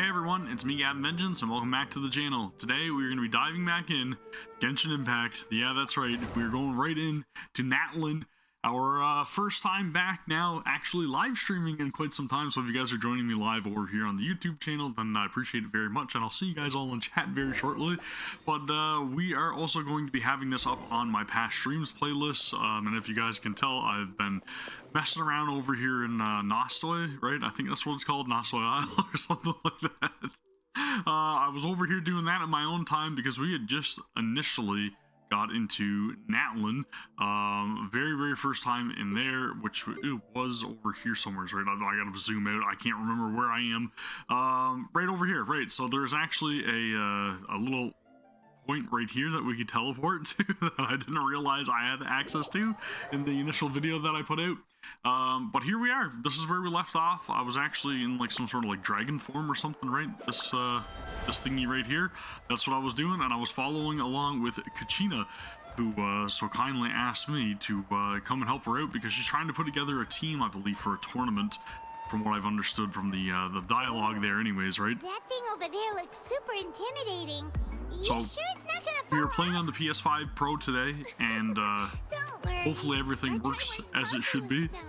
Hey everyone, it's me Gavin Vengeance and welcome back to the channel. Today we're going to be diving back in Genshin Impact. Yeah, that's right. We're going right in to Natlan. Our first time back now, actually live streaming in quite some time. So if you guys are joining me live over here on the YouTube channel, then I appreciate it very much. And I'll see you guys all in chat very shortly. But we are also going to be having this up on my past streams playlist. And if you guys can tell, I've been messing around over here in Nostoi, right? I think that's what it's called, Nostoi Isle or something like that. I was over here doing that at my own time because we had just initially got into Natlan, very first time in there, which it was over here somewhere, right? I gotta zoom out, I can't remember where I am. Right over here, right? So there's actually a little point right here that we could teleport to that I didn't realize I had access to in the initial video that I put out. But here we are. This is where we left off. I was actually in like some sort of like dragon form or something, right? This thingy right here. That's what I was doing, and I was following along with Kachina, who so kindly asked me to come and help her out because she's trying to put together a team, I believe, for a tournament. From what I've understood from the dialogue there, anyways, right? That thing over there looks super intimidating. You So, sure it's not gonna fall we are playing off? on the PS5 Pro today, and Don't worry. hopefully everything Our works driver's as it fuzzy should be. with stone.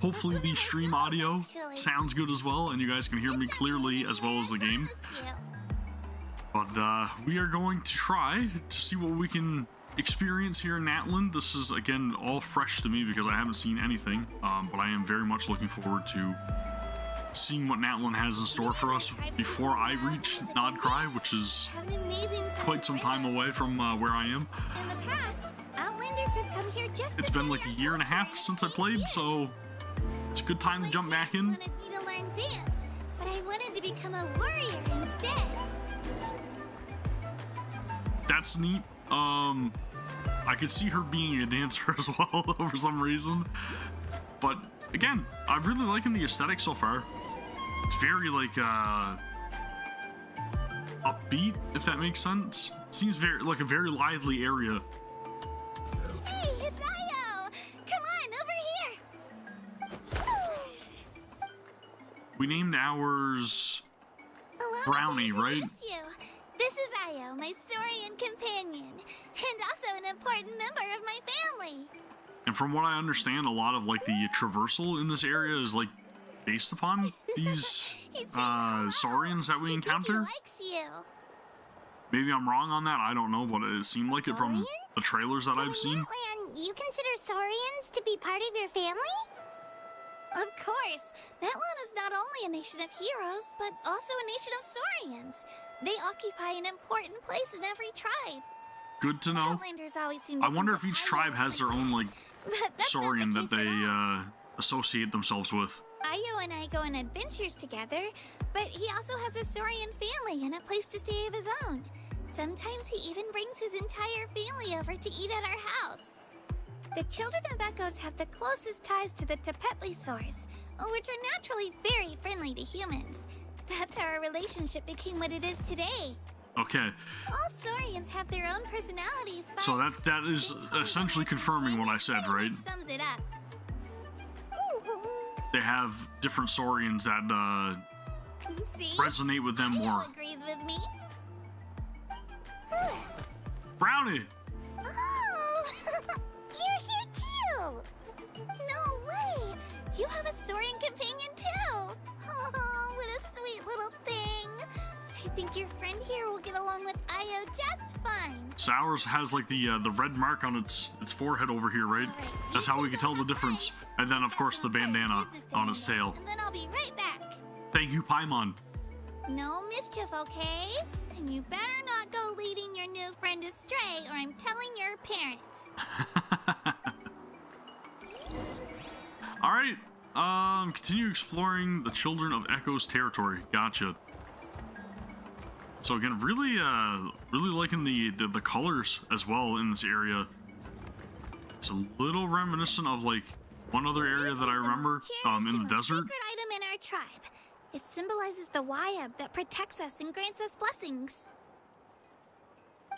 Hopefully That's the what it stream was audio actually. sounds good as well, and you guys can hear me It's not clearly going as well as the anywhere, I game. promise you. But we are going to try to see what we can experience here in Natlan. This is, again, all fresh to me because I haven't seen anything, but I am very much looking forward to seeing what Natlan has in store for us before I reach Nodcry, which is Have an amazing sense quite of some time rhythm. away from where I am. In the past, Outlanders have come here just It's to been study like a our year and a culture half and since I exchange played, ideas. so it's a good time to My jump back parents in. wanted me to learn dance, but I wanted to become a warrior instead. That's neat. I could see her being a dancer as well for some reason. But again, I'm really liking the aesthetic so far. It's very like upbeat, if that makes sense. Seems very like a very lively area. Hey, it's Io! Come on, over here! We named ours Allow Brownie, me to right? introduce you. This is Io, my Saurian companion, and also an important member of my family. And from what I understand, a lot of like the traversal in this area is like based upon these He's saying hello. saurians that we I think encounter. he likes you. Maybe I'm wrong on that, I don't know, but it seemed like it from Saurian? the trailers that So I've seen. Natlan, you consider Saurians to be part of your family? Of course. Natlan is not only a nation of heroes, but also a nation of Saurians. They occupy an important place in every tribe. Good to know. Outlanders always seem to I wonder think if of each Io tribe as has their own like but that's not the saurian that case at all. they associate themselves with. Io and I go on adventures together, but he also has a Saurian family and a place to stay of his own. Sometimes he even brings his entire family over to eat at our house. The children of Echoes have the closest ties to the Tepetlisaurs, which are naturally very friendly to humans. That's how our relationship became what it is today. Okay, All Saurians have their own personalities, but so that is essentially confirming what I said, right? Sums it up. They have different saurians that See? resonate with them Io more. agrees with me. Brownie! Oh, you're here too! No way! You have a Saurian companion too! Oh, what a sweet little thing! I think your friend here will get along with Io just fine. So ours has like the red mark on its forehead over here, right? Alright, That's you how we two can tell go the have difference. fun. And then of course the Have some bandana business to on its handle, tail. And then I'll be right back. Thank you, Paimon. No mischief, okay? And you better not go leading your new friend astray, or I'm telling your parents. Alright, continue exploring the Children of Echo's territory. Gotcha. So again, really liking the colors as well in this area. It's a little reminiscent of like one other area This that I is the remember most cherished in the and desert. sacred item in our tribe. It symbolizes the Wayab that protects us and grants us blessings.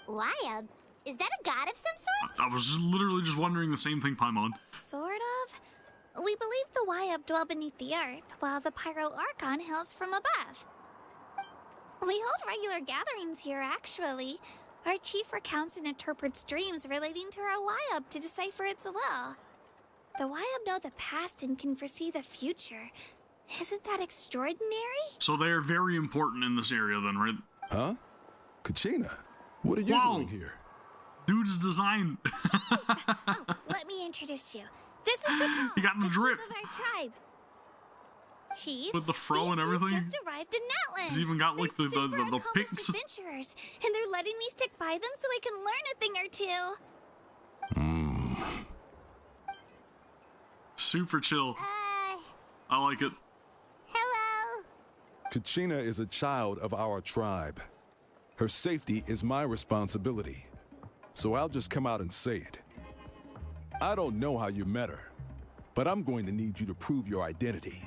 Wayab? Is that a god of some sort? I was literally just wondering the same thing, Paimon. Sort of. We believe the Wayab dwell beneath the earth, while the Pyro Archon hails from above. We hold regular gatherings here, actually. Our chief recounts and interprets dreams relating to our Wyab to decipher its will. The Wyab know the past and can foresee the future. Isn't that extraordinary? So they're very important in this area then, right? Huh? Kachina, what are you doing here? Dude's design. Oh, let me introduce you. This is the You got the drip. chief of our tribe. Chief, With the fro these and two everything? just arrived in Natlan. He's even got like They're the super accomplished pics. adventurers, and they're letting me stick by them so I can learn a thing or two. Super chill. I like it. Hello. Kachina is a child of our tribe. Her safety is my responsibility. So I'll just come out and say it. I don't know how you met her, but I'm going to need you to prove your identity.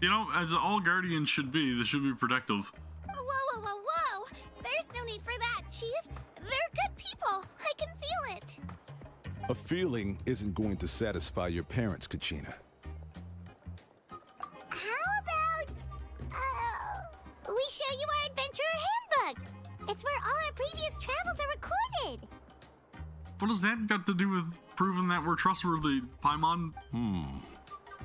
You know, as all guardians should be, they should be protective. Whoa. There's no need for that, Chief. They're good people. I can feel it. A feeling isn't going to satisfy your parents, Kachina. How about, we show you our adventurer handbook? It's where all our previous travels are recorded. What does that got to do with proving that we're trustworthy, Paimon?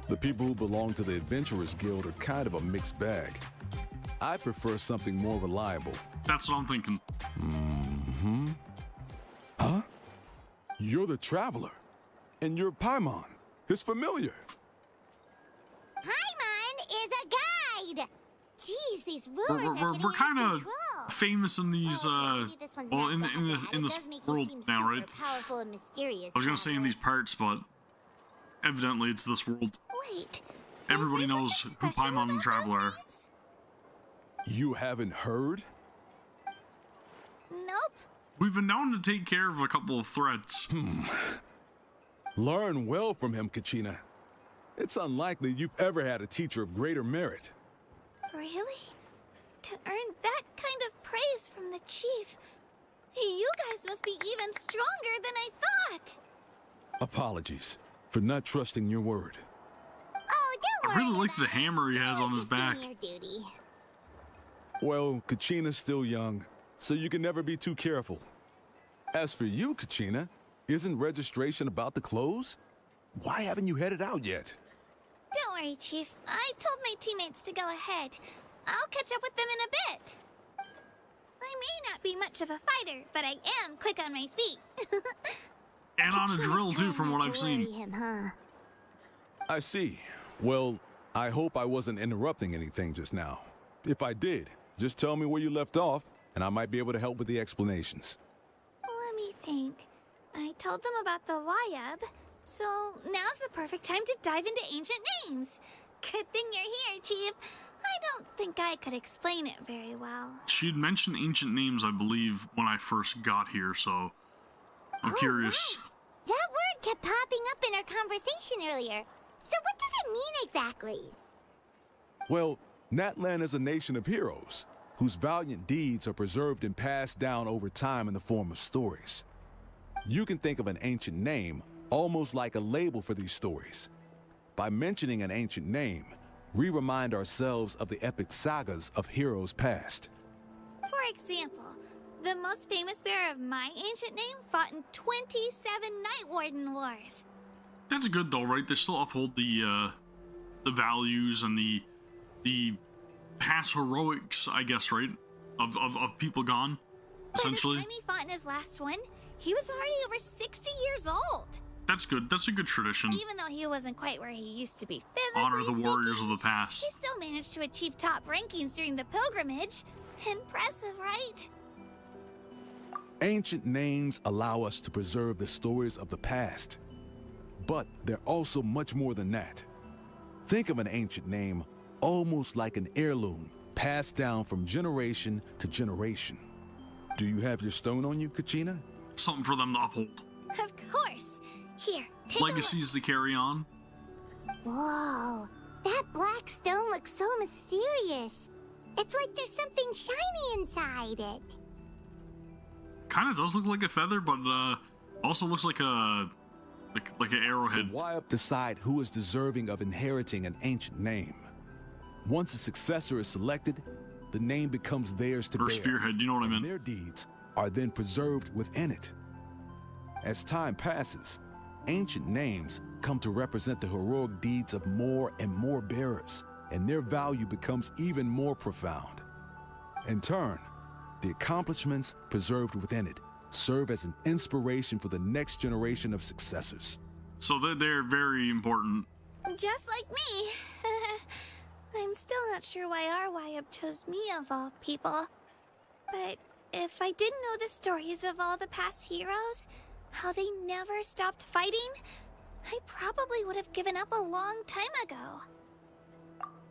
The people who belong to the Adventurers Guild are kind of a mixed bag. I prefer something more reliable. That's what I'm thinking. Huh? You're the Traveler, and you're Paimon. It's familiar. Paimon is a guide. Jeez, these rumors We're kind of famous in these, well, in this world now, right? Powerful and mysterious. I was gonna say in these parts, but evidently it's this world. Wait. Everybody knows who Paimon and the Traveler are. You haven't heard? Nope. We've been known to take care of a couple of threats. Learn well from him, Kachina. It's unlikely you've ever had a teacher of greater merit. Really? To earn that kind of praise from the chief, you guys must be even stronger than I thought. Apologies for not trusting your word. Oh, don't I really like the hammer he has on his back. Duty. Well, Kachina's still young, so you can never be too careful. As for you, Kachina, isn't registration about to close? Why haven't you headed out yet? Don't worry, Chief. I told my teammates to go ahead. I'll catch up with them in a bit. I may not be much of a fighter, but I am quick on my feet. And on a drill too, from what I've seen. Him, huh? I see. Well, I hope I wasn't interrupting anything just now. If I did, just tell me where you left off, and I might be able to help with the explanations. Let me think. I told them about the Wyab, so now's the perfect time to dive into ancient names. Good thing you're here, Chief. I don't think I could explain it very well. She'd mentioned ancient names, I believe, when I first got here, so I'm curious. Right. That word kept popping up in our conversation earlier. So what does it mean exactly? Well, Natlan is a nation of heroes whose valiant deeds are preserved and passed down over time in the form of stories. You can think of an ancient name almost like a label for these stories. By mentioning an ancient name, we remind ourselves of the epic sagas of heroes past. For example, the most famous bearer of my ancient name fought in 27 Night Warden Wars. That's good though, right? They still uphold the values and the past heroics, I guess, right? Of people gone, essentially. By the time he fought in his last one, he was already over 60 years old. That's good. That's a good tradition. Even though he wasn't quite where he used to be physically Honor the warriors of speaking, the past. he still managed to achieve top rankings during the pilgrimage. Impressive, right? Ancient names allow us to preserve the stories of the past. But they're also much more than that. Think of an ancient name almost like an heirloom passed down from generation to generation. Do you have your stone on you, Kachina? Something for them to uphold. Of course. Here, take Legacies to carry on. a look. Whoa, that black stone looks so mysterious. It's like there's something shiny inside it. Kind of does look like a feather, but also looks like an arrowhead. The Wyab decide who is deserving of inheriting an ancient name. Once a successor is selected, the name becomes theirs to Or bear. spearhead, you know what I and meant. their deeds are then preserved within it. As time passes, ancient names come to represent the heroic deeds of more and more bearers, and their value becomes even more profound. In turn, the accomplishments preserved within it serve as an inspiration for the next generation of successors. So they're very important. Just like me. I'm still not sure why our YUP chose me of all people. But if I didn't know the stories of all the past heroes, how they never stopped fighting, I probably would have given up a long time ago.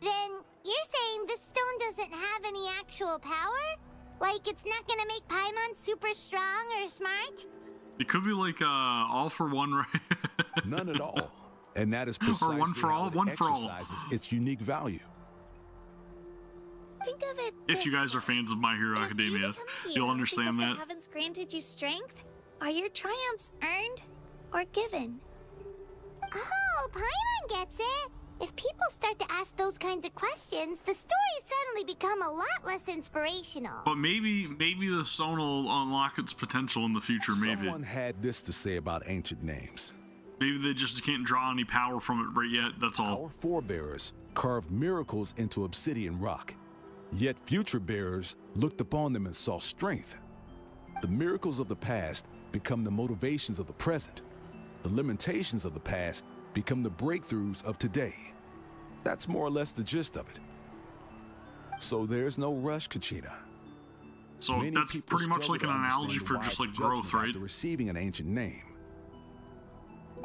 Then you're saying this stone doesn't have any actual power? Like it's not gonna make Paimon super strong or smart? It could be like all for one, right? None at all. And that is precisely one for how all, it one for all. exercises its unique value. Think of it If you this guys are way. fans of My Hero If you Academia, become a hero you'll understand because that. the heavens granted you strength, are your triumphs earned or given? Oh, Paimon gets it. If people start to ask those kinds of questions, the stories suddenly become a lot less inspirational. But maybe the stone will unlock its potential in the future, maybe. Someone had this to say about ancient names. Maybe they just can't draw any power from it right yet, that's all. Our forebears carved miracles into obsidian rock, yet future bearers looked upon them and saw strength. The miracles of the past become the motivations of the present. The limitations of the past become the breakthroughs of today. That's more or less the gist of it. So there's no rush, Kachina. So Many that's people pretty much like struggle an to analogy understand for the just wise like growth, judgment right? after receiving an ancient name.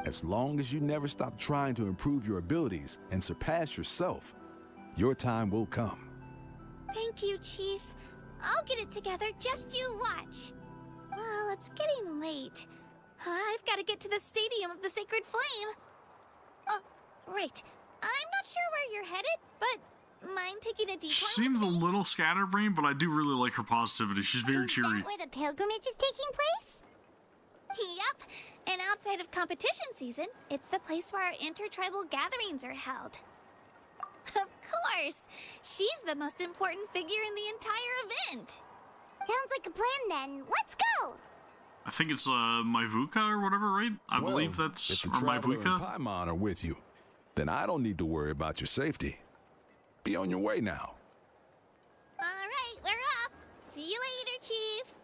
As long as you never stop trying to improve your abilities and surpass yourself, your time will come. Thank you, Chief. I'll get it together, just you watch. Well, it's getting late. I've got to get to the Stadium of the Sacred Flame. Oh, right. I'm not sure where you're headed, but mind taking a detour? She seems a little scatterbrained, but I do really like her positivity. She's very Is cheery. that where the pilgrimage is taking place? Yep. And outside of competition season, it's the place where our intertribal gatherings are held. Of course. She's the most important figure in the entire event. Sounds like a plan then. Let's go! I think it's Myvuka or whatever, right? I believe If that's the or Traveler and Myvuka. Paimon are with you, then I don't need to worry about your safety. Be on your way now. All right, we're off. See you later, Chief.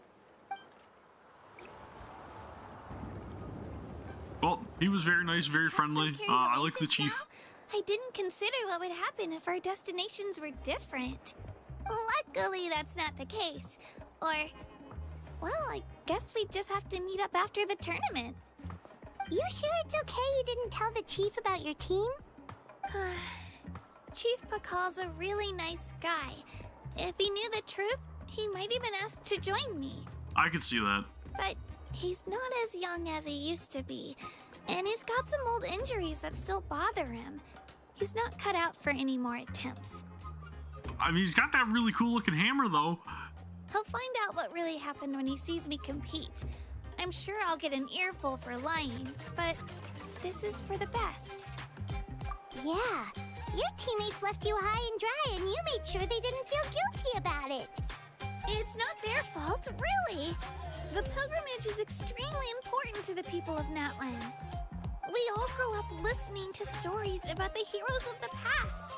Well, he was very nice, very friendly. Some carried I away like the just chief. now? I didn't consider what would happen if our destinations were different. Luckily, that's not the case. Or, well, I guess we just have to meet up after the tournament. You sure it's okay you didn't tell the chief about your team? Chief Pakal's a really nice guy. If he knew the truth, he might even ask to join me. I could see that. But he's not as young as he used to be, and he's got some old injuries that still bother him. He's not cut out for any more attempts. I mean, he's got that really cool looking hammer, though. He'll find out what really happened when he sees me compete. I'm sure I'll get an earful for lying, but this is for the best. Yeah. Your teammates left you high and dry and you made sure they didn't feel guilty about it. It's not their fault, really. The pilgrimage is extremely important to the people of Natlan. We all grow up listening to stories about the heroes of the past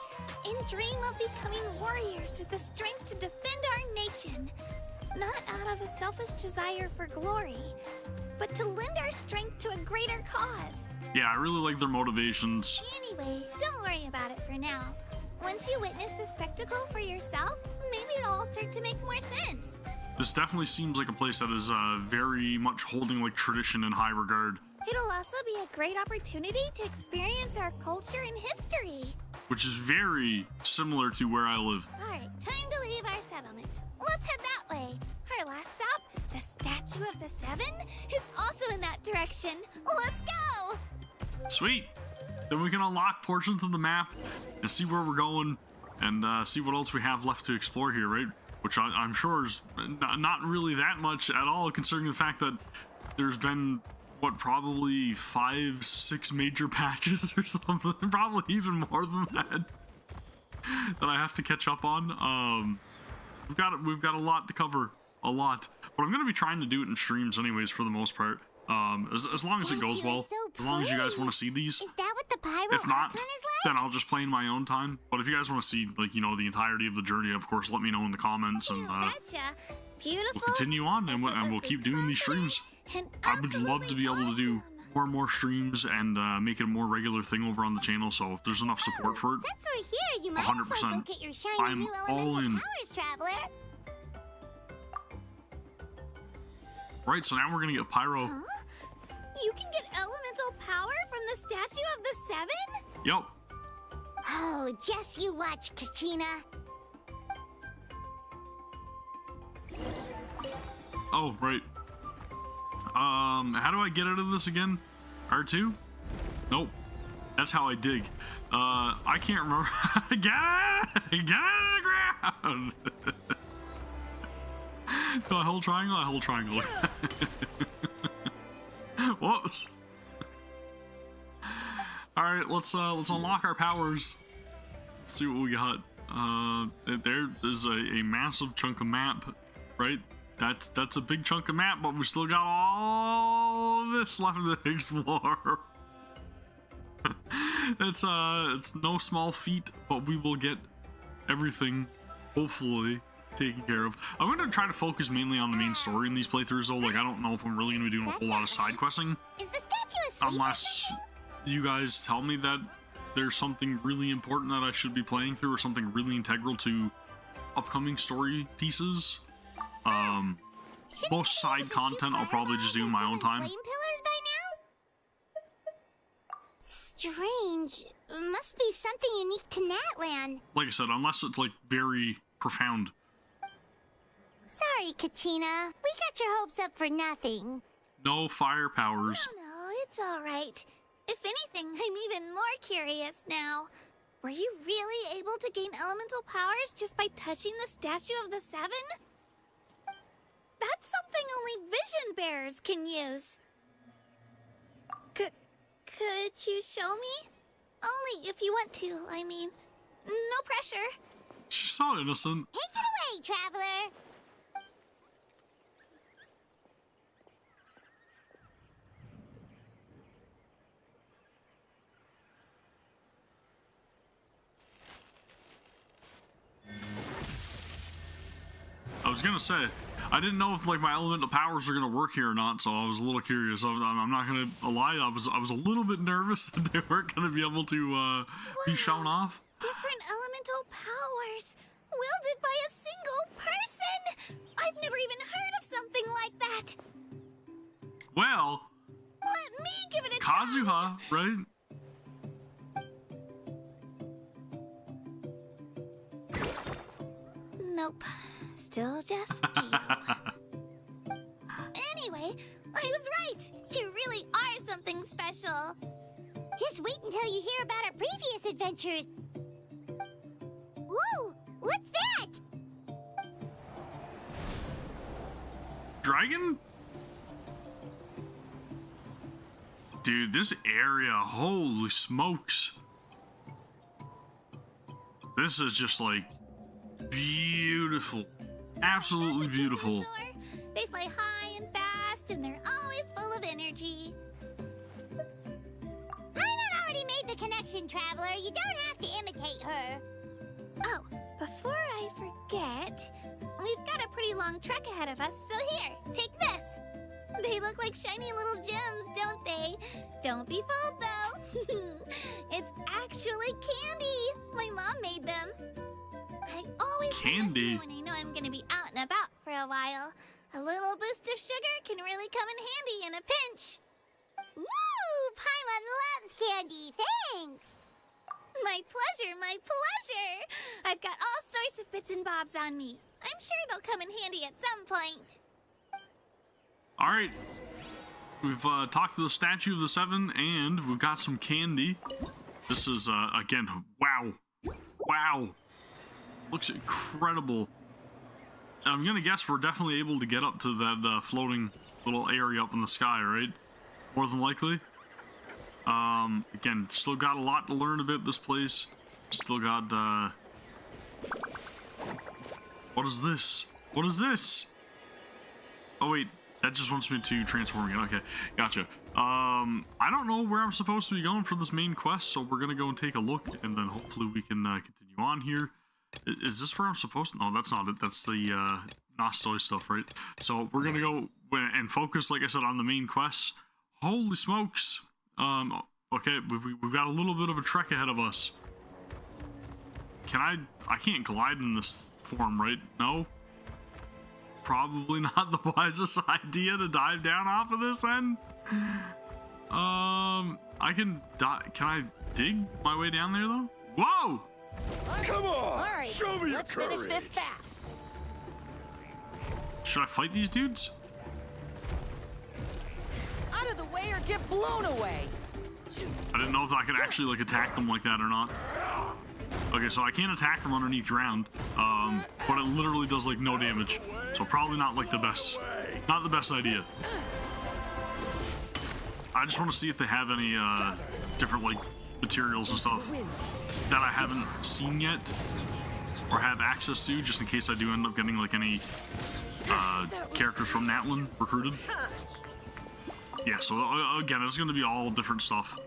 and dream of becoming warriors with the strength to defend our nation. Not out of a selfish desire for glory, but to lend our strength to a greater cause. Yeah, I really like their motivations. Anyway, don't worry about it for now. Once you witness the spectacle for yourself, maybe it'll all start to make more sense. This definitely seems like a place that is very much holding like tradition in high regard, It'll also be a great opportunity to experience our culture and history. which is very similar to where I live. Alright, time to leave our settlement. Let's head that way. Our last stop, the Statue of the Seven, is also in that direction. Let's go! Sweet. Then we can unlock portions of the map and see where we're going and see what else we have left to explore here, right? Which I'm sure is not really that much at all, considering the fact that there's been, what, probably 5-6 major patches or something, probably even more than that, that I have to catch up on. we've got a lot to cover, a lot. But I'm gonna be trying to do it in streams anyways for the most part. As long as it goes well, as long as you guys want to see these. Is that what the Pyro If not, Archon is then I'll just play in my own time. But if you guys want to see, like, you know, the entirety of the journey, of course, let me know in the comments, and Gotcha. Beautiful. we'll continue on, and we'll keep doing these streams. And I would love to be able to do more and more streams and make it a more regular thing over on the channel. So if there's enough support for it, Since we're here, you might as well 100%. go get your shiny I'm new all elemental in. powers, Traveler. right? So now we're gonna get Pyro. Huh? You can get elemental power from the Statue of the Seven? Yep. Oh, just you watch, Kachina. Oh, right. How do I get out of this again? R2? Nope. That's how I dig. I can't remember. Get out of the ground! Do I hold triangle? I hold triangle. Whoops. Alright, let's unlock our powers. Let's see what we got. There is a massive chunk of map, right? That's a big chunk of map, but we still got all of this left to explore. It's no small feat, but we will get everything, hopefully, taken care of. I'm gonna try to focus mainly on the main story in these playthroughs, though. Like, I don't know if I'm really gonna be doing a whole lot of side questing, Is the statue asleep? unless you guys tell me that there's something really important that I should be playing through, or something really integral to upcoming story pieces. Shouldn't Most you be able side to content shoot I'll probably just do in my own fireballs time. or flame pillars by now? Strange. Must be something unique to Natlan. Like I said, unless it's like very profound. Sorry, Kachina. We got your hopes up for nothing. No fire powers. No, it's all right. If anything, I'm even more curious now. Were you really able to gain elemental powers just by touching the Statue of the Seven? That's something only vision bearers can use. Could you show me? Only if you want to, I mean. No pressure. She's so innocent. Take it away, Traveler. I was gonna say, I didn't know if like my elemental powers are gonna work here or not, so I was a little curious. I'm not gonna lie, I was a little bit nervous that they weren't gonna be able to be shown off. Different elemental powers, wielded by a single person. I've never even heard of something like that. Well, Let me give it a try. Kazuha, right? Nope. Still just Geo. Anyway, I was right. You really are something special. Just wait until you hear about our previous adventures. Whoa! What's that? Dragon? Dude, this area, holy smokes. This is just like beautiful. Absolutely That's a beautiful. dinosaur. They fly high and fast, and they're always full of energy. Paimon already made the connection, Traveler. You don't have to imitate her. Oh, before I forget, we've got a pretty long trek ahead of us, so here, take this. They look like shiny little gems, don't they? Don't be fooled, though. It's actually candy. My mom made them. I always Candy? when I know I'm gonna be out and about for a while. A little boost of sugar can really come in handy in a pinch. Woo! Paimon loves candy. Thanks. My pleasure, my pleasure. I've got all sorts of bits and bobs on me. I'm sure they'll come in handy at some point. All right, we've talked to the Statue of the Seven, and we've got some candy. This is again, wow, looks incredible. I'm gonna guess we're definitely able to get up to that floating little area up in the sky, right? More than likely. Again, still got a lot to learn about this place. Still got What is this? What is this? Oh wait, that just wants me to transform again. Okay, gotcha. I don't know where I'm supposed to be going for this main quest, so we're gonna go and take a look, and then hopefully we can continue on here. Is this where I'm supposed to? No, that's not it. That's the Nostoi stuff, right? So we're gonna go and focus, like I said, on the main quest. Holy smokes! Okay, we've got a little bit of a trek ahead of us. I can't glide in this form, right? No? Probably not the wisest idea to dive down off of this then. I can I dig my way down there though? Whoa! Come on! All right, Show me your courage! Let's finish this fast. Should I fight these dudes? Out of the way or get blown away. I didn't know if I could actually like attack them like that or not. Okay, so I can't attack them underneath ground, but it literally does like no damage. So probably not like the best idea. I just want to see if they have any different like materials and stuff that I haven't seen yet or have access to, just in case I do end up getting like any characters from Natlan recruited. Yeah, so again, it's going to be all different stuff.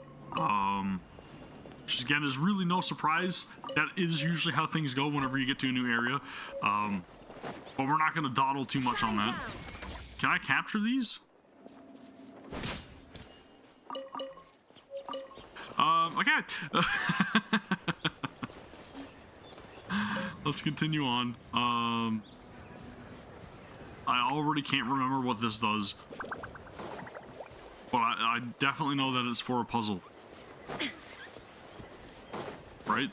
Which again is really no surprise. That is usually how things go whenever you get to a new area. But we're not going to dawdle too much on that. Can I capture these? Okay. Let's continue on. I already can't remember what this does. But I definitely know that it's for a puzzle. Right?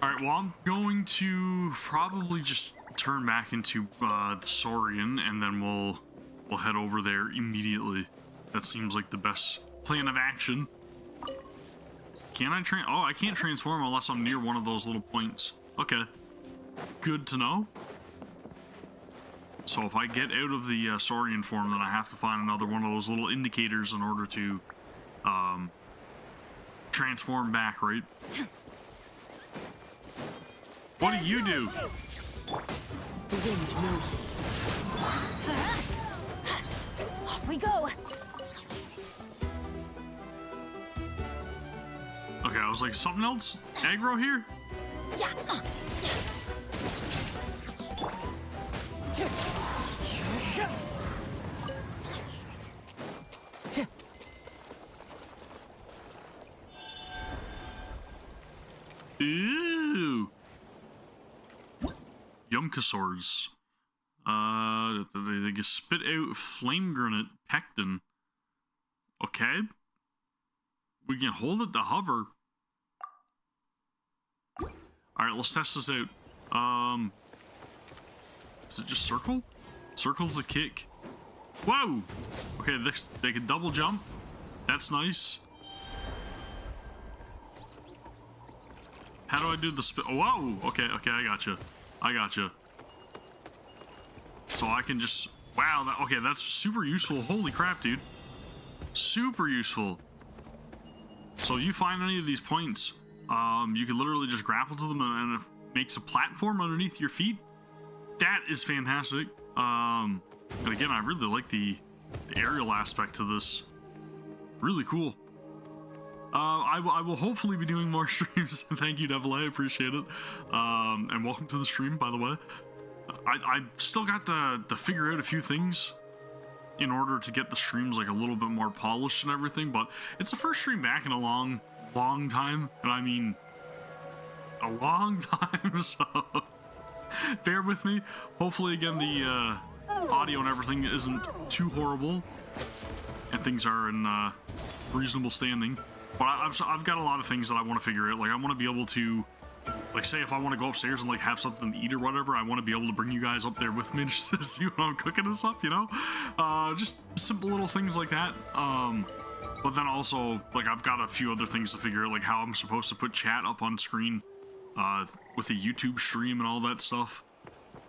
Alright, well, I'm going to probably just turn back into the Saurian, and then we'll head over there immediately. That seems like the best plan of action. Can I oh, I can't transform unless I'm near one of those little points. Okay. Good to know. So if I get out of the Saurian form, then I have to find another one of those little indicators in order to transform back, right? What do you do? The wind knows me. Off we go. Okay, I was like, something else aggro here? Yeah. Ew. Yumkasaurs. They can spit out flame granite pectin. Okay. We can hold it to hover. Alright, let's test this out. Is it just circle? Circle's the kick. Whoa! Okay, they can double jump. That's nice. How do I do the spit? Whoa! Okay, I gotcha. So I can just... Wow, okay, that's super useful. Holy crap, dude. Super useful. So you find any of these points, you can literally just grapple to them and it makes a platform underneath your feet. That is fantastic. And again, I really like the aerial aspect to this. Really cool. I will hopefully be doing more streams. Thank you, Devil, I appreciate it. And welcome to the stream, by the way. I still got to figure out a few things in order to get the streams like a little bit more polished and everything, but it's the first stream back in a long time, and I mean a long time, so bear with me. Hopefully again the audio and everything isn't too horrible and things are in reasonable standing, but I've got a lot of things that I want to figure out. Like I want to be able to, like, say if I want to go upstairs and like have something to eat or whatever, I want to be able to bring you guys up there with me just to see what I'm cooking and stuff, you know? Just simple little things like that. But then also, like, I've got a few other things to figure out, like how I'm supposed to put chat up on screen with a YouTube stream and all that stuff.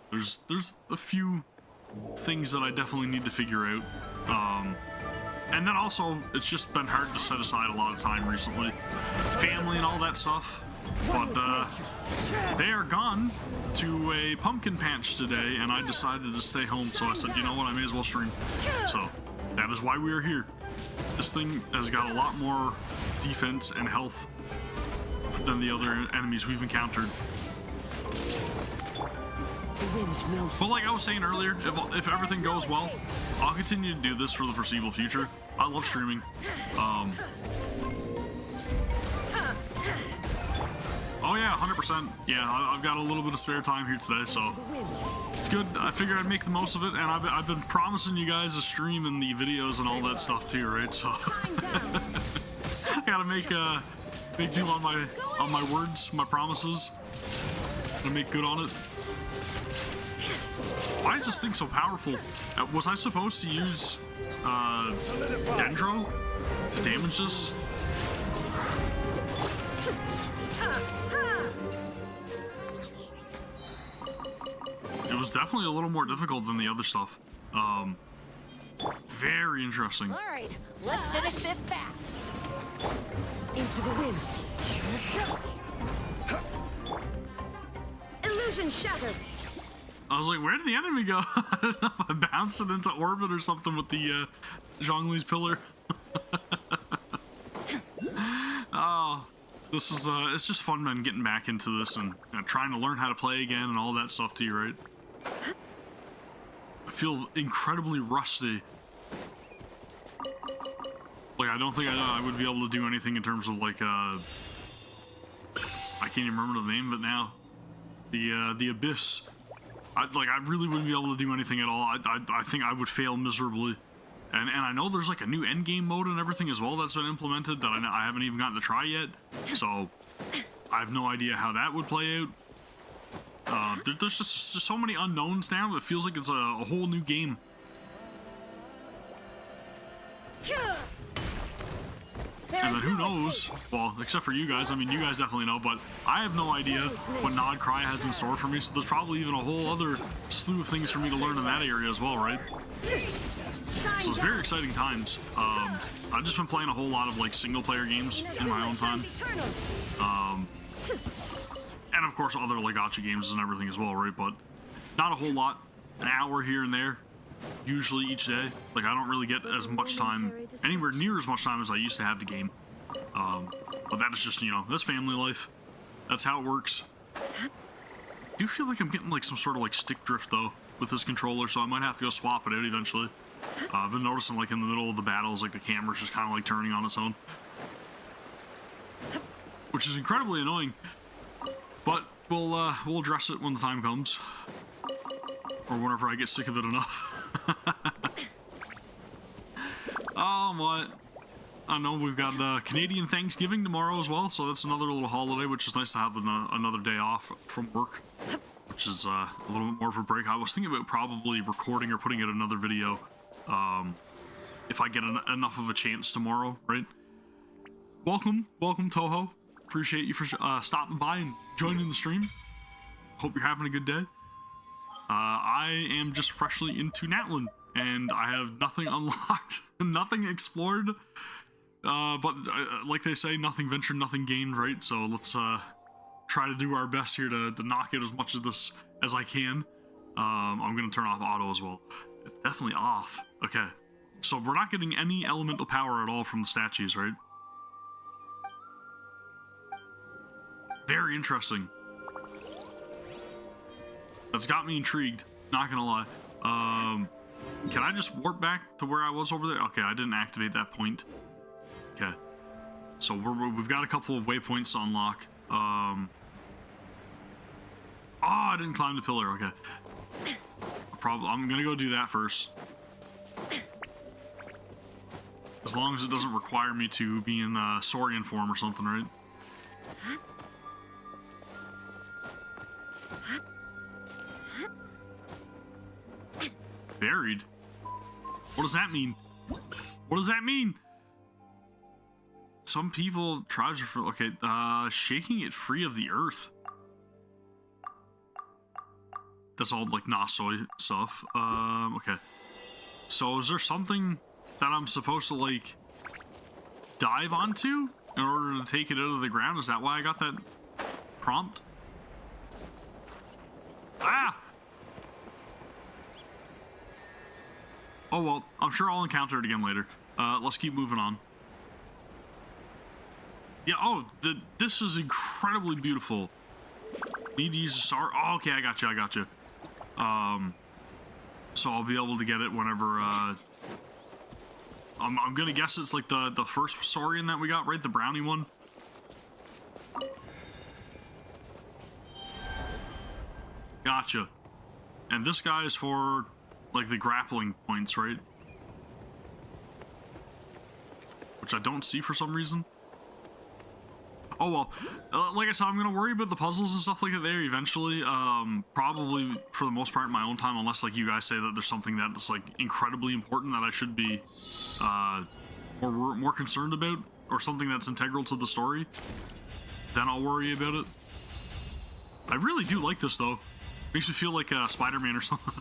There's a few things that I definitely need to figure out. And then also, it's just been hard to set aside a lot of time recently. Family and all that stuff. But they are gone to a pumpkin patch today, and I decided to stay home, so I said, you know what, I may as well stream. So that is why we are here. This thing has got a lot more defense and health than the other enemies we've encountered. But like I was saying earlier, if everything goes well, I'll continue to do this for the foreseeable future. I love streaming. Oh yeah, 100%. Yeah, I've got a little bit of spare time here today, so it's good. I figured I'd make the most of it, and I've been promising you guys a stream and the videos and all that stuff too, right? So I gotta make do on my words, my promises. Gonna make good on it. Why is this thing so powerful? Was I supposed to use Dendro to damage this? It was definitely a little more difficult than the other stuff. Very interesting. All right, let's finish this fast. Into the wind. Illusion shattered. I was like, where did the enemy go? I don't know if I bounced it into orbit or something with the Zhongli's pillar. Oh, this is it's just fun, man, getting back into this and trying to learn how to play again and all that stuff too, right? I feel incredibly rusty. Like, I don't think I would be able to do anything in terms of like I can't even remember the name of it now. The Abyss. I really wouldn't be able to do anything at all. I think I would fail miserably. And I know there's like a new endgame mode and everything as well that's been implemented that I haven't even gotten to try yet. So I have no idea how that would play out. There's just so many unknowns now. It feels like it's a whole new game. And then who knows? Well, except for you guys. I mean, you guys definitely know, but I have no idea what Nod Cry has in store for me, so there's probably even a whole other slew of things for me to learn in that area as well, right? So it's very exciting times. I've just been playing a whole lot of like single player games in my own time. And of course other like gacha games and everything as well, right? But not a whole lot. An hour here and there. Usually each day. Like, I don't really get as much time, anywhere near as much time as I used to have to game. But that is just, you know, that's family life. That's how it works. I do feel like I'm getting like some sort of like stick drift though with this controller, so I might have to go swap it out eventually. I've been noticing like in the middle of the battles, like the camera's just kind of like turning on its own, which is incredibly annoying. But we'll address it when the time comes, or whenever I get sick of it enough. Oh, what? I know we've got Canadian Thanksgiving tomorrow as well, so that's another little holiday, which is nice to have another day off from work, which is a little bit more of a break. I was thinking about probably recording or putting out another video if I get enough of a chance tomorrow, right? Welcome Toho. Appreciate you for stopping by and joining the stream. Hope you're having a good day. I am just freshly into Natlan, and I have nothing unlocked, nothing explored, but like they say, nothing ventured, nothing gained, right? So let's try to do our best here to knock out as much of this as I can. I'm going to turn off auto as well. It's definitely off. Okay, so we're not getting any elemental power at all from the statues, right? Very interesting. That's got me intrigued, not gonna lie. Can I just warp back to where I was over there? Okay, I didn't activate that point. Okay, so we've got a couple of waypoints to unlock. Oh, I didn't climb the pillar. Okay, I'm gonna go do that first, as long as it doesn't require me to be in Saurian form or something, right? Buried? What does that mean? What does that mean? Some people, tribes are okay, shaking it free of the earth. That's all like Nasoi stuff. Okay. So is there something that I'm supposed to, like, dive onto in order to take it out of the ground? Is that why I got that prompt? Ah! Oh well, I'm sure I'll encounter it again later. Let's keep moving on. Yeah, oh, this is incredibly beautiful. Need to use a star. Oh, okay, I got you. So I'll be able to get it whenever, I'm gonna guess it's like the first Saurian that we got, right? The brownie one. Gotcha. And this guy is for, like, the grappling points, right? Which I don't see for some reason. Oh well, like I said, I'm gonna worry about the puzzles and stuff like that there eventually. Probably for the most part in my own time, unless like you guys say that there's something that's like incredibly important that I should be more concerned about, or something that's integral to the story. Then I'll worry about it. I really do like this though. Makes me feel like Spider-Man or something.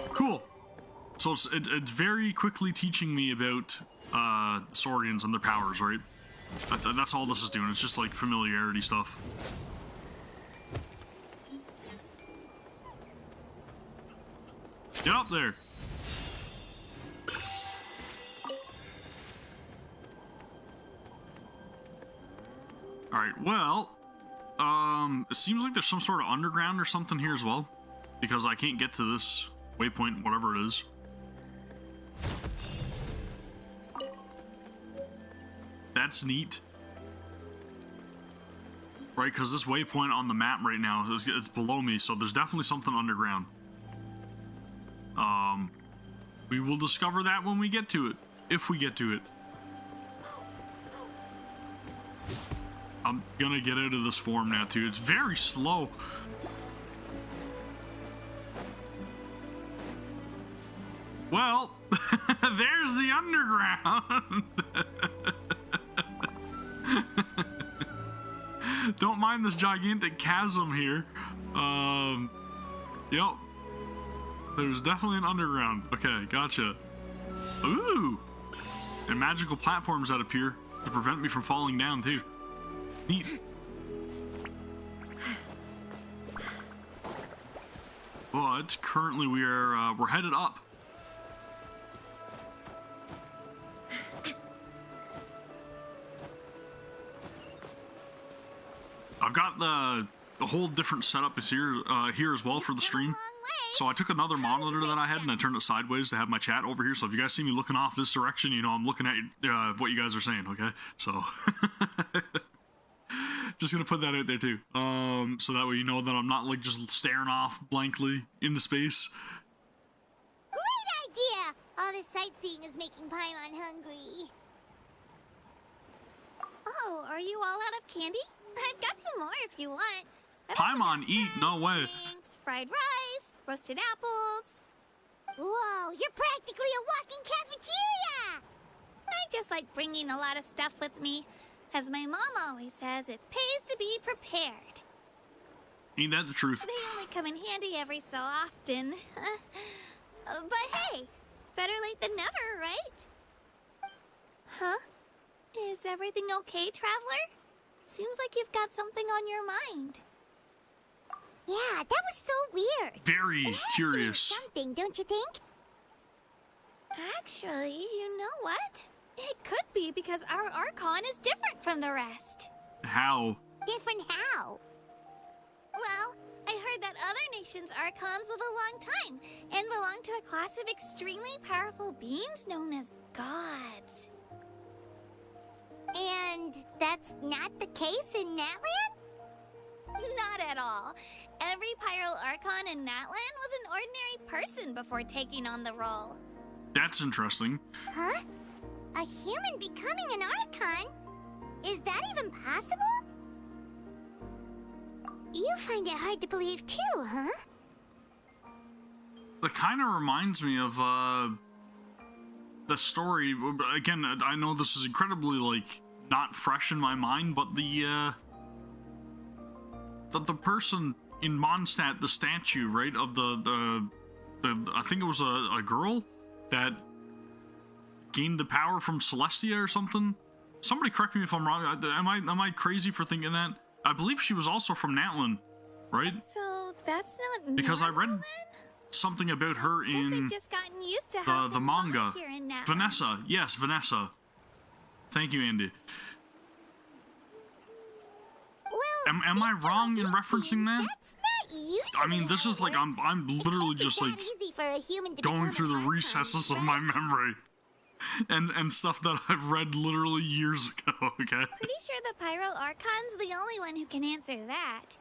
Cool. So it's very quickly teaching me about Saurians and their powers, right? That's all this is doing. It's just like familiarity stuff. Get up there. All right. Well, it seems like there's some sort of underground or something here as well, because I can't get to this waypoint, whatever it is. That's neat. Right, because this waypoint on the map right now, it's below me, so there's definitely something underground. We will discover that when we get to it. If we get to it. I'm gonna get out of this form now, too. It's very slow. Well, there's the underground. Don't mind this gigantic chasm here. Yep. There's definitely an underground. Okay, gotcha. Ooh! And magical platforms that appear to prevent me from falling down, too. Neat. But currently we're headed up. I've got the whole different setup is here as well for the stream. So I took another monitor that I had and I turned it sideways to have my chat over here. So if you guys see me looking off this direction, you know I'm looking at what you guys are saying. Okay, so just gonna put that out there too. So that way you know that I'm not like just staring off blankly into space. Great idea! All this sightseeing is making Paimon hungry. Oh, are you all out of candy? I've got some more if you want. Paimon eat? No way. Drinks, fried rice, roasted apples. Whoa, you're practically a walking cafeteria! I just like bringing a lot of stuff with me. As my mom always says, it pays to be prepared. Ain't that the truth? They only come in handy every so often. But hey, better late than never, right? Huh? Is everything okay, Traveler? Seems like you've got something on your mind. Yeah, that was so weird. Very It has to curious. mean something, don't you think? Actually, you know what? It could be because our Archon is different from the rest. How? Different how? Well, I heard that other nations' Archons live a long time and belong to a class of extremely powerful beings known as gods. And that's not the case in Natlan? Not at all. Every Pyro Archon in Natlan was an ordinary person before taking on the role. That's interesting. Huh? A human becoming an Archon? Is that even possible? You find it hard to believe too, huh? It kind of reminds me of the story. Again, I know this is incredibly like not fresh in my mind, but the person in Mondstadt, the statue, right, of the I think it was a girl that gained the power from Celestia or something. Somebody correct me if I'm wrong. Am I crazy for thinking that? I believe she was also from Natlan, right? So that's not Because I normal, read something about her Guess in I've just gotten used to how the things manga. are here in Natlan. Vanessa, yes, Vanessa. Thank you, Andy. Well, Am I based on wrong in what we've referencing seen, that? That's not usually I mean, this how is it like works. I'm It literally can't be just that like easy for a human to going become through an the Archon, recesses of my right? memory and stuff that I've read literally years ago. Okay. Pretty sure the Pyro Archon's the only one who can answer that.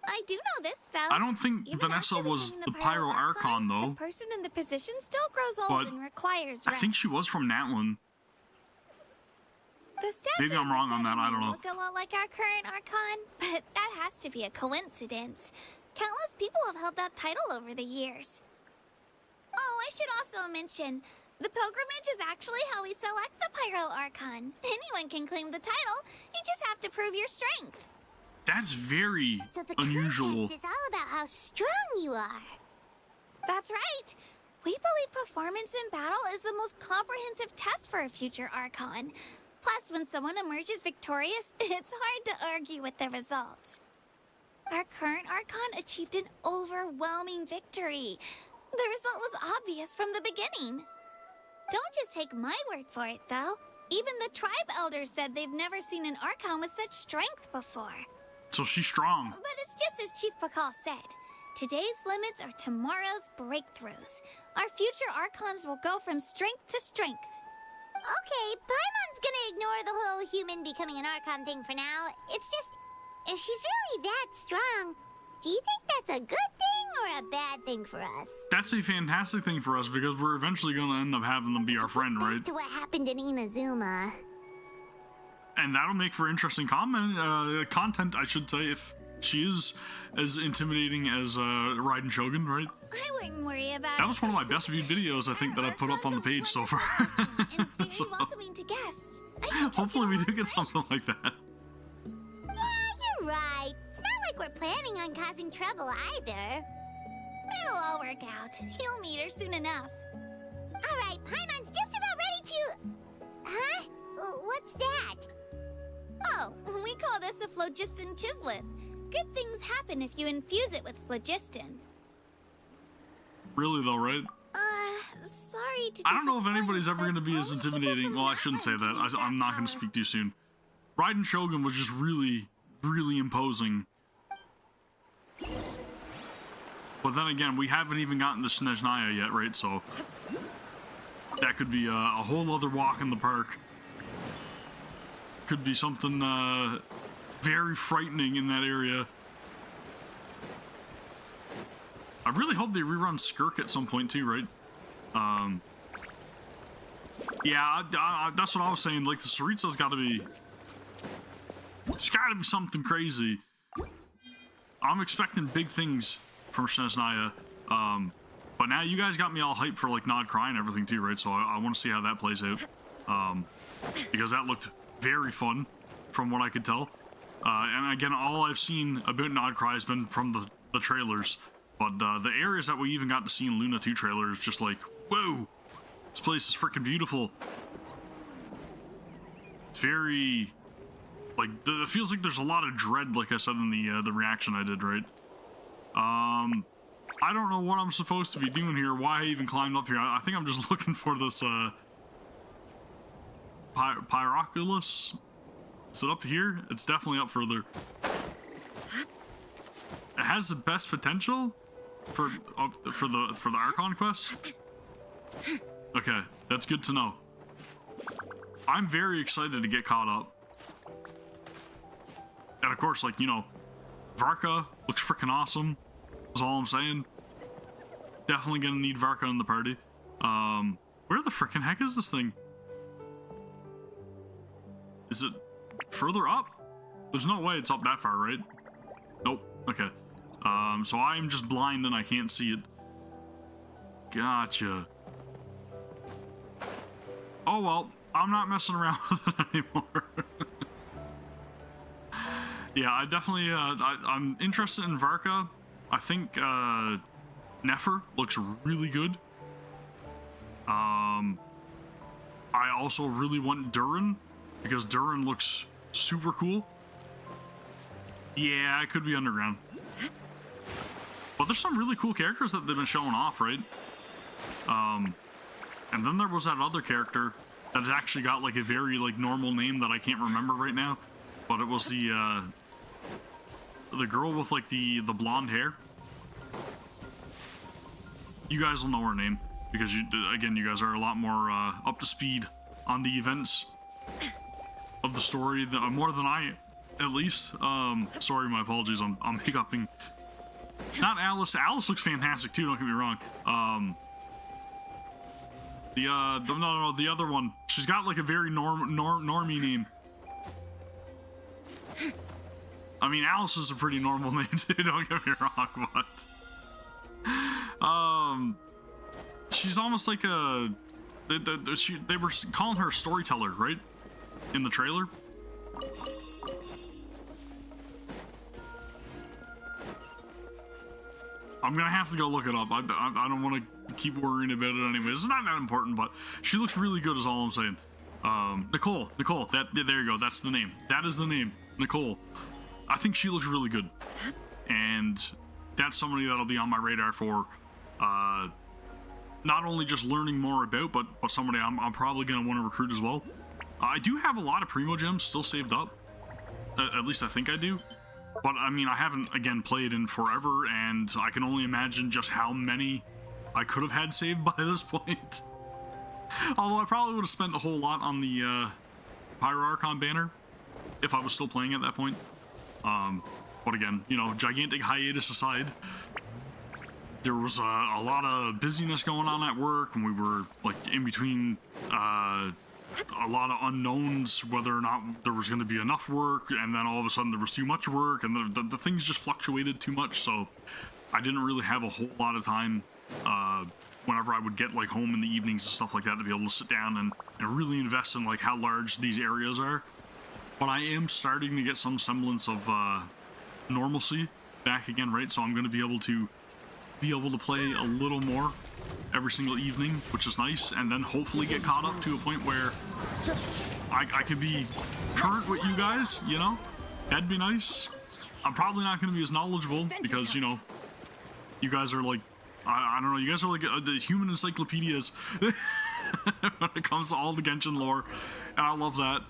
I do know this, though. I don't think Even Vanessa after was becoming the Pyro Archon though. The person in the position still grows old But and requires I rest. think she was from Natlan. The statue Maybe I'm wrong on that, I don't know. Look a lot like our current Archon, but that has to be a coincidence. Countless people have held that title over the years. Oh, I should also mention, the pilgrimage is actually how we select the Pyro Archon. Anyone can claim the title, you just have to prove your strength. That's very So the unusual. contest is all about how strong you are. That's right. We believe performance in battle is the most comprehensive test for a future Archon. Plus, when someone emerges victorious, it's hard to argue with the results. Our current Archon achieved an overwhelming victory. The result was obvious from the beginning. Don't just take my word for it, though. Even the tribe elders said they've never seen an Archon with such strength before. So she's strong. But it's just as Chief Pakal said. Today's limits are tomorrow's breakthroughs. Our future Archons will go from strength to strength. Okay, Paimon's gonna ignore the whole human becoming an Archon thing for now. It's just, if she's really that strong, do you think that's a good thing or a bad thing for us? That's a fantastic thing for us because we're eventually going to end up having them be our friend, Back right? to what happened in Inazuma. And that'll make for interesting content, I should say, if she is as intimidating as Raiden Shogun, right? I wouldn't worry about That was one of my best viewed videos, I think, that I put up on the page so far. and very So, welcoming to guests. I think hopefully we it'll do be get great. something like that. Yeah, you're right. It's not like we're planning on causing trouble either. It'll all work out. You'll meet her soon enough. All right, Paimon's just about ready to... Huh? What's that? Oh, we call this a phlogiston chislet. Good things happen if you infuse it with phlogiston. Really though, right? Sorry to I don't know if disappoint, anybody's ever but going to be as only people intimidating. from Well, I shouldn't say Natlan that. can use I'm not going power. to speak too soon. Raiden Shogun was just really, really imposing. But then again, we haven't even gotten to Snezhnaya yet, right? So that could be a whole other walk in the park. Could be something very frightening in that area. I really hope they rerun Skirk at some point too, right? Yeah, that's what I was saying. Like, the Saritsa's got to be... There's got to be something crazy. I'm expecting big things from Snezhnaya. But now you guys got me all hyped for, like, Nod Cry and everything too, right? So I want to see how that plays out. Because that looked very fun, from what I could tell. And again, all I've seen about Nod Cry has been from the trailers. But the areas that we even got to see in Luna 2 trailer is just like, whoa, this place is freaking beautiful. It's very, like, it feels like there's a lot of dread, like I said in the reaction I did, right? I don't know what I'm supposed to be doing here, why I even climbed up here. I think I'm just looking for this, Pyroculus. Is it up here? It's definitely up further. It has the best potential for the Archon quest. Okay, that's good to know. I'm very excited to get caught up. And of course, like, you know, Varka looks freaking awesome. That's all I'm saying. Definitely gonna need Varka in the party. Where the freaking heck is this thing? Is it further up? There's no way it's up that far, right? Nope. Okay. So I'm just blind and I can't see it. Gotcha. Oh well, I'm not messing around with it anymore. Yeah, I definitely, I'm interested in Varka. I think, Nefer looks really good. I also really want Durin, because Durin looks super cool. Yeah, it could be underground. But there's some really cool characters that they've been showing off, right? And then there was that other character that's actually got like a very like normal name that I can't remember right now. But it was the girl with like the blonde hair. You guys will know her name because you guys are a lot more up to speed on the events of the story more than I, at least. Sorry, my apologies. I'm hiccuping. Not Alice. Alice looks fantastic too. Don't get me wrong. The other one. She's got like a very normie name. I mean, Alice is a pretty normal name too. Don't get me wrong, but she's almost like a. They were calling her a storyteller, right? In the trailer. I'm gonna have to go look it up. I don't want to keep worrying about it anyway. It's not that important, but she looks really good is all I'm saying. Nicole, there you go. That's the name. That is the name, Nicole. I think she looks really good. And that's somebody that'll be on my radar for, not only just learning more about, but somebody I'm probably gonna want to recruit as well. I do have a lot of Primo Gems still saved up. At least I think I do. But, I mean, I haven't, again, played in forever, and I can only imagine just how many I could have had saved by this point. Although I probably would have spent a whole lot on the Pyro Archon banner if I was still playing at that point. But again, you know, gigantic hiatus aside, there was a lot of busyness going on at work, and we were, like, in between a lot of unknowns whether or not there was going to be enough work, and then all of a sudden there was too much work, and the things just fluctuated too much, so I didn't really have a whole lot of time whenever I would get like home in the evenings and stuff like that to be able to sit down and really invest in like how large these areas are. But I am starting to get some semblance of normalcy back again, right? So I'm going to be able to play a little more every single evening, which is nice, and then hopefully get caught up to a point where I could be current with you guys, you know? That'd be nice. I'm probably not going to be as knowledgeable because, you know, you guys are like, I don't know, you guys are like the human encyclopedias when it comes to all the Genshin lore, and I love that.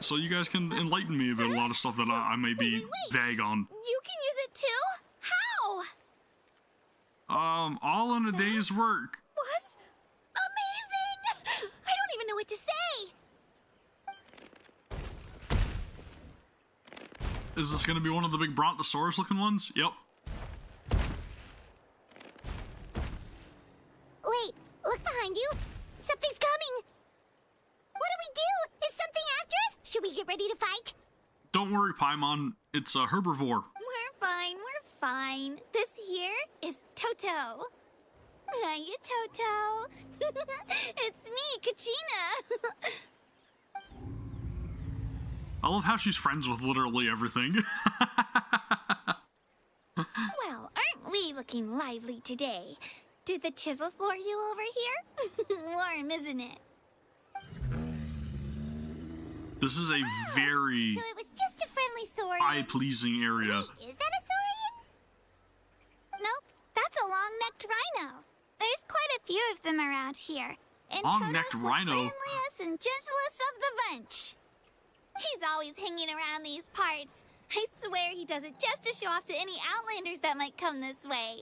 So you guys can enlighten me about a lot of stuff that I may be vague on. You can use it too? How? All in a day's work. Was amazing! I don't even know what to say. Is this gonna be one of the big Brontosaurus looking ones? Yep. Wait, look behind you. Something's coming. What do we do? Is something after us? Should we get ready to fight? Don't worry, Paimon. It's a herbivore. We're fine, we're fine. This here is Toto. Hiya, Toto. It's me, Kachina. I love how she's friends with literally everything. Well, aren't we looking lively today? Did the chisel floor you over here? Warm, isn't it? This is a very So it was just a friendly saurian. eye-pleasing area. Wait, is that a saurian? Nope, that's a long-necked rhino. There's quite a few of them around here. And Long-necked Toto's the rhino? friendliest and gentlest of the bunch. He's always hanging around these parts. I swear he does it just to show off to any outlanders that might come this way.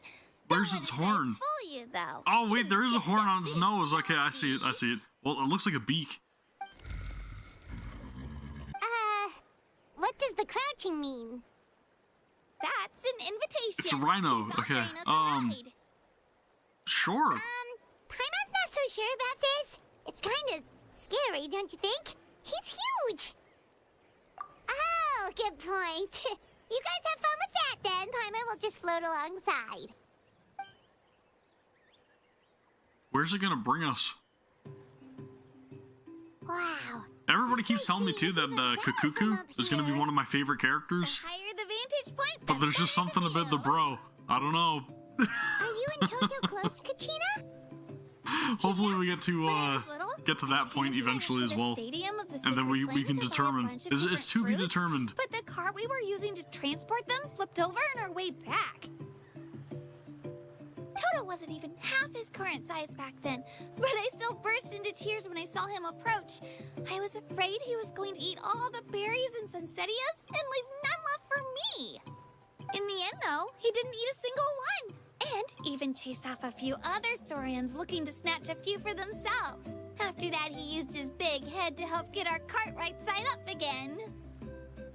Where's Don't its let his eyes horn? fool you, though. Oh wait, there is a It's horn a on its big nose. Okay, I see it. stick, I see it. Well, it looks like a beak. What does the crouching mean? That's an invitation. It's a rhino. He's Okay, offering us a ride. Sure. Paimon's not so sure about this. It's kind of scary, don't you think? He's huge. Oh, good point. You guys have fun with that then. Paimon will just float alongside. Where's it gonna bring us? Wow. Everybody keeps telling me too that Kakuku is gonna be one of my favorite characters, The higher the vantage point, but there's just something about the bro. I don't know. Are you and Toto close, Kachina? hopefully we get When I to was little, get to that point Fancy eventually went as to the well. stadium of the And then Sacred we Flame can to buy a determine. bunch of It's different to be fruits, determined. But the cart we were using to transport them flipped over on our way back. Toto wasn't even half his current size back then, but I still burst into tears when I saw him approach. I was afraid he was going to eat all the berries and sunsettias and leave none left for me. In the end, though, he didn't eat a single one, and even chased off a few other saurians looking to snatch a few for themselves. After that, he used his big head to help get our cart right side up again.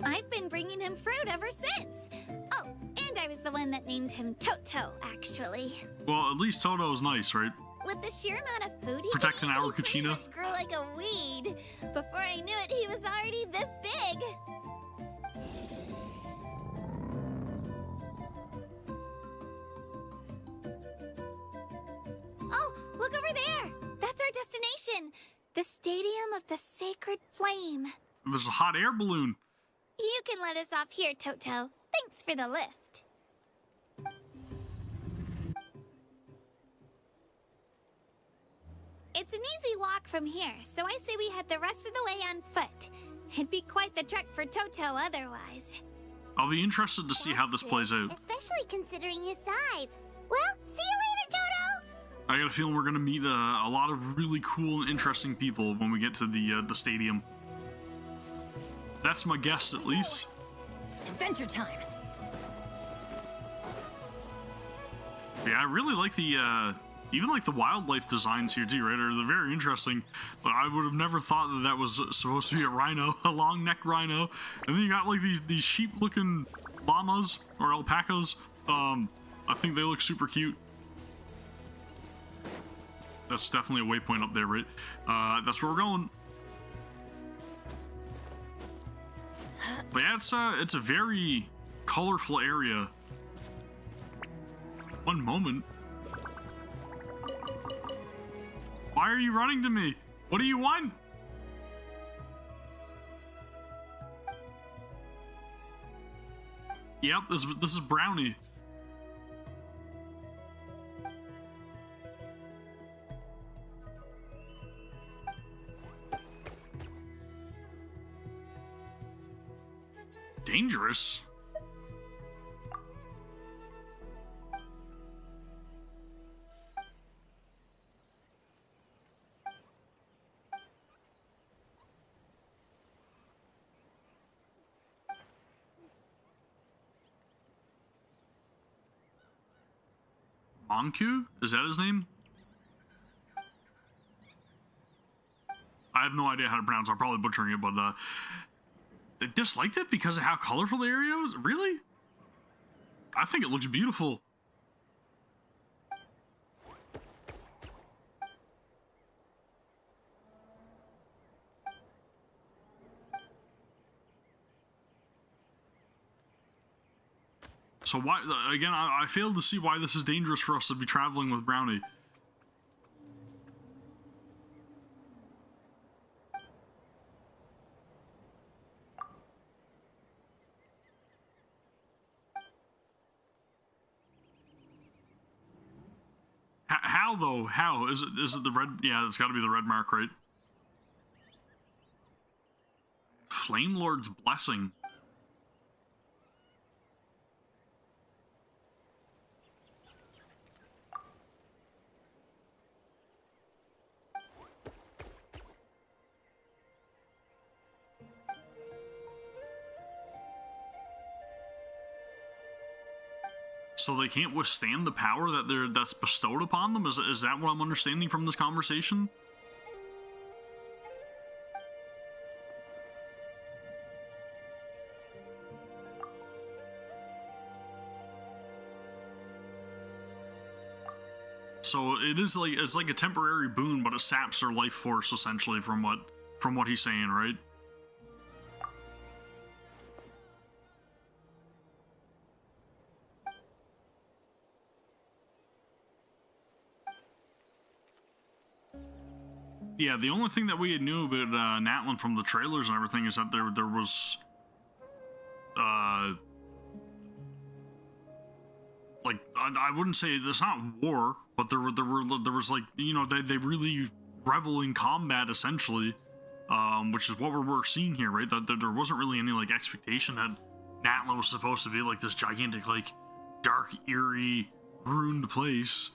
I've been bringing him fruit ever since. Oh, and I was the one that named him Toto, actually. Well, at least Toto's nice, right? With the sheer amount of food he Protecting could eat, our he pretty Kachina. much grew like a weed. Before I knew it, he was already this big. Oh, look over there! That's our destination! The Stadium of the Sacred Flame. There's a hot air balloon. You can let us off here, Toto. Thanks for the lift. It's an easy walk from here, so I say we head the rest of the way on foot. It'd be quite the trek for Toto otherwise. I'll be interested to see how this That's plays good, out. especially considering his size. Well, see you later, Toto! I got a feeling we're gonna meet a lot of really cool and interesting people when we get to the stadium. That's my guess, at least. Adventure time. Yeah, I really like the even like the wildlife designs here too, right? They're very interesting. But I would have never thought that that was supposed to be a rhino, a long neck rhino. And then you got like these sheep-looking llamas or alpacas. I think they look super cute. That's definitely a waypoint up there, right? That's where we're going. But yeah, it's a very colorful area. One moment. Why are you running to me? What do you want? Yep, this is Brownie. Dangerous? Anku? Is that his name? I have no idea how to pronounce it. I'm probably butchering it, but I disliked it because of how colorful the area was. Really? I think it looks beautiful. So why, again, I fail to see why this is dangerous for us to be traveling with Brownie. How though? How? Is it the red? Yeah, it's gotta be the red mark, right? Flame Lord's Blessing. So they can't withstand the power that's bestowed upon them? Is that what I'm understanding from this conversation? So it's like a temporary boon, but it saps their life force essentially from what he's saying, right? Yeah, the only thing that we knew about Natlan from the trailers and everything is that there was like I wouldn't say it's not war, but there was like, you know, they really revel in combat essentially, which is what we're seeing here, right? That there wasn't really any like expectation that Natlan was supposed to be like this gigantic, like dark, eerie, ruined place.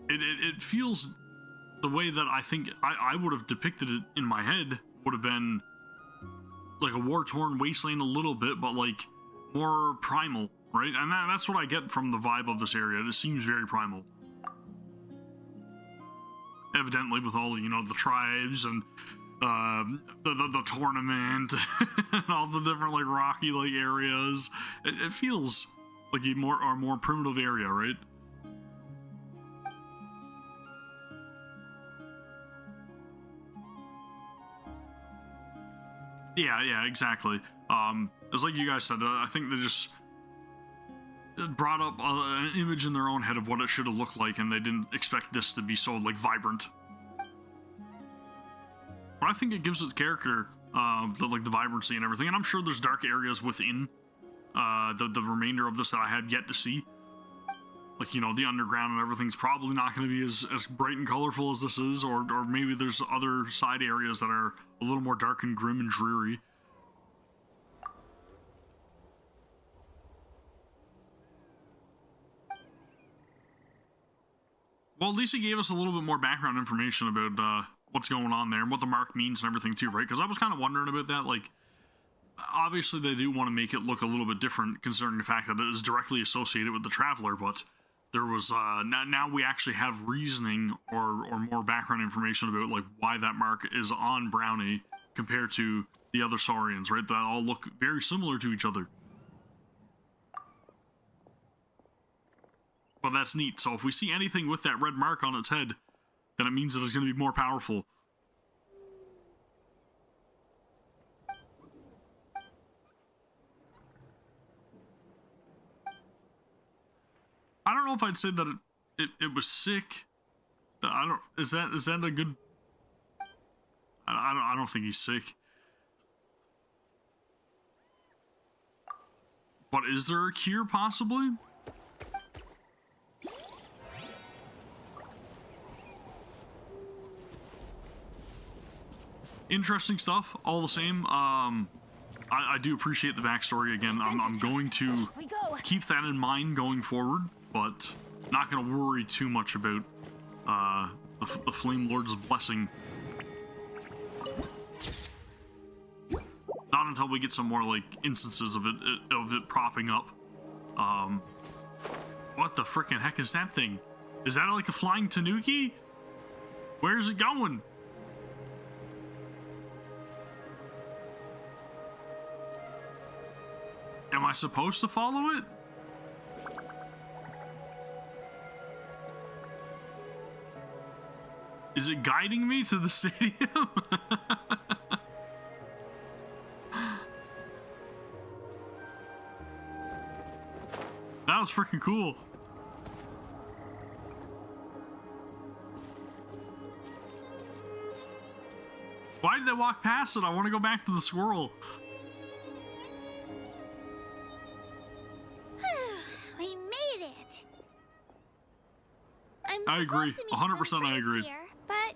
It feels the way that I think I would have depicted it in my head would have been like a war-torn wasteland a little bit, but like more primal, right? And that's what I get from the vibe of this area. It seems very primal. Evidently, with all, you know, the tribes and the tournament and all the different like rocky like areas, it feels like a more primitive area, right? Yeah, exactly. It's like you guys said, I think they just brought up an image in their own head of what it should have looked like, and they didn't expect this to be so like vibrant. But I think it gives its character the vibrancy and everything, and I'm sure there's dark areas within the remainder of this that I have yet to see. Like, you know, the underground and everything's probably not going to be as bright and colorful as this is, or maybe there's other side areas that are a little more dark and grim and dreary. Well, at least he gave us a little bit more background information about what's going on there and what the mark means and everything too, right? Because I was kind of wondering about that. Like, obviously they do want to make it look a little bit different considering the fact that it is directly associated with the Traveler, but there was now we actually have reasoning or more background information about like why that mark is on Brownie compared to the other Saurians, right? That all look very similar to each other. But that's neat. So if we see anything with that red mark on its head, then it means that it's going to be more powerful. I don't know if I'd say that it was sick. Is that a good? I don't think he's sick. But is there a cure possibly? Interesting stuff, all the same. I do appreciate the backstory again. I'm going to keep that in mind going forward, but not going to worry too much about the Flame Lord's blessing. Not until we get some more like instances of it propping up. What the frickin' heck is that thing? Is that like a flying tanuki? Where's it going? Am I supposed to follow it? Is it guiding me to the stadium? That was freaking cool. Why did they walk past it? I want to go back to the squirrel. We made it. I agree. 100% I agree. Here, but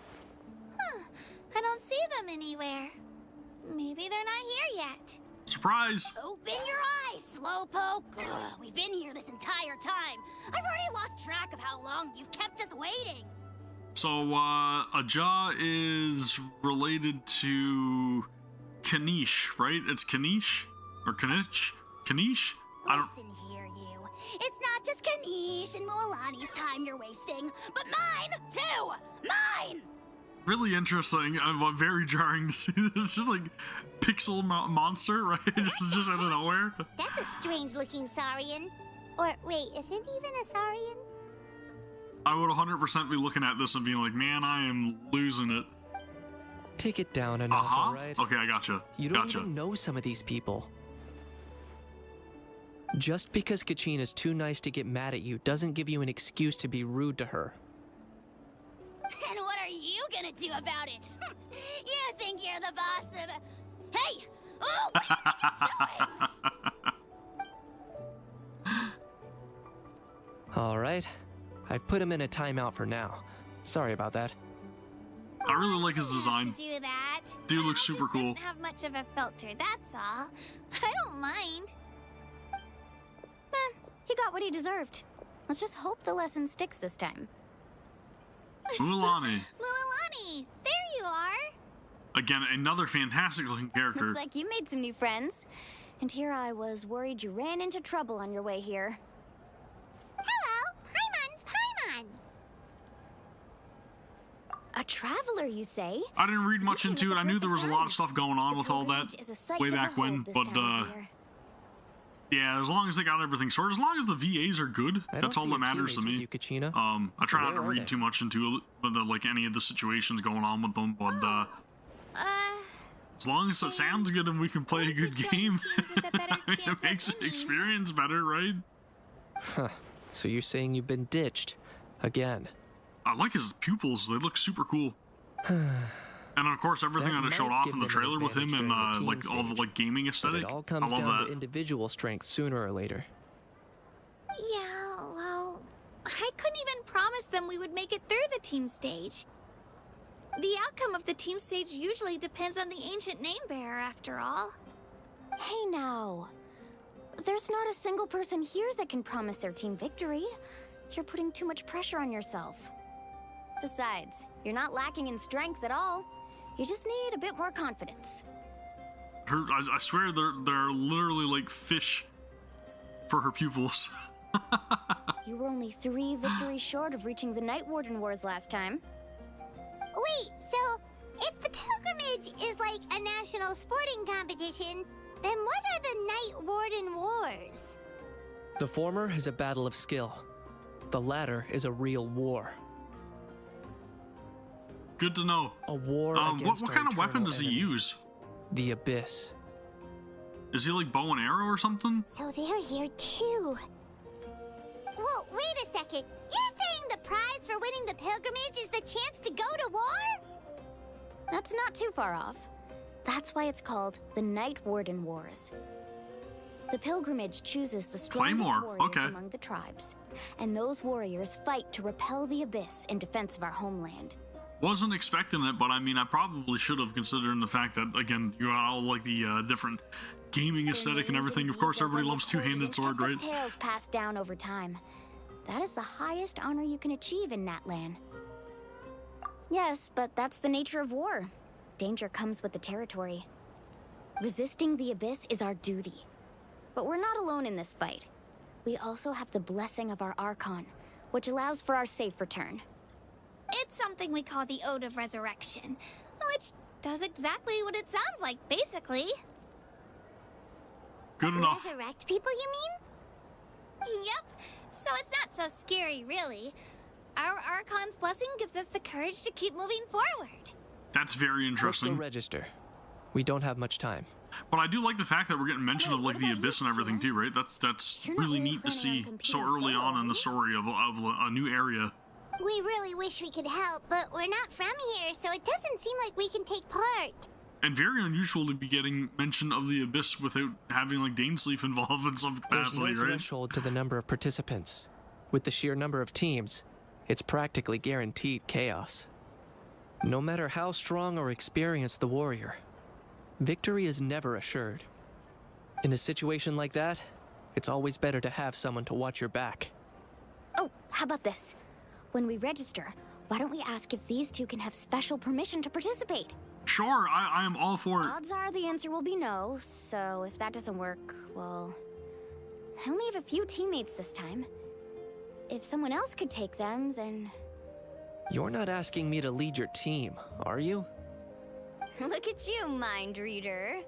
I don't see them anywhere. Maybe they're not here yet. Surprise! Open your eyes, Slowpoke. Ugh, we've been here this entire time. I've already lost track of how long you've kept us waiting. So, Aja is related to Kanish, right? It's Kanish? Or Kanich? Kanish? I don't... Listen here, you. It's not just Kanish and Moalani's time you're wasting, but mine, too! Mine! Really interesting. Very jarring to see this. Just like pixel monster, right? just out of nowhere. That's a strange-looking Saurian. Or, wait, is it even a Saurian? I would 100% be looking at this and being like, man, I am losing it. Take it down a notch, alright? Okay, I gotcha. You don't even know some of these people. Just because Kachina's too nice to get mad at you doesn't give you an excuse to be rude to her. And what are you gonna do about it? You think you're the boss of... Hey! Oh, what are you doing? All right. I've put him in a timeout for now. Sorry about that. I really like his You don't design. have to do that. Dude looks super cool. Doesn't have much of a filter, that's all. I don't mind. He got what he deserved. Let's just hope the lesson sticks this time. Mulan. Mulan, there you are. Again, another fantastic looking character. Looks like you made some new friends. And here I was worried you ran into trouble on your way here. Hello, Paimon's Paimon. A traveler, you say? I didn't read much You into came it. at I the knew there was a perfect lot of time. stuff going on The with all that pilgrimage is a sight way to back when, behold but this time of year. yeah, as long as they got everything sorted, as long as the VAs are good, I that's don't all see that your matters to teammates me. with you, Kachina. I try not Where to are read they? too much into like any of the situations going on with them, but as long as it sounds good and we can play a Like to good join game, teams with a better it chance of makes the winning. experience better, right? Huh. So you're saying you've been ditched? Again? I like his pupils; they look super cool. And of course, everything That that it showed might off give in the them an trailer with him advantage and during the team like all the stage. like gaming But aesthetic. it all I comes love down that. to individual strength sooner or later. Yeah, well, I couldn't even promise them we would make it through the team stage. The outcome of the team stage usually depends on the ancient name bearer, after all. Hey now. There's not a single person here that can promise their team victory. You're putting too much pressure on yourself. Besides, you're not lacking in strength at all. You just need a bit more confidence. I swear they're literally like fish for her pupils. You were only 3 victories short of reaching the Night Warden Wars last time. Wait, so if the pilgrimage is like a national sporting competition, then what are the Night Warden Wars? The former is a battle of skill. The latter is a real war. Good to know. A war What against what our kind of weapon eternal does he enemy, use? The Abyss. Is he like bow and arrow or something? So they're here too. Whoa, wait a second. You're saying the prize for winning the pilgrimage is the chance to go to war? That's not too far off. That's why it's called the Night Warden Wars. The pilgrimage chooses the strongest Claymore, warriors okay. among the tribes, and those warriors fight to repel the Abyss in defense of our homeland. Wasn't expecting it, but I mean, I probably should have, considering the fact that, again, you got all like the different gaming aesthetic and everything. Of course, everybody loves two-handed sword, right? Tales passed down over time. That is the highest honor you can achieve in Natlan. Yes, but that's the nature of war. Danger comes with the territory. Resisting the Abyss is our duty. But we're not alone in this fight. We also have the blessing of our Archon, which allows for our safe return. It's something we call the Ode of Resurrection, which does exactly what it sounds like, basically. Good enough. Resurrect people, you mean? Yep, so it's not so scary, really. Our Archon's blessing gives us the courage to keep moving forward. That's very Let's go interesting. register. We don't have much time. But I do like the fact that we're getting mention Hey, of like what the about Abyss you, and everything Kachina? too, right? That's You're not really really neat to planning on see competing so early solo, on in are the you? story of a new area. We really wish we could help, but we're not from here, so it doesn't seem like we can take part. And very unusual to be getting mention of the Abyss without having like Dainsleif involved in some There's no capacity, right? threshold to the number of participants. With the sheer number of teams, it's practically guaranteed chaos. No matter how strong or experienced the warrior, victory is never assured. In a situation like that, it's always better to have someone to watch your back. Oh, how about this? When we register, why don't we ask if these two can have special permission to participate? Sure, I am all for it. Odds are the answer will be no, so if that doesn't work, well... I only have a few teammates this time. If someone else could take them, then... You're not asking me to lead your team, are you? Look at you, mind reader.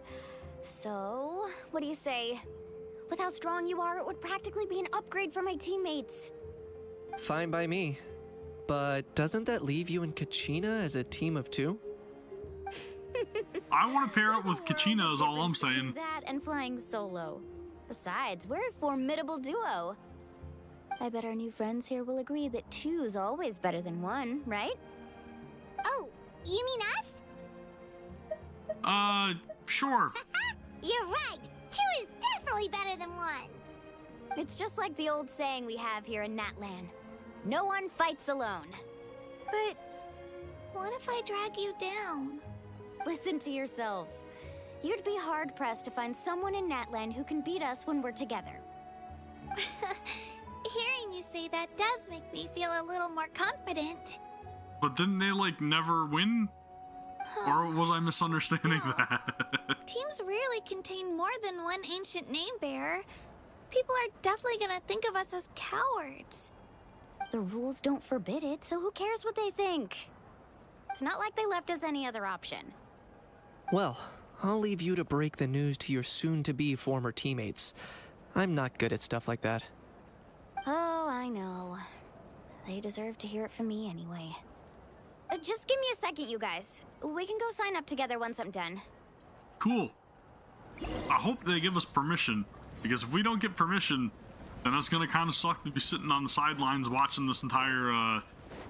So, what do you say? With how strong you are, it would practically be an upgrade for my teammates. Fine by me. But doesn't that leave you and Kachina as a team of 2? I want to pair up There's with a world Kachina of is all I'm difference between saying. That and flying solo. Besides, we're a formidable duo. I bet our new friends here will agree that 2's always better than 1, right? Oh, you mean us? Sure. You're right. 2 is definitely better than 1. It's just like the old saying we have here in Natlan. No one fights alone. But what if I drag you down? Listen to yourself. You'd be hard-pressed to find someone in Natlan who can beat us when we're together. Hearing you say that does make me feel a little more confident. But didn't they, like, never win? Or was I misunderstanding that? Teams rarely contain more than one ancient name bearer. People are definitely gonna think of us as cowards. The rules don't forbid it, so who cares what they think? It's not like they left us any other option. Well, I'll leave you to break the news to your soon-to-be former teammates. I'm not good at stuff like that. Oh, I know. They deserve to hear it from me anyway. Just give me a second, you guys. We can go sign up together once I'm done. Cool. I hope they give us permission, because if we don't get permission, then it's gonna kind of suck to be sitting on the sidelines watching this entire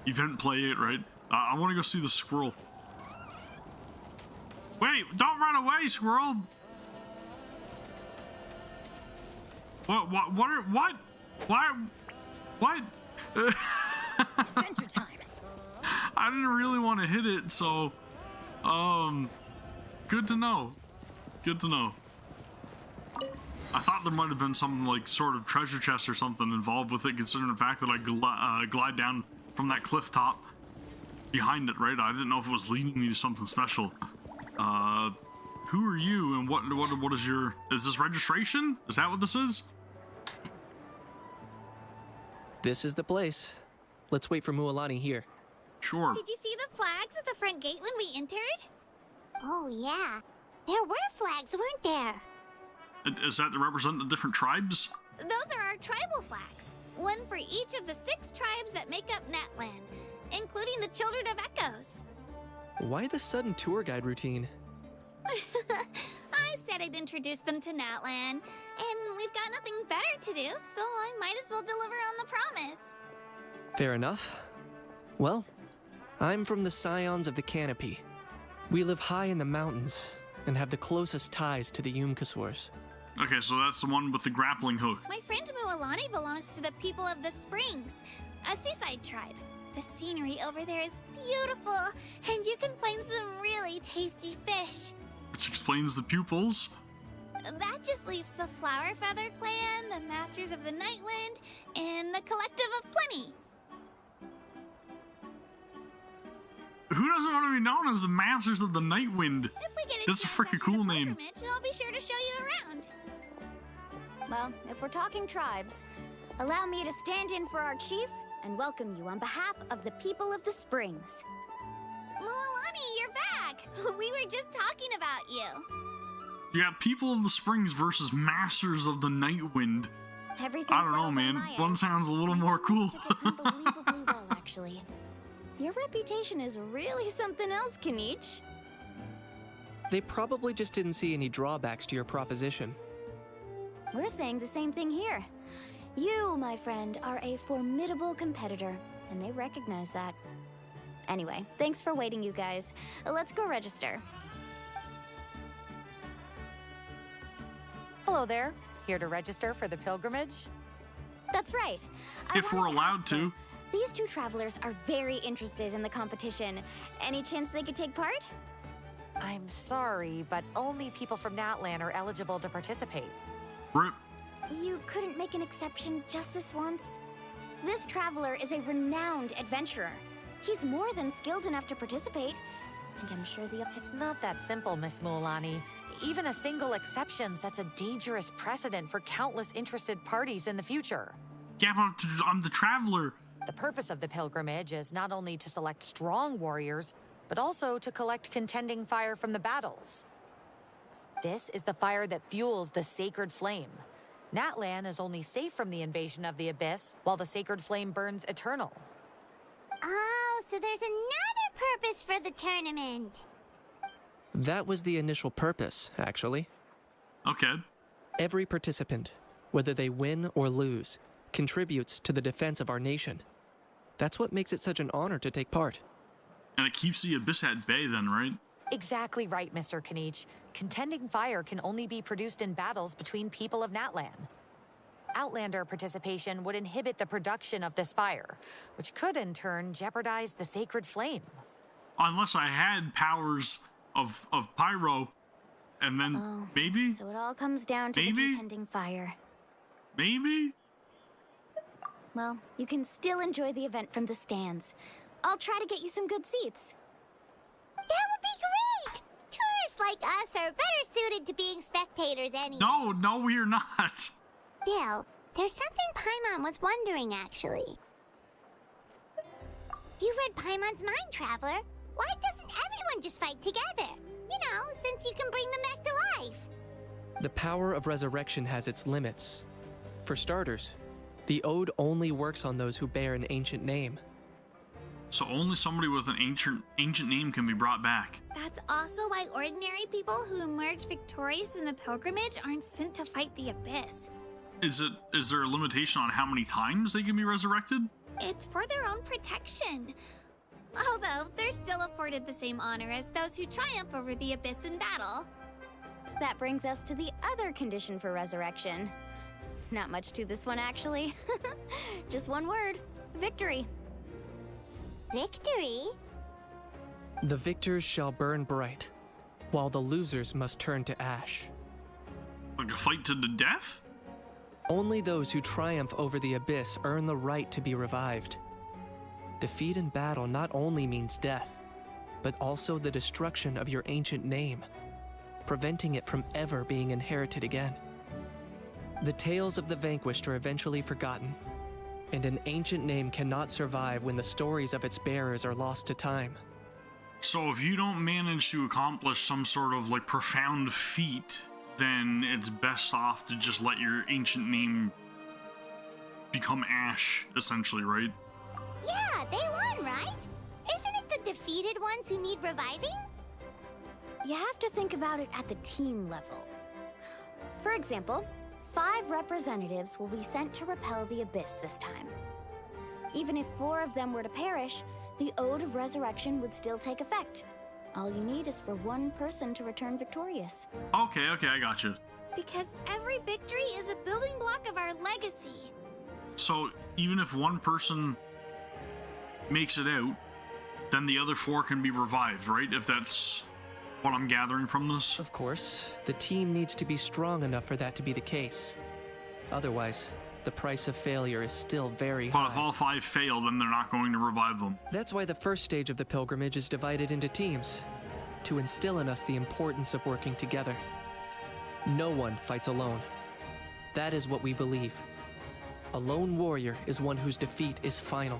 event play it, right? I want to go see the squirrel. Wait, don't run away, squirrel! What? Adventure time. I didn't really want to hit it, so, good to know. Good to know. I thought there might have been some, like, sort of treasure chest or something involved with it, considering the fact that I glide down from that cliff top behind it, right? I didn't know if it was leading me to something special. Who are you, and what is your... Is this registration? Is that what this is? This is the place. Let's wait for Mualani here. Sure. Did you see the flags at the front gate when we entered? Oh, yeah. There were flags, weren't there? Is that to represent the different tribes? Those are our tribal flags. One for each of the 6 tribes that make up Natlan, including the Children of Echoes. Why the sudden tour guide routine? I said I'd introduce them to Natlan, and we've got nothing better to do, so I might as well deliver on the promise. Fair enough. Well, I'm from the Scions of the Canopy. We live high in the mountains and have the closest ties to the Yumkasors. Okay, so that's the one with the grappling hook. My friend Mualani belongs to the people of the Springs, a seaside tribe. The scenery over there is beautiful, and you can find some really tasty fish. Which explains the pupils. That just leaves the Flower Feather Clan, the Masters of the Nightwind, and the Collective of Plenty. Who doesn't want to be known as the Masters of the Nightwind? If we get That's a chance freaking after cool the name. pilgrimage, I'll be sure to show you around. Well, if we're talking tribes, allow me to stand in for our chief and welcome you on behalf of the people of the Springs. Mualani, you're back! We were just talking about you. You got People of the Springs versus Masters of the Nightwind. Everything's I don't know, settled on man. my One end. sounds a little more cool. Unbelievably well, actually. Your reputation is really something else, Kanich. They probably just didn't see any drawbacks to your proposition. We're saying the same thing here. You, my friend, are a formidable competitor, and they recognize that. Anyway, thanks for waiting, you guys. Let's go register. Hello there. Here to register for the pilgrimage? That's right. If we're allowed to. These 2 travelers are very interested in the competition. Any chance they could take part? I'm sorry, but only people from Natlan are eligible to participate. Rip. You couldn't make an exception just this once? This traveler is a renowned adventurer. He's more than skilled enough to participate, and I'm sure It's not that simple, Miss Mualani. Even a single exception sets a dangerous precedent for countless interested parties in the future. Yeah, but I'm the traveler. The purpose of the pilgrimage is not only to select strong warriors, but also to collect contending fire from the battles. This is the fire that fuels the sacred flame. Natlan is only safe from the invasion of the Abyss, while the sacred flame burns eternal. Oh, so there's another purpose for the tournament. That was the initial purpose, actually. Okay. Every participant, whether they win or lose, contributes to the defense of our nation. That's what makes it such an honor to take part. And it keeps the Abyss at bay then, right? Exactly right, Mr. Kanich. Contending fire can only be produced in battles between people of Natlan. Outlander participation would inhibit the production of this fire, which could in turn jeopardize the sacred flame. Unless I had powers of Pyro, and then maybe? So it all comes down to the contending fire. Maybe? Well, you can still enjoy the event from the stands. I'll try to get you some good seats. That would be great! Tourists like us are better suited to being spectators anyway. No, we're not. Still, there's something Paimon was wondering, actually. You read Paimon's mind, Traveler. Why doesn't everyone just fight together? You know, since you can bring them back to life. The power of resurrection has its limits. For starters, the ode only works on those who bear an ancient name. So only somebody with an ancient name can be brought back. That's also why ordinary people who emerge victorious in the pilgrimage aren't sent to fight the abyss. Is there a limitation on how many times they can be resurrected? It's for their own protection. Although they're still afforded the same honor as those who triumph over the abyss in battle. That brings us to the other condition for resurrection. Not much to this one, actually. Just one word: victory. Victory? The victors shall burn bright, while the losers must turn to ash. Like a fight to the death? Only those who triumph over the abyss earn the right to be revived. Defeat in battle not only means death, but also the destruction of your ancient name, preventing it from ever being inherited again. The tales of the vanquished are eventually forgotten, and an ancient name cannot survive when the stories of its bearers are lost to time. So if you don't manage to accomplish some sort of like profound feat, then it's best off to just let your ancient name become ash, essentially, right? Yeah, they won, right? Isn't it the defeated ones who need reviving? You have to think about it at the team level. For example, 5 representatives will be sent to repel the abyss this time. Even if 4 of them were to perish, the Ode of Resurrection would still take effect. All you need is for 1 person to return victorious. Okay, I gotcha. Because every victory is a building block of our legacy. So even if one person makes it out, then the other 4 can be revived, right? If that's what I'm gathering from this. Of course, the team needs to be strong enough for that to be the case. Otherwise, the price of failure is still very high. But if all 5 fail, then they're not going to revive them. That's why the first stage of the pilgrimage is divided into teams, to instill in us the importance of working together. No one fights alone. That is what we believe. A lone warrior is one whose defeat is final.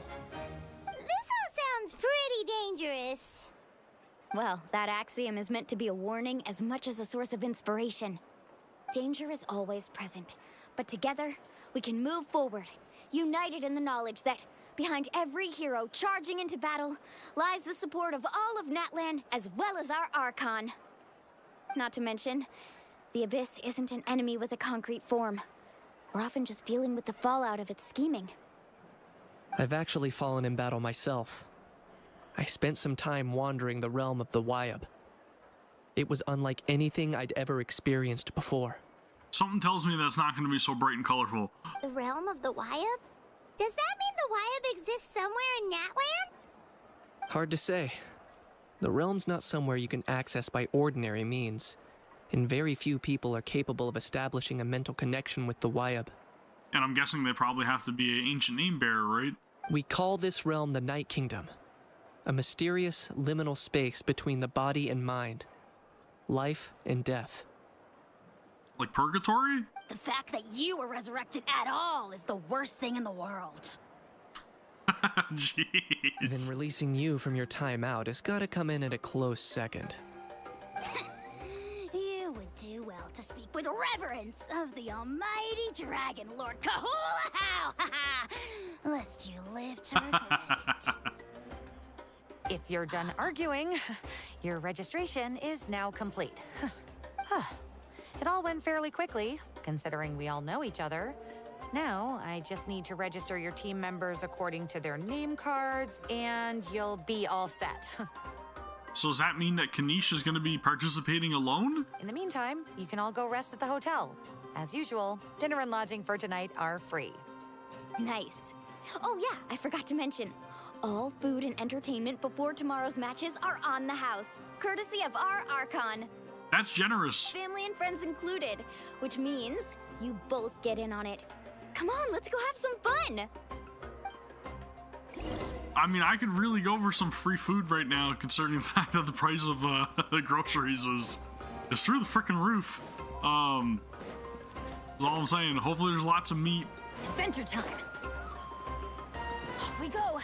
This all sounds pretty dangerous. Well, that axiom is meant to be a warning as much as a source of inspiration. Danger is always present, but together, we can move forward, united in the knowledge that behind every hero charging into battle lies the support of all of Natlan as well as our Archon. Not to mention, the Abyss isn't an enemy with a concrete form. We're often just dealing with the fallout of its scheming. I've actually fallen in battle myself. I spent some time wandering the realm of the Wyab. It was unlike anything I'd ever experienced before. Something tells me that's not going to be so bright and colorful. The realm of the Wyab? Does that mean the Wyab exists somewhere in Natlan? Hard to say. The realm's not somewhere you can access by ordinary means, and very few people are capable of establishing a mental connection with the Wyab. And I'm guessing they probably have to be an ancient name bearer, right? We call this realm the Night Kingdom, a mysterious liminal space between the body and mind, life and death. Like purgatory? The fact that you were resurrected at all is the worst thing in the world. Jeez. Then releasing you from your time out has got to come in at a close second. You would do well to speak with reverence of the almighty dragon, Lord Kahula-How! Lest you live to regret. If you're done arguing, your registration is now complete. It all went fairly quickly, considering we all know each other. Now, I just need to register your team members according to their name cards, and you'll be all set. So does that mean that Kanish is going to be participating alone? In the meantime, you can all go rest at the hotel. As usual, dinner and lodging for tonight are free. Nice. Oh yeah, I forgot to mention. All food and entertainment before tomorrow's matches are on the house, courtesy of our Archon. That's generous. Family and friends included, which means you both get in on it. Come on, let's go have some fun! I mean, I could really go for some free food right now, considering the fact that the price of the groceries is through the freaking roof. That's all I'm saying. Hopefully there's lots of meat. Adventure time! Off we go!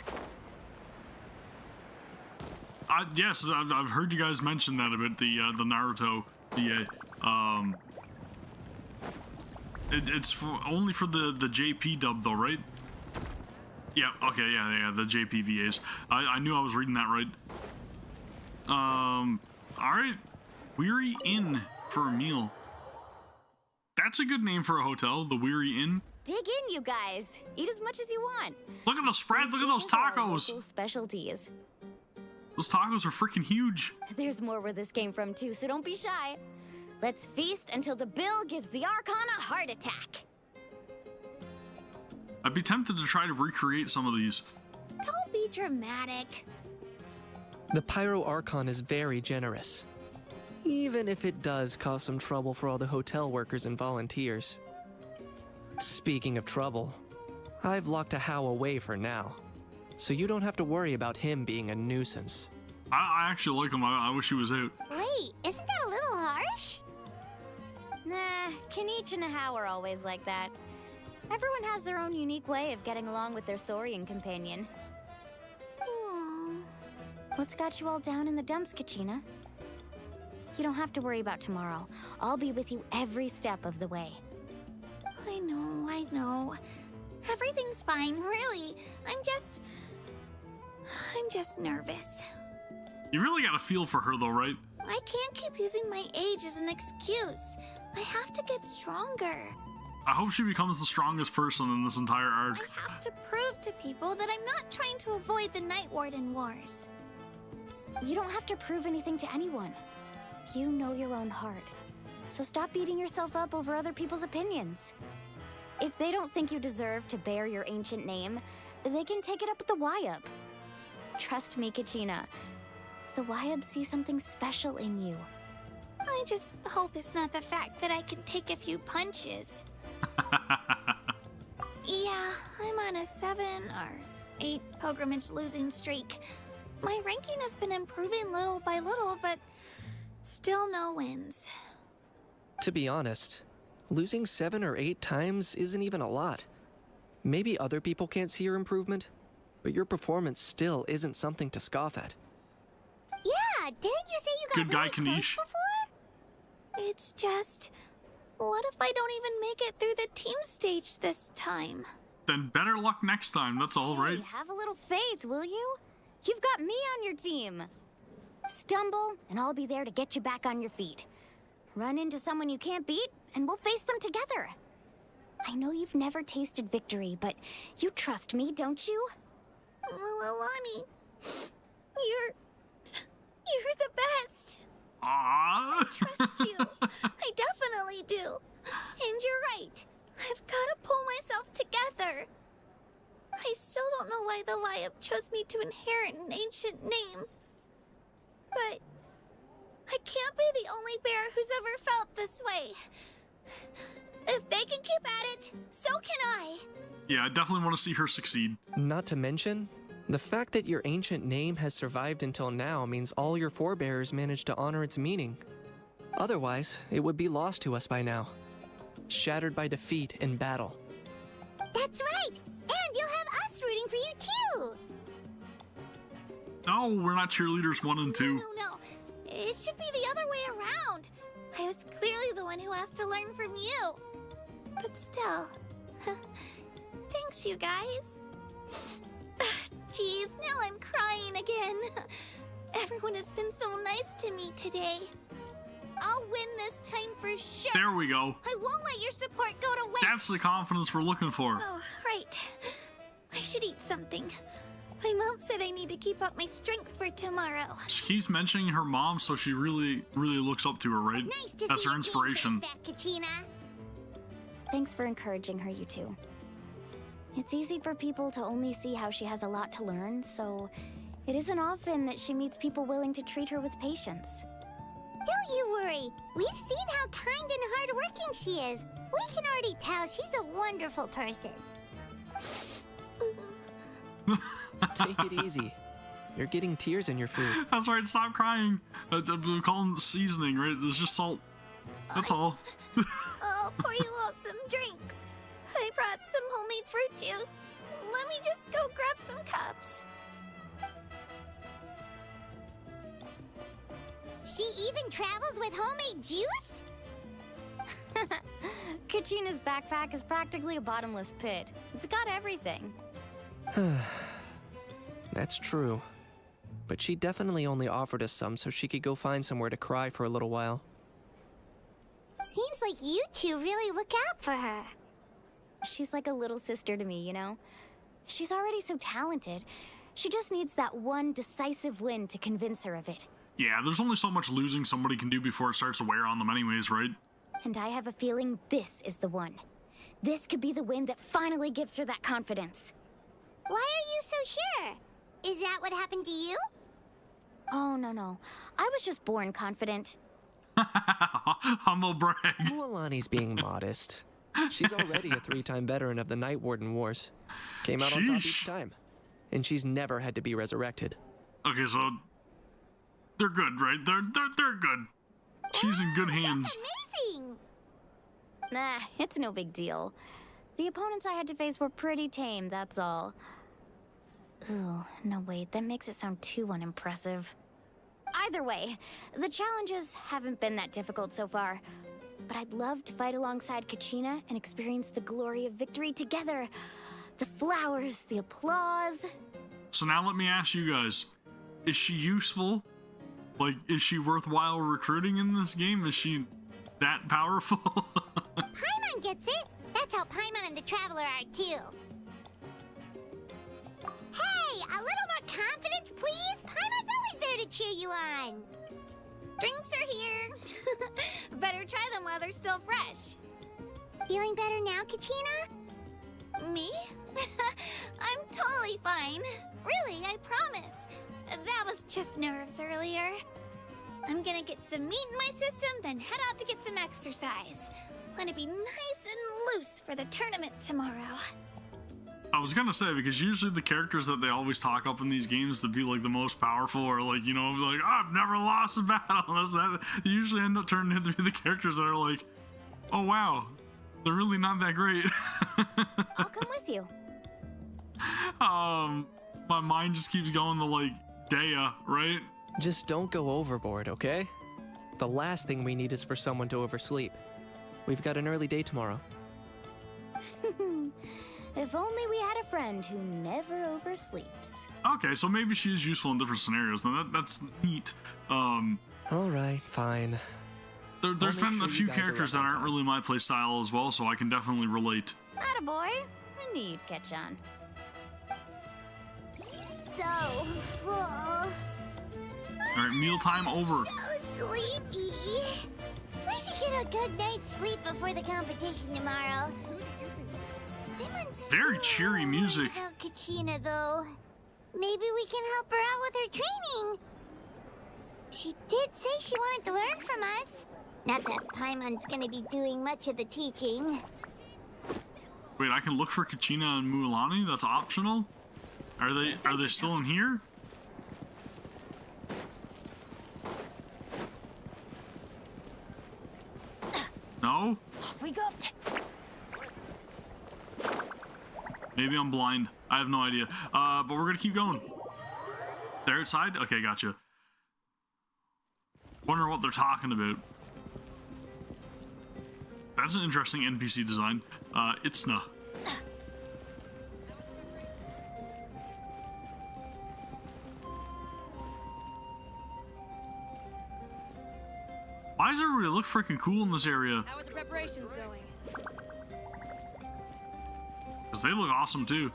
Yes, I've heard you guys mention that a bit. The Naruto, it's only for the JP dub though, right? Yeah. Okay. Yeah. The JP VAs. I knew I was reading that right. All right. Weary Inn for a meal. That's a good name for a hotel. The Weary Inn. Dig in, you guys. Eat as much as you want. Look at the spreads. Look at those tacos. Local specialties. Those tacos are freaking huge. There's more where this came from too, so don't be shy. Let's feast until the bill gives the Archon a heart attack. I'd be tempted to try to recreate some of these. Don't be dramatic. The Pyro Archon is very generous, even if it does cause some trouble for all the hotel workers and volunteers. Speaking of trouble, I've locked a How away for now, so you don't have to worry about him being a nuisance. I actually like him. I wish he was out. Wait, isn't that a little harsh? Nah, Kenichi and How are always like that. Everyone has their own unique way of getting along with their Saurian companion. What's got you all down in the dumps, Kachina? You don't have to worry about tomorrow. I'll be with you every step of the way. I know. Everything's fine, really. I'm just nervous. You really got a feel for her though, right? I can't keep using my age as an excuse. I have to get stronger. I hope she becomes the strongest person in this entire arc. I have to prove to people that I'm not trying to avoid the Night Warden Wars. You don't have to prove anything to anyone. You know your own heart. So stop beating yourself up over other people's opinions. If they don't think you deserve to bear your ancient name, they can take it up with the Wyub. Trust me, Kachina. The Wyub see something special in you. I just hope it's not the fact that I can take a few punches. Yeah, I'm on a 7 or 8 pilgrimage losing streak. My ranking has been improving little by little, but still no wins. To be honest, losing 7 or 8 times isn't even a lot. Maybe other people can't see your improvement, but your performance still isn't something to scoff at. Yeah, didn't you say you got Good guy, really close Kanish. before? It's just, what if I don't even make it through the team stage this time? Then better luck next time, that's all, right? Hey, have a little faith, will you? You've got me on your team. Stumble, and I'll be there to get you back on your feet. Run into someone you can't beat, and we'll face them together. I know you've never tasted victory, but you trust me, don't you? Alani, you're the best. Aww. Trust you. I definitely do. And you're right. I've got to pull myself together. I still don't know why the Wyub chose me to inherit an ancient name. But I can't be the only bear who's ever felt this way. If they can keep at it, so can I. Yeah, I definitely want to see her succeed. Not to mention, the fact that your ancient name has survived until now means all your forebears managed to honor its meaning. Otherwise, it would be lost to us by now, shattered by defeat in battle. That's right! And you'll have us rooting for you too! No, we're not cheerleaders 1 and 2. No. It should be the other way around. I was clearly the one who asked to learn from you. But still. Thanks, you guys. Jeez, now I'm crying again. Everyone has been so nice to me today. I'll win this time for sure. There we go. I won't let your support go to waste. That's the confidence we're looking for. Oh, right. I should eat something. My mom said I need to keep up my strength for tomorrow. She keeps mentioning her mom, so she really looks up to her, right? Nice to That's see her you inspiration. back, Kachina. Thanks for encouraging her, you two. It's easy for people to only see how she has a lot to learn, so it isn't often that she meets people willing to treat her with patience. Don't you worry. We've seen how kind and hardworking she is. We can already tell she's a wonderful person. Take it easy. You're getting tears in your food. That's right, stop crying. We call it seasoning, right? There's just salt. That's all. I'll pour you all some drinks. I brought some homemade fruit juice. Let me just go grab some cups. She even travels with homemade juice? Kachina's backpack is practically a bottomless pit. It's got everything. That's true. But she definitely only offered us some so she could go find somewhere to cry for a little while. Seems like you two really look out for her. She's like a little sister to me, you know? She's already so talented. She just needs that one decisive win to convince her of it. Yeah, there's only so much losing somebody can do before it starts to wear on them anyways, right? And I have a feeling this is the one. This could be the win that finally gives her that confidence. Why are you so sure? Is that what happened to you? Oh, no. I was just born confident. Humble brag. Mualani's being modest. She's already a 3-time veteran of the Night Warden Wars. Came out on top each time. And she's never had to be resurrected. Okay, so they're good, right? They're good. She's in good hands. That's amazing! Nah, it's no big deal. The opponents I had to face were pretty tame, that's all. Ooh, no wait, that makes it sound too unimpressive. Either way, the challenges haven't been that difficult so far. But I'd love to fight alongside Kachina and experience the glory of victory together. The flowers, the applause. So now let me ask you guys, is she useful? Like, is she worthwhile recruiting in this game? Is she that powerful? Paimon gets it. That's how Paimon and the Traveler are too. Hey, a little more confidence, please. Paimon's always there to cheer you on. Drinks are here. Better try them while they're still fresh. Feeling better now, Kachina? Me? I'm totally fine. Really, I promise. That was just nerves earlier. I'm gonna get some meat in my system, then head out to get some exercise. Let it be nice and loose for the tournament tomorrow. I was gonna say, because usually the characters that they always talk up in these games to be like the most powerful, or like, you know, like, oh, I've never lost a battle, this, that, they usually end up turning into the characters that are like, oh wow, they're really not that great. I'll come with you. My mind just keeps going to like Dea, right? Just don't go overboard, okay? The last thing we need is for someone to oversleep. We've got an early day tomorrow. If only we had a friend who never oversleeps. Okay, so maybe she is useful in different scenarios. Then that's neat. All right, fine. There's I'll make been sure a few you guys are characters up that on aren't time. really my play style as well, so I can definitely relate. Attaboy. I knew you'd catch on. So full. All right, mealtime over. So sleepy. We should get a good night's sleep before the competition tomorrow. Very cheery music. About Kachina, though. Maybe we can help her out with her training. She did say she wanted to learn from us. Not that Paimon's gonna be doing much of the teaching. Wait, I can look for Kachina and Mualani? That's optional? Are they still in here? No? Off we go. Maybe I'm blind. I have no idea. But we're gonna keep going. They're outside? Okay, gotcha. Wonder what they're talking about. That's an interesting NPC design. Itzna. Why does everybody look freaking cool in this area? How are the preparations going? Because they look awesome too.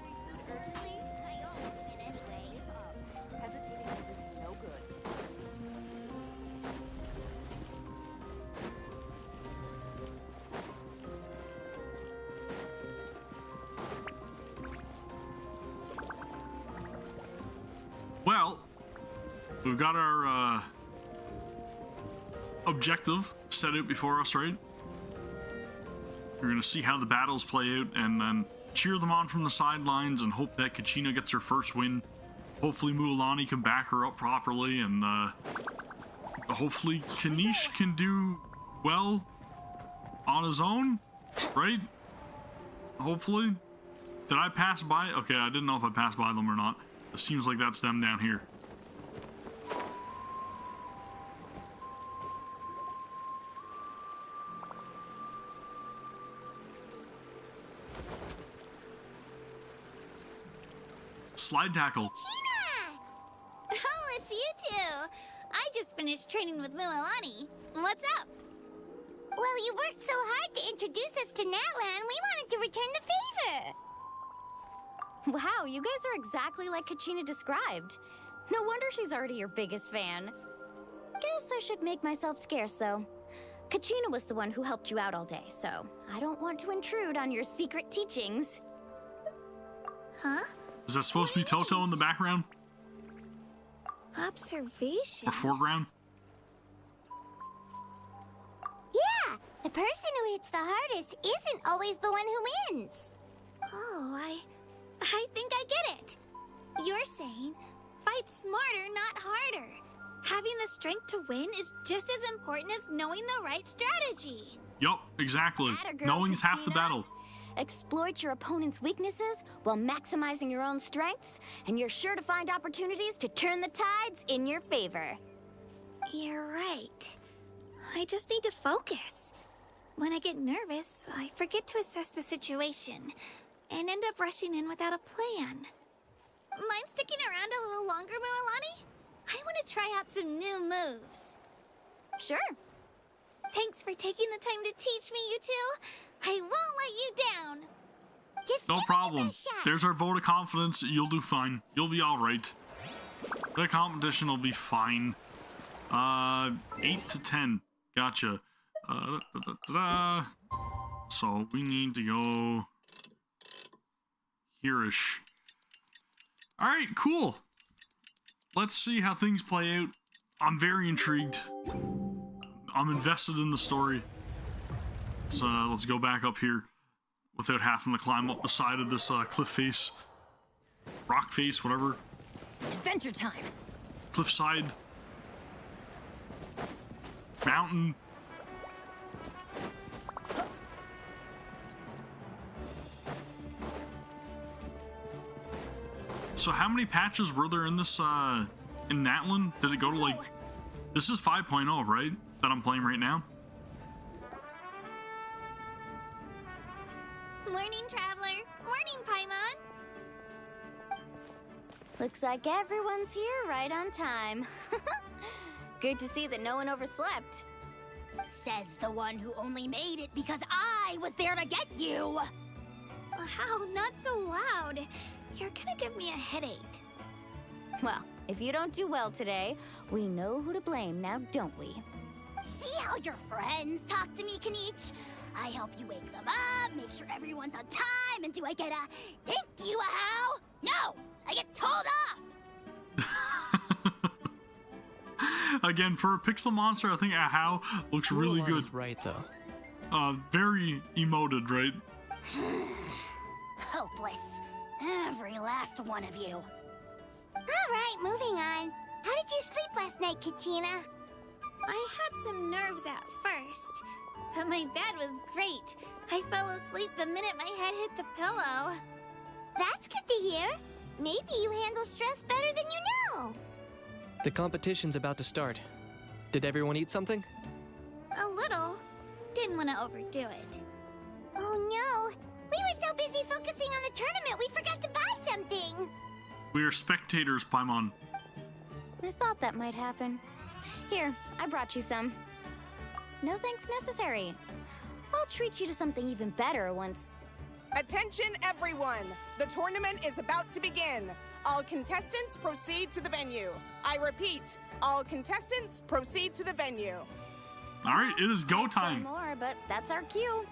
Well, we've got our objective set out before us, right? We're gonna see how the battles play out and then cheer them on from the sidelines and hope that Kachina gets her first win. Hopefully Mualani can back her up properly, and hopefully Kanish can do well on his own, right? Hopefully. Did I pass by? Okay, I didn't know if I passed by them or not. It seems like that's them down here. Slide tackle. Kachina! Oh, it's you two. I just finished training with Mualani. What's up? Well, you worked so hard to introduce us to Natlan, we wanted to return the favor. Wow, you guys are exactly like Kachina described. No wonder she's already your biggest fan. Guess I should make myself scarce, though. Kachina was the one who helped you out all day, so I don't want to intrude on your secret teachings. Huh? Is that supposed to be Toto in the background? Observation? Or foreground? Yeah, the person who hits the hardest isn't always the one who wins. Oh, I think I get it. You're saying fight smarter, not harder. Having the strength to win is just as important as knowing the right strategy. Yup, exactly. Atta girl, Knowing's half the Kachina. battle. Exploit your opponent's weaknesses while maximizing your own strengths, and you're sure to find opportunities to turn the tides in your favor. You're right. I just need to focus. When I get nervous, I forget to assess the situation and end up rushing in without a plan. Mind sticking around a little longer, Mualani? I want to try out some new moves. Sure. Thanks for taking the time to teach me, you two. I won't let you down. Just No give it problem. your best shot. There's our vote of confidence. You'll do fine. You'll be alright. The competition will be fine. 8 to 10. Gotcha. So we need to go here-ish. Alright, cool. Let's see how things play out. I'm very intrigued. I'm invested in the story. Let's go back up here without having to climb up the side of this cliff face. Rock face, whatever. Adventure time. Cliffside. Mountain. So how many patches were there in this, in Natlan? Did it go to, like... This is 5.0, right? That I'm playing right now? Morning, Traveler. Morning, Paimon. Looks like everyone's here right on time. Good to see that no one overslept. Says the one who only made it because I was there to get you. Wow, not so loud. You're gonna give me a headache. Well, if you don't do well today, we know who to blame now, don't we? See how your friends talk to me, Kanish? I help you wake them up, make sure everyone's on time, and do I get a thank you, a how? No! I get told off! Again, for a pixel monster, I think a how looks really good. Mualani's right, though. Very emoted, right? Hopeless. Every last one of you. All right, moving on. How did you sleep last night, Kachina? I had some nerves at first, but my bed was great. I fell asleep the minute my head hit the pillow. That's good to hear. Maybe you handle stress better than you know. The competition's about to start. Did everyone eat something? A little. Didn't want to overdo it. Oh no. We were so busy focusing on the tournament, we forgot to buy something. We are spectators, Paimon. I thought that might happen. Here, I brought you some. No thanks necessary. I'll treat you to something even better once. Attention, everyone! The tournament is about to begin. All contestants proceed to the venue. I repeat, all contestants proceed to the venue. Alright, it is go I'd say time. more, but that's our cue.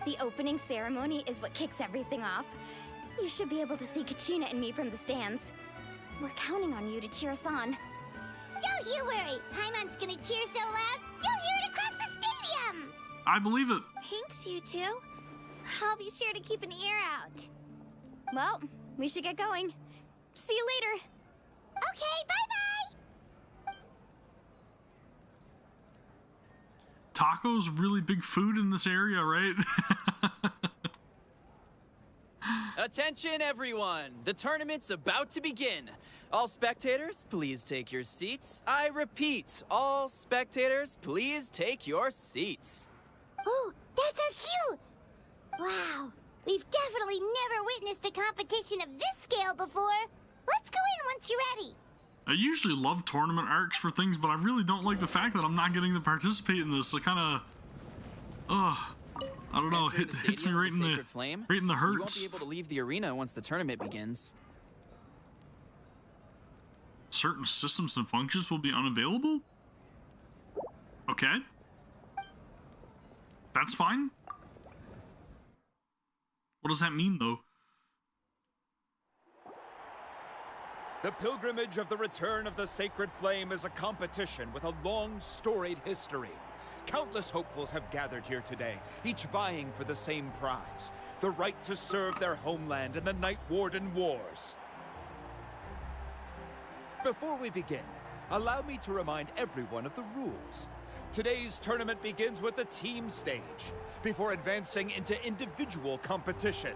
The opening ceremony is what kicks everything off. You should be able to see Kachina and me from the stands. We're counting on you to cheer us on. Don't you worry. Paimon's gonna cheer so loud, you'll hear it across the stadium. I believe it. Thanks, you two. I'll be sure to keep an ear out. Well, we should get going. See you later. Okay, bye-bye. Tacos, really big food in this area, right? Attention, everyone! The tournament's about to begin. All spectators, please take your seats. I repeat, all spectators, please take your seats. Oh, that's our cue. Wow, we've definitely never witnessed a competition of this scale before. Let's go in once you're ready. I usually love tournament arcs for things, but I really don't like the fact that I'm not getting to participate in this. It kind of, I don't know, hits me right in the flame. right in the hurts. You won't be able to leave the arena once the tournament begins. Certain systems and functions will be unavailable? Okay. That's fine. What does that mean, though? The pilgrimage of the return of the sacred flame is a competition with a long, storied history. Countless hopefuls have gathered here today, each vying for the same prize, the right to serve their homeland in the Night Warden Wars. Before we begin, allow me to remind everyone of the rules. Today's tournament begins with the team stage, before advancing into individual competition.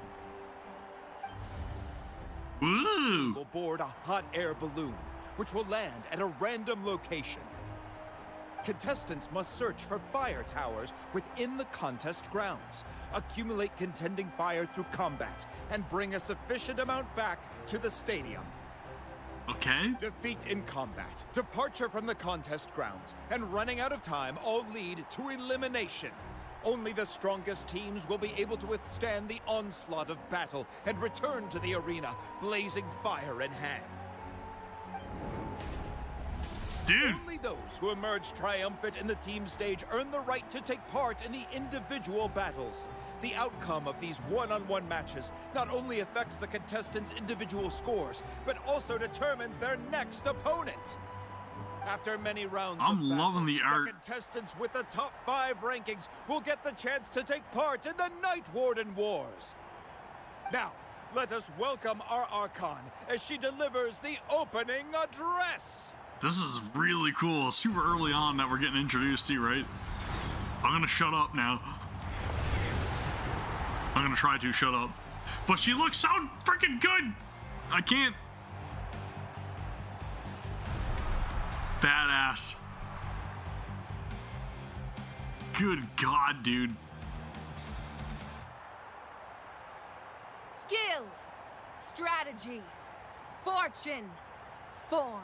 Each team will board a hot air balloon, which will land at a random location. Contestants must search for fire towers within the contest grounds, accumulate contending fire through combat, and bring a sufficient amount back to the stadium. Okay. Defeat in combat, departure from the contest grounds, and running out of time all lead to elimination. Only the strongest teams will be able to withstand the onslaught of battle and return to the arena, blazing fire in hand. Dude. Only those who emerge triumphant in the team stage earn the right to take part in the individual battles. The outcome of these one-on-one matches not only affects the contestants' individual scores, but also determines their next opponent. After many rounds I'm of battle, loving the art. the contestants with the top 5 rankings will get the chance to take part in the Night Warden Wars. Now, let us welcome our Archon as she delivers the opening address. This is really cool. Super early on that we're getting introduced to, right? I'm gonna shut up now. I'm gonna try to shut up. But she looks so freaking good! I can't. Badass. Good God, dude. Skill, strategy, fortune, form.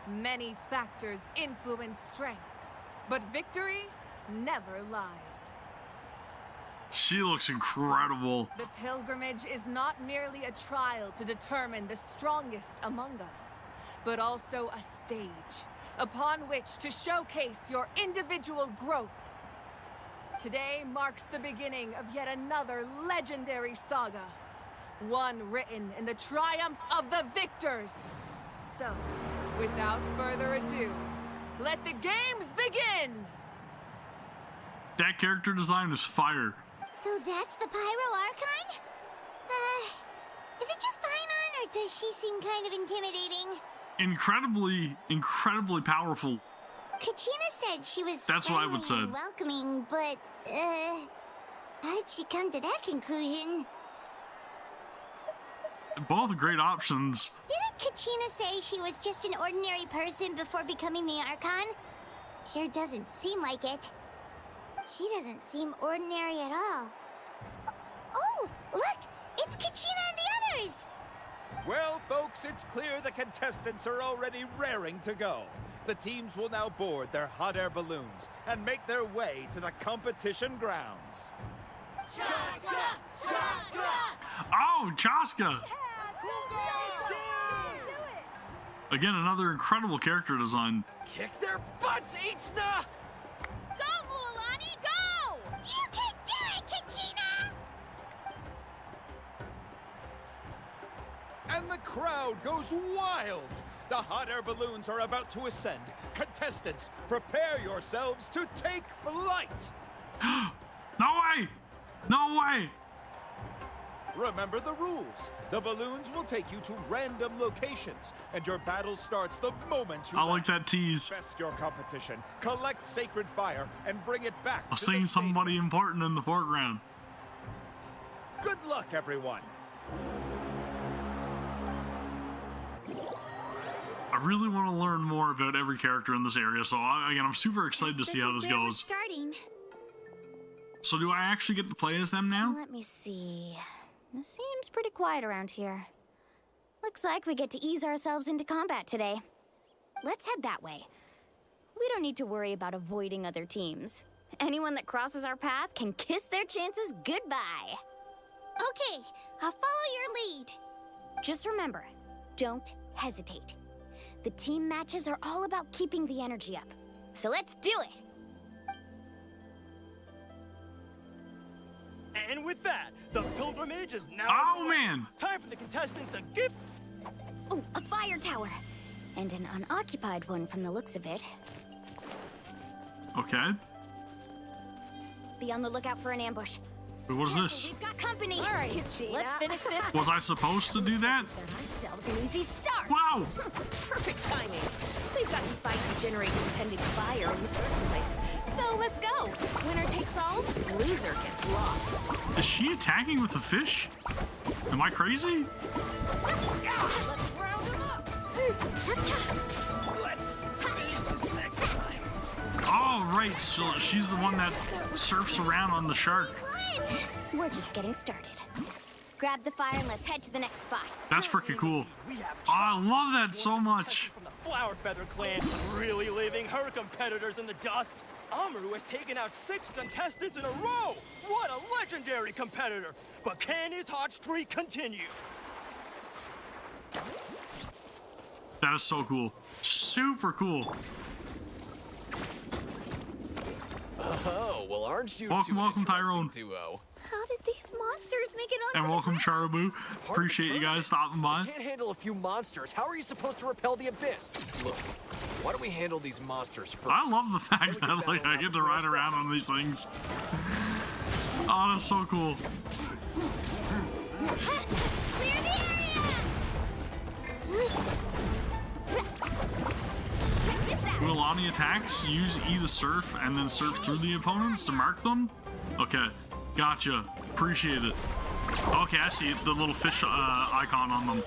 Many factors influence strength, but victory never lies. She looks incredible. The pilgrimage is not merely a trial to determine the strongest among us, but also a stage upon which to showcase your individual growth. Today marks the beginning of yet another legendary saga, one written in the triumphs of the victors. So, without further ado, let the games begin! That character design is fire. So that's the Pyro Archon? Is it just Paimon, or does she seem kind of intimidating? Incredibly powerful. Kachina said she was That's what I would friendly say. and welcoming, but, how did she come to that conclusion? Both great options. Didn't Kachina say she was just an ordinary person before becoming the Archon? Sure doesn't seem like it. She doesn't seem ordinary at all. Oh, look! It's Kachina and the others! Well, folks, it's clear the contestants are already raring to go. The teams will now board their hot air balloons and make their way to the competition grounds. Chaska! Chaska! Oh, Chaska! Again, another incredible character design. Kick their butts, Itzna! Go, Mualani, go! You can do it, Kachina! And the crowd goes wild. The hot air balloons are about to ascend. Contestants, prepare yourselves to take flight. No way! No way! Remember the rules. The balloons will take you to random locations, and your battle starts the moment you I like that tease. best your competition. Collect sacred fire and bring it back. I've to the seen stadium. somebody important in the foreground. Good luck, everyone. I really want to learn more about every character in this area, so again, I'm super excited to see how this is where we're goes. starting. So do I actually get to play as them now? Let me see. It seems pretty quiet around here. Looks like we get to ease ourselves into combat today. Let's head that way. We don't need to worry about avoiding other teams. Anyone that crosses our path can kiss their chances goodbye. Okay, I'll follow your lead. Just remember, don't hesitate. The team matches are all about keeping the energy up. So let's do it! And with that, the pilgrimage is now Oh, man! Time for the contestants to give... Ooh, a fire tower! And an unoccupied one from the looks of it. Okay. Be on the lookout for an ambush. Wait, what is this? We've got company! All right, Kachina. Let's finish this. Was I supposed to do that? Give ourselves an easy start! Wow! Perfect timing. We've got to fight to generate contending fire in the first place. So let's go. Winner takes all, loser gets lost. Is she attacking with a fish? Am I crazy? Let's round them up. Let's finish this next time. Oh, right. So she's the one that surfs around on the shark. We're just getting started. Grab the fire and let's head to the next spot. That's freaking cool. We have Oh, I love that so much. from the Flower Feather clan, really leaving her competitors in the dust. Amaru has taken out 6 contestants in a row. What a legendary competitor! But can his hot streak continue? That is so cool. Super cool. Oh, well, aren't you Welcome, two an welcome, interesting Tyrone. duo? How did these monsters make it onto And the welcome, ground? Charabu. It's part of the Appreciate you guys tournament. stopping by. You can't handle a few monsters. How are you supposed to repel the abyss? Look, why don't we handle these monsters first? I love the Then fact we can that like battle I out get to between ride around on ourselves. these things. Oh, that's so cool. Clear the area! Check this out! Mulani attacks, use E to surf, and then surf through the opponents to mark them? Okay, gotcha. Appreciate it. Okay, I see it, the little fish icon on them.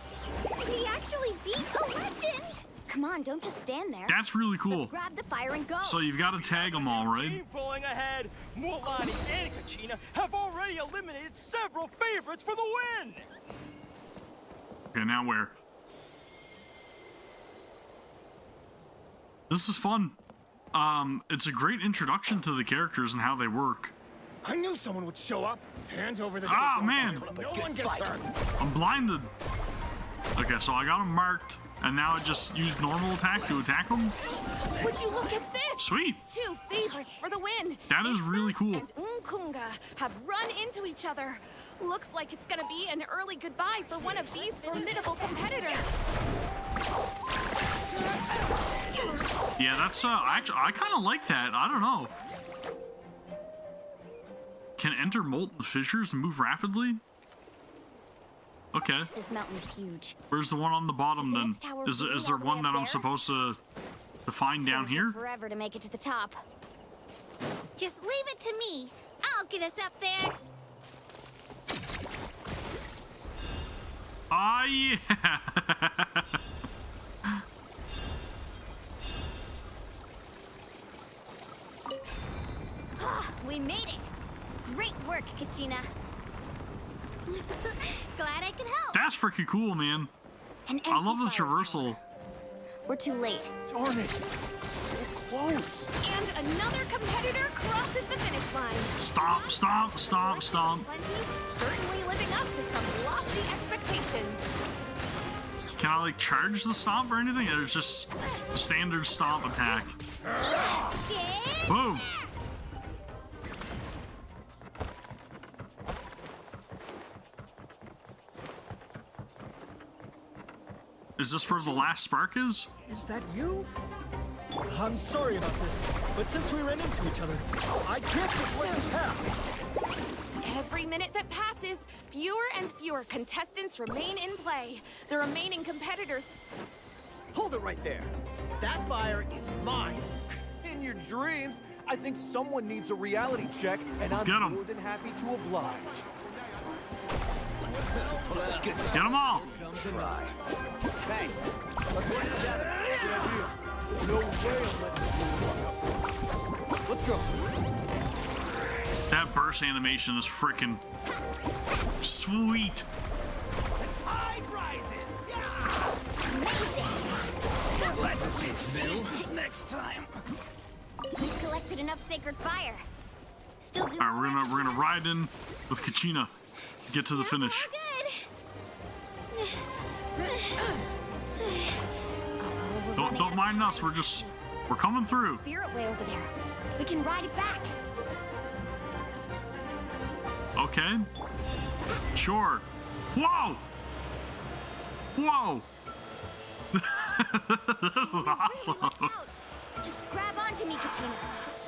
He actually beat a legend! Come on, don't just stand there. That's really cool. Let's grab the fire and go. So you've got to tag them all, right? Team pulling ahead, Mulani and Kachina have already eliminated several favorites for the win. Okay, now where? This is fun. It's a great introduction to the characters and how they work. I knew someone would show up. Hand over the Ah, man! No one gets hurt. I'm blinded. Okay, so I got them marked, and now I just use normal attack to attack them. Would you look at this? Sweet. 2 favorites for the win. That is really cool. And Nkunga have run into each other. Looks like it's gonna be an early goodbye for one of these formidable competitors. Yeah, that's actually I kind of like that. I don't know. Can enter molten fissures and move rapidly. Okay. This mountain is huge. Where's the one on the bottom then? This tower Is really there all the one way that up I'm there? supposed to find down It's gonna here? take forever to make it to the top. Just leave it to me. I'll get us up there. Ah, yeah. We made it! Great work, Kachina. Glad I could help. That's freaking cool, man. An I love the empty fire traversal. tower. We're too late. Darn it! So close! And another competitor crosses the finish line. Stomp, stomp, stomp, stomp. Plenty, certainly living up to some lofty expectations. Can I like charge the stomp or anything? Or it's just standard stomp attack? Boom. Is this where the last spark is? Is that you? I'm sorry about this, but since we ran into each other, I can't just let you pass. Every minute that passes, fewer and fewer contestants remain in play. The remaining competitors... Hold it right there. That fire is mine. In your dreams, I think someone needs a reality check, and I'm more than happy to oblige. Get them all! Hey, let's work together. No way I'm letting you. Let's go. That burst animation is freaking sweet. The tide rises! Let's finish this next time. We've collected enough sacred fire. Still doing All right, we're gonna ride in with Kachina to get to the finish. Don't mind us. We're coming through. Spirit way over there. We can ride it back. Okay. Sure. Whoa! Whoa! This is awesome. Just grab onto me, Kachina.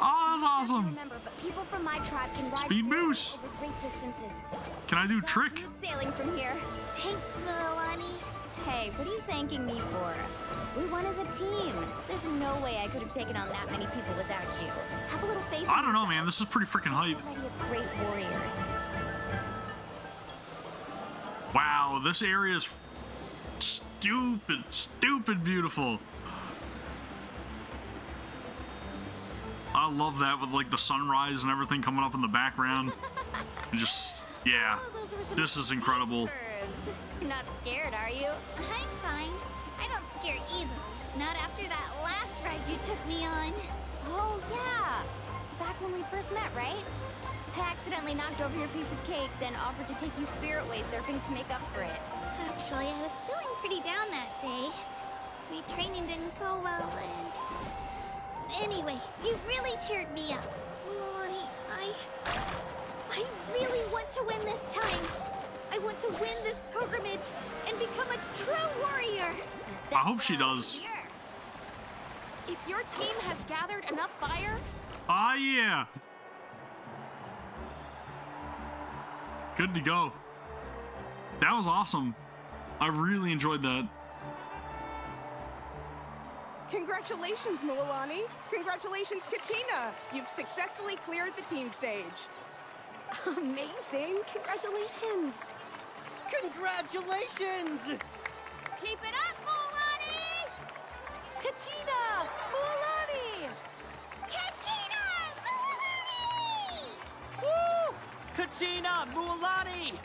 Oh, that's awesome. Remember, but people from my tribe can ride Speed boost. over great distances. Can I do trick? Smooth sailing from here. Thanks, Milani. Hey, what are you thanking me for? We won as a team. There's no way I could have taken on that many people without you. Have a little faith in I don't know, yourself. man. This is pretty freaking hype. You're already a great warrior. Wow, this area is stupid beautiful. I love that with like the sunrise and everything coming up in the background. Just, yeah, this is incredible. Curves. You're not scared, are you? I'm fine. I don't scare easily. Not after that last ride you took me on. Oh, yeah. Back when we first met, right? I accidentally knocked over your piece of cake, then offered to take you spirit way surfing to make up for it. Actually, I was feeling pretty down that day. My training didn't go well, and... Anyway, you really cheered me up. Milani, I really want to win this time. I want to win this pilgrimage and become a true warrior. I hope she does. If your team has gathered enough fire... Ah, yeah. Good to go. That was awesome. I really enjoyed that. Congratulations, Milani. Congratulations, Kachina. You've successfully cleared the team stage. Amazing. Congratulations. Congratulations! Keep it up, Milani! Kachina! Milani! Kachina! Milani! Woo! Kachina! Mualani!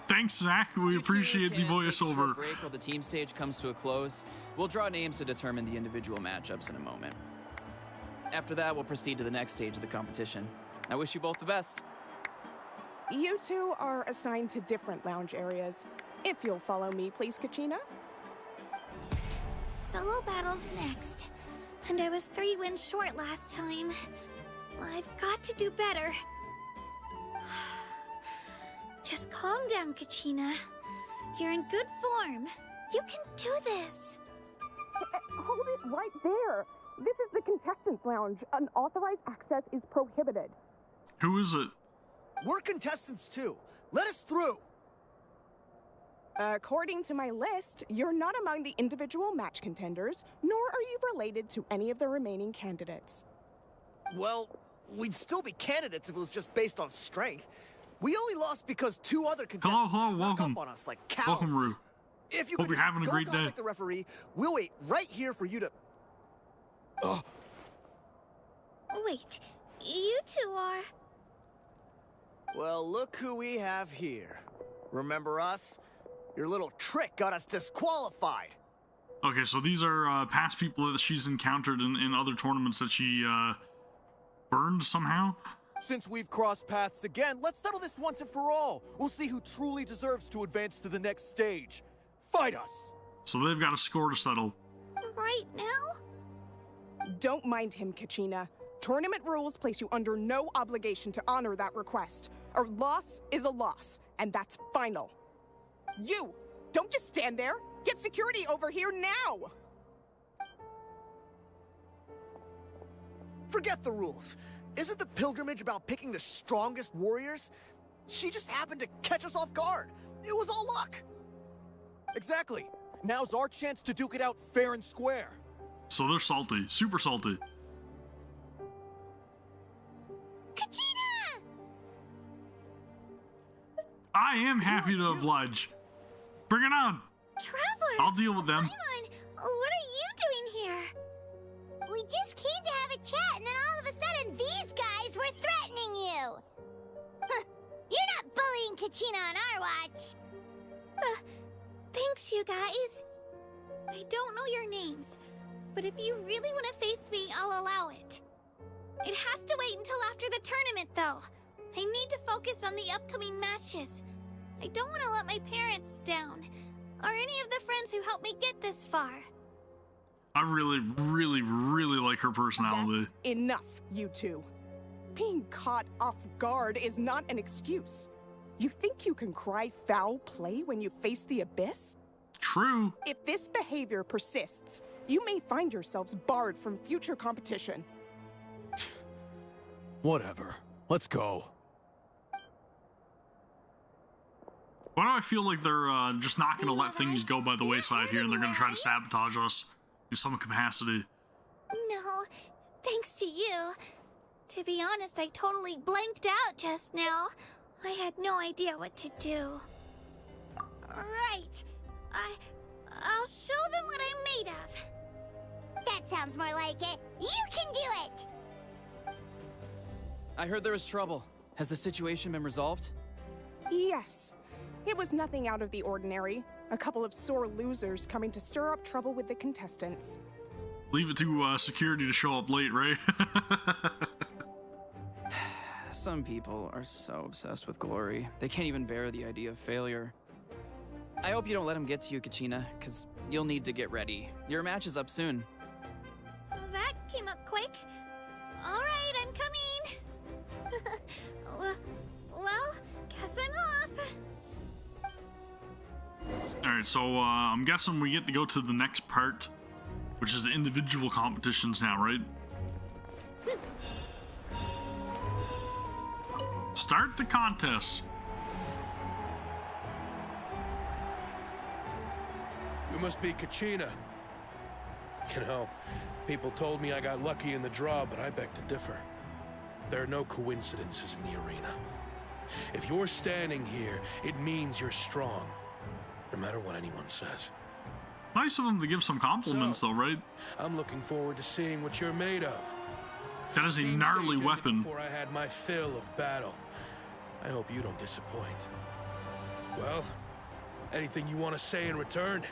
Thanks, Zach. We appreciate the Take a short voiceover. break while the team stage comes to a close. We'll draw names to determine the individual matchups in a moment. After that, we'll proceed to the next stage of the competition. I wish you both the best. You two are assigned to different lounge areas. If you'll follow me, please, Kachina. Solo battles next. And I was 3 wins short last time. I've got to do better. Just calm down, Kachina. You're in good form. You can do this. Hold it right there. This is the contestants' lounge. Unauthorized access is prohibited. Who is it? We're contestants too. Let us through. According to my list, you're not among the individual match contenders, nor are you related to any of the remaining candidates. Well, we'd still be candidates if it was just based on strength. We only lost because 2 other contestants snuck welcome. up on us like cowards. Welcome, Rue. If you Hope could you're just having a go great day. contact the referee, we'll wait right here for you to... Wait, you two are... Well, look who we have here. Remember us? Your little trick got us disqualified. Okay, so these are past people that she's encountered in other tournaments that she burned somehow. Since we've crossed paths again, let's settle this once and for all. We'll see who truly deserves to advance to the next stage. Fight us! So they've got a score to settle. Right now? Don't mind him, Kachina. Tournament rules place you under no obligation to honor that request. A loss is a loss, and that's final. You, Don't just stand there. Get security over here now. Forget the rules. Isn't the pilgrimage about picking the strongest warriors? She just happened to catch us off guard. It was all luck. Exactly. Now's our chance to duke it out fair and square. So they're salty, super salty. Kachina! I am happy to oblige. Bring it on. Traveler! I'll deal with them. Paimon, what are you doing here? We just came to have a chat, and then all of a sudden these guys were threatening you. Huh. You're not bullying Kachina on our watch. Thanks, you guys. I don't know your names, but if you really want to face me, I'll allow it. It has to wait until after the tournament, though. I need to focus on the upcoming matches. I don't want to let my parents down, or any of the friends who helped me get this far. I really, really, really like her personality. That's enough, you two. Being caught off guard is not an excuse. You think you can cry foul play when you face the abyss? True. If this behavior persists, you may find yourselves barred from future competition. Whatever. Let's go. Why do I feel like they're just not going to let things go by the wayside here and they're going to try to sabotage us in some capacity? No, thanks to you. To be honest, I totally blanked out just now. I had no idea what to do. Right. I'll show them what I'm made of. That sounds more like it. You can do it! I heard there was trouble. Has the situation been resolved? Yes. It was nothing out of the ordinary. A couple of sore losers coming to stir up trouble with the contestants. Leave it to security to show up late, right? Some people are so obsessed with glory, they can't even bear the idea of failure. I hope you don't let him get to you, Kachina, because you'll need to get ready. Your match is up soon. That came up quick. All right, I'm coming. Well, guess I'm off. Alright, so I'm guessing we get to go to the next part, which is individual competitions now, right? Start the contest. You must be Kachina. You know, people told me I got lucky in the draw, but I beg to differ. There are no coincidences in the arena. If you're standing here, it means you're strong, no matter what anyone says. Nice of them to give some compliments, though, right? I'm looking forward to seeing what you're made of. That is a gnarly weapon. Before I had my fill of battle. I hope you don't disappoint. Well, anything you want to say in return?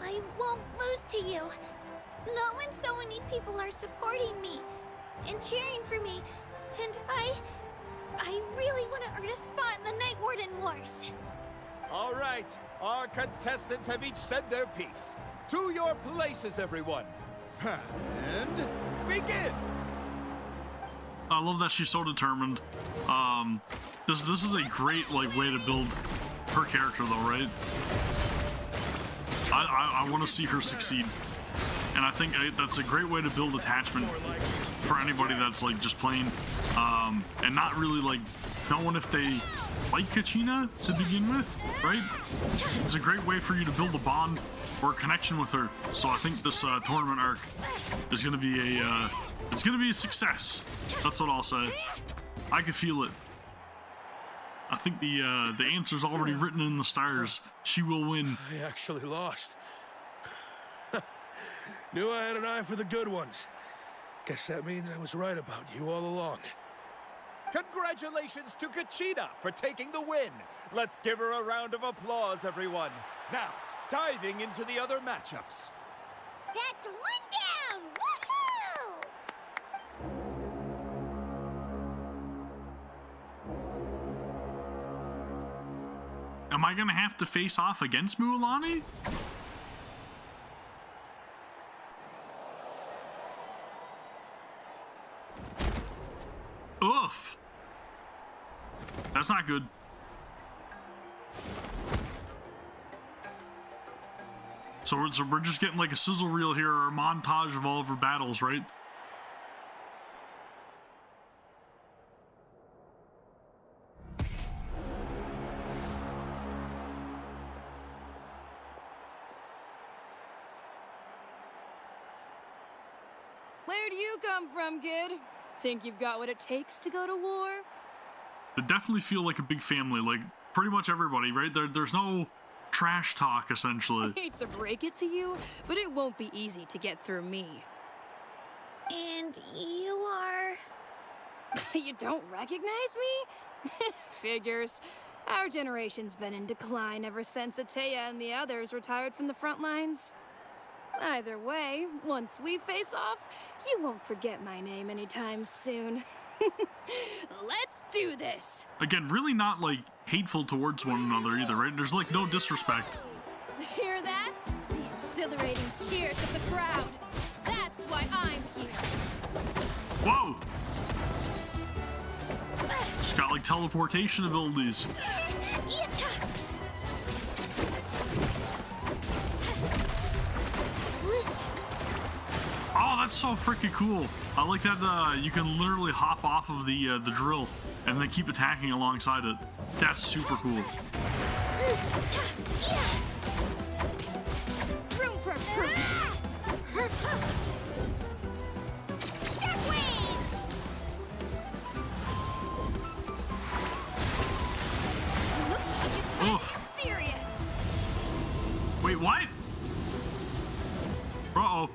I won't lose to you. Not when so many people are supporting me and cheering for me. And I really want to earn a spot in the Night Warden Wars. All right, our contestants have each said their piece. To your places, everyone. And begin. I love that she's so determined. This is a great way to build her character, though, right? I want to see her succeed, and I think that's a great way to build attachment for anybody that's like just playing, and not really like knowing if they like Kachina to begin with, right? It's a great way for you to build a bond or a connection with her. So I think this tournament arc is going to be a success. That's what I'll say. I can feel it. I think the answer's already written in the stars. She will win. I actually lost. Knew I had an eye for the good ones. Guess that means I was right about you all along. Congratulations to Kachina for taking the win. Let's give her a round of applause, everyone. Now, diving into the other matchups. That's one down! Woohoo! Am I gonna have to face off against Mualani? Oof. That's not good. So we're just getting like a sizzle reel here, or a montage of all of her battles, right? Where do you come from, kid? Think you've got what it takes to go to war? They definitely feel like a big family, like pretty much everybody, right? There's no trash talk, essentially. I hate to break it to you, but it won't be easy to get through me. And you are... You don't recognize me? Figures. Our generation's been in decline ever since Ateya and the others retired from the front lines. Either way, once we face off, you won't forget my name anytime soon. Let's do this! Again, really not, like, hateful towards one another either, right? There's, like, no disrespect. Hear that? The exhilarating cheers of the crowd. That's why I'm here. Whoa! She's got, like, teleportation abilities. Oh, that's so freaking cool. I like that you can literally hop off of the drill and then keep attacking alongside it. That's super cool. Room for improvement. Looks like it's time to get serious. Wait, what? Uh-oh.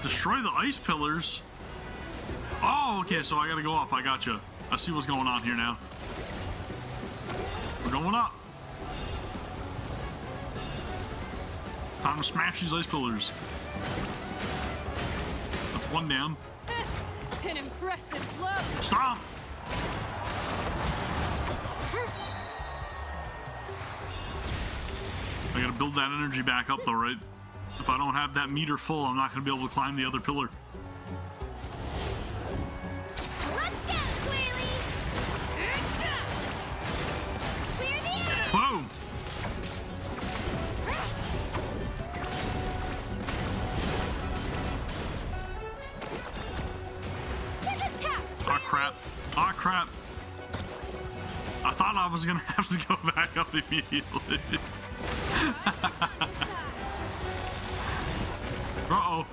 Destroy the ice pillars? Oh, okay, so I gotta go up. I gotcha. I see what's going on here now. We're going up. Time to smash these ice pillars. That's one down. An impressive blow. Stop! I gotta build that energy back up though, right? If I don't have that meter full, I'm not gonna be able to climb the other pillar. Let's go, Swirly! Clear the air! Whoa! Ah, crap. Ah, crap. I thought I was gonna have to go back up immediately. Uh-oh.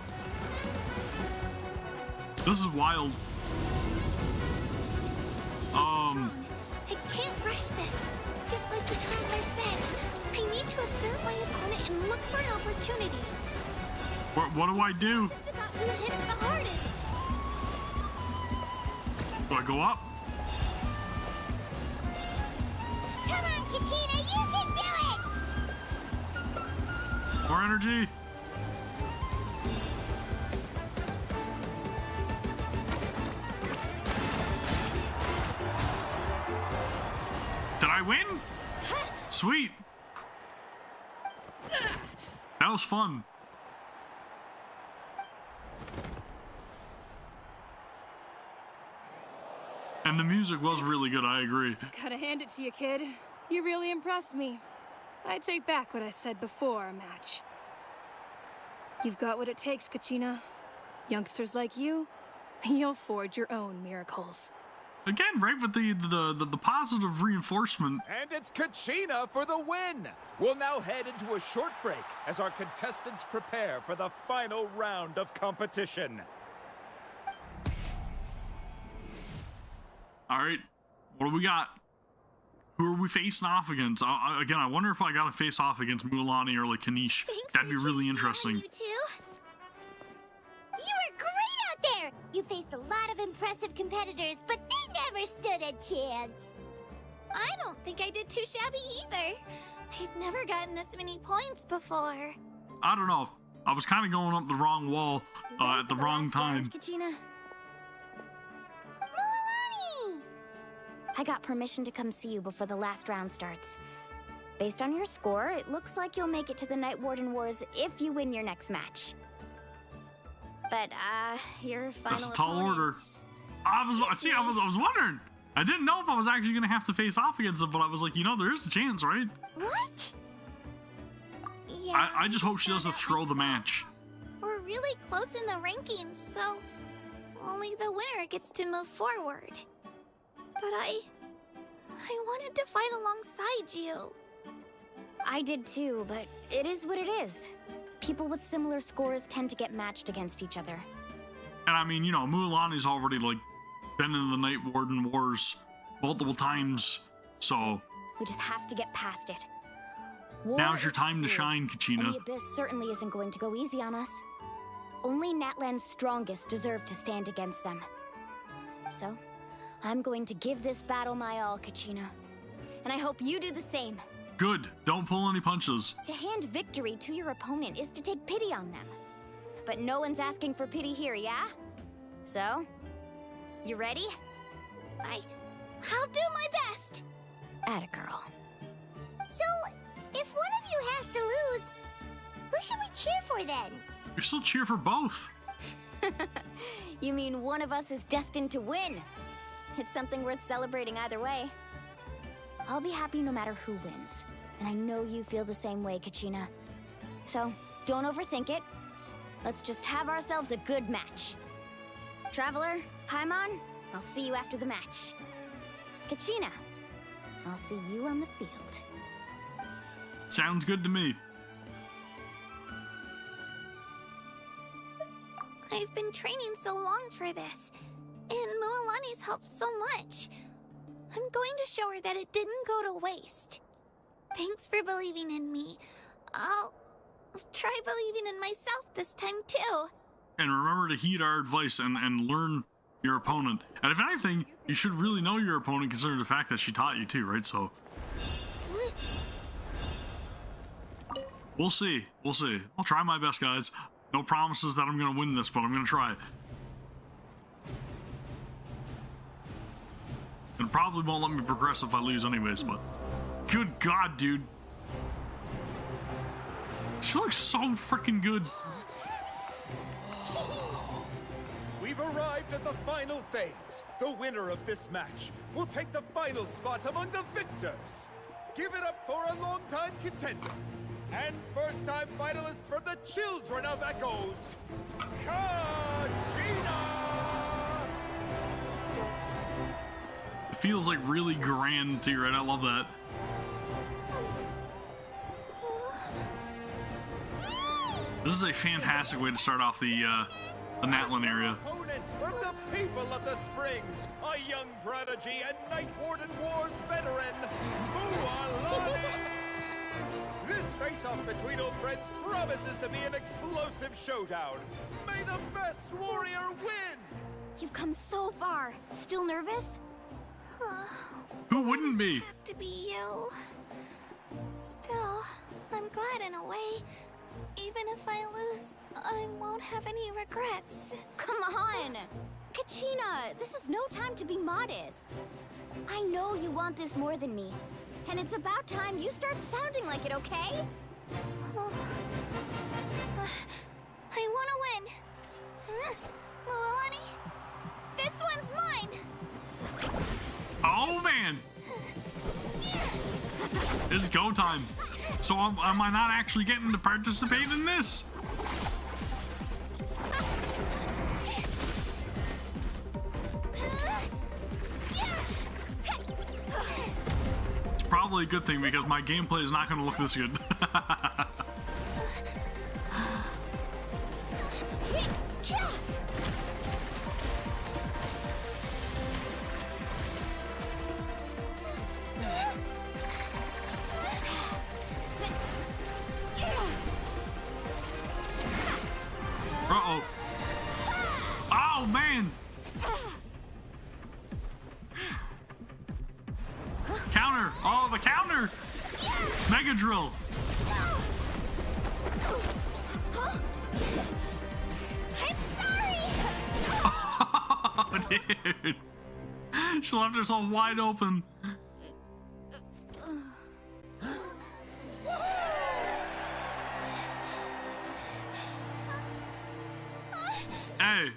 This is wild. I can't rush this. Just like the traveler said, I need to observe my opponent and look for an opportunity. What do I do? It's just about who hits the hardest. Do I go up? Come on, Kachina, you can do it! More energy. Did I win? Sweet. That was fun. And the music was really good, I agree. Gotta hand it to you, kid. You really impressed me. I take back what I said before our match. You've got what it takes, Kachina. Youngsters like you, you'll forge your own miracles. Again, right, with the positive reinforcement. And it's Kachina for the win! We'll now head into a short break as our contestants prepare for the final round of competition. All right, what do we got? Who are we facing off against? Again, I wonder if I got to face off against Mulan or like Kanish. That'd be really interesting. You two. You were great out there! You faced a lot of impressive competitors, but they never stood a chance. I don't think I did too shabby either. I've never gotten this many points before. I don't know. I was kind of going up the wrong wall at the wrong time. Kachina. I got permission to come see you before the last round starts. Based on your score, it looks like you'll make it to the Night Warden Wars if you win your next match. But, your final That's a tall opponent... order. I was wondering. I didn't know if I was actually gonna have to face off against him, but I was like, you know, there is a chance, right? What? Yeah. I just hope she doesn't throw the match. We're really close in the rankings, so only the winner gets to move forward. But I wanted to fight alongside you. I did too, but it is what it is. People with similar scores tend to get matched against each other. And I mean, you know, Mualani's already, like, been in the Night Warden Wars multiple times, so... We just have to get past it. War now's your is time to cruel, shine, and Kachina. the Abyss certainly isn't going to go easy on us. Only Natlan's strongest deserve to stand against them. So, I'm going to give this battle my all, Kachina. And I hope you do the same. Good. Don't pull any punches. To hand victory to your opponent is to take pity on them. But no one's asking for pity here, yeah? So, you ready? I'll do my best. Atta girl. So, if one of you has to lose, who should we cheer for then? You still cheer for both. You mean one of us is destined to win? It's something worth celebrating either way. I'll be happy no matter who wins. And I know you feel the same way, Kachina. So, don't overthink it. Let's just have ourselves a good match. Traveler, Paimon, I'll see you after the match. Kachina, I'll see you on the field. Sounds good to me. I've been training so long for this, and Mualani's helped so much. I'm going to show her that it didn't go to waste. Thanks for believing in me. I'll try believing in myself this time too. And remember to heed our advice and learn your opponent. And if anything, you should really know your opponent considering the fact that she taught you too, right? So we'll see. We'll see. I'll try my best, guys. No promises that I'm going to win this, but I'm going to try. And probably won't let me progress if I lose anyways, but... Good God, dude. She looks so freaking good. We've arrived at the final phase. The winner of this match will take the final spot among the victors. Give it up for a long-time contender and first-time finalist from the Children of Echoes, Kachina! It feels like really grand too, right? I love that. This is a fantastic way to start off the Natlan area. Opponent from the people of the Springs, a young prodigy and Night Warden Wars veteran, Mualani! This face-off between old friends promises to be an explosive showdown. May the best warrior win! You've come so far. Still nervous? Who wouldn't be? Have to be you. Still, I'm glad in a way. Even if I lose, I won't have any regrets. Come on! Kachina, this is no time to be modest. I know you want this more than me. And it's about time you start sounding like it, okay? I want to win. Mualani, this one's mine. Oh, man. It's go time. So am I not actually getting to participate in this? It's probably a good thing because my gameplay is not going to look this good. Uh-oh. Oh, man. Counter. Oh, the counter. Mega drill. I'm sorry. Oh, dude. She left herself wide open. Hey,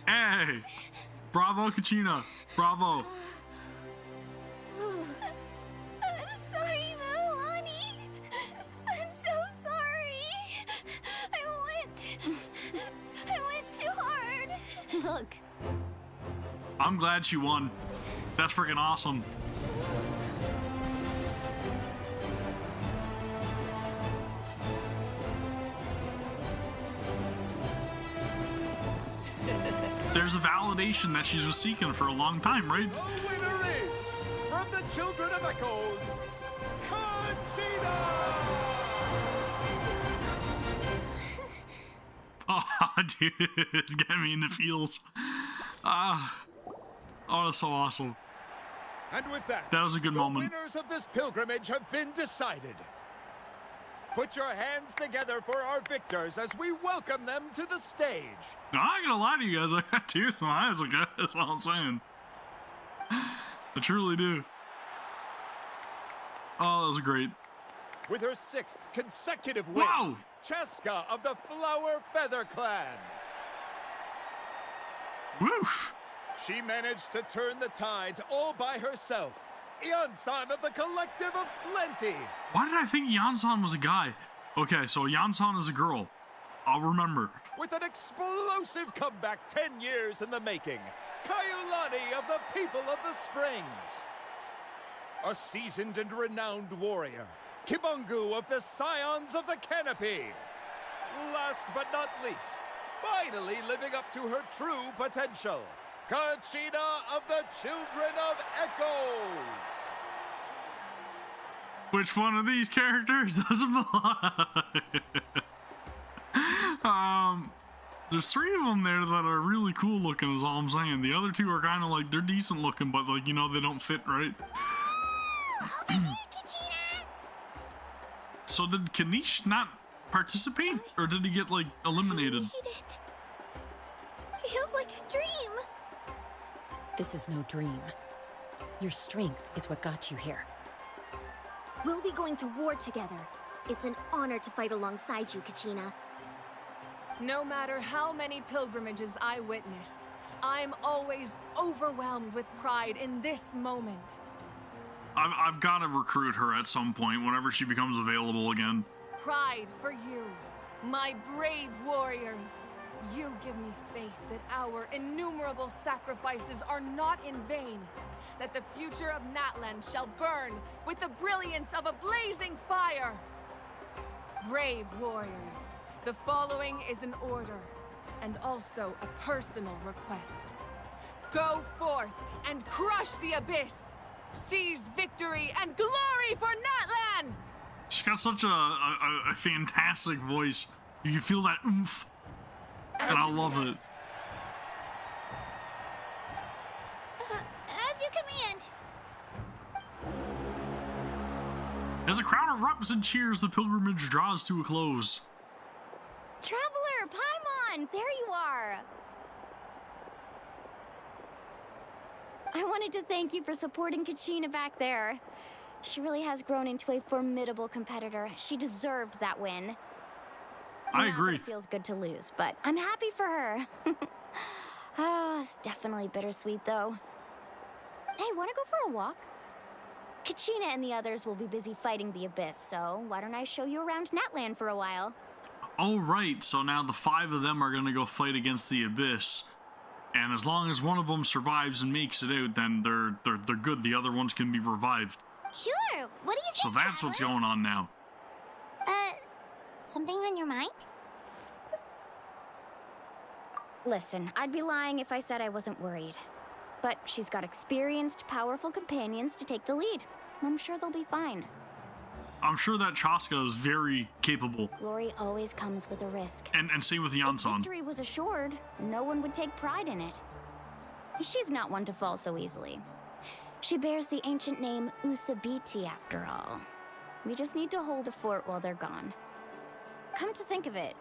hey, bravo, Kachina, bravo. Look. I'm glad she won. That's freaking awesome. There's a validation that she's been seeking for a long time, right? The winner is, from the Children of Echoes, Kachina! Oh, dude, it's getting me in the feels. Oh, that's so awesome. And with that, that was a good moment. The winners of this pilgrimage have been decided. Put your hands together for our victors as we welcome them to the stage. I'm not gonna lie to you guys, I got tears in my eyes, like, that's all I'm saying. I truly do. Oh, that was great. With her 6th consecutive win, wow! Cheska of the Flower Feather Clan. Woof! She managed to turn the tides all by herself. Yansan of the Collective of Plenty. Why did I think Yansan was a guy? Okay, so Yansan is a girl. I'll remember. With an explosive comeback 10 years in the making, Kaiulani of the People of the Springs. A seasoned and renowned warrior, Kibungu of the Scions of the Canopy. Last but not least, finally living up to her true potential, Kachina of the Children of Echoes. Which one of these characters doesn't belong? There's 3 of them there that are really cool looking, is all I'm saying. The other 2 are kind of like, they're decent looking, but like, you know, they don't fit right. So did Kanish not participate? Or did he get, like, eliminated? I hate it. Feels like a dream. This is no dream. Your strength is what got you here. We'll be going to war together. It's an honor to fight alongside you, Kachina. No matter how many pilgrimages I witness, I'm always overwhelmed with pride in this moment. I've got to recruit her at some point whenever she becomes available again. Pride for you, my brave warriors. You give me faith that our innumerable sacrifices are not in vain, that the future of Natlan shall burn with the brilliance of a blazing fire. Brave warriors, the following is an order, and also a personal request. Go forth and crush the abyss! Seize victory and glory for Natlan! She's got such a fantastic voice. You can feel that oomph. And I love it. As you command. As a crowd erupts and cheers, the pilgrimage draws to a close. Traveler, Paimon, there you are. I wanted to thank you for supporting Kachina back there. She really has grown into a formidable competitor. She deserved that win. I agree. It feels good to lose, but I'm happy for her. It's definitely bittersweet, though. Hey, want to go for a walk? Kachina and the others will be busy fighting the Abyss, so why don't I show you around Natlan for a while? All right, so now the 5 of them are going to go fight against the Abyss. And as long as one of them survives and makes it out, then they're good. The other ones can be revived. Sure. What do you So say, that's Traveler? what's going on now. Something on your mind? Listen, I'd be lying if I said I wasn't worried. But she's got experienced, powerful companions to take the lead. I'm sure they'll be fine. I'm sure that Chaska is very capable. Glory always comes with a risk. And same with If Yansan. victory was assured, no one would take pride in it. She's not one to fall so easily. She bears the ancient name Uthabiti, after all. We just need to hold the fort while they're gone. Come to think of it,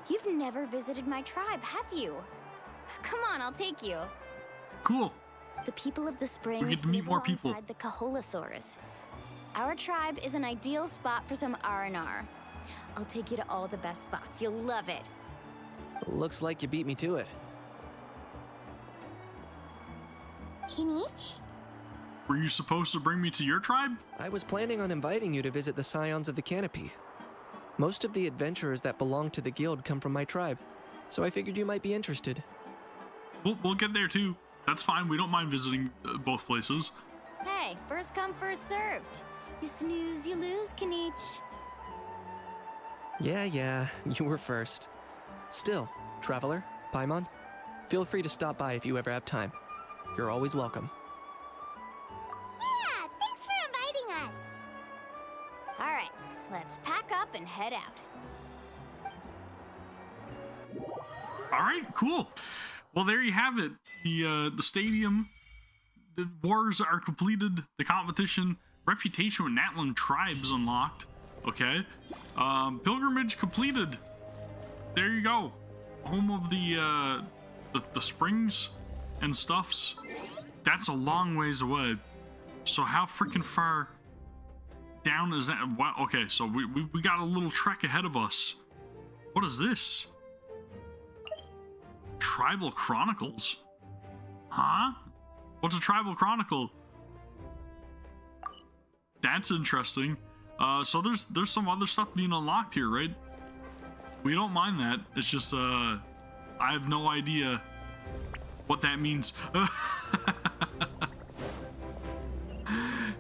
you've never visited my tribe, have you? Come on, I'll take you. Cool. The people of the springs We get to meet live more people. alongside the Kaholasaurs. Our tribe is an ideal spot for some R&R. I'll take you to all the best spots. You'll love it. Looks like you beat me to it. Kinich? Were you supposed to bring me to your tribe? I was planning on inviting you to visit the Scions of the Canopy. Most of the adventurers that belong to the guild come from my tribe, so I figured you might be interested. we'll get there too. That's fine. We don't mind visiting both places. Hey, first come, first served. You snooze, you lose, Kanich. Yeah, you were first. Still, Traveler, Paimon, feel free to stop by if you ever have time. You're always welcome. Yeah, thanks for inviting us. All right, let's pack up and head out. All right, cool. Well, there you have it. The stadium, the wars are completed. The competition, reputation with Natlan tribes unlocked. Okay, pilgrimage completed. There you go. Home of the springs and stuffs. That's a long ways away. So how freaking far down is that? What? Okay, so we got a little trek ahead of us. What is this? Tribal Chronicles? Huh? What's a Tribal Chronicle? That's interesting. So there's some other stuff being unlocked here, right? We don't mind that. It's just I have no idea what that means.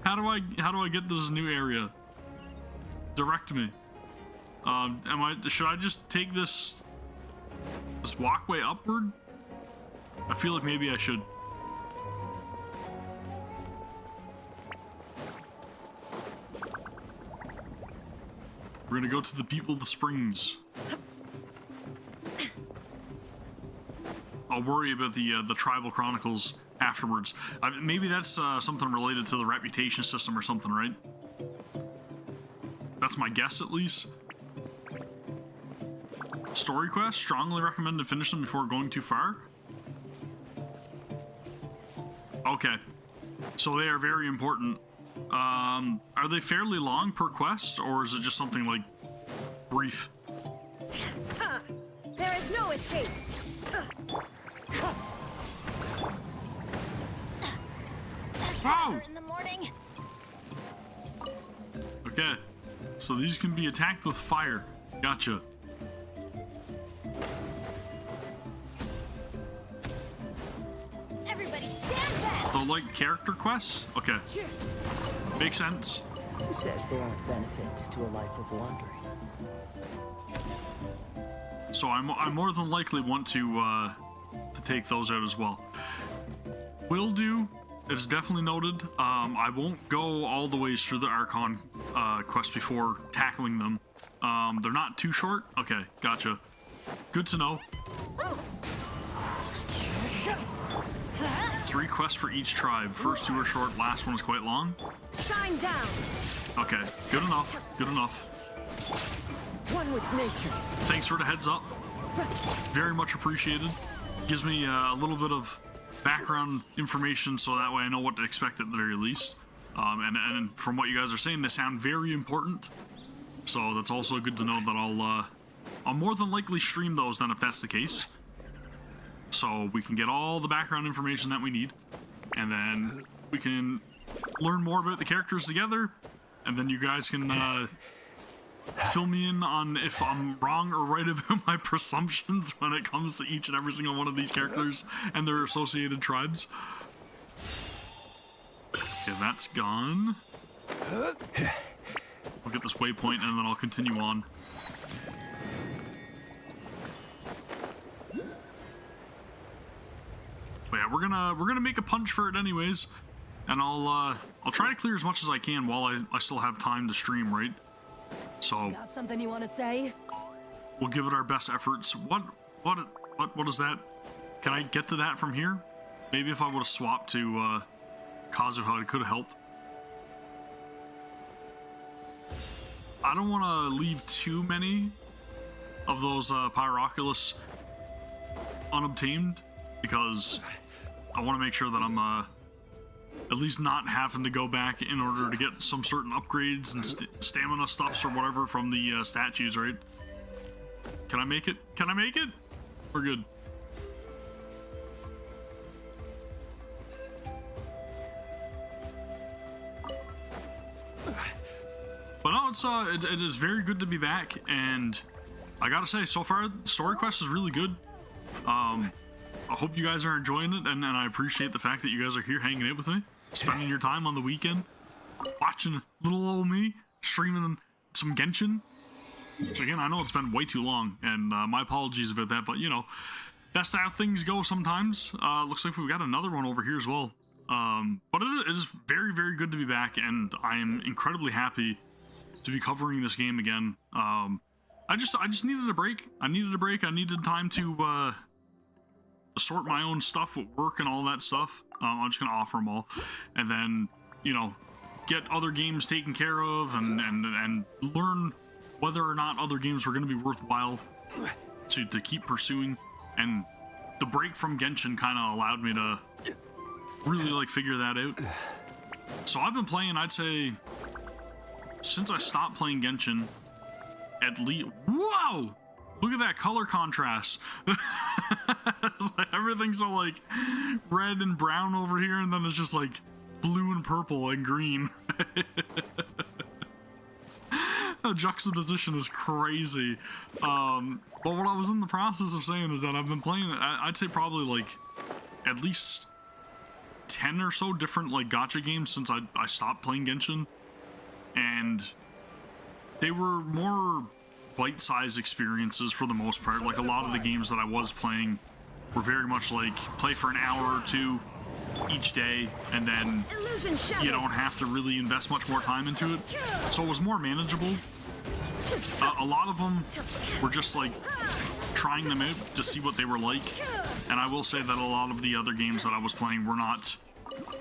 How do I get this new area? Direct me. Should I just take this walkway upward? I feel like maybe I should. We're gonna go to the people of the springs. I'll worry about the tribal chronicles afterwards. Maybe that's something related to the reputation system or something, right? That's my guess, at least. Story quest, strongly recommend to finish them before going too far. Okay, so they are very important. Are they fairly long per quest, or is it just something like brief? There is no escape. Wow! In the morning. Okay, so these can be attacked with fire. Gotcha. Everybody stand back. So like character quests? Okay. Makes sense. Who says there aren't benefits to a life of wandering? So I more than likely want to take those out as well. Will do. It's definitely noted. I won't go all the way through the Archon quest before tackling them. They're not too short? Okay, gotcha. Good to know. 3 quests for each tribe. First 2 are short, last one is quite long. Shine down. Okay, good enough. Good enough. One with nature. Thanks for the heads up. Very much appreciated. Gives me a little bit of background information so that way I know what to expect at the very least. And from what you guys are saying, they sound very important. So that's also good to know that I'll more than likely stream those then if that's the case. So we can get all the background information that we need, and then we can learn more about the characters together, and then you guys can fill me in on if I'm wrong or right about my presumptions when it comes to each and every single one of these characters and their associated tribes. Okay, that's gone. I'll get this waypoint and then I'll continue on. But yeah, we're gonna make a punch for it anyways, and I'll try to clear as much as I can while I still have time to stream, right? So Got something you want to say? we'll give it our best efforts. What is that? Can I get to that from here? Maybe if I would have swapped to Kazuha, it could have helped. I don't want to leave too many of those Pyroculus unobtained, because I want to make sure that I'm at least not having to go back in order to get some certain upgrades and stamina stuffs or whatever from the statues, right? Can I make it? Can I make it? We're good. But no, it is very good to be back, and I gotta say, so far, story quest is really good. I hope you guys are enjoying it, and I appreciate the fact that you guys are here hanging out with me, spending your time on the weekend, watching little old me streaming some Genshin. Which again, I know it's been way too long, and my apologies about that, but you know, that's how things go sometimes. Looks like we've got another one over here as well. But it is very, very good to be back, and I am incredibly happy to be covering this game again. I just needed a break. I needed time to sort my own stuff with work and all that stuff. I'm just gonna offer them all, and then, you know, get other games taken care of, and learn whether or not other games were going to be worthwhile to keep pursuing. And the break from Genshin kind of allowed me to really like figure that out. So I've been playing, I'd say, since I stopped playing Genshin, at least... Whoa! Look at that color contrast. It's like everything's all like red and brown over here, and then it's just like blue and purple and green. The juxtaposition is crazy. But what I was in the process of saying is that I've been playing, I'd say probably like at least 10 or so different like gacha games since I stopped playing Genshin, and they were more bite-sized experiences for the most part. Like a lot of the games that I was playing were very much like play for an hour or two each day, and then you don't have to really invest much more time into it, so it was more manageable. A lot of them were just like trying them out to see what they were like, and I will say that a lot of the other games that I was playing were not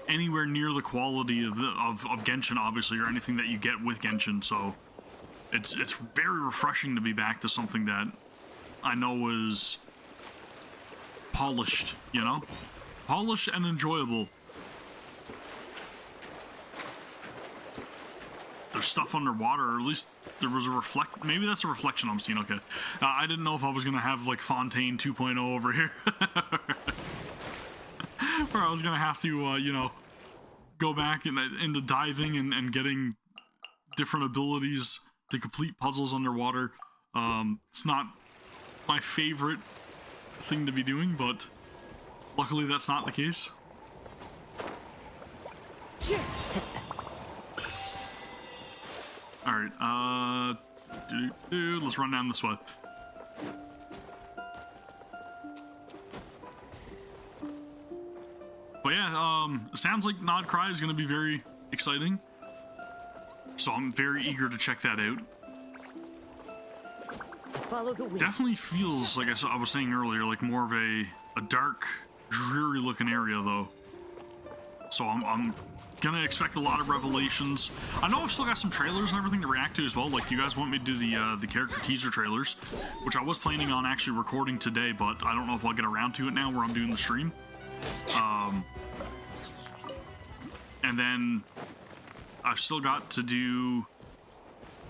anywhere near the quality of Genshin, obviously, or anything that you get with Genshin. So it's very refreshing to be back to something that I know is polished, you know? Polished and enjoyable. There's stuff underwater, or at least there was a maybe that's a reflection I'm seeing, okay. I didn't know if I was gonna have like Fontaine 2.0 over here. Or I was gonna have to, you know, go back into diving and getting different abilities to complete puzzles underwater. It's not my favorite thing to be doing, but luckily that's not the case. Alright, let's run down this way. But yeah, it sounds like Nod Cry is going to be very exciting, so I'm very eager to check that out. Follow the wind. Definitely feels, like I was saying earlier, like more of a dark, dreary looking area though. So I'm gonna expect a lot of revelations. I know I've still got some trailers and everything to react to as well. Like, you guys want me to do the character teaser trailers, which I was planning on actually recording today, but I don't know if I'll get around to it now where I'm doing the stream. And then I've still got to do,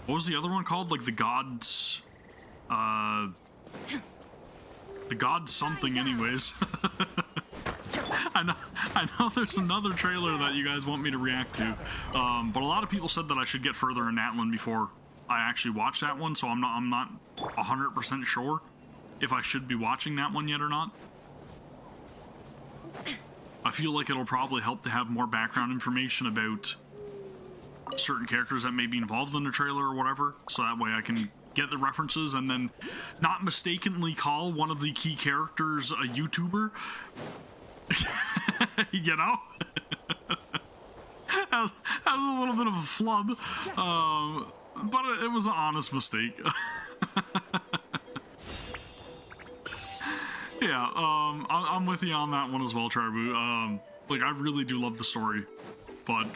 what was the other one called? Like the gods, the god something anyways. I know there's another trailer that you guys want me to react to, but a lot of people said that I should get further in Natlan before I actually watch that one, so I'm not 100% sure if I should be watching that one yet or not. I feel like it'll probably help to have more background information about certain characters that may be involved in the trailer or whatever, so that way I can get the references and then not mistakenly call one of the key characters a YouTuber. You know? that was a little bit of a flub, but it was an honest mistake. Yeah, I'm with you on that one as well, Charbu. Like, I really do love the story, but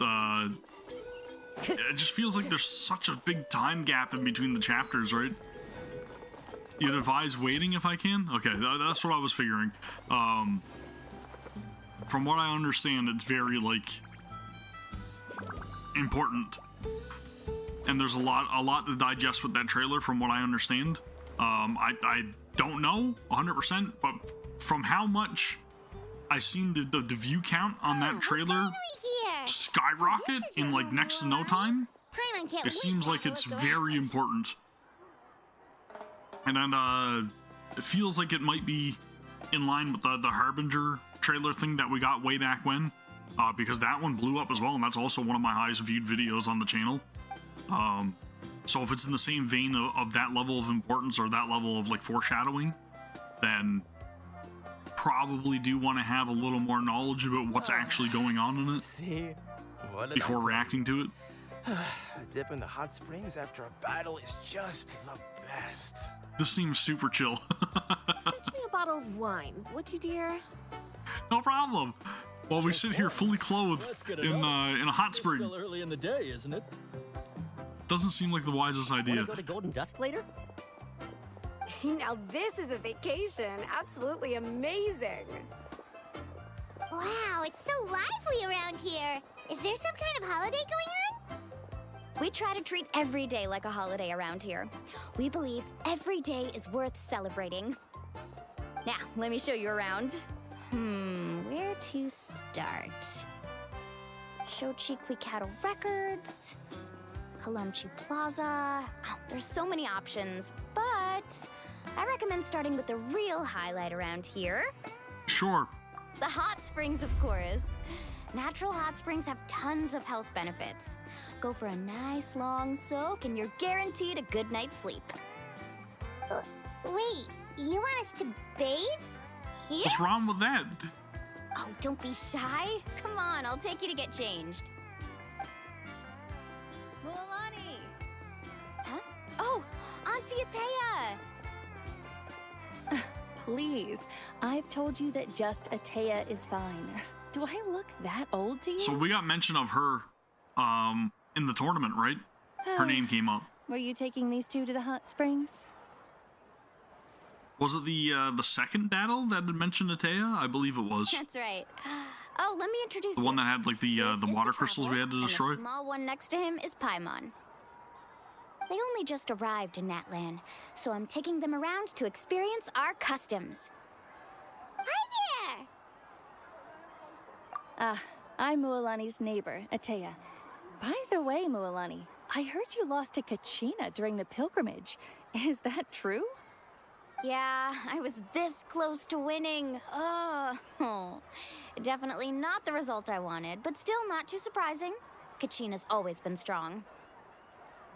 it just feels like there's such a big time gap in between the chapters, right? You'd advise waiting if I can? Okay, that's what I was figuring. From what I understand, it's very, like, important. And there's a lot to digest with that trailer, from what I understand. I don't know 100%, but from how much I've seen the view count on that trailer skyrocket in, like, next to no time, it seems like it's very important. And then, it feels like it might be in line with the Harbinger trailer thing that we got way back when, because that one blew up as well, and that's also one of my highest viewed videos on the channel. So if it's in the same vein of that level of importance or that level of like foreshadowing, then probably do want to have a little more knowledge about what's actually going on in it. See? What did before reacting to it. A dip in the hot springs after a battle is just the best. This seems super chill. Fetch me a bottle of wine, would you, dear? No problem. While we sit here fully clothed in a hot spring. It's still early in the day, isn't it? Doesn't seem like the wisest idea. Wanna go to Golden Dusk later? Now this is a vacation. Absolutely amazing. Wow, it's so lively around here. Is there some kind of holiday going on? We try to treat every day like a holiday around here. We believe every day is worth celebrating. Now, let me show you around. Where to start? Shochiqui Cattle Records, Kalumchi Plaza. Oh, there's so many options, but I recommend starting with the real highlight around here. Sure. The hot springs, of course. Natural hot springs have tons of health benefits. Go for a nice long soak and you're guaranteed a good night's sleep. Wait, you want us to bathe? Here? What's wrong with that? Oh, don't be shy. Come on, I'll take you to get changed. Mualani! Huh? Oh, Auntie Atea! Please, I've told you that just Atea is fine. Do I look that old to you? So we got mention of her in the tournament, right? Her name came up. Were you taking these two to the hot springs? Was it the second battle that had mentioned Atea? I believe it was. That's right. Oh, let me introduce The you. one that had like the water crystals we had to destroy. And the small one next to him is Paimon. They only just arrived in Natlan, so I'm taking them around to experience our customs. Hi there! I'm Mualani's neighbor, Atea. By the way, Mualani, I heard you lost to Kachina during the pilgrimage. Is that true? Yeah, I was this close to winning. Oh, definitely not the result I wanted, but still not too surprising. Kachina's always been strong.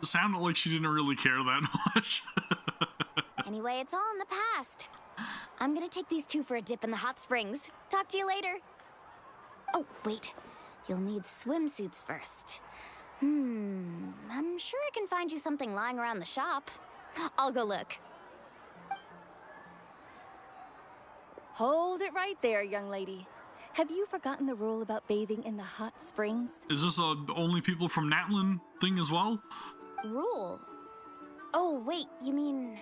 It sounded like she didn't really care that much. Anyway, it's all in the past. I'm gonna take these two for a dip in the hot springs. Talk to you later. Oh, wait. You'll need swimsuits first. I'm sure I can find you something lying around the shop. I'll go look. Hold it right there, young lady. Have you forgotten the rule about bathing in the hot springs? Is this a only people from Natlan thing as well? Rule? Oh, wait, you mean...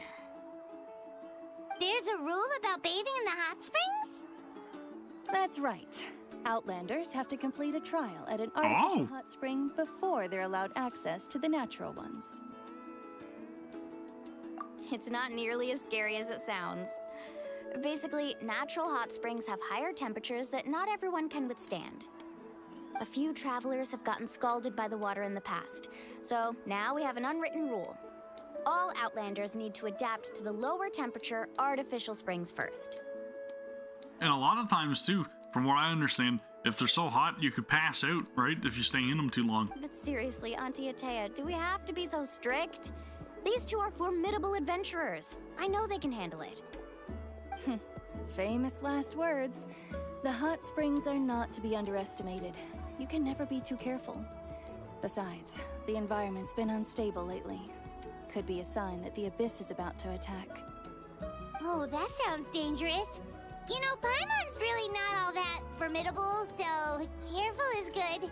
There's a rule about bathing in the hot springs? That's right. Outlanders have to complete a trial at an artificial hot spring before they're allowed access to the natural ones. It's not nearly as scary as it sounds. Basically, natural hot springs have higher temperatures that not everyone can withstand. A few travelers have gotten scalded by the water in the past, so now we have an unwritten rule. All Outlanders need to adapt to the lower temperature artificial springs first. And a lot of times too, from what I understand, if they're so hot, you could pass out, right? If you stay in them too long. But seriously, Auntie Atea, do we have to be so strict? These two are formidable adventurers. I know they can handle it. Famous last words. The hot springs are not to be underestimated. You can never be too careful. Besides, the environment's been unstable lately. Could be a sign that the Abyss is about to attack. Oh, that sounds dangerous. You know, Paimon's really not all that formidable, so careful is good.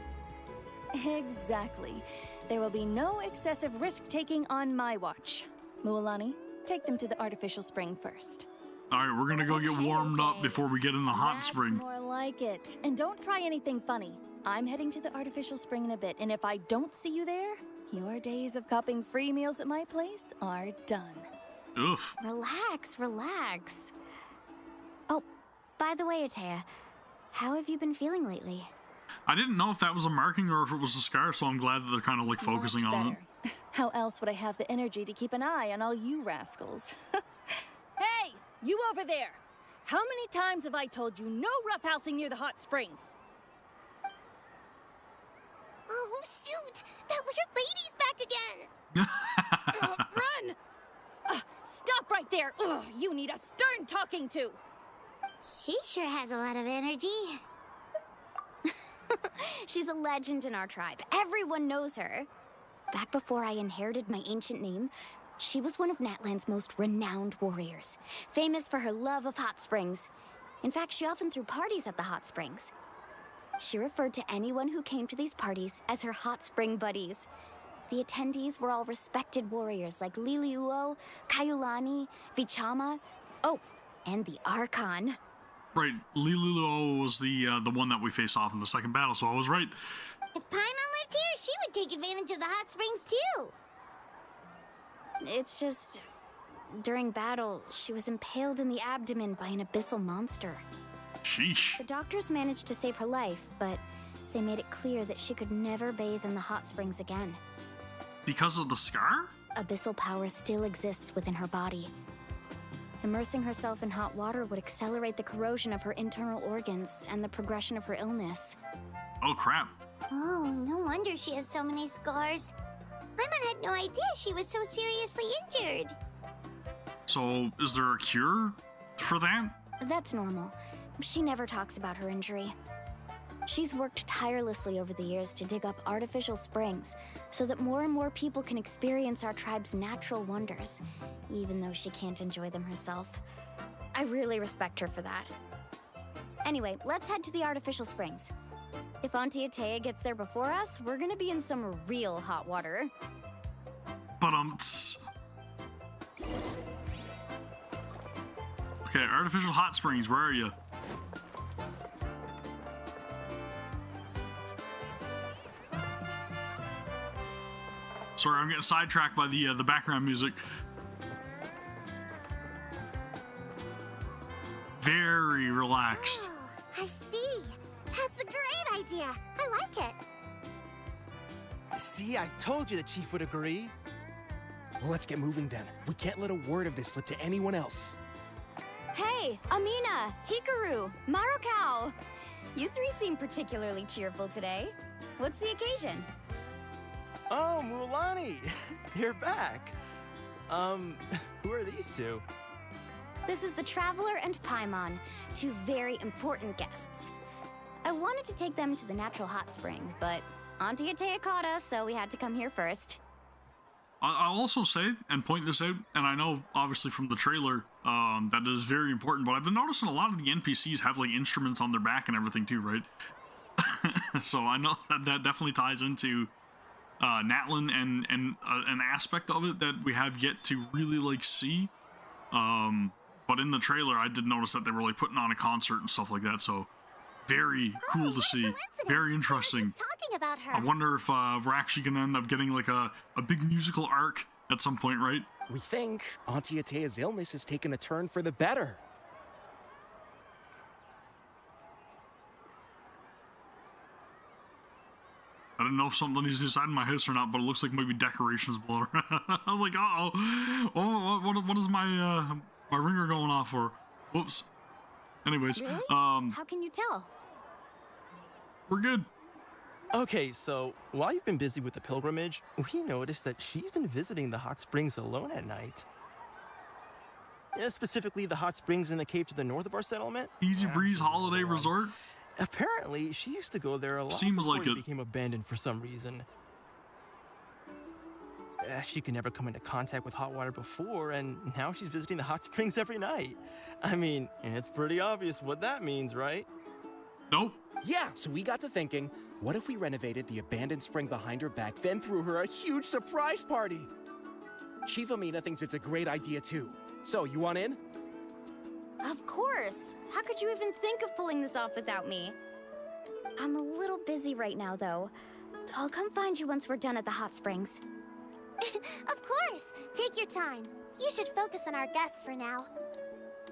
Exactly. There will be no excessive risk-taking on my watch. Mualani, take them to the artificial spring first. Alright, we're gonna go get warmed up before we get in the hot spring. More like it. And don't try anything funny. I'm heading to the artificial spring in a bit, and if I don't see you there, your days of copping free meals at my place are done. Oof. Relax, relax. Oh, by the way, Atea, how have you been feeling lately? I didn't know if that was a marking or if it was a scar, so I'm glad that they're kind of like focusing on it. How else would I have the energy to keep an eye on all you rascals? Hey, you over there! How many times have I told you no roughhousing near the hot springs? Oh, shoot! That weird lady's back again! Run! Stop right there! Ugh, you need a stern talking to! She sure has a lot of energy. She's a legend in our tribe. Everyone knows her. Back before I inherited my ancient name, she was one of Natlan's most renowned warriors, famous for her love of hot springs. In fact, she often threw parties at the hot springs. She referred to anyone who came to these parties as her hot spring buddies. The attendees were all respected warriors like Liliuo, Kaiulani, Vichama, oh, and the Archon. Right, Liliuo was the one that we faced off in the second battle, so I was right. If Paimon lived here, she would take advantage of the hot springs too. It's just, during battle, she was impaled in the abdomen by an abyssal monster. Sheesh. The doctors managed to save her life, but they made it clear that she could never bathe in the hot springs again. Because of the scar? Abyssal power still exists within her body. Immersing herself in hot water would accelerate the corrosion of her internal organs and the progression of her illness. Oh, crap. Oh, no wonder she has so many scars. Paimon had no idea she was so seriously injured. So, is there a cure for that? That's normal. She never talks about her injury. She's worked tirelessly over the years to dig up artificial springs so that more and more people can experience our tribe's natural wonders, even though she can't enjoy them herself. I really respect her for that. Anyway, let's head to the artificial springs. If Auntie Atea gets there before us, we're gonna be in some real hot water. But okay, artificial hot springs, where are you? Sorry, I'm getting sidetracked by the background music. Very relaxed. I see. That's a great idea. I like it. See, I told you the chief would agree. Well, let's get moving then. We can't let a word of this slip to anyone else. Hey, Amina, Hikaru, Marukao. You three seem particularly cheerful today. What's the occasion? Oh, Mulani, you're back. Who are these two? This is the Traveler and Paimon, two very important guests. I wanted to take them to the natural hot springs, but Auntie Atea caught us, so we had to come here first. I'll also say and point this out, and I know obviously from the trailer that is very important, but I've been noticing a lot of the NPCs have like instruments on their back and everything too, right? So I know that definitely ties into Natlan and an aspect of it that we have yet to really like see. But in the trailer, I did notice that they were like putting on a concert and stuff like that. So very cool to see. Very interesting. Talking about her. I wonder if we're actually gonna end up getting like a big musical arc at some point, right? We think Auntie Atea's illness has taken a turn for the better. I didn't know if something is inside my house or not, but it looks like maybe decorations blown around. I was like, what is my my ringer going off for? Whoops. Anyways, Really? How can you tell? We're good. Okay, so while you've been busy with the pilgrimage, we noticed that she's been visiting the hot springs alone at night. Yeah, specifically the hot springs in the cave to the north of our settlement. Easy Breeze Holiday Resort. Apparently, she used to go there a lot Seems before like it it. became abandoned for some reason. She could never come into contact with hot water before, and now she's visiting the hot springs every night. I mean, it's pretty obvious what that means, right? Nope. Yeah, so we got to thinking, what if we renovated the abandoned spring behind her back, then threw her a huge surprise party? Chief Amina thinks it's a great idea too. So, you want in? Of course! How could you even think of pulling this off without me? I'm a little busy right now, though. I'll come find you once we're done at the hot springs. Of course! Take your time. You should focus on our guests for now.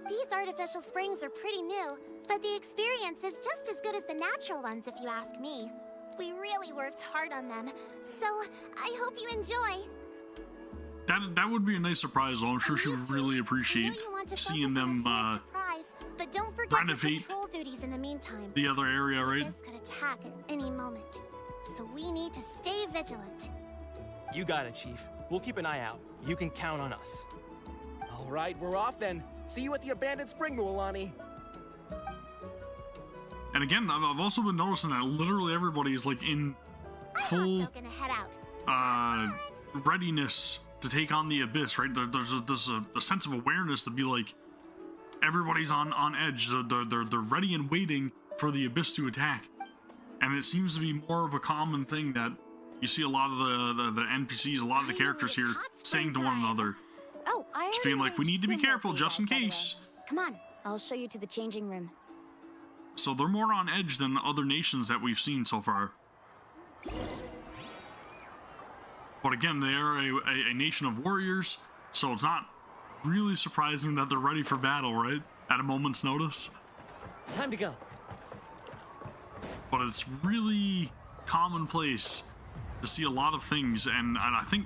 These artificial springs are pretty new, but the experience is just as good as the natural ones if you ask me. We really worked hard on them, so I hope you enjoy. That would be a nice surprise, though. I'm sure she would really appreciate seeing them But don't forget your renovate patrol duties in the meantime. the other area, right? This could attack at any moment. So we need to stay vigilant. You got it, Chief. We'll keep an eye out. You can count on us. All right, we're off then. See you at the abandoned spring, Mualani. And again, I've also been noticing that literally everybody is like in full Gonna head out. readiness to take on the abyss, right? There's a sense of awareness to be like everybody's on edge. They're ready and waiting for the abyss to attack. And it seems to be more of a common thing that you see a lot of the NPCs, a lot of the characters here saying to one another. Oh, Just being like, we need to be careful just in case. Come on, I'll show you to the changing room. So they're more on edge than other nations that we've seen so far. But again, they are a nation of warriors, so it's not really surprising that they're ready for battle, right? At a moment's notice. Time to go. But it's really commonplace to see a lot of things, and I think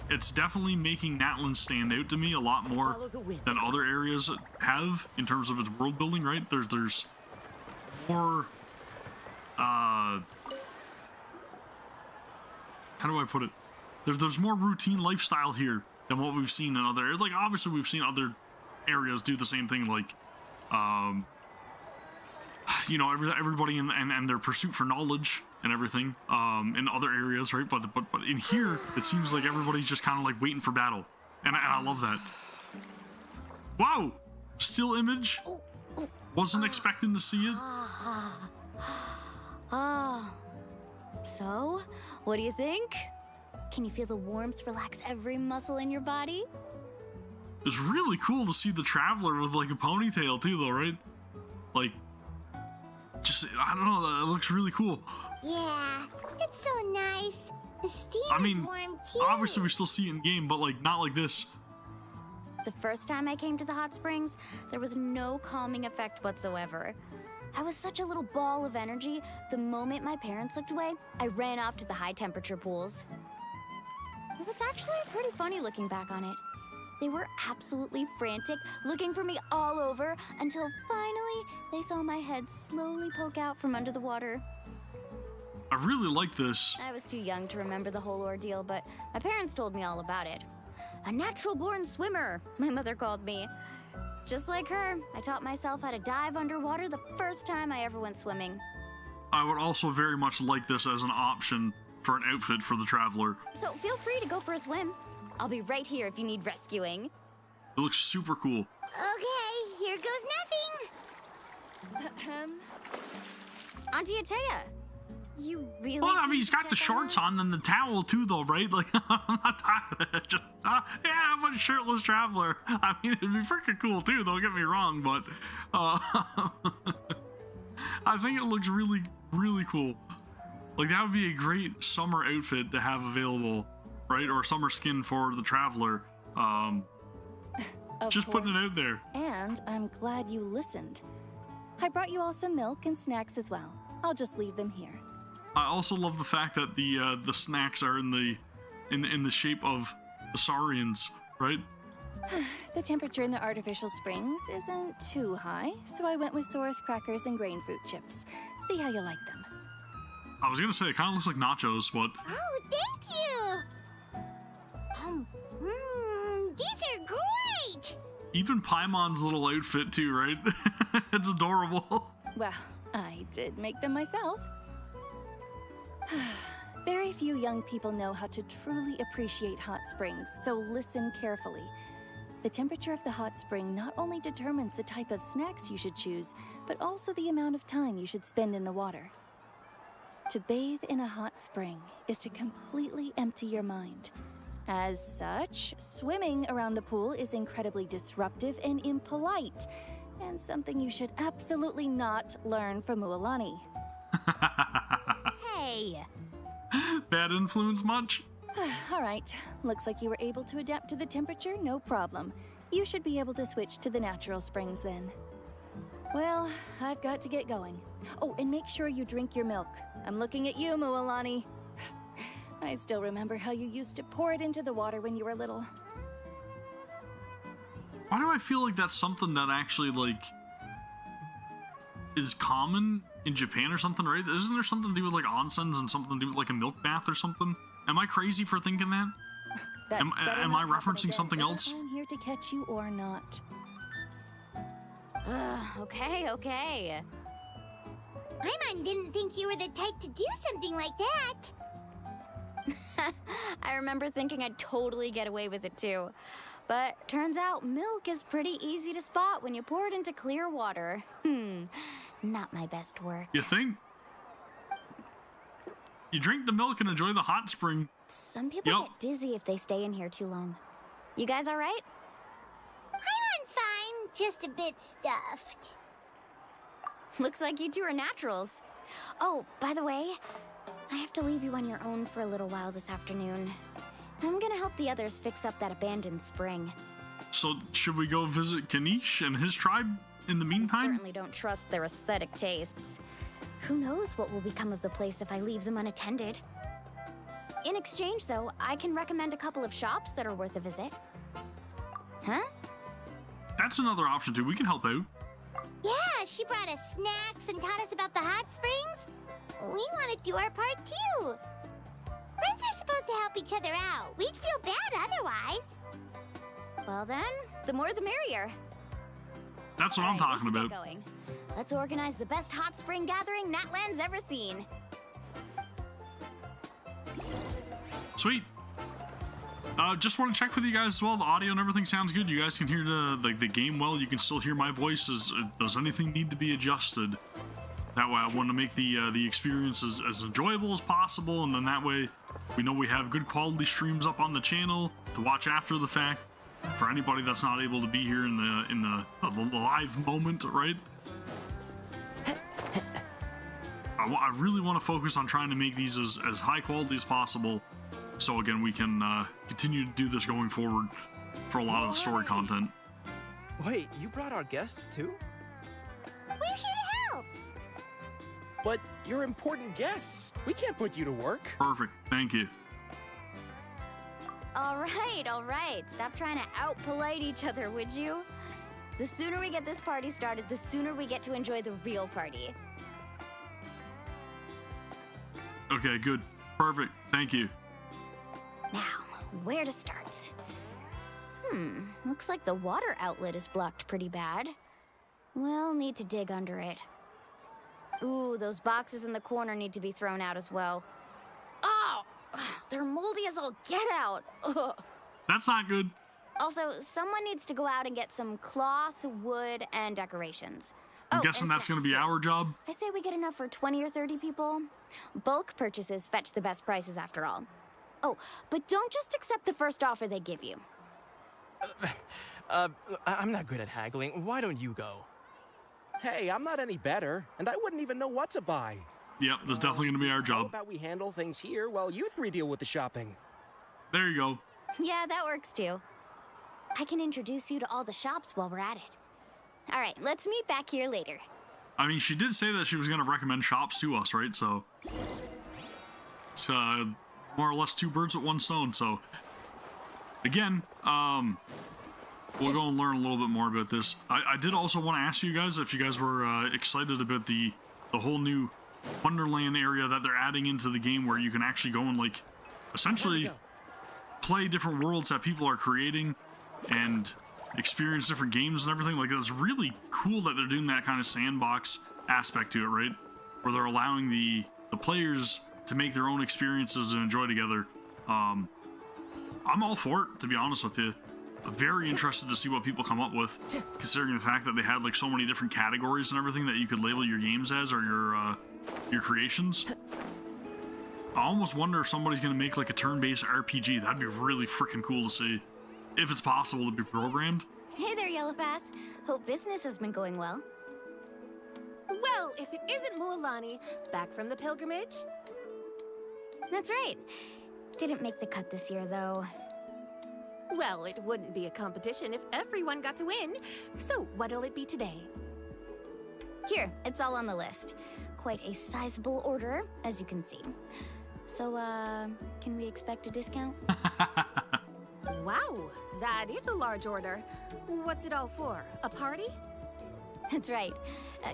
it's definitely making Natlan stand out to me a lot more than other areas have in terms of its world building, right? There's more, how do I put it? There's more routine lifestyle here than what we've seen in other areas. Like, obviously we've seen other areas do the same thing, like, you know, everybody and their pursuit for knowledge and everything, in other areas, right? But in here, it seems like everybody's just kind of like waiting for battle. And I love that. Wow! Still image? Wasn't expecting to see it. Oh. So, what do you think? Can you feel the warmth relax every muscle in your body? It's really cool to see the Traveler with like a ponytail too, though, right? Like, just, I don't know, it looks really cool. Yeah, it's so nice. The steam I mean, is warm too. obviously we still see it in game, but like not like this. The first time I came to the hot springs, there was no calming effect whatsoever. I was such a little ball of energy, the moment my parents looked away, I ran off to the high temperature pools. It was actually pretty funny looking back on it. They were absolutely frantic, looking for me all over, until finally they saw my head slowly poke out from under the water. I really like this. I was too young to remember the whole ordeal, but my parents told me all about it. A natural-born swimmer, my mother called me. Just like her, I taught myself how to dive underwater the first time I ever went swimming. I would also very much like this as an option for an outfit for the Traveler. So feel free to go for a swim. I'll be right here if you need rescuing. It looks super cool. Okay, here goes nothing. Auntie Atea, you really... Well, I mean, he's got the shorts on and the towel too, though, right? Like, I'm not talking just, yeah, I'm a shirtless Traveler. I mean, it'd be freaking cool too, don't get me wrong, but I think it looks really, really cool. Like, that would be a great summer outfit to have available, right? Or summer skin for the Traveler. Just putting it out there. And I'm glad you listened. I brought you all some milk and snacks as well. I'll just leave them here. I also love the fact that the snacks are in the shape of the Saurians, right? The temperature in the artificial springs isn't too high, so I went with Saurus crackers and grain fruit chips. See how you like them. I was gonna say, it kind of looks like nachos, but... Oh, thank you! These are great! Even Paimon's little outfit too, right? It's adorable. Well, I did make them myself. Very few young people know how to truly appreciate hot springs, so listen carefully. The temperature of the hot spring not only determines the type of snacks you should choose, but also the amount of time you should spend in the water. To bathe in a hot spring is to completely empty your mind. As such, swimming around the pool is incredibly disruptive and impolite, and something you should absolutely not learn from Mualani. Hey! Bad influence much? All right, looks like you were able to adapt to the temperature, no problem. You should be able to switch to the natural springs then. Well, I've got to get going. Oh, and make sure you drink your milk. I'm looking at you, Mualani. I still remember how you used to pour it into the water when you were little. Why do I feel like that's something that actually, like, is common in Japan or something, right? Isn't there something to do with like onsens and something to do with like a milk bath or something? Am I crazy for thinking that? Am I referencing something else? I'm here to catch you or not. Okay. Paimon didn't think you were the type to do something like that. I remember thinking I'd totally get away with it too. But turns out milk is pretty easy to spot when you pour it into clear water. Not my best work. You think? You drink the milk and enjoy the hot spring. Some people get dizzy if they stay in here too long. You guys all right? Paimon's fine, just a bit stuffed. Looks like you two are naturals. Oh, by the way, I have to leave you on your own for a little while this afternoon. I'm gonna help the others fix up that abandoned spring. So, should we go visit Kanish and his tribe in the meantime? I certainly don't trust their aesthetic tastes. Who knows what will become of the place if I leave them unattended. In exchange, though, I can recommend a couple of shops that are worth a visit. Huh? That's another option, too. We can help out. Yeah, she brought us snacks and taught us about the hot springs. We want to do our part, too. Friends are supposed to help each other out. We'd feel bad otherwise. Well then, the more the merrier. That's what I'm talking about. Going. Let's organize the best hot spring gathering Natlan's ever seen. Sweet. Just want to check with you guys as well. The audio and everything sounds good. You guys can hear the game well. You can still hear my voice. Does anything need to be adjusted? That way I want to make the experience as enjoyable as possible, and then that way we know we have good quality streams up on the channel to watch after the fact for anybody that's not able to be here in the live moment, right? I really want to focus on trying to make these as high quality as possible, so again we can continue to do this going forward for a lot of the story content. Wait, you brought our guests too? We're here to help. But you're important guests. We can't put you to work. Perfect. Thank you. All right. Stop trying to out-polite each other, would you? The sooner we get this party started, the sooner we get to enjoy the real party. Okay, good. Perfect. Thank you. Now, where to start? Looks like the water outlet is blocked pretty bad. We'll need to dig under it. Ooh, those boxes in the corner need to be thrown out as well. Oh! They're moldy as all get out! Ugh. That's not good. Also, someone needs to go out and get some cloth, wood, and decorations. I'm guessing that's going to be our job. I say we get enough for 20 or 30 people. Bulk purchases fetch the best prices after all. Oh, but don't just accept the first offer they give you. I'm not good at haggling. Why don't you go? Hey, I'm not any better, and I wouldn't even know what to buy. Yep, that's definitely going to be our job. How about we handle things here while you three deal with the shopping? There you go. Yeah, that works too. I can introduce you to all the shops while we're at it. All right, let's meet back here later. I mean, she did say that she was going to recommend shops to us, right? So it's more or less two birds with one stone. So again, we'll go and learn a little bit more about this. I did also want to ask you guys if you guys were excited about the whole new Wonderland area that they're adding into the game, where you can actually go and like essentially play different worlds that people are creating and experience different games and everything. Like, it's really cool that they're doing that kind of sandbox aspect to it, right? Where they're allowing the players to make their own experiences and enjoy together. I'm all for it, to be honest with you. I'm very interested to see what people come up with, considering the fact that they had like so many different categories and everything that you could label your games as, or your creations. I almost wonder if somebody's gonna make like a turn-based RPG. That'd be really freaking cool to see, if it's possible to be programmed. Hey there, Yellowfast. Hope business has been going well. Well, if it isn't Mualani, back from the pilgrimage? That's right. Didn't make the cut this year, though. Well, it wouldn't be a competition if everyone got to win. So, what'll it be today? Here, it's all on the list. Quite a sizable order, as you can see. So, can we expect a discount? Wow, that is a large order. What's it all for? A party? That's right.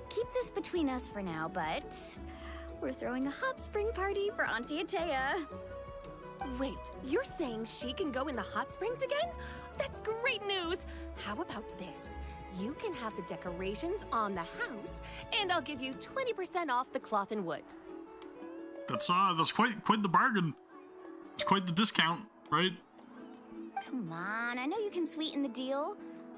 Keep this between us for now, but we're throwing a hot spring party for Auntie Atea. Wait, you're saying she can go in the hot springs again? That's great news! How about this? You can have the decorations on the house, and I'll give you 20% off the cloth and wood. That's quite the bargain. It's quite the discount, right? Come on, I know you can sweeten the deal.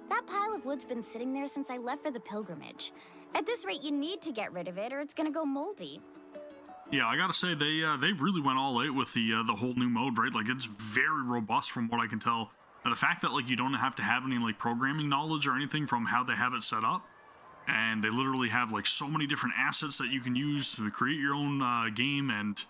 That pile of wood's been sitting there since I left for the pilgrimage. At this rate, you need to get rid of it, or it's gonna go moldy. Yeah, I gotta say they really went all out with the whole new mode, right? Like, it's very robust from what I can tell. And the fact that like you don't have to have any like programming knowledge or anything from how they have it set up, and they literally have like so many different assets that you can use to create your own game, and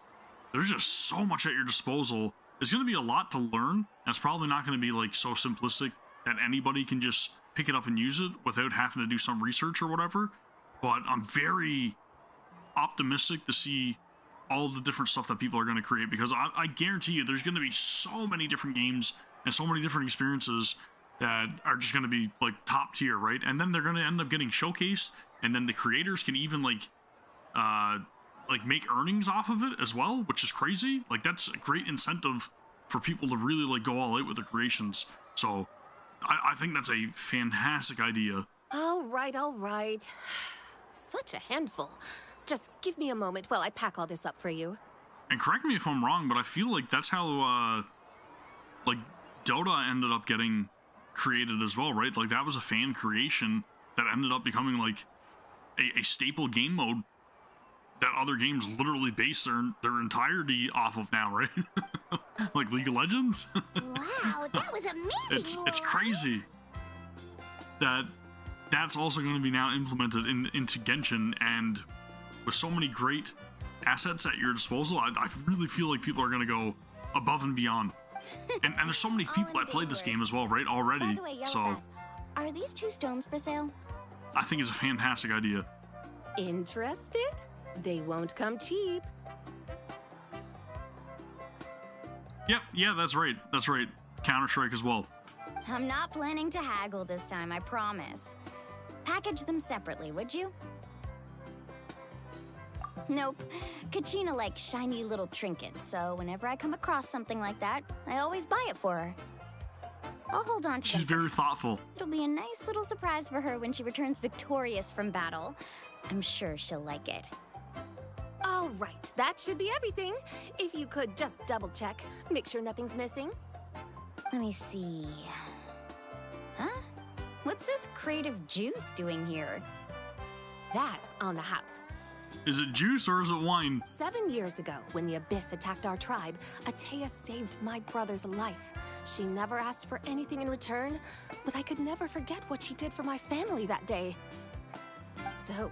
there's just so much at your disposal. It's gonna be a lot to learn, and it's probably not gonna be like so simplistic that anybody can just pick it up and use it without having to do some research or whatever. But I'm very optimistic to see all of the different stuff that people are going to create, because I guarantee you there's going to be so many different games and so many different experiences that are just going to be like top tier, right? And then they're going to end up getting showcased, and then the creators can even like make earnings off of it as well, which is crazy. Like, that's a great incentive for people to really like go all out with their creations. So I think that's a fantastic idea. All right. Such a handful. Just give me a moment while I pack all this up for you. And correct me if I'm wrong, but I feel like that's how like Dota ended up getting created as well, right? Like, that was a fan creation that ended up becoming like a staple game mode that other games literally base their entirety off of now, right? Like League of Legends. Wow, that was amazing. It's crazy that's also going to be now implemented into Genshin, and with so many great assets at your disposal, I really feel like people are going to go above and beyond. And there's so many people that played this game as well, right, already. By the way, So are these 2 stones for sale? I think it's a fantastic idea. Interested? They won't come cheap. Yep, yeah, that's right. Counter-Strike as well. I'm not planning to haggle this time, I promise. Package them separately, would you? Nope. Kachina likes shiny little trinkets, so whenever I come across something like that, I always buy it for her. I'll hold on to them. She's very thoughtful. It'll be a nice little surprise for her when she returns victorious from battle. I'm sure she'll like it. All right, that should be everything. If you could just double check, make sure nothing's missing. Let me see. Huh? What's this creative juice doing here? That's on the house. Is it juice or is it wine? 7 years ago, when the Abyss attacked our tribe, Atea saved my brother's life. She never asked for anything in return, but I could never forget what she did for my family that day. So,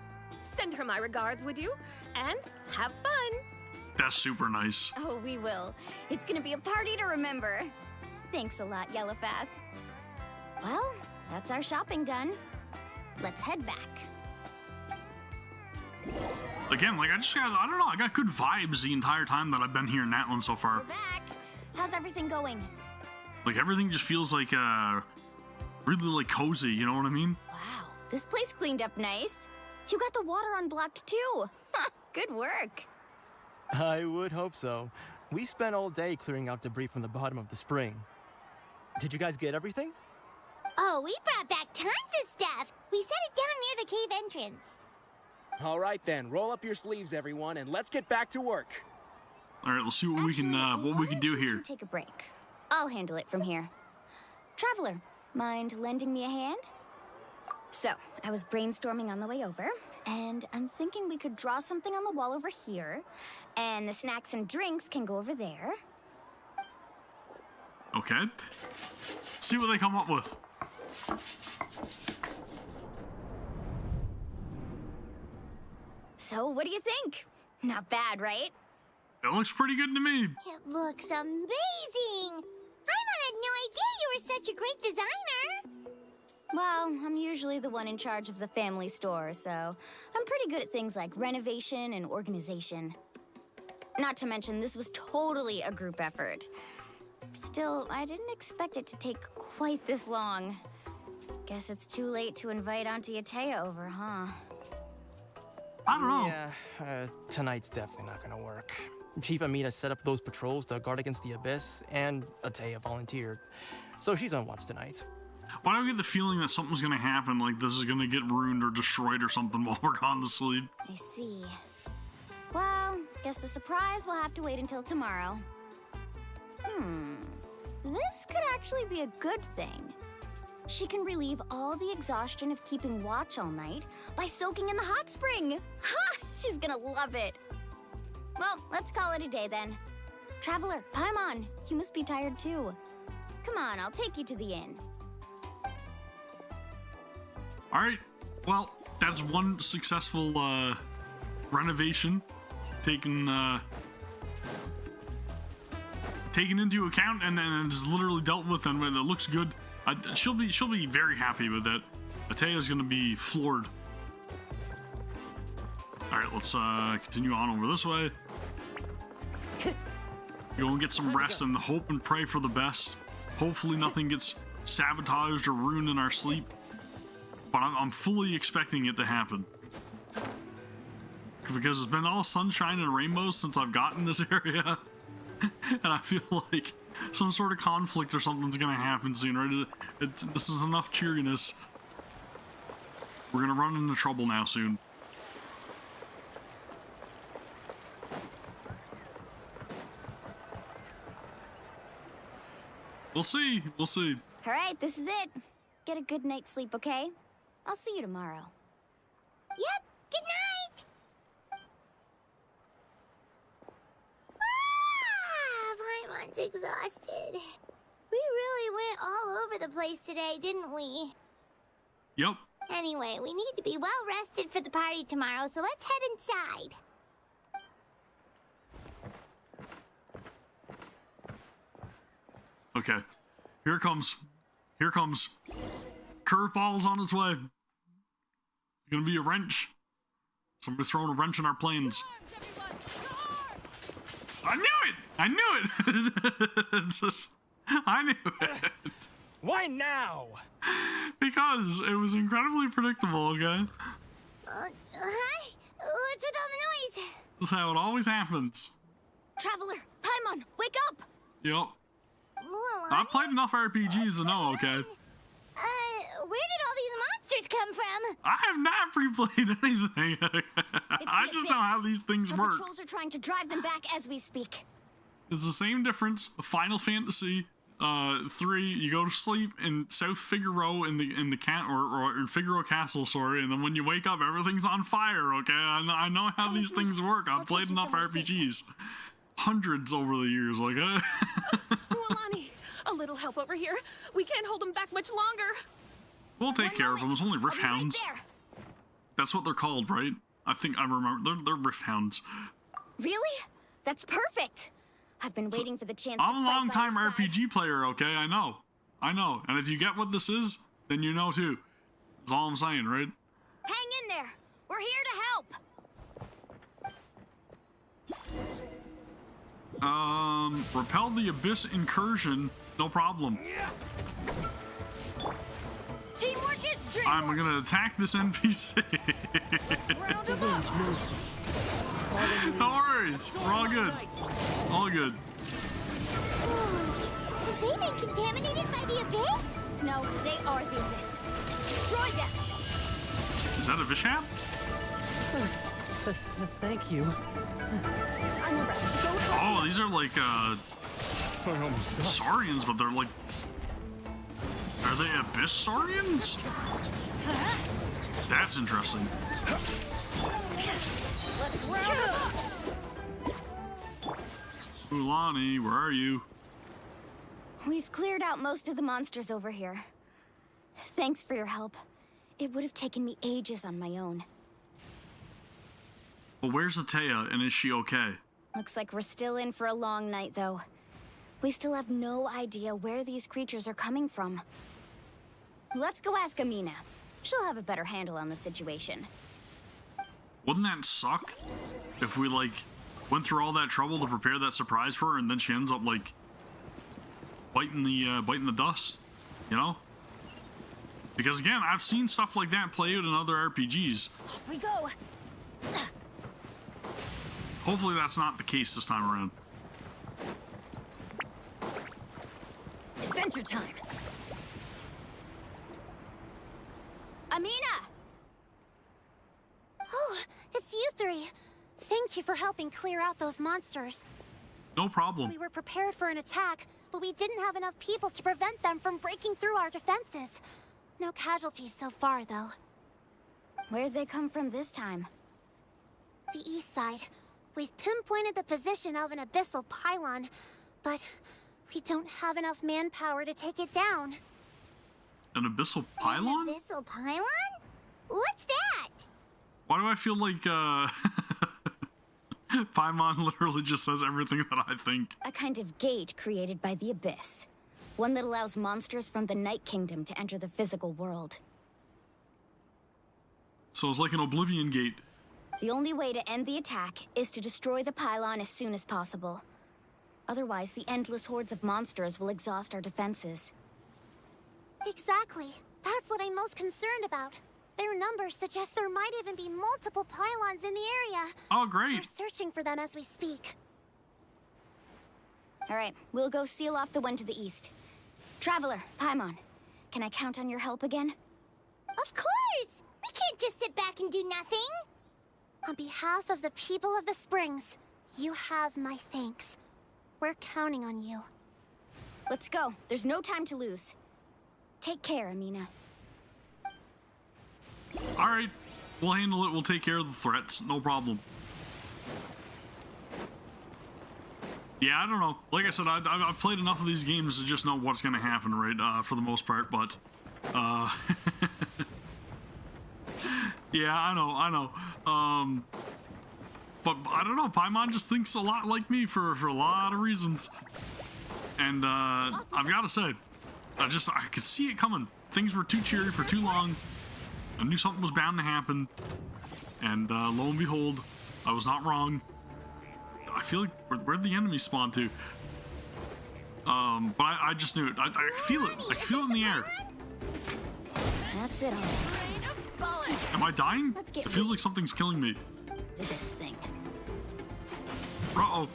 send her my regards, would you? And have fun! That's super nice. Oh, we will. It's gonna be a party to remember. Thanks a lot, Yellowfath. Well, that's our shopping done. Let's head back. Again, like, I got good vibes the entire time that I've been here in Natlan so far. We're back. How's everything going? Like, everything just feels like, really, like, cozy, you know what I mean? Wow, this place cleaned up nice. You got the water unblocked too. Good work. I would hope so. We spent all day clearing out debris from the bottom of the spring. Did you guys get everything? Oh, we brought back tons of stuff. We set it down near the cave entrance. All right then, roll up your sleeves, everyone, and let's get back to work. All right, let's see what we can do here. Take a break. I'll handle it from here. Traveler, mind lending me a hand? So, I was brainstorming on the way over, and I'm thinking we could draw something on the wall over here, and the snacks and drinks can go over there. Okay. See what they come up with. So, what do you think? Not bad, right? It looks pretty good to me. It looks amazing! Paimon had no idea you were such a great designer! Well, I'm usually the one in charge of the family store, so I'm pretty good at things like renovation and organization. Not to mention, this was totally a group effort. Still, I didn't expect it to take quite this long. Guess it's too late to invite Auntie Atea over, huh? I don't know. Yeah, tonight's definitely not gonna work. Chief Amina set up those patrols to guard against the Abyss, and Atea volunteered. So she's on watch tonight. Why do I get the feeling that something's gonna happen, like this is gonna get ruined or destroyed or something while we're gone to sleep? I see. Well, guess the surprise will have to wait until tomorrow. This could actually be a good thing. She can relieve all the exhaustion of keeping watch all night by soaking in the hot spring. Ha! She's gonna love it. Well, let's call it a day then. Traveler, Paimon, you must be tired too. Come on, I'll take you to the inn. Alright, well, that's one successful renovation taken into account and is literally dealt with, and it looks good. She'll be very happy with that. Atea's gonna be floored. Alright, let's continue on over this way. Go and get some rest and hope and pray for the best. Hopefully nothing gets sabotaged or ruined in our sleep. But I'm fully expecting it to happen. Because it's been all sunshine and rainbows since I've gotten this area. And I feel like some sort of conflict or something's gonna happen soon, right? This is enough cheeriness. We're gonna run into trouble now soon. We'll see. We'll see. All right, this is it. Get a good night's sleep, okay? I'll see you tomorrow. Yep, good night! Paimon's exhausted. We really went all over the place today, didn't we? Yep. Anyway, we need to be well rested for the party tomorrow, so let's head inside. Okay. Here it comes. Here it comes. Curveball's on its way. Gonna be a wrench. Somebody's throwing a wrench in our planes. I knew it! I knew it! I knew it. Why now? Because it was incredibly predictable, okay? Hi? What's with all the noise? That's how it always happens. Traveler, Paimon, wake up! Yep. I've played enough RPGs to know, okay? Where did all these monsters come from? I have not pre-played anything. I just know how these things the work. Patrols are trying to drive them back as we speak. It's the same difference. Final Fantasy 3, you go to sleep in South Figaro in Figaro Castle, sorry, and then when you wake up, everything's on fire. Okay, I know how these things work. I've played enough RPGs, hundreds over the years. Like, Wulani, a little help over here. We can't hold them back much longer. We'll take care of them. It's only Rift Hounds. Right there. That's what they're called, right? I think I remember. They're Rift Hounds. Really? That's perfect. I've been waiting for the chance to I'm a fight long-time by your side. RPG player, okay? I know. And if you get what this is, then you know too. That's all I'm saying, right? Hang in there. We're here to help. Repel the Abyss incursion. No problem. Teamwork is dreamwork. I'm gonna attack this NPC. No worries. We're all good. All good. Have they been contaminated by the Abyss? No, they are the Abyss. Destroy them. Is that a Vishap? Thank you. Oh, these are like Saurians, but they're like, are they Abyss Saurians? That's interesting. Let's round them up. Ulani, where are you? We've cleared out most of the monsters over here. Thanks for your help. It would have taken me ages on my own. Well, where's Atea, and is she okay? Looks like we're still in for a long night, though. We still have no idea where these creatures are coming from. Let's go ask Amina. She'll have a better handle on the situation. Wouldn't that suck if we, like, went through all that trouble to prepare that surprise for her, and then she ends up, like, biting the dust, you know? Because again, I've seen stuff like that play out in other RPGs. Off we go. Hopefully that's not the case this time around. Adventure time. Amina! Oh, it's you three. Thank you for helping clear out those monsters. No problem. We were prepared for an attack, but we didn't have enough people to prevent them from breaking through our defenses. No casualties so far, though. Where'd they come from this time? The east side. We've pinpointed the position of an abyssal pylon, but we don't have enough manpower to take it down. An abyssal pylon? An abyssal pylon? What's that? Why do I feel like Paimon literally just says everything that I think? A kind of gate created by the Abyss. One that allows monsters from the Night Kingdom to enter the physical world. So it's like an Oblivion gate. The only way to end the attack is to destroy the pylon as soon as possible. Otherwise, the endless hordes of monsters will exhaust our defenses. Exactly. That's what I'm most concerned about. Their numbers suggest there might even be multiple pylons in the area. Oh, great. We're searching for them as we speak. All right, we'll go seal off the one to the east. Traveler, Paimon, can I count on your help again? Of course! We can't just sit back and do nothing! On behalf of the people of the Springs, you have my thanks. We're counting on you. Let's go. There's no time to lose. Take care, Amina. Alright, we'll handle it. We'll take care of the threats. No problem. Yeah, I don't know. Like I said, I've played enough of these games to just know what's going to happen, right? For the most part, but... yeah, I know. But I don't know, Paimon just thinks a lot like me for a lot of reasons. And I've got to say, I could see it coming. Things were too cheery for too long. I knew something was bound to happen. And lo and behold, I was not wrong. I feel like, where'd the enemy spawn to? But I just knew it. I feel it. I feel it in the air. That's it, all. Am I dying? It feels like something's killing me. This thing. Uh-oh.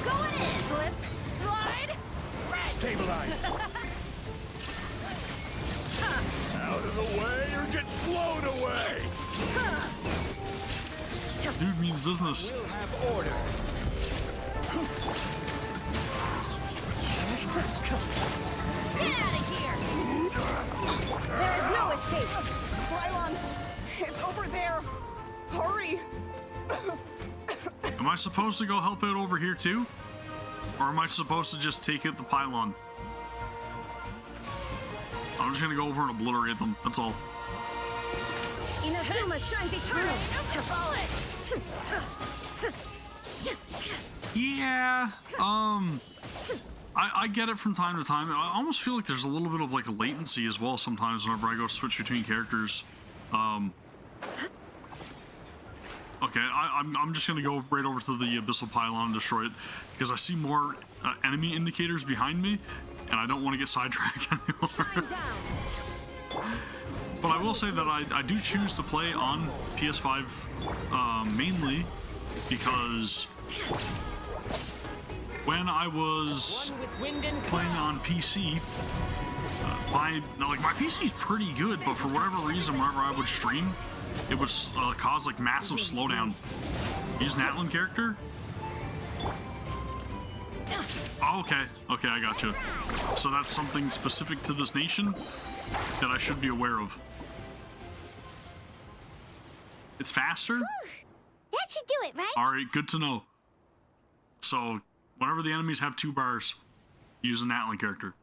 Go in! Slip, slide, spread! Stabilize! Out of the way or get blown away! Dude means business. We'll have order. Get out of here! There is no escape! Krylon, it's over there! Hurry! Am I supposed to go help out over here too? Or am I supposed to just take out the pylon? I'm just gonna go over and obliterate them, that's all. Inazuma shines eternal! Yeah, I get it from time to time. I almost feel like there's a little bit of like a latency as well sometimes whenever I go switch between characters. Okay, I'm just gonna go right over to the Abyssal Pylon and destroy it because I see more enemy indicators behind me and I don't want to get sidetracked anymore. But I will say that I do choose to play on PS5 mainly because when I was playing on PC, my PC is pretty good, but for whatever reason, whenever I would stream, it would cause like massive slowdown. Use Natlan character? Oh, okay, I gotcha. So that's something specific to this nation that I should be aware of. It's faster? That should do it, right? Alright, good to know. So, whenever the enemies have 2 bars, use a Natlan character.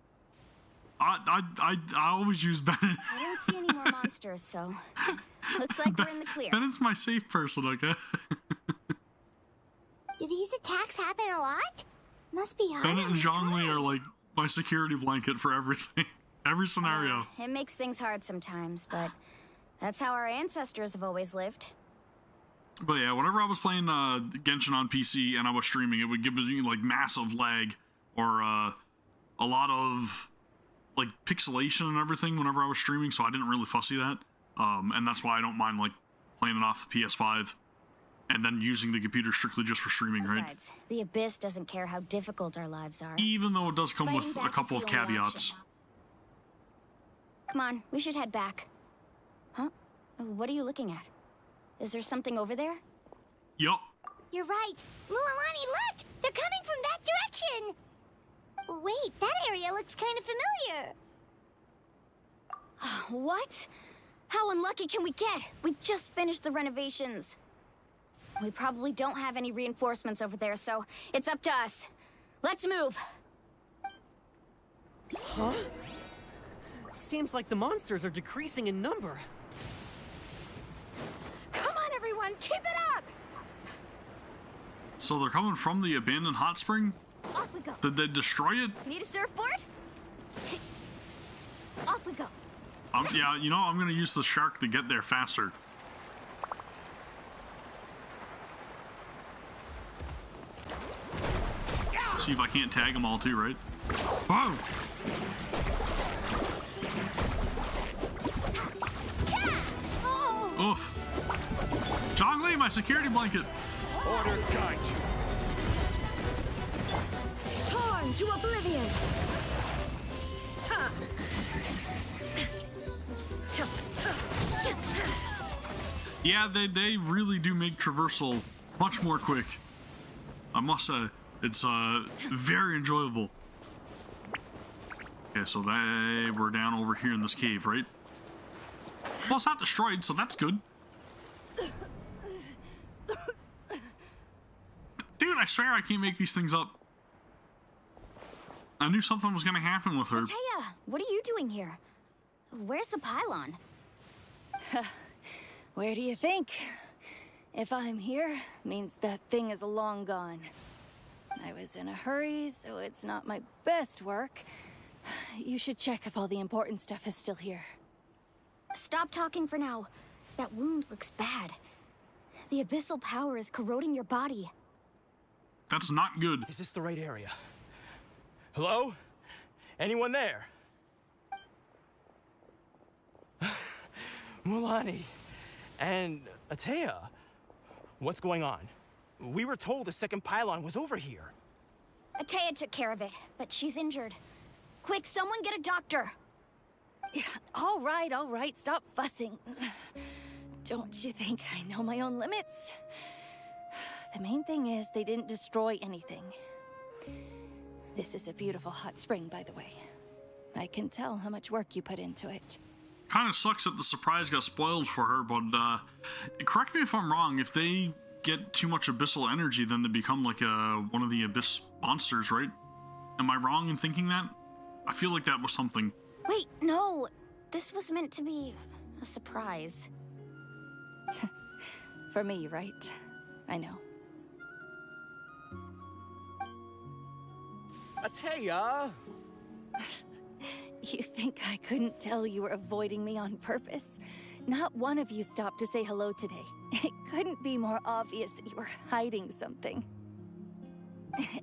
I always use Bennett. I don't see any more monsters, so looks like we're in the clear. Bennett's my safe person, okay? Do these attacks happen a lot? Must be hard. Bennett and Zhongli are like my security blanket for everything. Every scenario. It makes things hard sometimes, but that's how our ancestors have always lived. But yeah, whenever I was playing Genshin on PC and I was streaming, it would give me like massive lag or a lot of like pixelation and everything whenever I was streaming, so I didn't really fussy that. And that's why I don't mind like playing it off the PS5 and then using the computer strictly just for streaming, right? Besides, the Abyss doesn't care how difficult our lives are. Even though it does come with Fighting a back couple is of the only caveats. option. Come on, we should head back. Huh? What are you looking at? Is there something over there? Yup. You're right. Mualani, look! They're coming from that direction! Wait, that area looks kind of familiar. What? How unlucky can we get? We just finished the renovations. We probably don't have any reinforcements over there, so it's up to us. Let's move. Huh? Seems like the monsters are decreasing in number. Come on, everyone, keep it up! So they're coming from the abandoned hot spring? Off we go. Did they destroy it? Need a surfboard? Off we go. Yeah, you know, I'm gonna use the shark to get there faster. See if I can't tag them all too, right? Whoa! Oof. Zhongli, my security blanket. Order guide you. Torn to oblivion. Yeah, they really do make traversal much more quick. I must say, it's very enjoyable. Okay, so we're down over here in this cave, right? Well, it's not destroyed, so that's good. Dude, I swear I can't make these things up. I knew something was gonna happen with her. Taya, what are you doing here? Where's the pylon? Where do you think? If I'm here, means that thing is long gone. I was in a hurry, so it's not my best work. You should check if all the important stuff is still here. Stop talking for now. That wound looks bad. The abyssal power is corroding your body. That's not good. Is this the right area? Hello? Anyone there? Mualani and Atea. What's going on? We were told the second pylon was over here. Atea took care of it, but she's injured. Quick, someone get a doctor. All right, stop fussing. Don't you think I know my own limits? The main thing is they didn't destroy anything. This is a beautiful hot spring, by the way. I can tell how much work you put into it. Kind of sucks that the surprise got spoiled for her, but correct me if I'm wrong. If they get too much abyssal energy, then they become like one of the abyss monsters, right? Am I wrong in thinking that? I feel like that was something. Wait, no. This was meant to be a surprise. For me, right? I know. Atea! You think I couldn't tell you were avoiding me on purpose? Not one of you stopped to say hello today. It couldn't be more obvious that you were hiding something.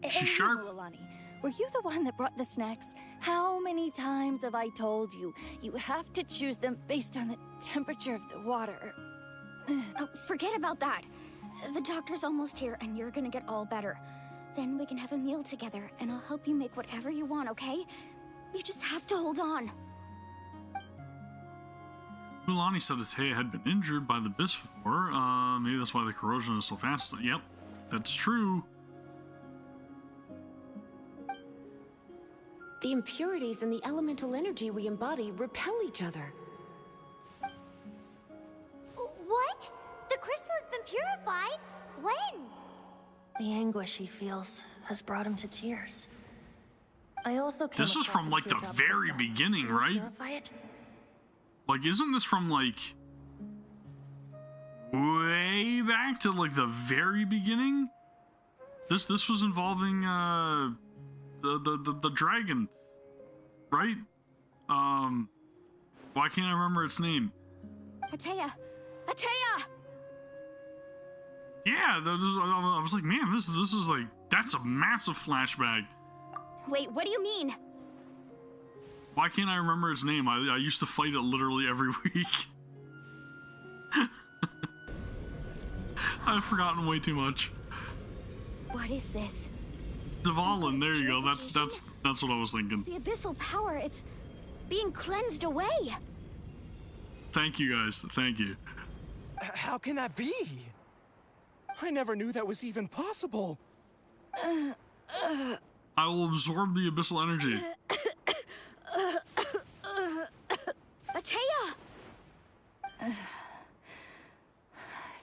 She's sharp. Mualani, were you the one that brought the snacks? How many times have I told you? You have to choose them based on the temperature of the water. Oh, forget about that. The doctor's almost here, and you're gonna get all better. Then we can have a meal together, and I'll help you make whatever you want, okay? You just have to hold on. Mualani said Atea had been injured by the abyss before. Maybe that's why the corrosion is so fast. Yep, that's true. The impurities and the elemental energy we embody repel each other. What? The crystal has been purified? When? The anguish he feels has brought him to tears. I also came This is across from a like the teardrop very crystal. beginning, Can you right? purify it? Like, isn't this from like way back to like the very beginning? This was involving the dragon, right? Why can't I remember its name? Atea! Atea! Yeah, I was like, man, this is like, that's a massive flashback. Wait, what do you mean? Why can't I remember its name? I used to fight it literally every week. I've forgotten way too much. What is this? Dvalin, there you go. That's what I was thinking. The abyssal power, it's being cleansed away. Thank you guys. Thank you. How can that be? I never knew that was even possible. I will absorb the abyssal energy. Atea!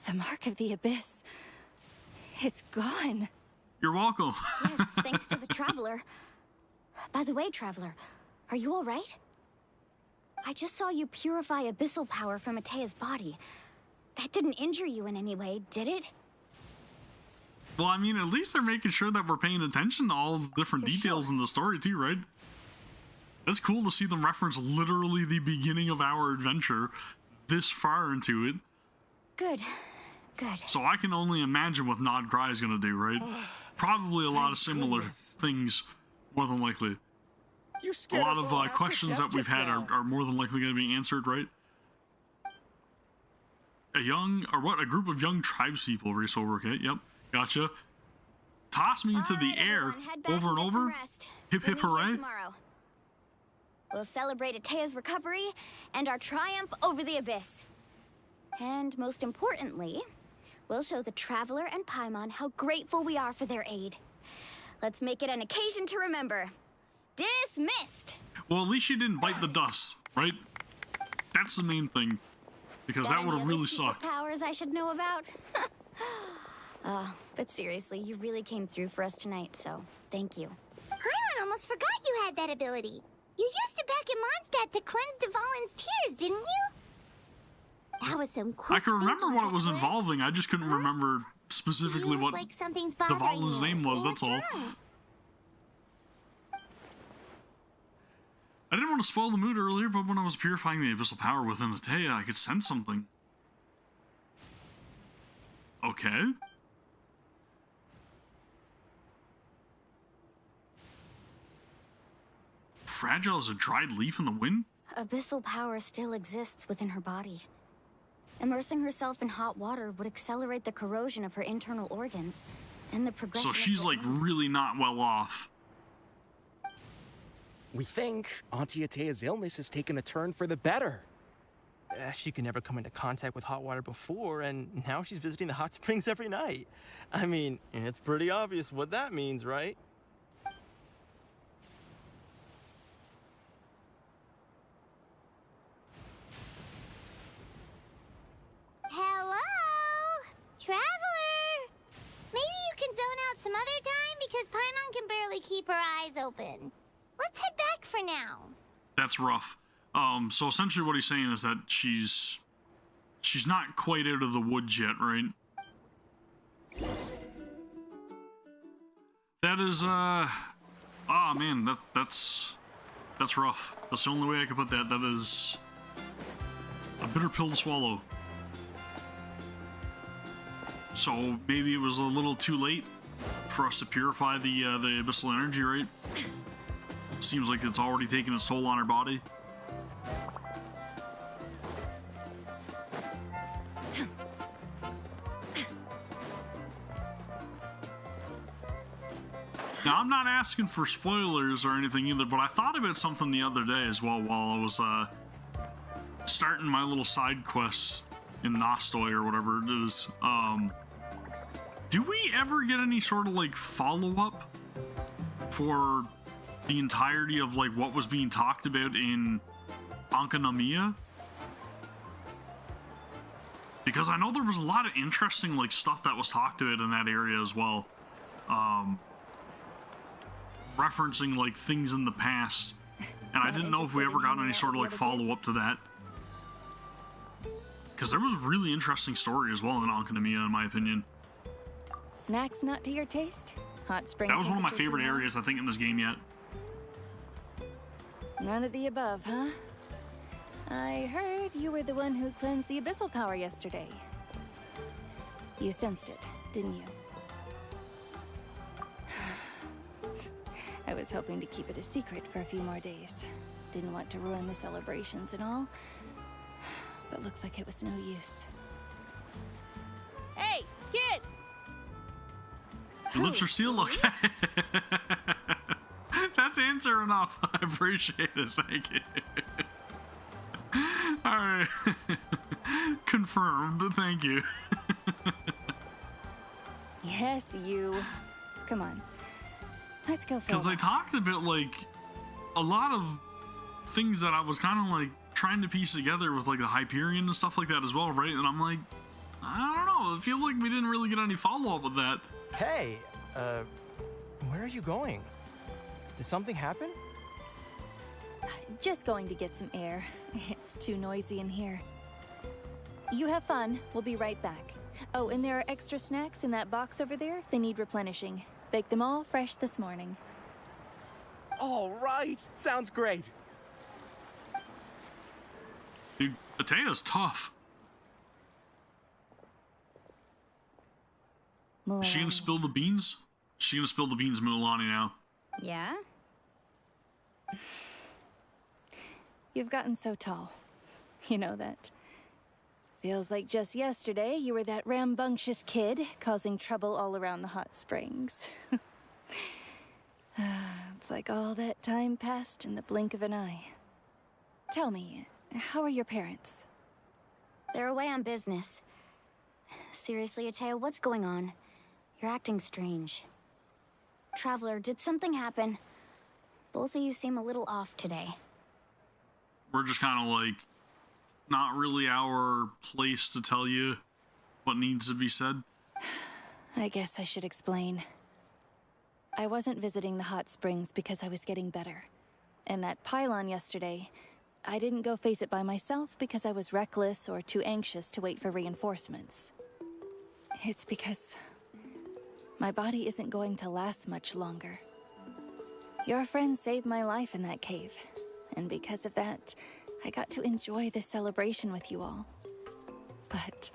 The mark of the abyss. It's gone. You're welcome. Yes, thanks to the Traveler. By the way, Traveler, are you all right? I just saw you purify abyssal power from Atea's body. That didn't injure you in any way, did it? Well, I mean, at least they're making sure that we're paying attention to all the different details in the story too, right? It's cool to see them reference literally the beginning of our adventure this far into it. Good. Good. So I can only imagine what Nod Cry is going to do, right? Probably a lot of similar things, more than likely. A lot of questions that we've had are more than likely going to be answered, right? A group of young tribespeople race over, okay, yep, gotcha. Toss me into the air over and over. Hip hip hooray. Tomorrow. We'll celebrate Atea's recovery and our triumph over the abyss. And most importantly, we'll show the Traveler and Paimon how grateful we are for their aid. Let's make it an occasion to remember. Dismissed! Well, at least she didn't bite the dust, right? That's the main thing. Because that would have really sucked. Powers I should know about? But seriously, you really came through for us tonight, so thank you. Paimon almost forgot you had that ability. You used it back in Mondstadt to cleanse Dvalin's tears, didn't you? That was some quick I can remember what it was Traveler. involving, I just couldn't remember specifically what like something's bothering Dvalin's you. name was, that's all. Wrong? I didn't want to spoil the mood earlier, but when I was purifying the abyssal power within Atea, I could sense something. Okay. Fragile as a dried leaf in the wind? Abyssal power still exists within her body. Immersing herself in hot water would accelerate the corrosion of her internal organs and the progression. So she's like really not well off. We think Auntie Atea's illness has taken a turn for the better. She could never come into contact with hot water before, and now she's visiting the hot springs every night. I mean, it's pretty obvious what that means, right? Hello? Traveler? Maybe you can zone out some other time because Paimon can barely keep her eyes open. Let's head back for now. That's rough. So essentially what he's saying is that she's not quite out of the woods yet, right? That is, man, that's rough. That's the only way I can put that. That is a bitter pill to swallow. So maybe it was a little too late for us to purify the abyssal energy, right? Seems like it's already taken its toll on her body. Now, I'm not asking for spoilers or anything either, but I thought about something the other day as well while I was starting my little side quests in Nostoy or whatever it is. Do we ever get any sort of like follow-up for the entirety of like what was being talked about in Ankanomiya? Because I know there was a lot of interesting like stuff that was talked about in that area as well. Referencing like things in the past, and I didn't know if we ever got any sort of like follow-up to that. Because there was a really interesting story as well in Ankanomiya, in my opinion. Snacks not to your taste? Hot spring. That was one of my favorite areas, I think, in this game yet. None of the above, huh? I heard you were the one who cleansed the abyssal power yesterday. You sensed it, didn't you? I was hoping to keep it a secret for a few more days. Didn't want to ruin the celebrations and all. But looks like it was no use. Hey, kid! Your lips are sealed. Okay. That's answer enough. I appreciate it. Thank you. Alright. Confirmed. Thank you. Yes, you. Come on. Let's go for Because they talked a bit like a lot of things that I was kind of like trying to piece together with like the Hyperion and stuff like that as well, right? And I'm like, I don't know. It feels like we didn't really get any follow-up with that. Hey, where are you going? Did something happen? Just going to get some air. It's too noisy in here. You have fun. We'll be right back. Oh, and there are extra snacks in that box over there. They need replenishing. Baked them all fresh this morning. All right. Sounds great. Dude, Atea's tough. Mualani. Is she gonna spill the beans? She gonna spill the beans, Mualani, now. Yeah? You've gotten so tall. You know that. Feels like just yesterday you were that rambunctious kid causing trouble all around the hot springs. It's like all that time passed in the blink of an eye. Tell me, how are your parents? They're away on business. Seriously, Atea, what's going on? You're acting strange. Traveler, did something happen? Both of you seem a little off today. We're just kind of like, not really our place to tell you what needs to be said. I guess I should explain. I wasn't visiting the hot springs because I was getting better. And that pylon yesterday, I didn't go face it by myself because I was reckless or too anxious to wait for reinforcements. It's because my body isn't going to last much longer. Your friend saved my life in that cave, and because of that, I got to enjoy this celebration with you all. But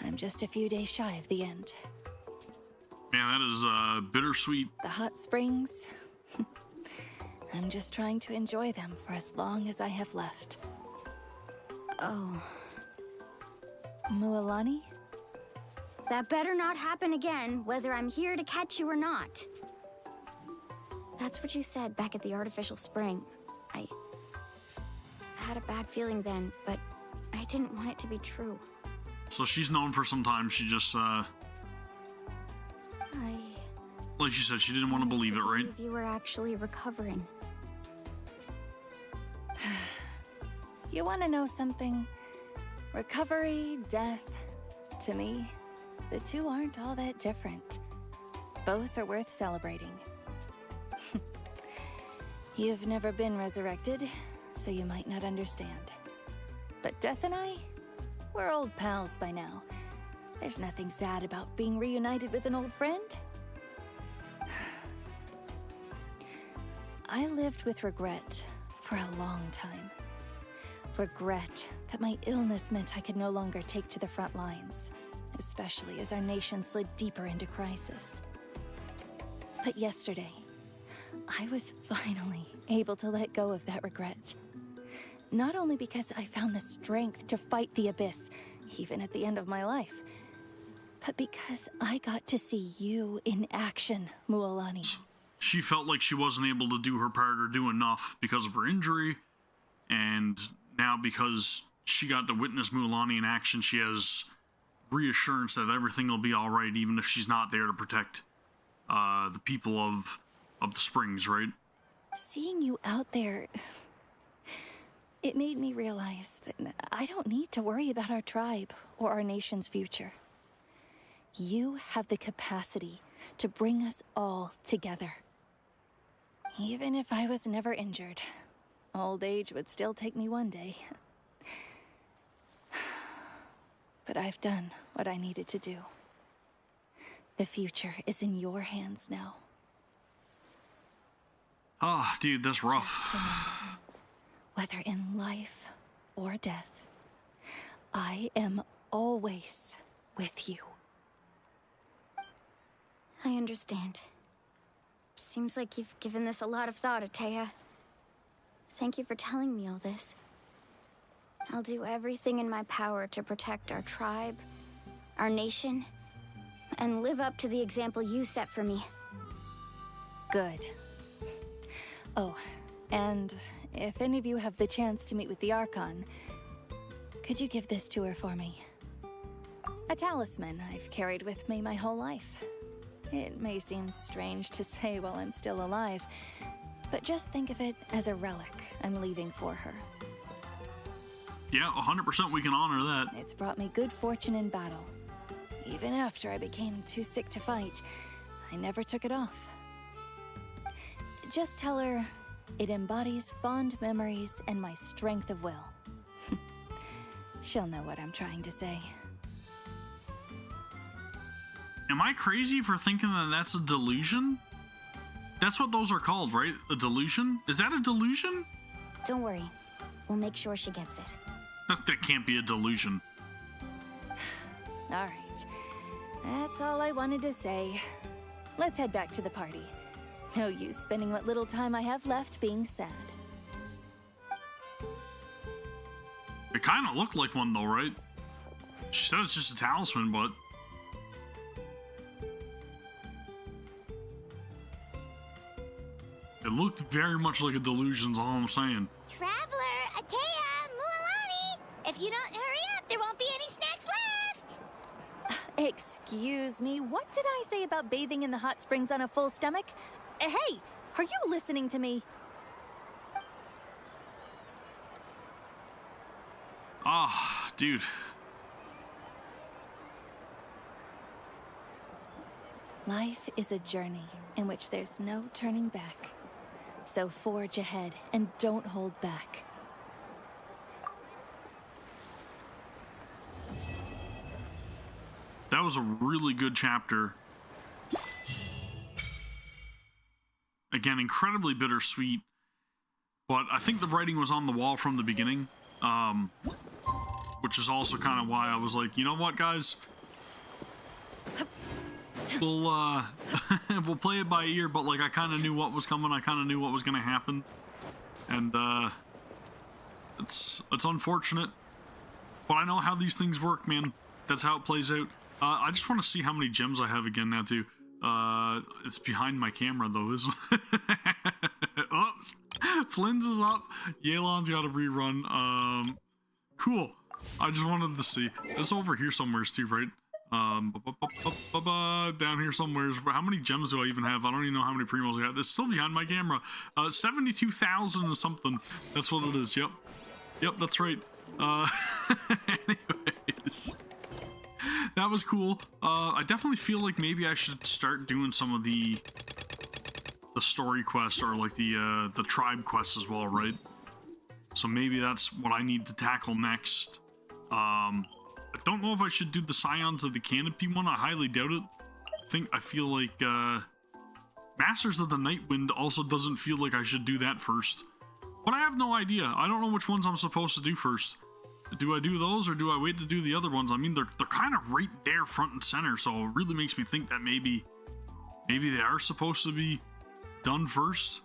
I'm just a few days shy of the end. Man, that is bittersweet. The hot springs, I'm just trying to enjoy them for as long as I have left. Oh. Mualani? That better not happen again, whether I'm here to catch you or not. That's what you said back at the artificial spring. I had a bad feeling then, but I didn't want it to be true. So she's known for some time. She just, like she said, she didn't want to believe it, right? You were actually recovering. You want to know something? Recovery, death, to me, the two aren't all that different. Both are worth celebrating. You've never been resurrected, so you might not understand. But Death and I, we're old pals by now. There's nothing sad about being reunited with an old friend. I lived with regret for a long time. Regret that my illness meant I could no longer take to the front lines, especially as our nation slid deeper into crisis. But yesterday, I was finally able to let go of that regret. Not only because I found the strength to fight the abyss, even at the end of my life, but because I got to see you in action, Mualani. She felt like she wasn't able to do her part or do enough because of her injury, and now because she got to witness Mualani in action, she has reassurance that everything will be all right, even if she's not there to protect the people of the springs, right? Seeing you out there, it made me realize that I don't need to worry about our tribe or our nation's future. You have the capacity to bring us all together. Even if I was never injured, old age would still take me one day. But I've done what I needed to do. The future is in your hands now. Ah, dude, that's rough. Remember, whether in life or death, I am always with you. I understand. Seems like you've given this a lot of thought, Atea. Thank you for telling me all this. I'll do everything in my power to protect our tribe, our nation, and live up to the example you set for me. Good. Oh, and if any of you have the chance to meet with the Archon, could you give this to her for me? A talisman I've carried with me my whole life. It may seem strange to say while I'm still alive, but just think of it as a relic I'm leaving for her. Yeah, 100% we can honor that. It's brought me good fortune in battle. Even after I became too sick to fight, I never took it off. Just tell her it embodies fond memories and my strength of will. She'll know what I'm trying to say. Am I crazy for thinking that that's a delusion? That's what those are called, right? A delusion? Is that a delusion? Don't worry. We'll make sure she gets it. That can't be a delusion. All right. That's all I wanted to say. Let's head back to the party. No use spending what little time I have left being sad. It kind of looked like one though, right? She said it's just a talisman, but... it looked very much like a delusion's all I'm saying. Traveler, Atea, Mualani! If you don't hurry up, there won't be any snacks left! Excuse me, what did I say about bathing in the hot springs on a full stomach? Hey, are you listening to me? Ah, dude. Life is a journey in which there's no turning back. So forge ahead and don't hold back. That was a really good chapter. Again, incredibly bittersweet. But I think the writing was on the wall from the beginning. Which is also kind of why I was like, you know what, guys? We'll we'll play it by ear, but like I kind of knew what was coming. I kind of knew what was going to happen. And it's unfortunate. But I know how these things work, man. That's how it plays out. I just want to see how many gems I have again now, too. It's behind my camera, though, isn't it? Oops. Flynn's is up. Yelan's got a rerun. Cool. I just wanted to see. It's over here somewhere, too, right? Down here somewhere. How many gems do I even have? I don't even know how many primos I have. It's still behind my camera. 72,000 or something. That's what it is. Yep. Yep, that's right. Anyways. That was cool. I definitely feel like maybe I should start doing some of the story quests or like the tribe quests as well, right? So maybe that's what I need to tackle next. I don't know if I should do the Scions of the Canopy one. I highly doubt it. I feel like Masters of the Nightwind also doesn't feel like I should do that first. But I have no idea. I don't know which ones I'm supposed to do first. Do I do those or do I wait to do the other ones? I mean, they're kind of right there front and center, so it really makes me think that maybe they are supposed to be done first.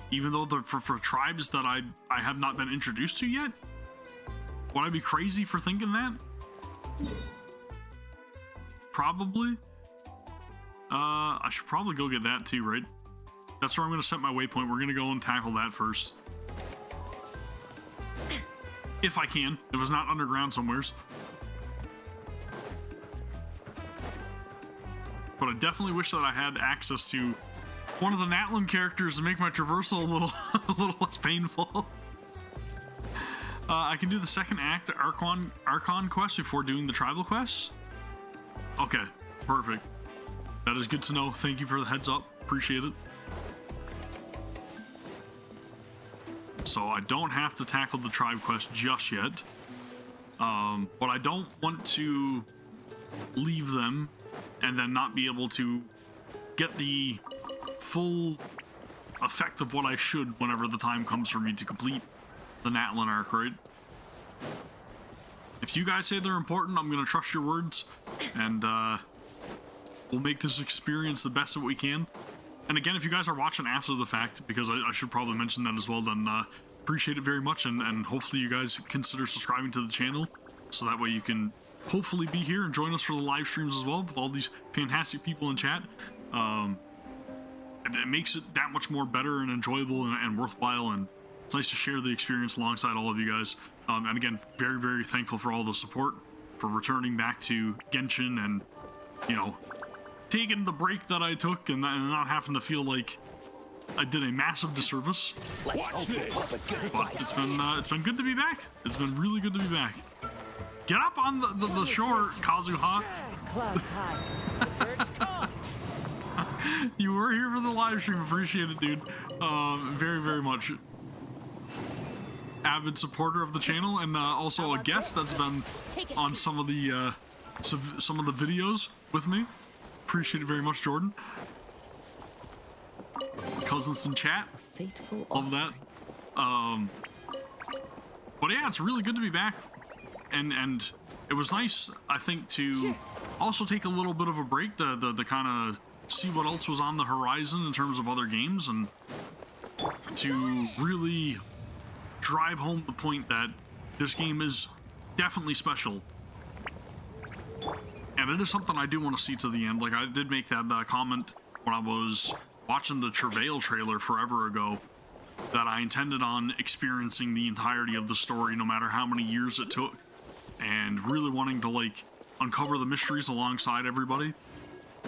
Even though they're for tribes that I have not been introduced to yet. Would I be crazy for thinking that? Probably. I should probably go get that too, right? That's where I'm going to set my waypoint. We're going to go and tackle that first. If I can. If it's not underground somewheres. But I definitely wish that I had access to one of the Natlan characters to make my traversal a little less painful. I can do the second act Archon quest before doing the tribal quests. Okay, perfect. That is good to know. Thank you for the heads up. Appreciate it. So I don't have to tackle the tribe quest just yet. But I don't want to leave them and then not be able to get the full effect of what I should whenever the time comes for me to complete the Natlan arc, right? If you guys say they're important, I'm gonna trust your words, and we'll make this experience the best that we can. And again, if you guys are watching after the fact, because I should probably mention that as well, then appreciate it very much, and hopefully you guys consider subscribing to the channel, so that way you can hopefully be here and join us for the live streams as well with all these fantastic people in chat. It makes it that much more better and enjoyable and worthwhile, and it's nice to share the experience alongside all of you guys. And again, very, very thankful for all the support, for returning back to Genshin, and, you know, taking the break that I took and not having to feel like I did a massive disservice. Watch this. But it's been good to be back. It's been really good to be back. Get up on the shore, Kazuha. Clouds high. The birds call. You were here for the live stream. Appreciate it, dude. Very, very much. Avid supporter of the channel, and also a guest that's been on some of the videos with me. Appreciate it very much, Jordan. Cousins in chat. Love that. But yeah, it's really good to be back, and it was nice, I think, to also take a little bit of a break, the kind of see what else was on the horizon in terms of other games, and to really drive home the point that this game is definitely special. And it is something I do want to see to the end. Like, I did make that comment when I was watching the Travail trailer forever ago, that I intended on experiencing the entirety of the story, no matter how many years it took, and really wanting to, like, uncover the mysteries alongside everybody.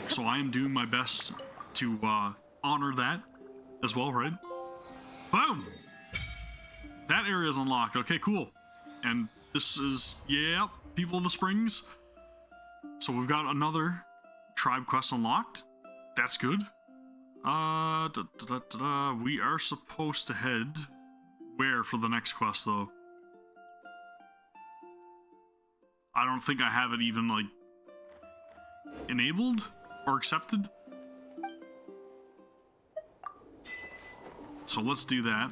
So I am doing my best to honor that as well, right? Boom! That area is unlocked. Okay, cool. And this is, yeah, People of the Springs. So we've got another tribe quest unlocked. That's good. We are supposed to head where for the next quest, though? I don't think I have it even, like, enabled or accepted. So let's do that.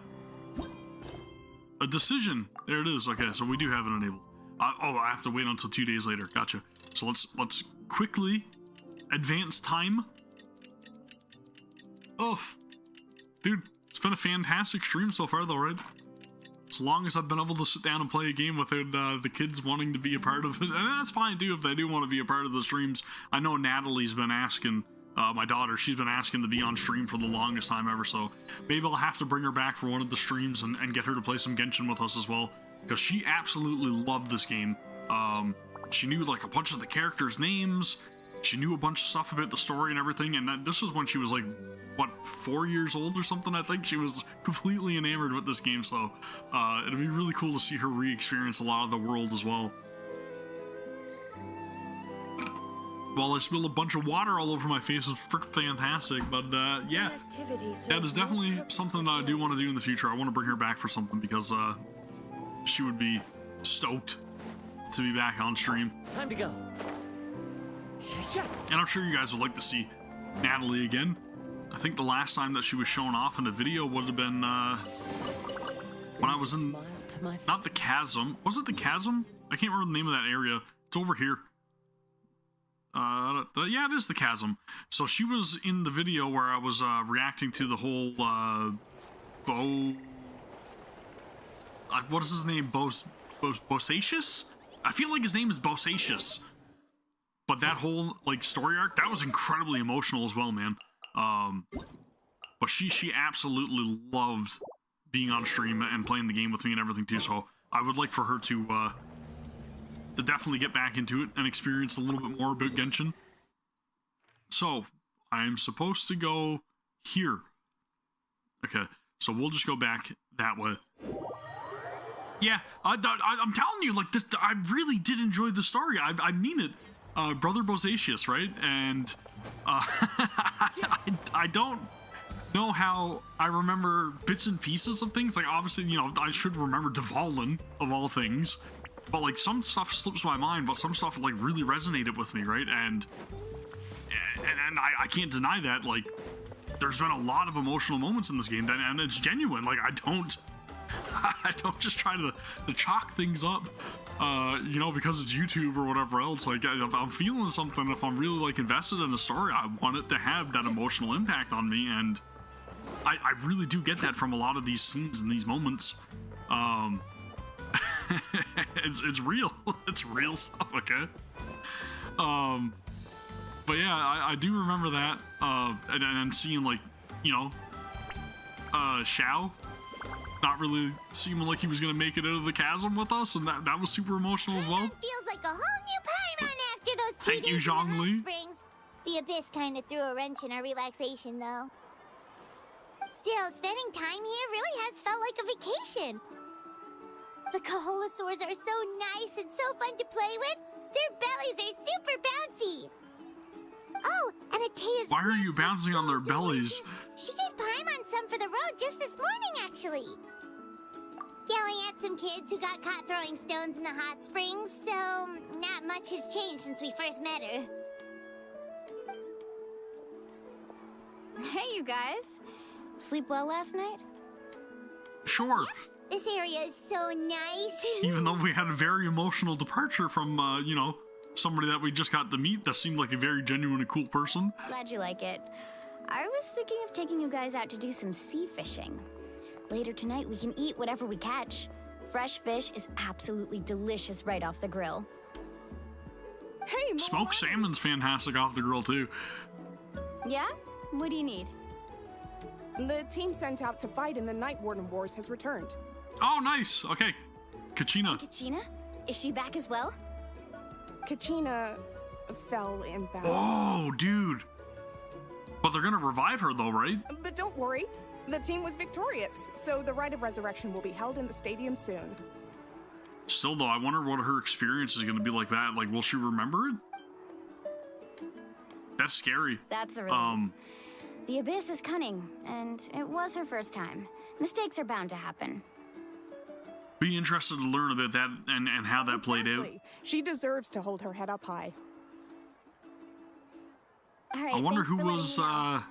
A decision. There it is. Okay, so we do have it enabled. Oh, I have to wait until 2 days later. Gotcha. So let's quickly advance time. Oh, dude, it's been a fantastic stream so far, though, right? As long as I've been able to sit down and play a game without the kids wanting to be a part of it, and that's fine too if they do want to be a part of the streams. I know Natalie's been asking. My daughter, she's been asking to be on stream for the longest time ever, so maybe I'll have to bring her back for one of the streams and get her to play some Genshin with us as well, because she absolutely loved this game. She knew, like, a bunch of the characters' names, she knew a bunch of stuff about the story and everything, and this was when she was, like, what, 4 years old or something, I think? She was completely enamored with this game, so it'll be really cool to see her re-experience a lot of the world as well. While I spill a bunch of water all over my face, it's freaking fantastic. But yeah, that is definitely something that I do want to do in the future. I want to bring her back for something, because she would be stoked to be back on stream. Time to go. And I'm sure you guys would like to see Natalie again. I think the last time that she was shown off in a video would have been when I was in, not the chasm. Was it the chasm? I can't remember the name of that area. It's over here. Yeah, it is the chasm. So she was in the video where I was reacting to the whole what is his name? Bosacious? I feel like his name is Bosacious. But that whole, like, story arc, that was incredibly emotional as well, man. But she absolutely loved being on stream and playing the game with me and everything too. So I would like for her to definitely get back into it and experience a little bit more about Genshin. So I'm supposed to go here. Okay, so we'll just go back that way. Yeah, I'm telling you, like, this, I really did enjoy the story. I mean it. Brother Bosacious, right? And I don't know how I remember bits and pieces of things. Like, obviously, you know, I should remember Dvalin, of all things. But, like, some stuff slips my mind, but some stuff, like, really resonated with me, right? And I can't deny that, like, there's been a lot of emotional moments in this game, and it's genuine. Like, I don't I don't just try to chalk things up, you know, because it's YouTube or whatever else. Like, if I'm feeling something, if I'm really like invested in a story, I want it to have that emotional impact on me, and I really do get that from a lot of these scenes and these moments. It's real. It's real stuff, okay? But yeah, I do remember that, and seeing, like, you know, Xiao not really seeming like he was gonna make it out of the chasm with us, and that was super emotional as well. Feels like a whole new Paimon after those 2 Thank you, days in the hot Zhongli. springs. The Abyss kind of threw a wrench in our relaxation, though. Still, spending time here really has felt like a vacation. The Kaholosaurs are so nice and so fun to play with. Their bellies are super bouncy. Oh, and Atea's Why are you bouncing on their bellies? She gave Paimon some for the road just this morning, actually. Yelling at some kids who got caught throwing stones in the hot springs, so not much has changed since we first met her. Hey, you guys. Sleep well last night? Sure. This area is so nice. Even though we had a very emotional departure from, you know, somebody that we just got to meet that seemed like a very genuine and cool person. Glad you like it. I was thinking of taking you guys out to do some sea fishing. Later tonight, we can eat whatever we catch. Fresh fish is absolutely delicious right off the grill. Hey, Smoked salmon's fantastic off the grill, too. Yeah? What do you need? The team sent out to fight in the Night Warden Wars has returned. Oh, nice. Okay. Kachina. Kachina? Is she back as well? Kachina fell in battle. Oh, dude. But they're gonna revive her, though, right? But don't worry. The team was victorious, so the rite of resurrection will be held in the stadium soon. Still, though, I wonder what her experience is gonna be like that. Like, will she remember it? That's scary. That's a relief. The Abyss is cunning, and it was her first time. Mistakes are bound to happen. Be interested to learn about that and how that played out. She deserves to hold her head up high. All right, I wonder thanks who for letting was me know.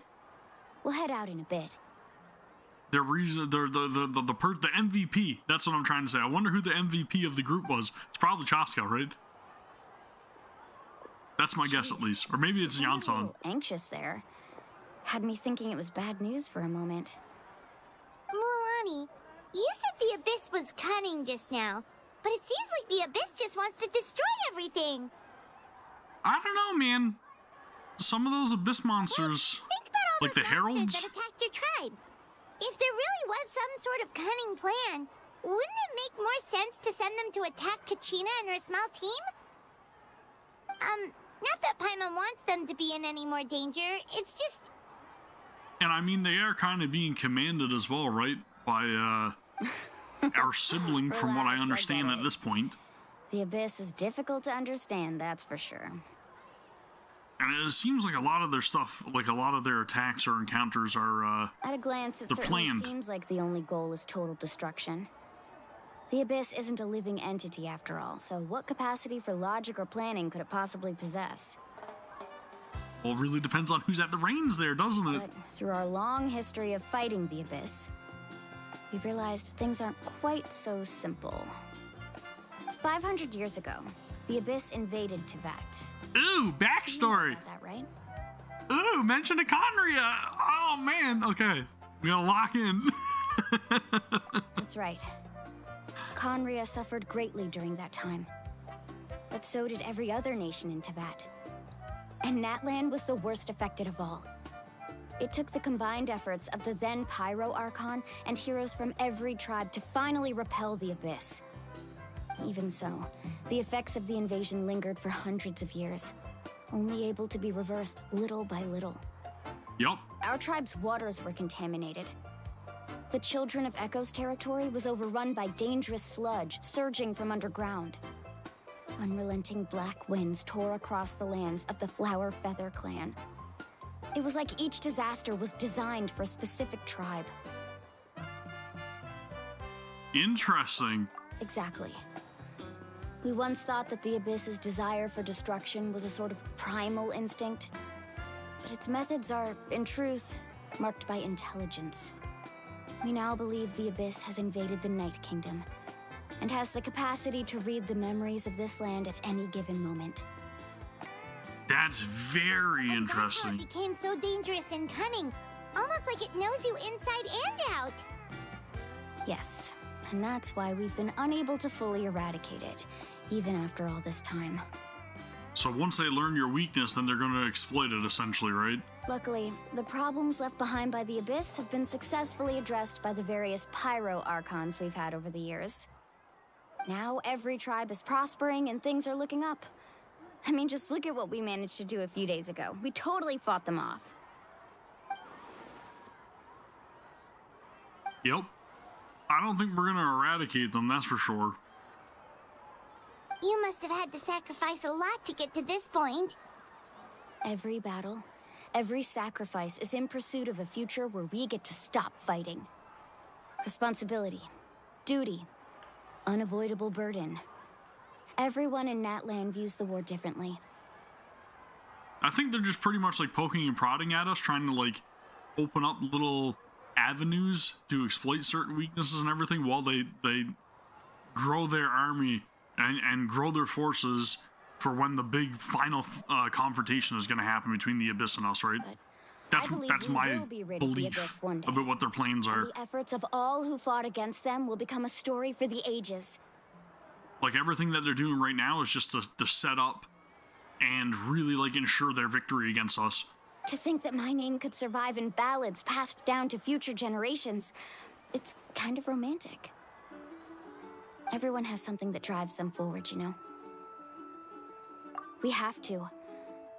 We'll head out in a bit. the reason, the MVP. That's what I'm trying to say. I wonder who the MVP of the group was. It's probably Chaska, right? That's my guess, at least. Or maybe it's I'm a Yansan. little anxious there. Had me thinking it was bad news for a moment. Mualani, you said the Abyss was cunning just now, but it seems like the Abyss just wants to destroy everything. I don't know, man. Some of those Abyss monsters, Think about all like those the Heralds. monsters that attacked your tribe. If there really was some sort of cunning plan, wouldn't it make more sense to send them to attack Kachina and her small team? Not that Paimon wants them to be in any more danger, it's just... And I mean, they are kind of being commanded as well, right? By, our sibling, from what I Relax, I understand get at it. this point. The Abyss is difficult to understand, that's for sure. And it seems like a lot of their stuff, like a lot of their attacks or encounters are, At a glance, it they're certainly planned. seems like the only goal is total destruction. The Abyss isn't a living entity after all, so what capacity for logic or planning could it possibly possess? Well, it really depends on who's at the reins there, doesn't it? But through our long history of fighting the Abyss, we've realized things aren't quite so simple. 500 years ago, the Abyss invaded Teyvat. Ooh, backstory. Got that right? Ooh, mention to Conria. Oh, man. Okay. We gotta lock in. That's right. Conria suffered greatly during that time. But so did every other nation in Teyvat. And Natlan was the worst affected of all. It took the combined efforts of the then Pyro Archon and heroes from every tribe to finally repel the Abyss. Even so, the effects of the invasion lingered for hundreds of years, only able to be reversed little by little. Yup. Our tribe's waters were contaminated. The Children of Echo's territory was overrun by dangerous sludge surging from underground. Unrelenting black winds tore across the lands of the Flower Feather clan. It was like each disaster was designed for a specific tribe. Interesting. Exactly. We once thought that the Abyss's desire for destruction was a sort of primal instinct, but its methods are, in truth, marked by intelligence. We now believe the Abyss has invaded the Night Kingdom, and has the capacity to read the memories of this land at any given moment. That's very interesting. It became so dangerous and cunning, almost like it knows you inside and out. Yes, and that's why we've been unable to fully eradicate it, even after all this time. So once they learn your weakness, then they're going to exploit it, essentially, right? Luckily, the problems left behind by the Abyss have been successfully addressed by the various Pyro Archons we've had over the years. Now every tribe is prospering and things are looking up. I mean, just look at what we managed to do a few days ago. We totally fought them off. Yep. I don't think we're going to eradicate them, that's for sure. You must have had to sacrifice a lot to get to this point. Every battle, every sacrifice is in pursuit of a future where we get to stop fighting. Responsibility, duty, unavoidable burden. Everyone in Natlan views the war differently. I think they're just pretty much like poking and prodding at us, trying to like open up little avenues to exploit certain weaknesses and everything while they grow their army and grow their forces for when the big final confrontation is going to happen between the Abyss and us, right? That's my belief about what their plans are. And the efforts of all who fought against them will become a story for the ages. Like everything that they're doing right now is just to set up and really like ensure their victory against us. To think that my name could survive in ballads passed down to future generations, it's kind of romantic. Everyone has something that drives them forward, you know? We have to.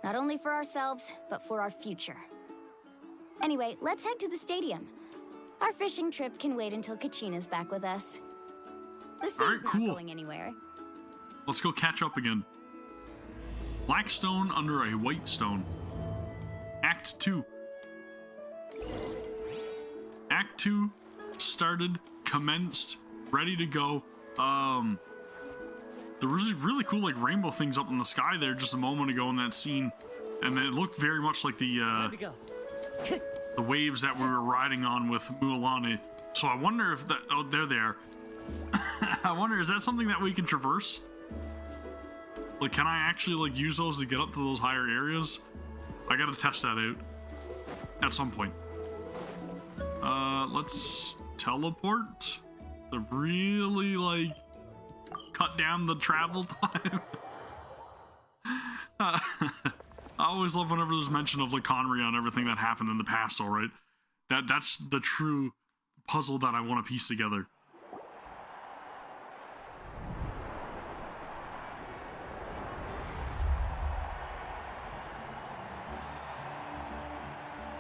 Not only for ourselves, but for our future. Anyway, let's head to the stadium. Our fishing trip can wait until Kachina's back with us. The sea's not going anywhere. Let's go catch up again. Black stone under a white stone. Act 2. Act 2 started, commenced, ready to go. There was really cool like rainbow things up in the sky there just a moment ago in that scene, and it looked very much like the waves that we were riding on with Mualani. So I wonder if that, oh, they're there. I wonder, is that something that we can traverse? Like, can I actually like use those to get up to those higher areas? I gotta test that out at some point. Let's teleport to really like cut down the travel time. I always love whenever there's mention of like Connery on everything that happened in the past, all right? That's the true puzzle that I want to piece together.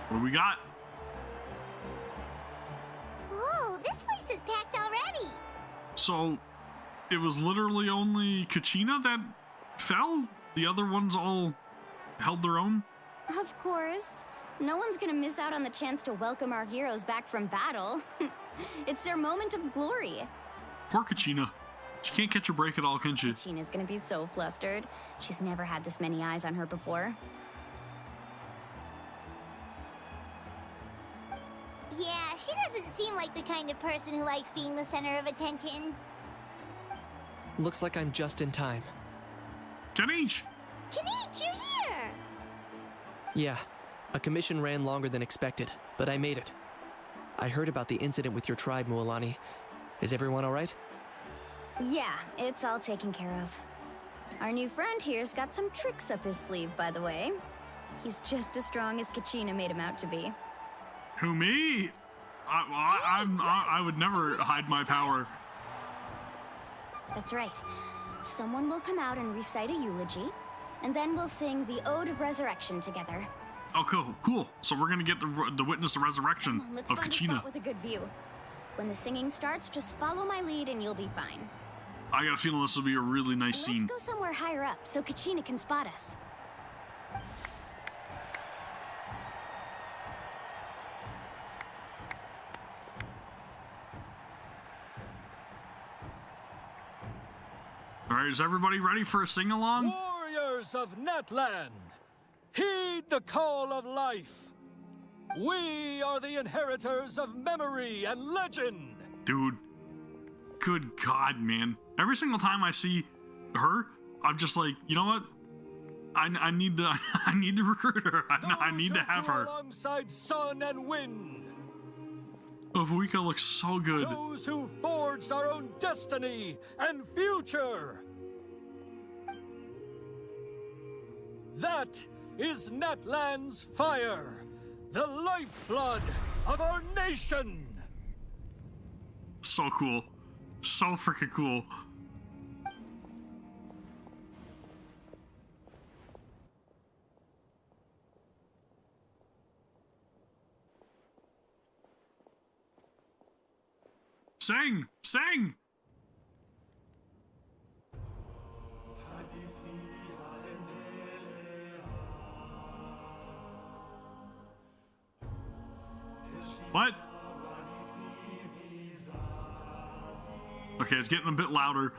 What do we got? Whoa, this place is packed already. So, it was literally only Kachina that fell? The other ones all held their own? Of course. No one's gonna miss out on the chance to welcome our heroes back from battle. It's their moment of glory. Poor Kachina. She can't catch a break at all, can she? Kachina's gonna be so flustered. She's never had this many eyes on her before. Yeah, she doesn't seem like the kind of person who likes being the center of attention. Looks like I'm just in time. Kanish! Kanish, you're here! Yeah, a commission ran longer than expected, but I made it. I heard about the incident with your tribe, Mualani. Is everyone all right? Yeah, it's all taken care of. Our new friend here's got some tricks up his sleeve, by the way. He's just as strong as Kachina made him out to be. Who, me? I would never hide my power. That's right. Someone will come out and recite a eulogy, and then we'll sing the Ode of Resurrection together. Oh, cool. So we're gonna get the witness the resurrection Let's of find a Kachina. spot with a good view. When the singing starts, just follow my lead and you'll be fine. I got a feeling this will be a really nice scene. Let's go somewhere higher up so Kachina can spot us. All right, is everybody ready for a sing-along? Warriors of Natlan, heed the call of life. We are the inheritors of memory and legend! Dude, good God, man. Every single time I see her, I'm just like, you know what? I need to I need to recruit her. I need to have her. Alongside sun and wind. Ovuika looks so good. Those who forged our own destiny and future. That is Natlan's fire, the lifeblood of our nation. So cool. So freaking cool. Sing! Sing! What? Okay, it's getting a bit louder.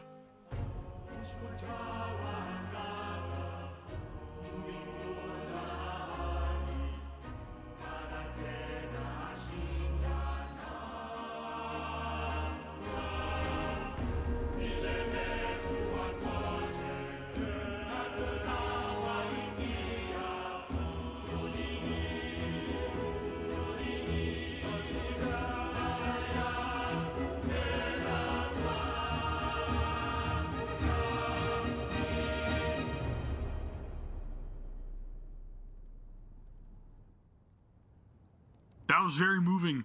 That was very moving.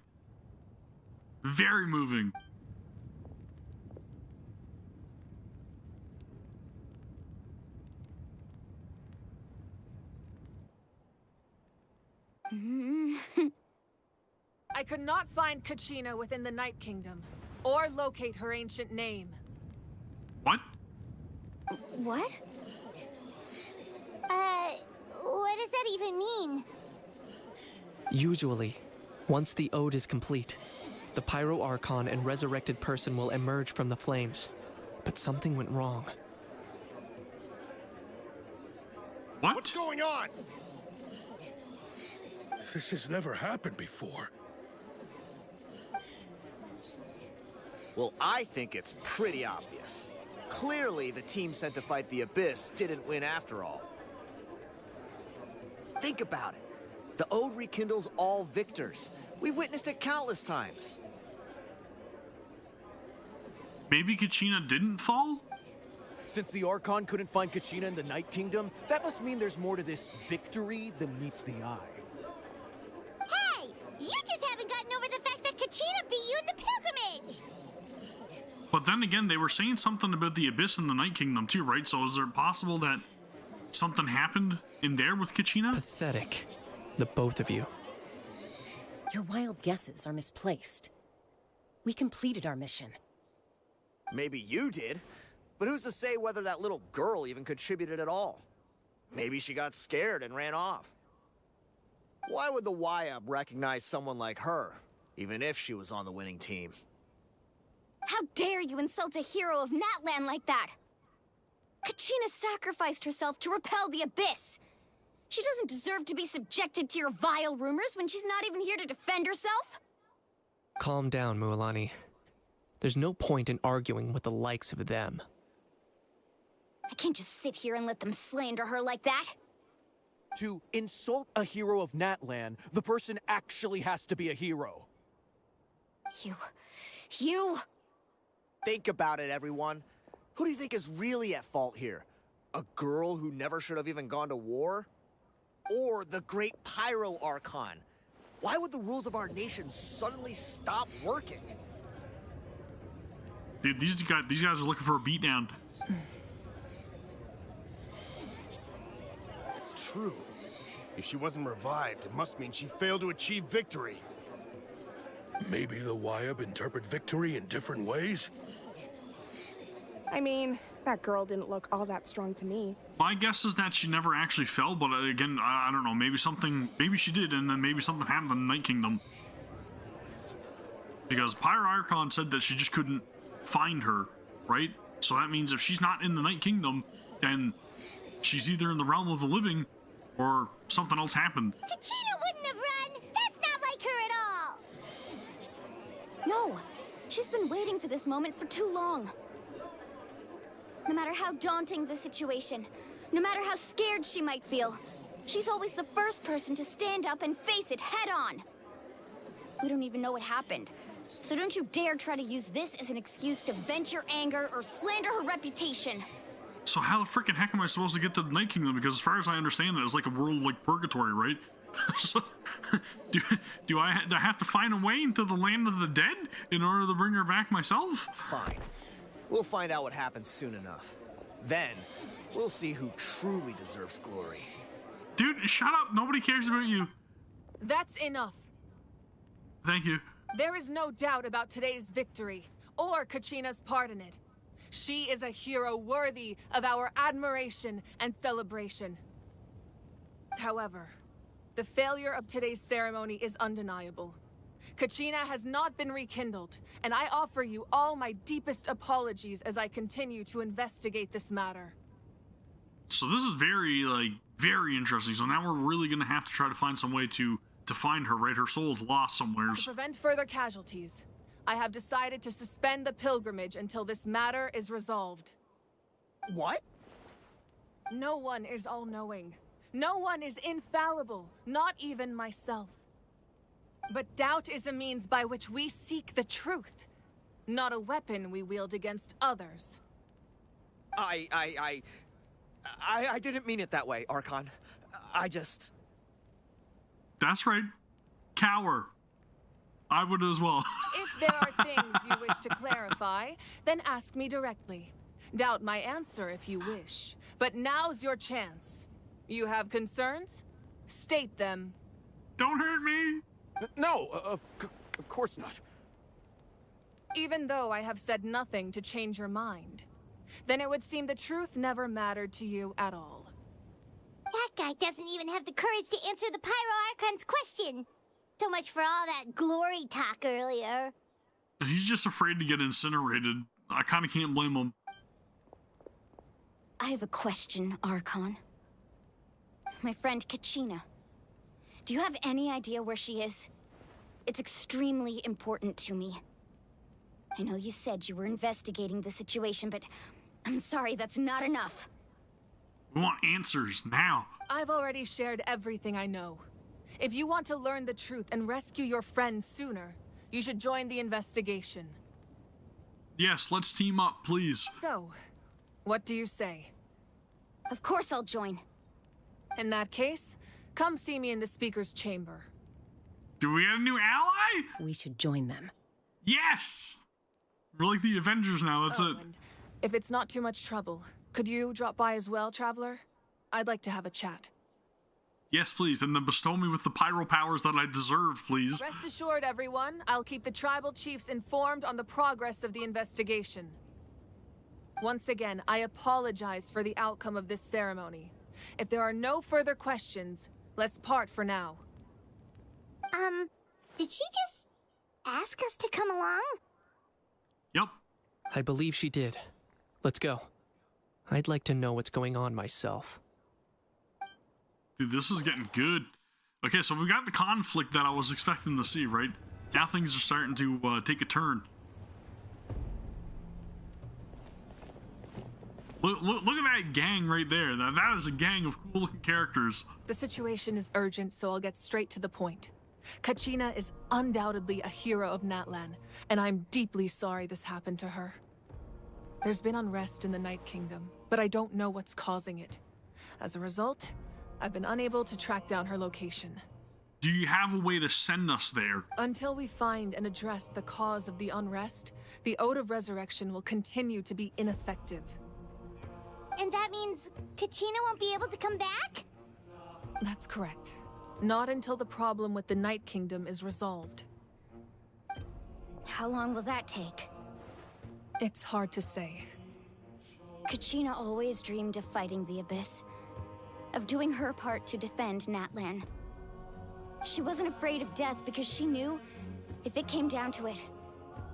Very moving. I could not find Kachina within the Night Kingdom, or locate her ancient name. What? What? What does that even mean? Usually, once the ode is complete, the Pyro Archon and resurrected person will emerge from the flames. But something went wrong. What? What's going on? This has never happened before. Well, I think it's pretty obvious. Clearly, the team sent to fight the Abyss didn't win after all. Think about it. The Ode rekindles all victors. We witnessed it countless times. Maybe Kachina didn't fall? Since the Archon couldn't find Kachina in the Night Kingdom, that must mean there's more to this victory than meets the eye. Hey! You just haven't gotten over the fact that Kachina beat you in the pilgrimage! But then again, they were saying something about the Abyss in the Night Kingdom too, right? So is it possible that something happened in there with Kachina? Pathetic. The both of you. Your wild guesses are misplaced. We completed our mission. Maybe you did, but who's to say whether that little girl even contributed at all? Maybe she got scared and ran off. Why would the YUB recognize someone like her, even if she was on the winning team? How dare you insult a hero of Natlan like that? Kachina sacrificed herself to repel the Abyss. She doesn't deserve to be subjected to your vile rumors when she's not even here to defend herself. Calm down, Mualani. There's no point in arguing with the likes of them. I can't just sit here and let them slander her like that. To insult a hero of Natlan, the person actually has to be a hero. You... Think about it, everyone. Who do you think is really at fault here? A girl who never should have even gone to war? Or the great Pyro Archon? Why would the rules of our nation suddenly stop working? Dude, these guys are looking for a beatdown. It's true. If she wasn't revived, it must mean she failed to achieve victory. Maybe the YUB interpret victory in different ways? I mean, that girl didn't look all that strong to me. My guess is that she never actually fell, but again, I don't know. Maybe she did, and then maybe something happened in the Night Kingdom. Because Pyro Archon said that she just couldn't find her, right? So that means if she's not in the Night Kingdom, then she's either in the realm of the living, or something else happened. Kachina wouldn't have run! That's No! She's been waiting for this moment for too long. No matter how daunting the situation, no matter how scared she might feel, she's always the first person to stand up and face it head on. We don't even know what happened, so don't you dare try to use this as an excuse to vent your anger or slander her reputation. So how the freaking heck am I supposed to get to the Night Kingdom? Because as far as I understand it, it's like a world like purgatory, right? So, do I have to find a way into the land of the dead in order to bring her back myself? Fine. We'll find out what happens soon enough. Then, we'll see who truly deserves glory. Dude, shut up. Nobody cares about you. That's enough. Thank you. There is no doubt about today's victory, or Kachina's part in it. She is a hero worthy of our admiration and celebration. However, the failure of today's ceremony is undeniable. Kachina has not been rekindled, and I offer you all my deepest apologies as I continue to investigate this matter. So this is very interesting. So now we're really going to have to try to find some way to find her, right? Her soul's lost somewhere. To prevent further casualties, I have decided to suspend the pilgrimage until this matter is resolved. What? No one is all-knowing. No one is infallible, not even myself. But doubt is a means by which we seek the truth, not a weapon we wield against others. I didn't mean it that way, Archon. That's right. Cower. I would as well. If there are things you wish to clarify, then ask me directly. Doubt my answer if you wish. But now's your chance. You have concerns? State them. Don't hurt me! No, of course not. Even though I have said nothing to change your mind, then it would seem the truth never mattered to you at all. That guy doesn't even have the courage to answer the Pyro Archon's question. So much for all that glory talk earlier. He's just afraid to get incinerated. I kind of can't blame him. I have a question, Archon. My friend Kachina. Do you have any idea where she is? It's extremely important to me. I know you said you were investigating the situation, but I'm sorry, that's not enough. We want answers now. I've already shared everything I know. If you want to learn the truth and rescue your friends sooner, you should join the investigation. Yes, let's team up, please. So, what do you say? Of course I'll join. In that case, come see me in the speaker's chamber. Do we have a new ally? We should join them. Yes! We're like the Avengers now, that's it. And if it's not too much trouble, could you drop by as well, Traveler? I'd like to have a chat. Yes, please, and then bestow me with the pyro powers that I deserve, please. Rest assured, everyone, I'll keep the tribal chiefs informed on the progress of the investigation. Once again, I apologize for the outcome of this ceremony. If there are no further questions, let's part for now. Did she just ask us to come along? Yep. I believe she did. Let's go. I'd like to know what's going on myself. Dude, this is getting good. Okay, so we got the conflict that I was expecting to see, right? Now things are starting to take a turn. Look at that gang right there. That is a gang of cool-looking characters. The situation is urgent, so I'll get straight to the point. Kachina is undoubtedly a hero of Natlan, and I'm deeply sorry this happened to her. There's been unrest in the Night Kingdom, but I don't know what's causing it. As a result, I've been unable to track down her location. Do you have a way to send us there? Until we find and address the cause of the unrest, the Ode of Resurrection will continue to be ineffective. And that means Kachina won't be able to come back? That's correct. Not until the problem with the Night Kingdom is resolved. How long will that take? It's hard to say. Kachina always dreamed of fighting the Abyss, of doing her part to defend Natlan. She wasn't afraid of death because she knew, if it came down to it,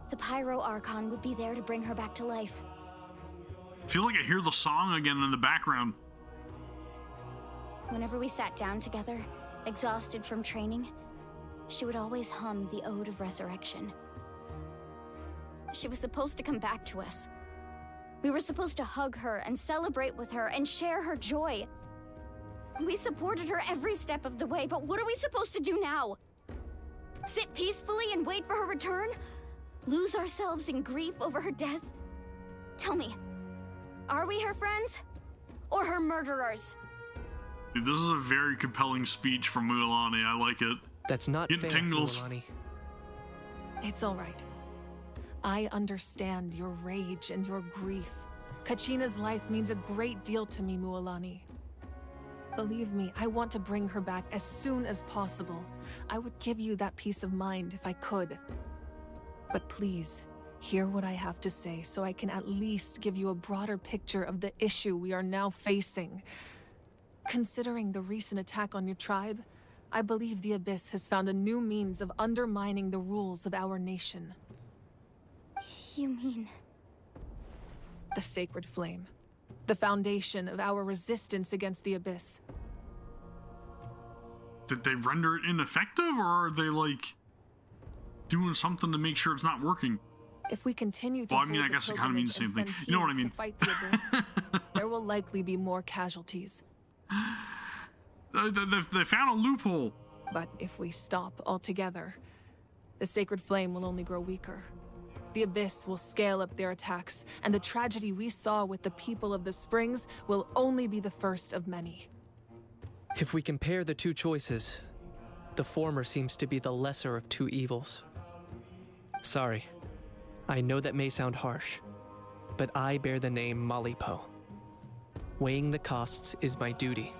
the Pyro Archon would be there to bring her back to life. I feel like I hear the song again in the background. Whenever we sat down together, exhausted from training, she would always hum the Ode of Resurrection. She was supposed to come back to us. We were supposed to hug her and celebrate with her and share her joy. We supported her every step of the way, but what are we supposed to do now? Sit peacefully and wait for her return? Lose ourselves in grief over her death? Tell me, are we her friends? Or her murderers? Dude, this is a very compelling speech from Mualani. I like it. That's not Getting fair, tingles. Mualani. It's all right. I understand your rage and your grief. Kachina's life means a great deal to me, Mualani. Believe me, I want to bring her back as soon as possible. I would give you that peace of mind if I could. But please, hear what I have to say so I can at least give you a broader picture of the issue we are now facing. Considering the recent attack on your tribe, I believe the Abyss has found a new means of undermining the rules of our nation. You mean... The Sacred Flame. The foundation of our resistance against the Abyss. Did they render it ineffective, or are they, like, doing something to make sure it's not working? If we continue to Well, I mean, hold I guess the it kind of means the same thing. pilgrimage and You know what I send mean? heals to fight the Abyss, there will likely be more casualties. They found a loophole. But if we stop altogether, the Sacred Flame will only grow weaker. The Abyss will scale up their attacks, and the tragedy we saw with the people of the Springs will only be the first of many. If we compare the two choices, the former seems to be the lesser of two evils. Sorry, I know that may sound harsh, but I bear the name Malipo. Weighing the costs is my duty.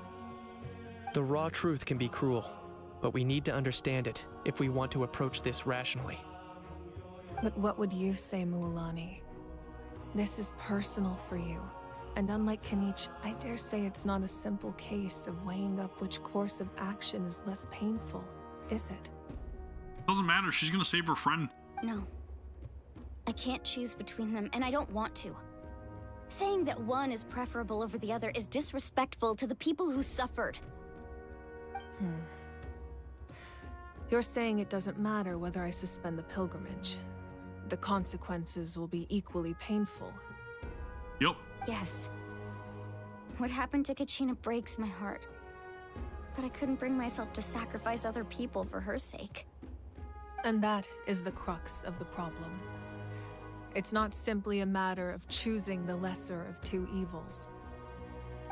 The raw truth can be cruel, but we need to understand it if we want to approach this rationally. But what would you say, Mualani? This is personal for you, and unlike Kanich, I dare say it's not a simple case of weighing up which course of action is less painful, is it? Doesn't matter, she's gonna save her friend. No. I can't choose between them, and I don't want to. Saying that one is preferable over the other is disrespectful to the people who suffered. You're saying it doesn't matter whether I suspend the pilgrimage. The consequences will be equally painful. Yep. Yes. What happened to Kachina breaks my heart. But I couldn't bring myself to sacrifice other people for her sake. And that is the crux of the problem. It's not simply a matter of choosing the lesser of two evils.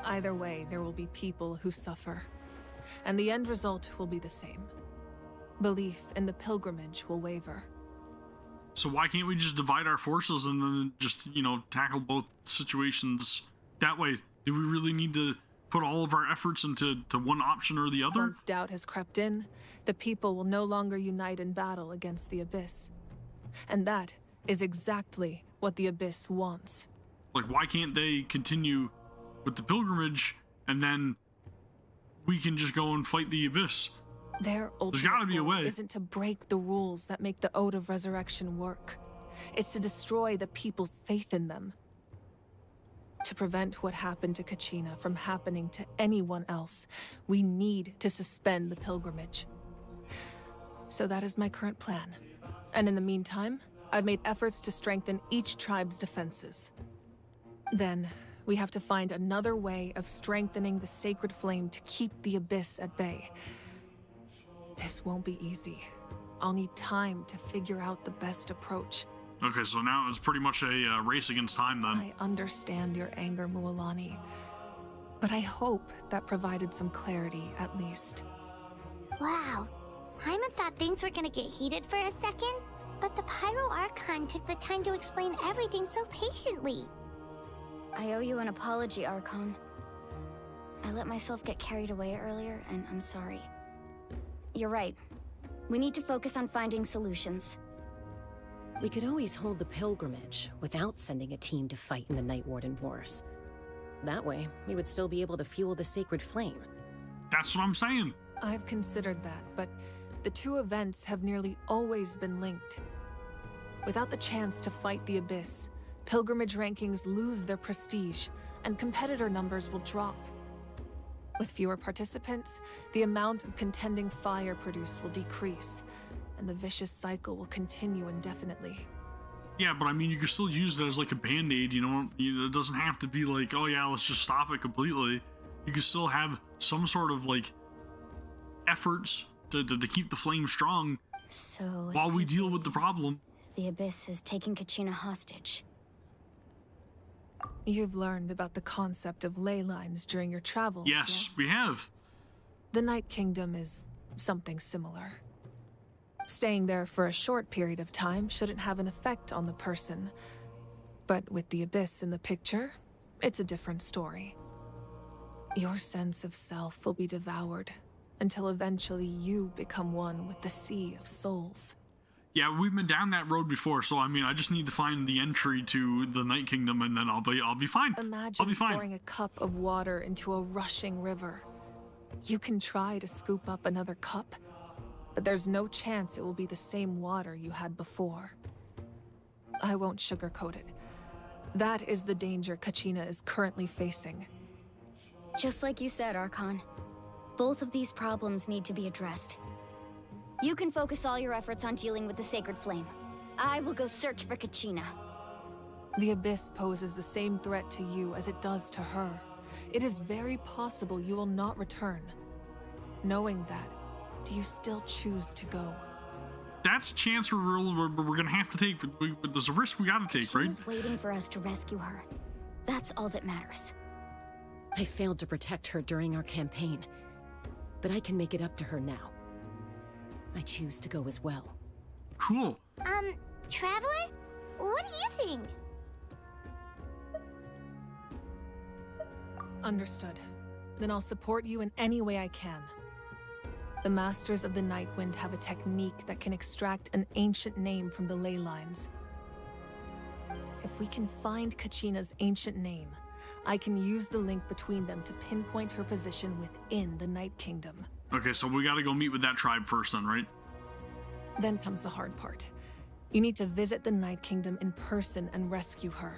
Either way, there will be people who suffer. And the end result will be the same. Belief in the pilgrimage will waver. So why can't we just divide our forces and then just, you know, tackle both situations that way? Do we really need to put all of our efforts into one option or the other? Once doubt has crept in, the people will no longer unite in battle against the Abyss. And that is exactly what the Abyss wants. Like, why can't they continue with the pilgrimage and then we can just go and fight the Abyss? Their There's gotta be a way. isn't to break the rules that make the Ode of Resurrection work. It's to destroy the people's faith in them. To prevent what happened to Kachina from happening to anyone else, we need to suspend the pilgrimage. So that is my current plan. And in the meantime, I've made efforts to strengthen each tribe's defenses. Then, we have to find another way of strengthening the Sacred Flame to keep the Abyss at bay. This won't be easy. I'll need time to figure out the best approach. Okay, so now it's pretty much a race against time then. I understand your anger, Mualani. But I hope that provided some clarity, at least. Wow. Hyman thought things were gonna get heated for a second, but the Pyro Archon took the time to explain everything so patiently. I owe you an apology, Archon. I let myself get carried away earlier, and I'm sorry. You're right. We need to focus on finding solutions. We could always hold the pilgrimage without sending a team to fight in the Night Warden Wars. That way, we would still be able to fuel the Sacred Flame. That's what I'm saying. I've considered that, but the two events have nearly always been linked. Without the chance to fight the Abyss, pilgrimage rankings lose their prestige, and competitor numbers will drop. With fewer participants, the amount of contending fire produced will decrease, and the vicious cycle will continue indefinitely. Yeah, but I mean, you can still use it as like a band-aid, you know? It doesn't have to be like, oh yeah, let's just stop it completely. You can still have some sort of like efforts to keep the flame strong while we deal with the problem. The Abyss is taking Kachina hostage. You've learned about the concept of ley lines during your travels. Yes, we have. The Night Kingdom is something similar. Staying there for a short period of time shouldn't have an effect on the person. But with the Abyss in the picture, it's a different story. Your sense of self will be devoured until eventually you become one with the Sea of Souls. Yeah, we've been down that road before, so I mean, I just need to find the entry to the Night Kingdom, and then I'll be fine. Imagine I'll be fine. pouring a cup of water into a rushing river. You can try to scoop up another cup, but there's no chance it will be the same water you had before. I won't sugarcoat it. That is the danger Kachina is currently facing. Just like you said, Archon. Both of these problems need to be addressed. You can focus all your efforts on dealing with the Sacred Flame. I will go search for Kachina. The Abyss poses the same threat to you as it does to her. It is very possible you will not return. Knowing that, do you still choose to go? That's a chance we're gonna have to take. There's a risk we gotta take, right? She's waiting for us to rescue her. That's all that matters. I failed to protect her during our campaign, but I can make it up to her now. I choose to go as well. Cool. Traveler? What do you think? Understood. Then I'll support you in any way I can. The Masters of the Nightwind have a technique that can extract an ancient name from the ley lines. If we can find Kachina's ancient name, I can use the link between them to pinpoint her position within the Night Kingdom. Okay, so we gotta go meet with that tribe first then, right? Then comes the hard part. You need to visit the Night Kingdom in person and rescue her.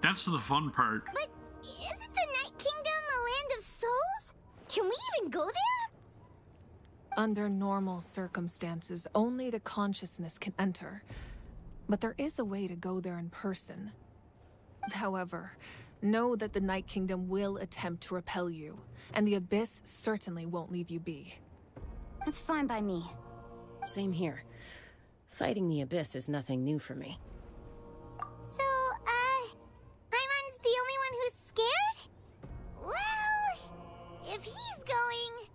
That's the fun part. But isn't the Night Kingdom a land of souls? Can we even go there? Under normal circumstances, only the consciousness can enter. But there is a way to go there in person. However, know that the Night Kingdom will attempt to repel you, and the Abyss certainly won't leave you be. That's fine by me. Same here. Fighting the Abyss is nothing new for me. So, Paimon's the only one who's scared? Well, if he's going,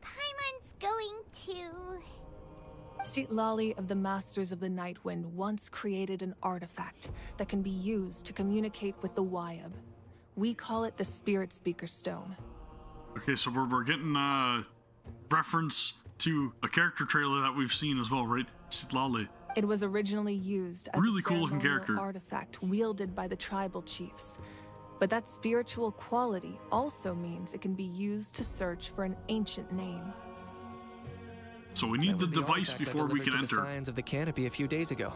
Paimon's going too. Lali of the Masters of the Nightwind once created an artifact that can be used to communicate with the Wyab. We call it the Spirit Speaker Stone. Okay, so we're getting reference to a character trailer that we've seen as well, right? Lali. It was originally used as really a cool looking ceremonial character artifact wielded by the tribal chiefs. But that spiritual quality also means it can be used to search for an ancient name. So we need the device before we can enter. The signs of the canopy a few days ago.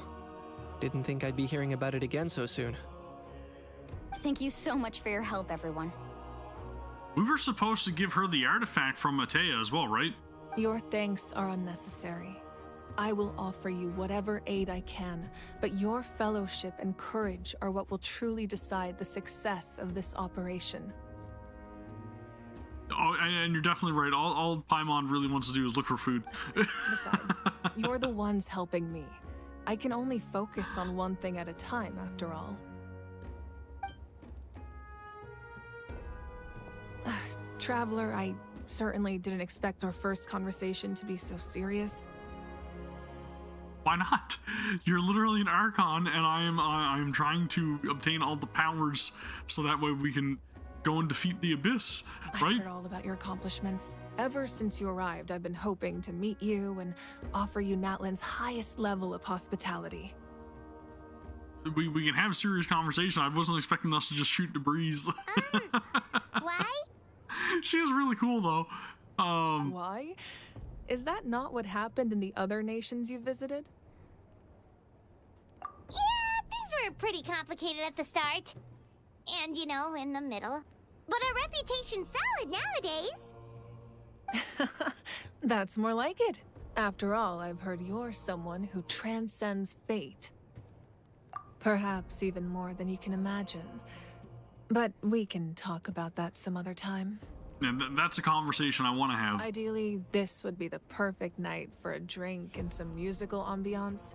Didn't think I'd be hearing about it again so soon. Thank you so much for your help, everyone. We were supposed to give her the artifact from Matea as well, right? Your thanks are unnecessary. I will offer you whatever aid I can, but your fellowship and courage are what will truly decide the success of this operation. Oh, and you're definitely right. All Paimon really wants to do is look for food. Besides, you're the ones helping me. I can only focus on one thing at a time, after all. Traveler, I certainly didn't expect our first conversation to be so serious. Why not? You're literally an Archon, and I'm trying to obtain all the powers so that way we can go and defeat the Abyss, right? I heard all about your accomplishments. Ever since you arrived, I've been hoping to meet you and offer you Natlan's highest level of hospitality. We can have a serious conversation. I wasn't expecting us to just shoot the breeze. Why? She is really cool, though. Why? Is that not what happened in the other nations you visited? Yeah, things were pretty complicated at the start. And, you know, in the middle. But our reputation's solid nowadays. That's more like it. After all, I've heard you're someone who transcends fate. Perhaps even more than you can imagine. But we can talk about that some other time. And that's a conversation I want to have. Ideally, this would be the perfect night for a drink and some musical ambiance.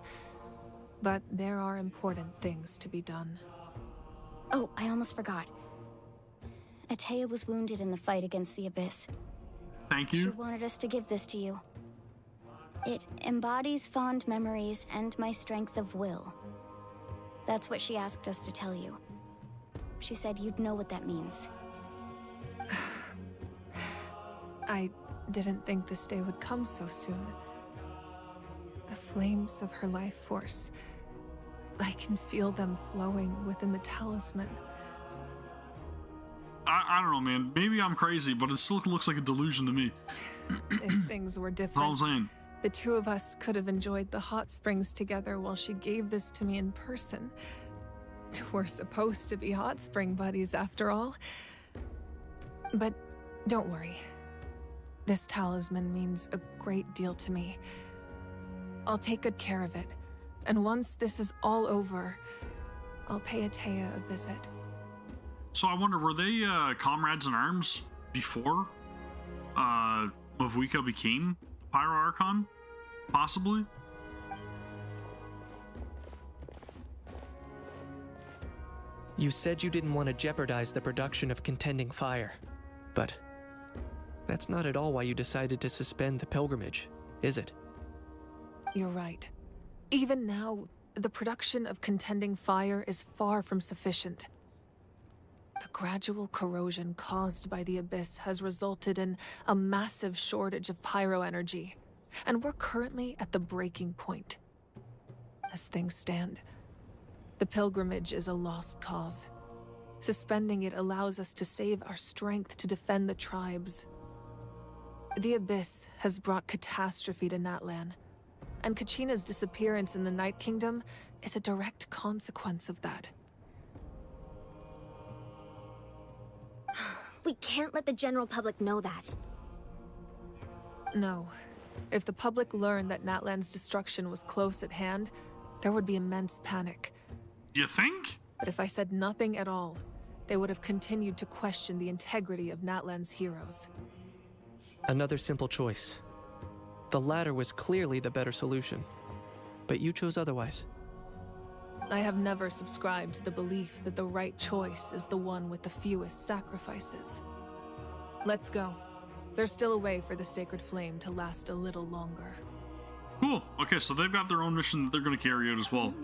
But there are important things to be done. Oh, I almost forgot. Atea was wounded in the fight against the Abyss. Thank you. She wanted us to give this to you. It embodies fond memories and my strength of will. That's what she asked us to tell you. She said you'd know what that means. I didn't think this day would come so soon. The flames of her life force. I can feel them flowing within the talisman. I don't know, man. Maybe I'm crazy, but it still looks like a delusion to me. If things were different, That's all I'm saying. the two of us could have enjoyed the hot springs together while she gave this to me in person. We're supposed to be hot spring buddies after all. But don't worry. This talisman means a great deal to me. I'll take good care of it. And once this is all over, I'll pay Atea a visit. So I wonder, were they comrades in arms before Mavuika became Pyro Archon? Possibly? You said you didn't want to jeopardize the production of contending fire, but that's not at all why you decided to suspend the pilgrimage, is it? You're right. Even now, the production of contending fire is far from sufficient. The gradual corrosion caused by the Abyss has resulted in a massive shortage of pyro energy, and we're currently at the breaking point. As things stand, the pilgrimage is a lost cause. Suspending it allows us to save our strength to defend the tribes. The Abyss has brought catastrophe to Natlan, and Kachina's disappearance in the Night Kingdom is a direct consequence of that. We can't let the general public know that. No. If the public learned that Natlan's destruction was close at hand, there would be immense panic. You think? But if I said nothing at all, they would have continued to question the integrity of Natlan's heroes. Another simple choice. The latter was clearly the better solution, but you chose otherwise. I have never subscribed to the belief that the right choice is the one with the fewest sacrifices. Let's go. There's still a way for the sacred flame to last a little longer. Cool. Okay, so they've got their own mission that they're going to carry out as well.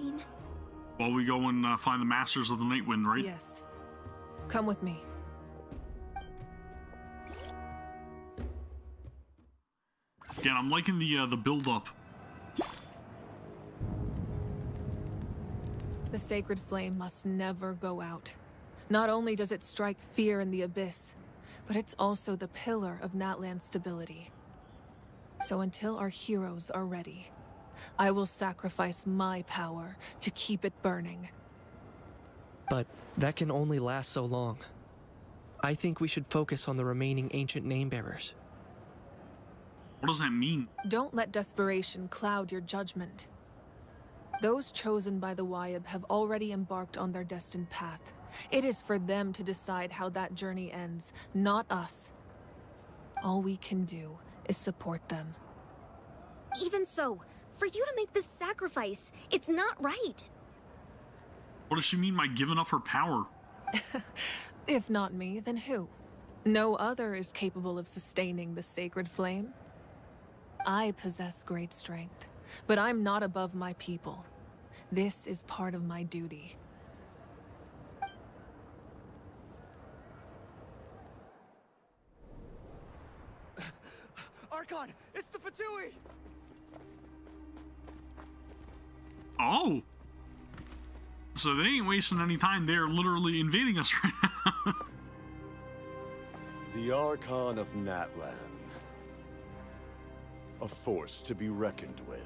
While we go and find the Masters of the Night Wind, right? Yes. Come with me. Again, I'm liking the build-up. The sacred flame must never go out. Not only does it strike fear in the Abyss, but it's also the pillar of Natlan's stability. So until our heroes are ready, I will sacrifice my power to keep it burning. But that can only last so long. I think we should focus on the remaining ancient name-bearers. What does that mean? Don't let desperation cloud your judgment. Those chosen by the Wyab have already embarked on their destined path. It is for them to decide how that journey ends, not us. All we can do is support them. Even so, for you to make this sacrifice, it's not right. What does she mean by giving up her power? If not me, then who? No other is capable of sustaining the sacred flame. I possess great strength, but I'm not above my people. This is part of my duty. Archon, it's the Fatui! Oh! So they ain't wasting any time. They're literally invading us right now. The Archon of Natlan. A force to be reckoned with.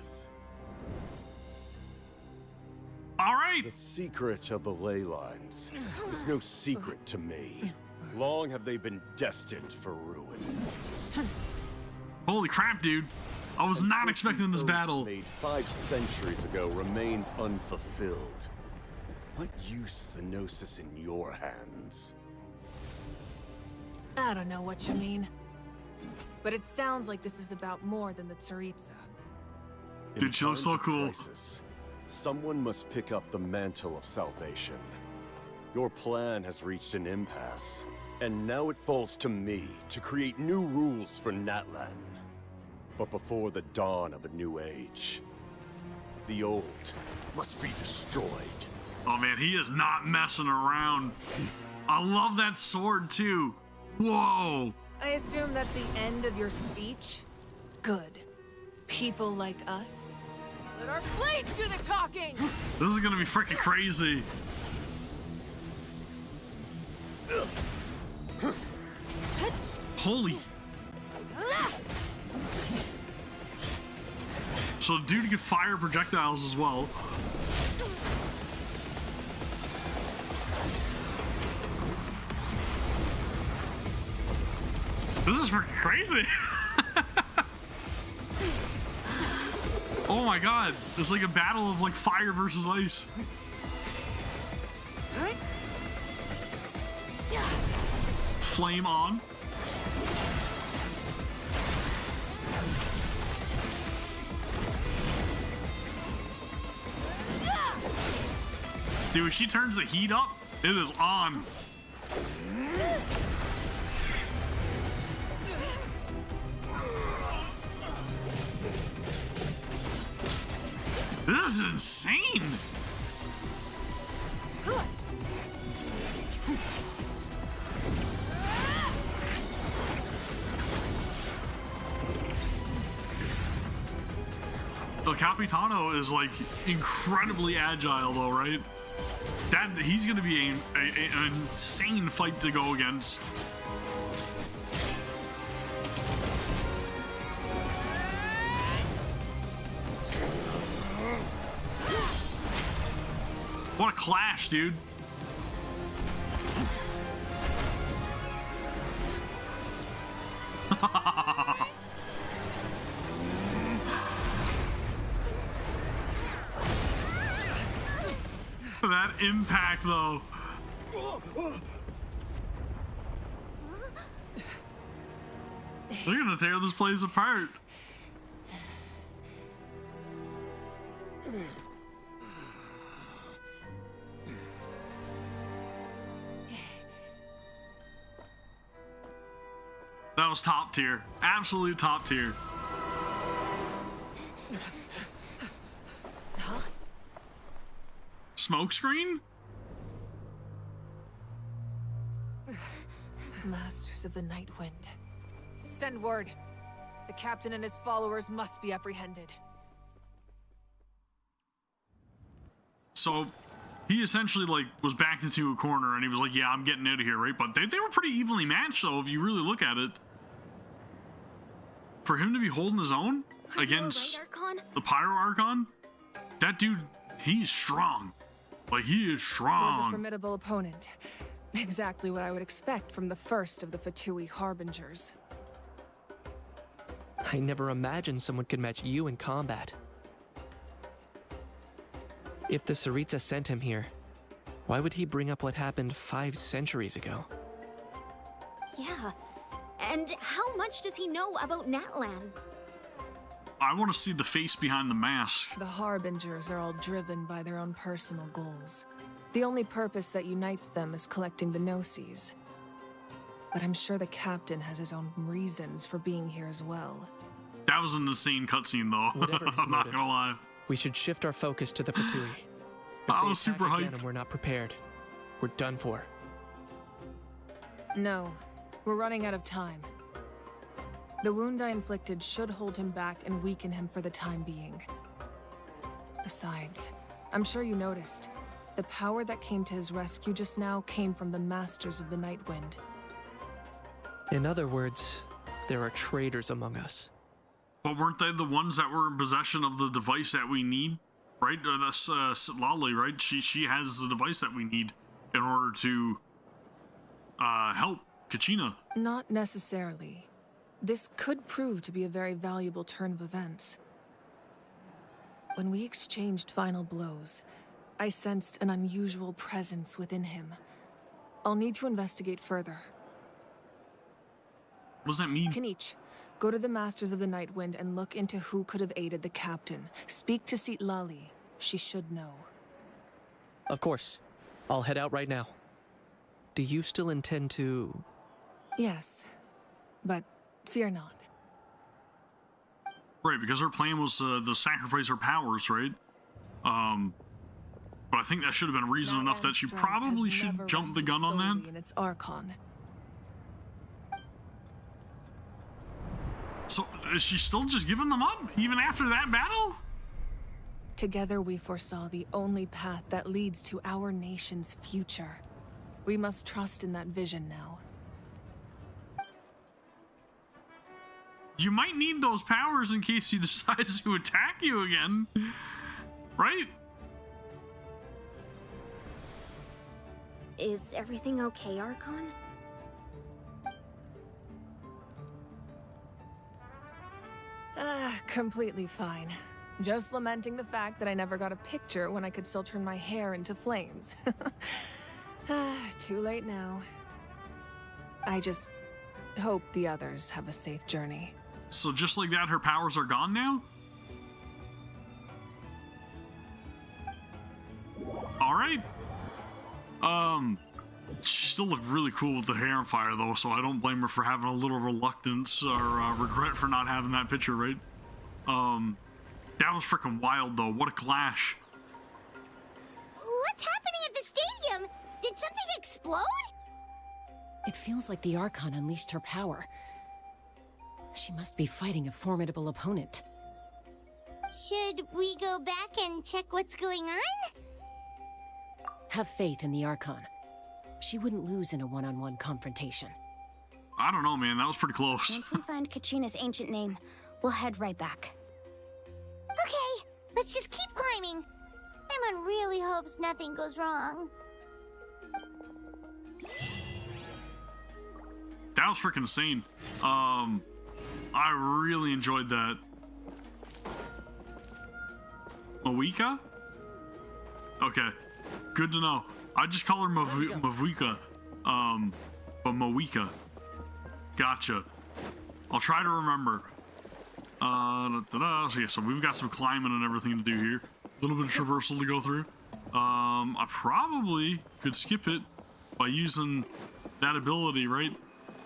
All right. The secret of the ley lines is no secret to me. Long have they been destined for ruin. Holy crap, dude. I was not expecting this battle. Made 5 centuries ago remains unfulfilled. What use is the Gnosis in your hands? I don't know what you mean. But it sounds like this is about more than the Tsaritsa. Dude, she looks so cool. Someone must pick up the mantle of salvation. Your plan has reached an impasse, and now it falls to me to create new rules for Natlan. But before the dawn of a new age, the old must be destroyed. Oh man, he is not messing around. I love that sword too. Whoa. I assume that's the end of your speech? Good. People like us. Let our blades do the talking! This is gonna be freaking crazy. Holy. So dude can fire projectiles as well. This is freaking crazy. Oh my god, it's like a battle of like fire versus ice. Flame on. Dude, when she turns the heat up, it is on. This is insane. El Capitano is like incredibly agile though, right? He's gonna be an insane fight to go against. What a clash, dude. That impact, though. They're gonna tear this place apart. That was top tier. Absolute top tier. Smoke screen? Masters of the Night Wind. Send word. The captain and his followers must be apprehended. So he essentially like was backed into a corner and he was like, yeah, I'm getting out of here, right? But they were pretty evenly matched though, if you really look at it. For him to be holding his own against the Pyro Archon, that dude, he's strong. Like, he is strong. He was a formidable opponent. Exactly what I would expect from the first of the Fatui Harbingers. I never imagined someone could match you in combat. If the Tsaritsa sent him here, why would he bring up what happened 5 centuries ago? Yeah. And how much does he know about Natlan? I want to see the face behind the mask. The Harbingers are all driven by their own personal goals. The only purpose that unites them is collecting the Gnosis. But I'm sure the captain has his own reasons for being here as well. That was an insane cutscene, though. I'm not gonna lie. We should shift our focus to the Fatui. I was super hyped. And we're not prepared. We're done for. No, we're running out of time. The wound I inflicted should hold him back and weaken him for the time being. Besides, I'm sure you noticed, the power that came to his rescue just now came from the Masters of the Night Wind. In other words, there are traitors among us. But weren't they the ones that were in possession of the device that we need? Right? That's Lolly, right? She has the device that we need in order to help Kachina. Not necessarily. This could prove to be a very valuable turn of events. When we exchanged final blows, I sensed an unusual presence within him. I'll need to investigate further. What does that mean? Kanich, go to the Masters of the Nightwind and look into who could have aided the captain. Speak to Lali. She should know. Of course. I'll head out right now. Do you still intend to... Yes, but fear not. Right, because her plan was to sacrifice her powers, right? But I think that should have been reason enough that she probably should jump the gun on that. In its Archon. So, is she still just giving them up, even after that battle? Together we foresaw the only path that leads to our nation's future. We must trust in that vision now. You might need those powers in case he decides to attack you again, right? Is everything okay, Archon? Completely fine. Just lamenting the fact that I never got a picture when I could still turn my hair into flames. Too late now. I just hope the others have a safe journey. So just like that, her powers are gone now? Alright. She still looked really cool with the hair on fire though, so I don't blame her for having a little reluctance or regret for not having that picture, right? That was freaking wild though. What a clash. What's happening at the stadium? Did something explode? It feels like the Archon unleashed her power. She must be fighting a formidable opponent. Should we go back and check what's going on? Have faith in the Archon. She wouldn't lose in a one-on-one confrontation. I don't know, man. That was pretty close. Once we find Kachina's ancient name, we'll head right back. Okay, let's just keep climbing. Paimon really hopes nothing goes wrong. That was freaking insane. I really enjoyed that. Mawika? Okay, good to know. I just call her Mawika. But Mawika. Gotcha. I'll try to remember. So yeah, so we've got some climbing and everything to do here. A little bit of traversal to go through. I probably could skip it by using that ability, right?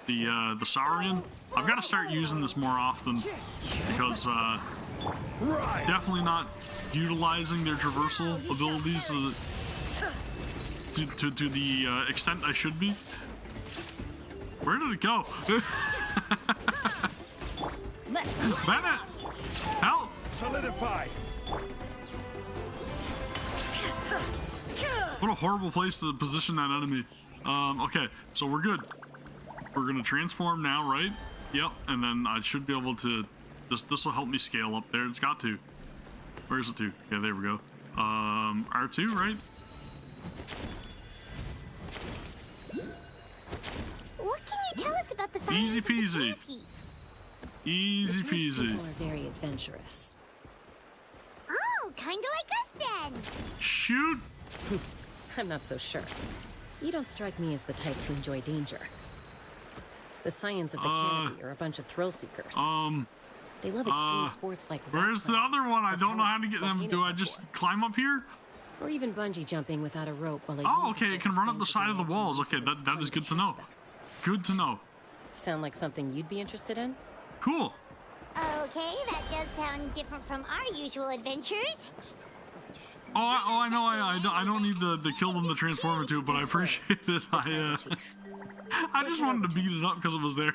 The Saurian. I've got to start using this more often because definitely not utilizing their traversal abilities to the extent I should be. Where did it go? Bennett! Help! Solidify! What a horrible place to position that enemy. Okay, so we're good. We're gonna transform now, right? Yep, and then I should be able to... This will help me scale up there. It's got to. Where's it to? Yeah, there we go. R2, right? What can you tell us about the science Easy peasy. Easy The peasy. townspeople are very adventurous. Oh, kinda like us then. Shoot! I'm not so sure. You don't strike me as the type to enjoy danger. The Scions of the Canopy are a bunch of thrill seekers. They love extreme sports like where's the other one? I don't know how to get them. Do I just climb up here? Or even bungee jumping without a rope while Oh, okay, it can run up the side of the walls. Okay, that is good to know. Good to know. Sound like something you'd be interested in? Cool. Okay, that does sound different from our usual adventures. I know. I don't need to kill them to transform into it, but I appreciate it. I just wanted to beat it up because it was there.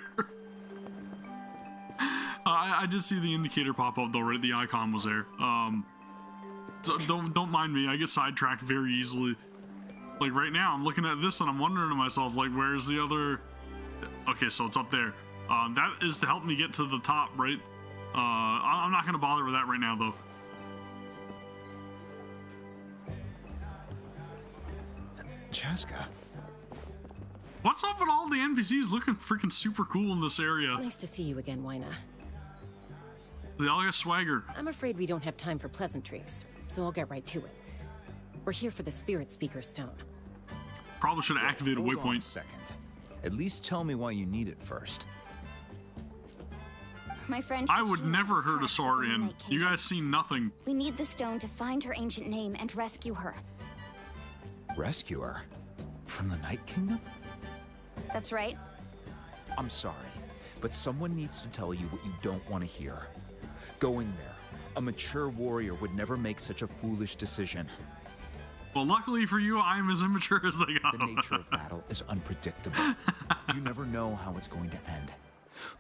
I did see the indicator pop up though, right? The icon was there. So don't mind me. I get sidetracked very easily. Like right now, I'm looking at this and I'm wondering to myself, like, where's the other? Okay, so it's up there. That is to help me get to the top, right? I'm not gonna bother with that right now though. Chaska. What's up with all the NPCs looking freaking super cool in this area? Nice to see you again, Wyna. They all got swagger. I'm afraid we don't have time for pleasantries, so I'll get right to it. We're here for the Spirit Speaker Stone. Probably should have activated a Hold on a waypoint. second. At least tell me why you need it first. My friend I would Kachina never was hurt a trapped Saurian. within the Night You Kingdom. guys seen nothing. We need the stone to find her ancient name and rescue her. Rescue her? From the Night Kingdom? That's right. I'm sorry, but someone needs to tell you what you don't want to hear. Going there. A mature warrior would never make such a foolish decision. Well, luckily for you, I am as immature as they go. The nature of battle is unpredictable. You never know how it's going to end.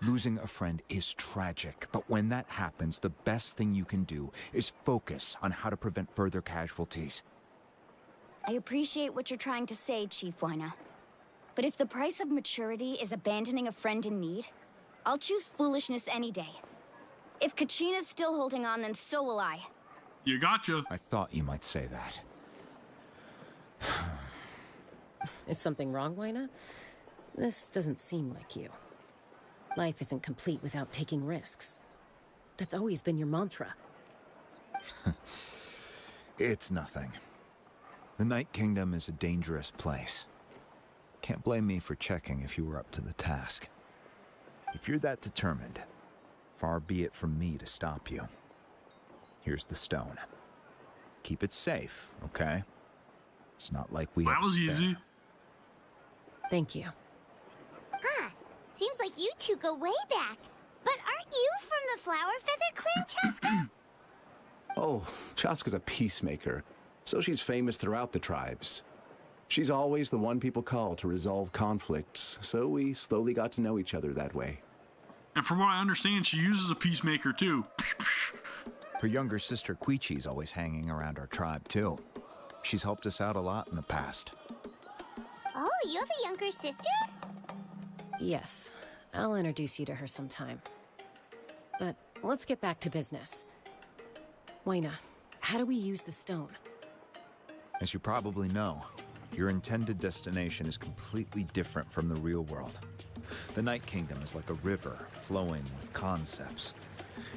Losing a friend is tragic, but when that happens, the best thing you can do is focus on how to prevent further casualties. I appreciate what you're trying to say, Chief Wyna. But if the price of maturity is abandoning a friend in need, I'll choose foolishness any day. If Kachina's still holding on, then so will I. You gotcha. I thought you might say that. Is something wrong, Wyna? This doesn't seem like you. Life isn't complete without taking risks. That's always been your mantra. It's nothing. The Night Kingdom is a dangerous place. Can't blame me for checking if you were up to the task. If you're that determined, far be it from me to stop you. Here's the stone. Keep it safe, okay? It's not like we have That was to spare. easy. Thank you. Huh. Seems like you two go way back. But aren't you from the Flower Feather Clan, Chaska? Oh, Chaska's a peacemaker, so she's famous throughout the tribes. She's always the one people call to resolve conflicts, so we slowly got to know each other that way. And from what I understand, she uses a peacemaker too. Her younger sister Quichi's always hanging around our tribe too. She's helped us out a lot in the past. Oh, you have a younger sister? Yes, I'll introduce you to her sometime. But let's get back to business. Wyna, how do we use the stone? As you probably know, your intended destination is completely different from the real world. The Night Kingdom is like a river flowing with concepts,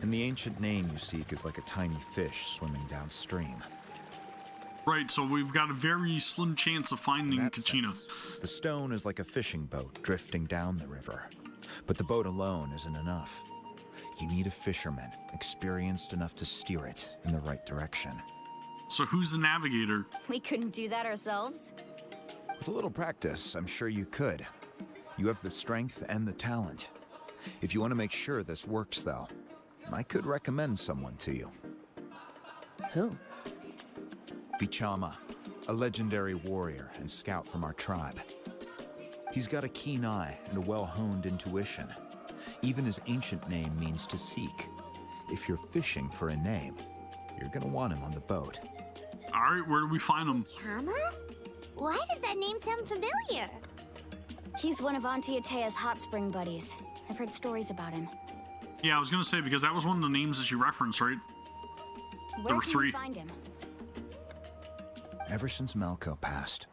and the ancient name you seek is like a tiny fish swimming downstream. Right, so we've got a very slim chance of finding Kachina. The stone is like a fishing boat drifting down the river, but the boat alone isn't enough. You need a fisherman experienced enough to steer it in the right direction. So who's the navigator? We couldn't do that ourselves. With a little practice, I'm sure you could. You have the strength and the talent. If you want to make sure this works, though, I could recommend someone to you. Who? Vichama, a legendary warrior and scout from our tribe. He's got a keen eye and a well-honed intuition. Even his ancient name means to seek. If you're fishing for a name, you're gonna want him on the boat. All right, where do we find him? Chama? Why does that name sound familiar? He's one of Auntie Atea's hot spring buddies. I've heard stories about him. Yeah, I was gonna say, because that was one of the names that you referenced, right? Where were can three. we find him? Ever since Malco passed,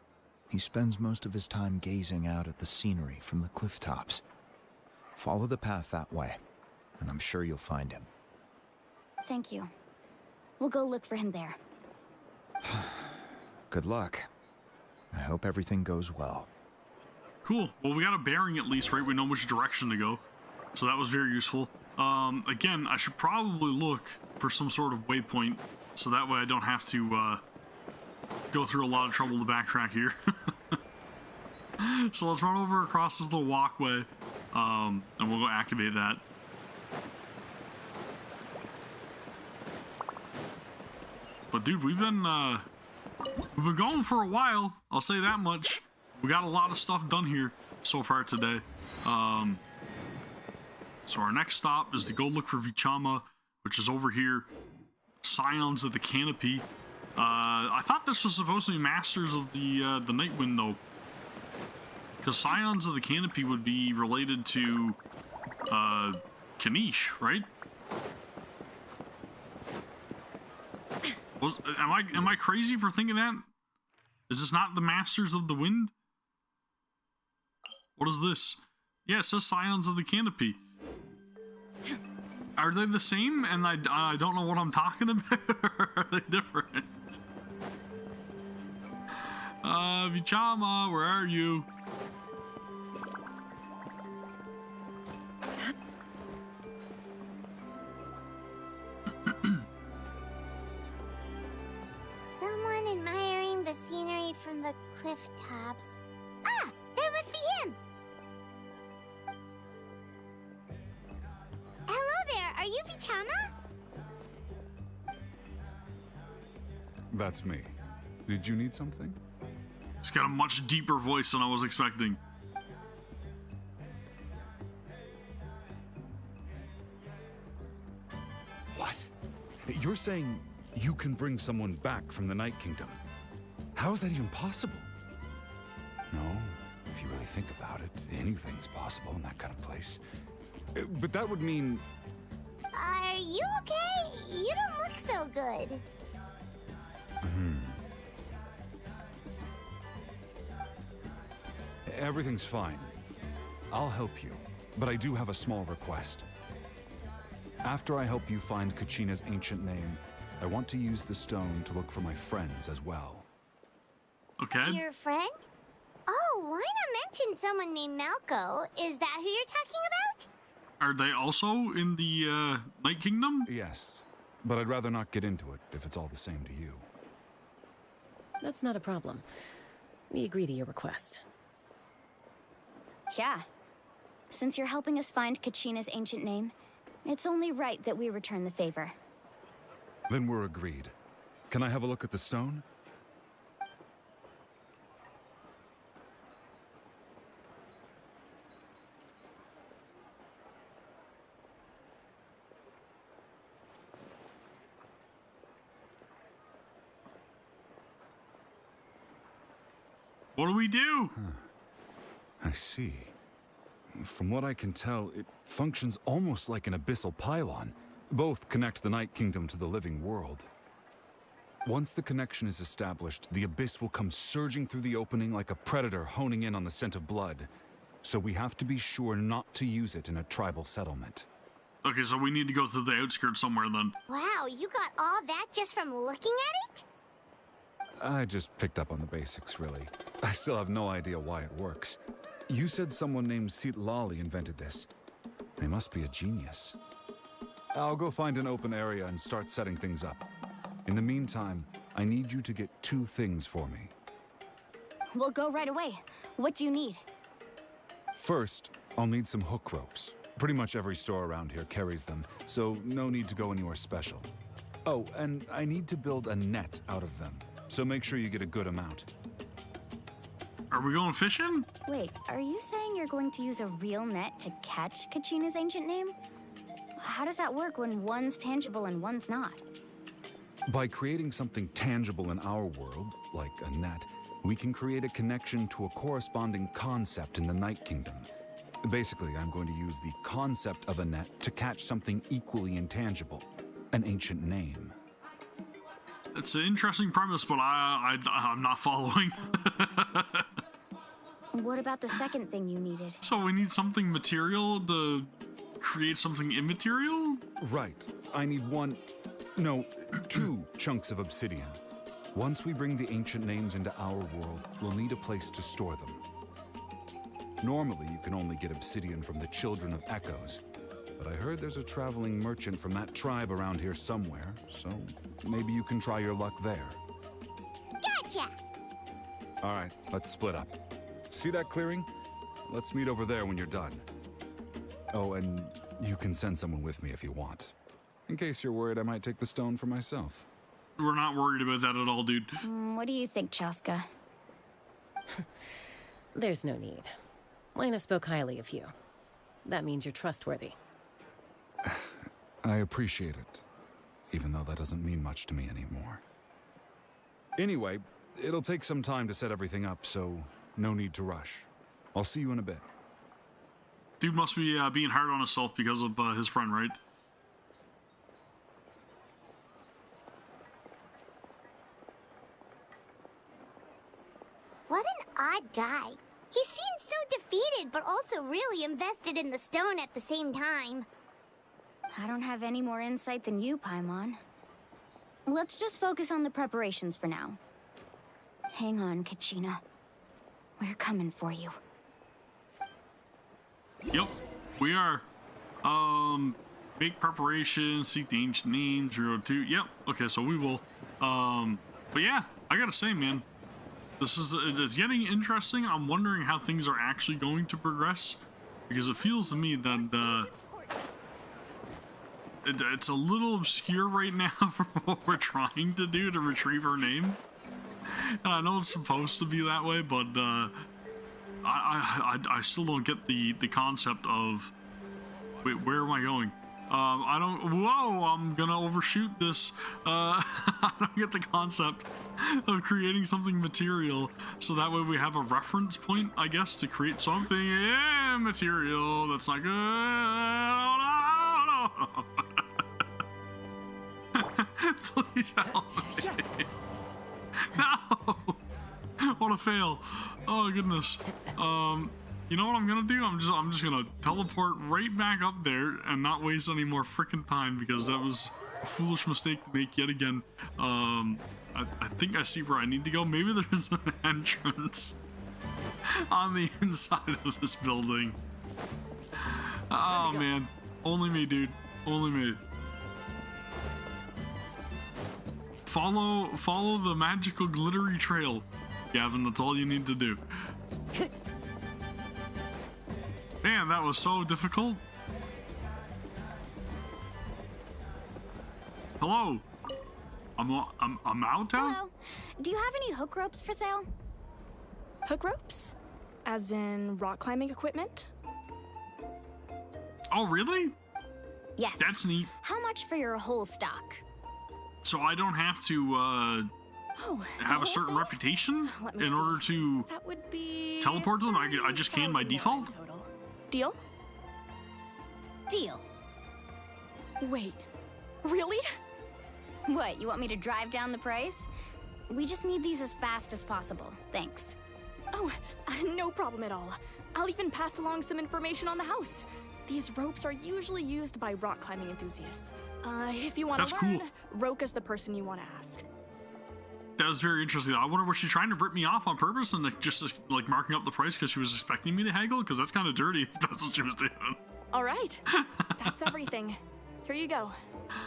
he spends most of his time gazing out at the scenery from the cliff tops. Follow the path that way, and I'm sure you'll find him. Thank you. We'll go look for him there. Good luck. I hope everything goes well. Cool. Well, we got a bearing at least, right? We know which direction to go. So that was very useful. Again, I should probably look for some sort of waypoint, so that way I don't have to go through a lot of trouble to backtrack here. So let's run over across this little walkway, and we'll go activate that. But dude, we've been going for a while. I'll say that much. We got a lot of stuff done here so far today. So our next stop is to go look for Vichama, which is over here. Scions of the Canopy. I thought this was supposed to be Masters of the Night Wind, though. Because Scions of the Canopy would be related to Kanish, right? Am I crazy for thinking that? Is this not the Masters of the Wind? What is this? Yeah, it says Scions of the Canopy. Are they the same? And I don't know what I'm talking about? Or are they different? Vichama, where are you? Someone admiring the scenery from the cliff tops. Ah, that must be him! Hello there, are you Vichama? That's me. Did you need something? He's got a much deeper voice than I was expecting. What? You're saying you can bring someone back from the Night Kingdom? How is that even possible? No, if you really think about it, anything's possible in that kind of place. But that would mean... Are you okay? You don't look so good. Everything's fine. I'll help you, but I do have a small request. After I help you find Kachina's ancient name, I want to use the stone to look for my friends as well. Okay. Your friend? Oh, why not mention someone named Malco? Is that who you're talking about? Are they also in the Night Kingdom? Yes, but I'd rather not get into it if it's all the same to you. That's not a problem. We agree to your request. Yeah. Since you're helping us find Kachina's ancient name, it's only right that we return the favor. Then we're agreed. Can I have a look at the stone? What do we do? I see. From what I can tell, it functions almost like an abyssal pylon. Both connect the Night Kingdom to the living world. Once the connection is established, the abyss will come surging through the opening like a predator honing in on the scent of blood. So we have to be sure not to use it in a tribal settlement. Okay, so we need to go to the outskirts somewhere then. Wow, you got all that just from looking at it? I just picked up on the basics, really. I still have no idea why it works. You said someone named Lali invented this. They must be a genius. I'll go find an open area and start setting things up. In the meantime, I need you to get 2 things for me. We'll go right away. What do you need? First, I'll need some hook ropes. Pretty much every store around here carries them, so no need to go anywhere special. Oh, and I need to build a net out of them, so make sure you get a good amount. Are we going fishing? Wait, are you saying you're going to use a real net to catch Kachina's ancient name? How does that work when one's tangible and one's not? By creating something tangible in our world, like a net, we can create a connection to a corresponding concept in the Night Kingdom. Basically, I'm going to use the concept of a net to catch something equally intangible, an ancient name. It's an interesting premise, but I'm not following. What about the second thing you needed? So we need something material to create something immaterial? Right. I need 2 chunks of obsidian. Once we bring the ancient names into our world, we'll need a place to store them. Normally, you can only get obsidian from the Children of Echoes, but I heard there's a traveling merchant from that tribe around here somewhere, so maybe you can try your luck there. Gotcha! All right, let's split up. See that clearing? Let's meet over there when you're done. Oh, and you can send someone with me if you want. In case you're worried I might take the stone for myself. We're not worried about that at all, dude. What do you think, Chaska? There's no need. Lena spoke highly of you. That means you're trustworthy. I appreciate it, even though that doesn't mean much to me anymore. Anyway, it'll take some time to set everything up, so no need to rush. I'll see you in a bit. Dude must be being hard on himself because of his friend, right? What an odd guy. He seemed so defeated, but also really invested in the stone at the same time. I don't have any more insight than you, Paimon. Let's just focus on the preparations for now. Hang on, Kachina. We're coming for you. Yep, we are. Make preparations, seek the ancient names, 02. Yep, okay, so we will. But yeah, I gotta say, man, it's getting interesting. I'm wondering how things are actually going to progress, because it feels to me that it's a little obscure right now for what we're trying to do to retrieve her name. And I know it's supposed to be that way, but I still don't get the concept of, wait, where am I going? I don't, whoa, I'm gonna overshoot this. I don't get the concept of creating something material, so that way we have a reference point, I guess, to create something material that's not good. Oh, no. Please help me. No! What a fail. Oh goodness. You know what I'm gonna do? I'm just gonna teleport right back up there and not waste any more freaking time, because that was a foolish mistake to make yet again. I think I see where I need to go. Maybe there's an entrance on the inside of this building. Oh man. Only me, dude. Only me. Follow the magical glittery trail, Gavin. That's all you need to do. Man, that was so difficult. Hello. I'm out now? Hello. Do you have any hook ropes for sale? Hook ropes? As in rock climbing equipment? Oh, really? Yes. That's neat. How much for your whole stock? So I don't have to have a certain reputation in order to That would be teleport to them? I just can by default? Deal? Deal. Wait, really? What, you want me to drive down the price? We just need these as fast as possible. Thanks. Oh, no problem at all. I'll even pass along some information on the house. These ropes are usually used by rock climbing enthusiasts. If you want to learn, cool. Roka's the person you want to ask. That was very interesting. I wonder, was she trying to rip me off on purpose and just like marking up the price because she was expecting me to haggle? Because that's kind of dirty if that's what she was doing. All right. That's everything. Here you go.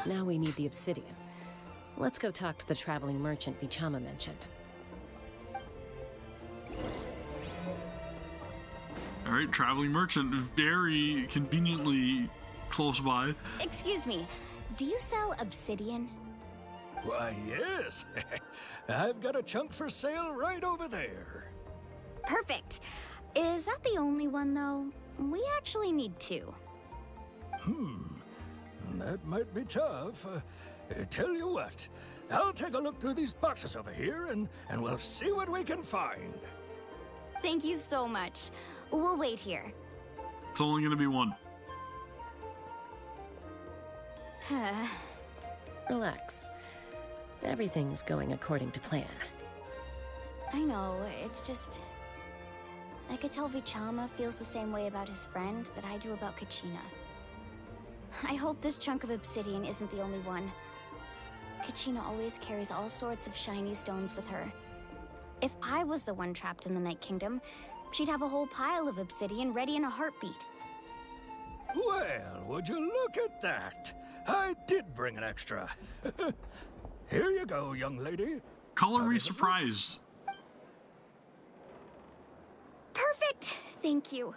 Now we need the obsidian. Let's go talk to the traveling merchant Vichama mentioned. All right, traveling merchant, very conveniently close by. Excuse me, do you sell obsidian? Why, yes. I've got a chunk for sale right over there. Perfect. Is that the only one, though? We actually need two. That might be tough. Tell you what, I'll take a look through these boxes over here and we'll see what we can find. Thank you so much. We'll wait here. It's only going to be one. Relax. Everything's going according to plan. I know, it's just... I could tell Vichama feels the same way about his friend that I do about Kachina. I hope this chunk of obsidian isn't the only one. Kachina always carries all sorts of shiny stones with her. If I was the one trapped in the Night Kingdom, she'd have a whole pile of obsidian ready in a heartbeat. Well, would you look at that? I did bring an extra. Here you go, young lady. Color me surprised. Perfect! Thank you.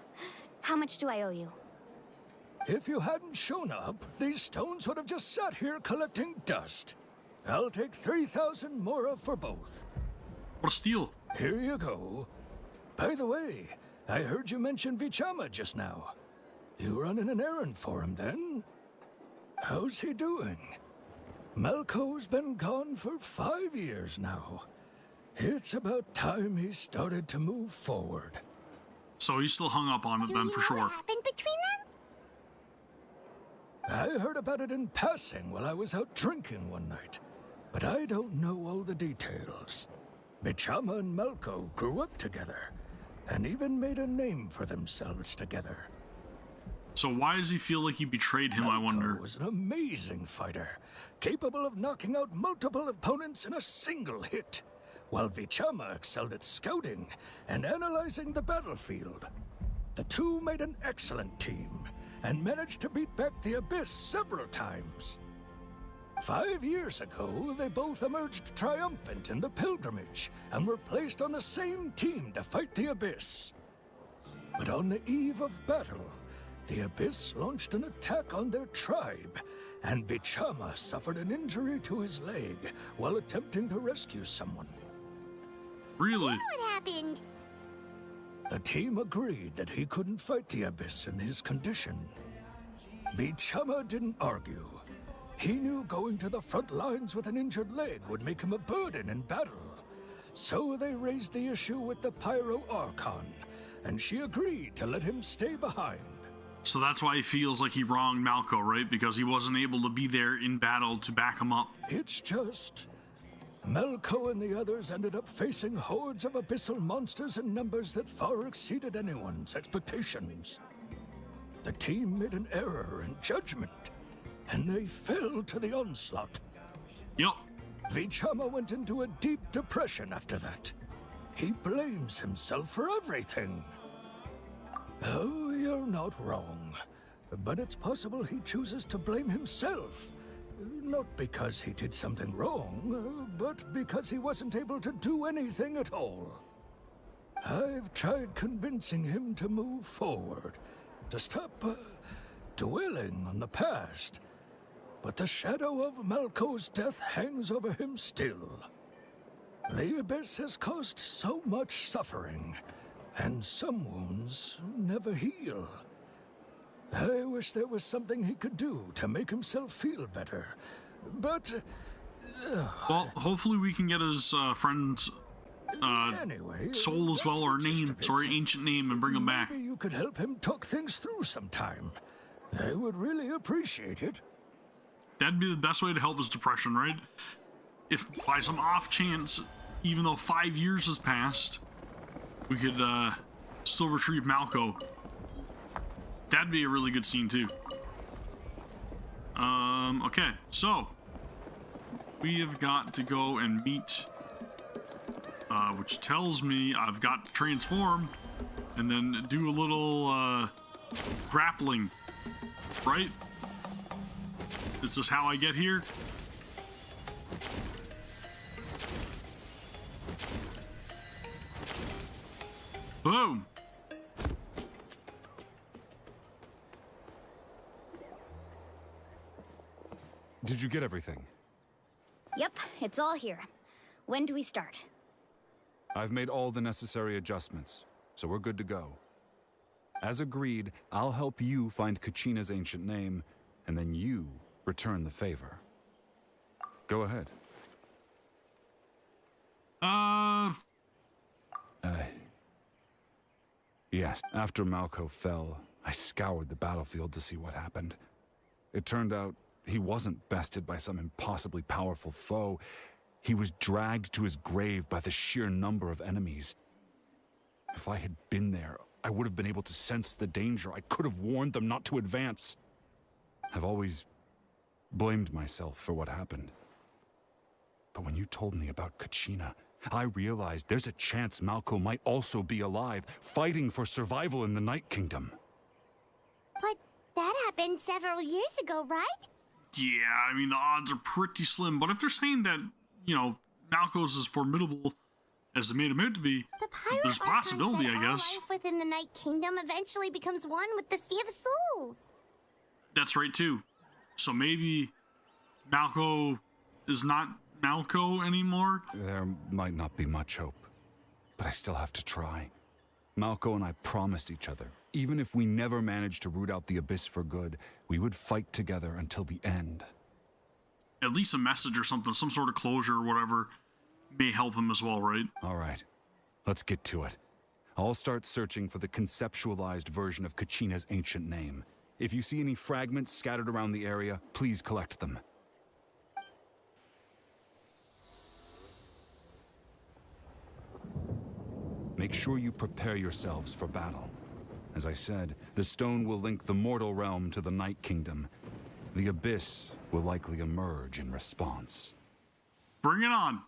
How much do I owe you? If you hadn't shown up, these stones would have just sat here collecting dust. I'll take 3,000 mora for both. What a steal. Here you go. By the way, I heard you mention Vichama just now. You running an errand for him, then? How's he doing? Malco's been gone for 5 years now. It's about time he started to move forward. So he's still hung up on it then, for sure. What happened between them? I heard about it in passing while I was out drinking one night, but I don't know all the details. Vichama and Malco grew up together, and even made a name for themselves together. So why does he feel like he betrayed him, I wonder? Malco was an amazing fighter, capable of knocking out multiple opponents in a single hit. while Vichama excelled at scouting and analyzing the battlefield. The two made an excellent team and managed to beat back the Abyss several times. 5 years ago, they both emerged triumphant in the pilgrimage and were placed on the same team to fight the Abyss. But on the eve of battle, the Abyss launched an attack on their tribe, and Vichama suffered an injury to his leg while attempting to rescue someone. Really? Then what happened? The team agreed that he couldn't fight the Abyss in his condition. Vichama didn't argue. He knew going to the front lines with an injured leg would make him a burden in battle. So they raised the issue with the Pyro Archon, and she agreed to let him stay behind. So that's why he feels like he wronged Malco, right? Because he wasn't able to be there in battle to back him up. It's just... Malco and the others ended up facing hordes of abyssal monsters in numbers that far exceeded anyone's expectations. The team made an error in judgment, and they fell to the onslaught. Yup. Vichama went into a deep depression after that. He blames himself for everything. Oh, you're not wrong. But it's possible he chooses to blame himself. Not because he did something wrong, but because he wasn't able to do anything at all. I've tried convincing him to move forward, to stop dwelling on the past. But the shadow of Malco's death hangs over him still. The Abyss has caused so much suffering, and some wounds never heal. I wish there was something he could do to make himself feel better, but... well, hopefully we can get his friend's soul as well, or name, sorry, ancient name, and bring him back. Maybe you could help him talk things through sometime. I would really appreciate it. That'd be the best way to help his depression, right? If by some off chance, even though 5 years has passed, we could still retrieve Malco. That'd be a really good scene too. Okay, so we have got to go and meet, which tells me I've got to transform and then do a little grappling, right? Is this how I get here? Boom! Did you get everything? Yep, it's all here. When do we start? I've made all the necessary adjustments, so we're good to go. As agreed, I'll help you find Kachina's ancient name, and then you return the favor. Go ahead. Yes, after Malco fell, I scoured the battlefield to see what happened. It turned out he wasn't bested by some impossibly powerful foe. He was dragged to his grave by the sheer number of enemies. If I had been there, I would have been able to sense the danger. I could have warned them not to advance. I've always blamed myself for what happened. But when you told me about Kachina, I realized there's a chance Malco might also be alive, fighting for survival in the Night Kingdom. But that happened several years ago, right? Yeah, I mean, the odds are pretty slim, but if they're saying that, you know, Malco's as formidable as they made him out to be, there's a possibility, I guess. All life within the Night Kingdom eventually becomes one with the Sea of Souls. That's right, too. So maybe Malco is not Malco anymore? There might not be much hope, but I still have to try. Malco and I promised each other, even if we never managed to root out the Abyss for good, we would fight together until the end. At least a message or something, some sort of closure or whatever, may help him as well, right? All right, let's get to it. I'll start searching for the conceptualized version of Kachina's ancient name. If you see any fragments scattered around the area, please collect them. Make sure you prepare yourselves for battle. As I said, the stone will link the mortal realm to the Night Kingdom. The Abyss will likely emerge in response. Bring it on!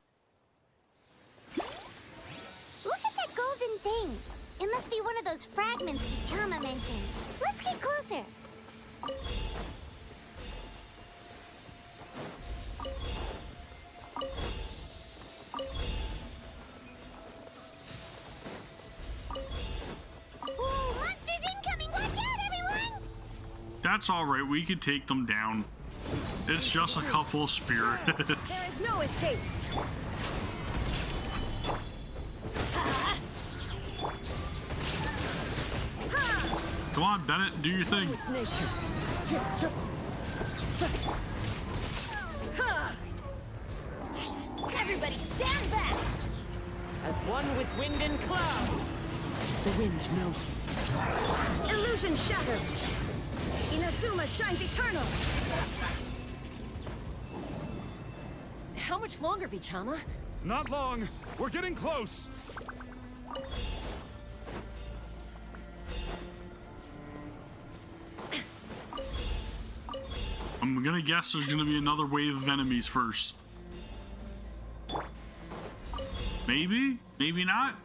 Look at that golden thing. It must be one of those fragments Vichama mentioned. Let's get closer. Whoa, monsters incoming! Watch out, everyone! That's alright, we could take them down. It's just a couple of spirits. There is no escape. Come on, Bennett, do your thing. Nature. Everybody stand back! As one with wind and cloud. The wind knows me. Illusion shattered! Inazuma shines eternal! How much longer, Vichama? Not long. We're getting close. I'm gonna guess there's gonna be another wave of enemies first. Maybe? Maybe not?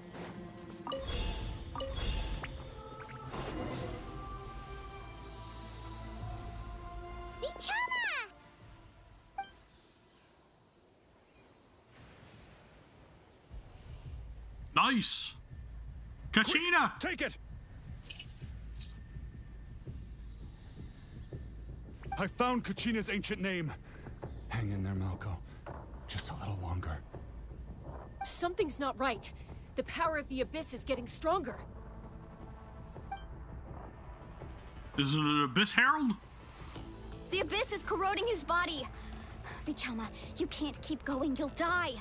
Vichama! Nice! Kachina! Take it! I found Kachina's ancient name. Hang in there, Malco. Just a little longer. Something's not right. The power of the Abyss is getting stronger. Is it an Abyss Herald? The Abyss is corroding his body. Vichama, you can't keep going. You'll die.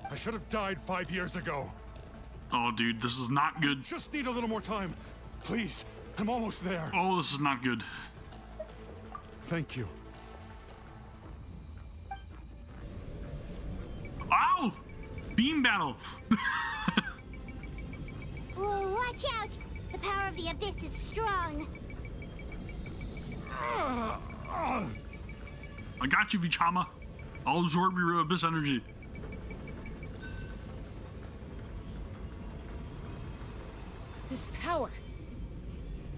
I should have died 5 years ago. Oh, dude, this is not good. Just need a little more time. Please, I'm almost there. Oh, this is not good. Thank you. Ow! Beam battle! Whoa, watch out! The power of the Abyss is strong. I got you, Vichama. I'll absorb your Abyss energy. This power.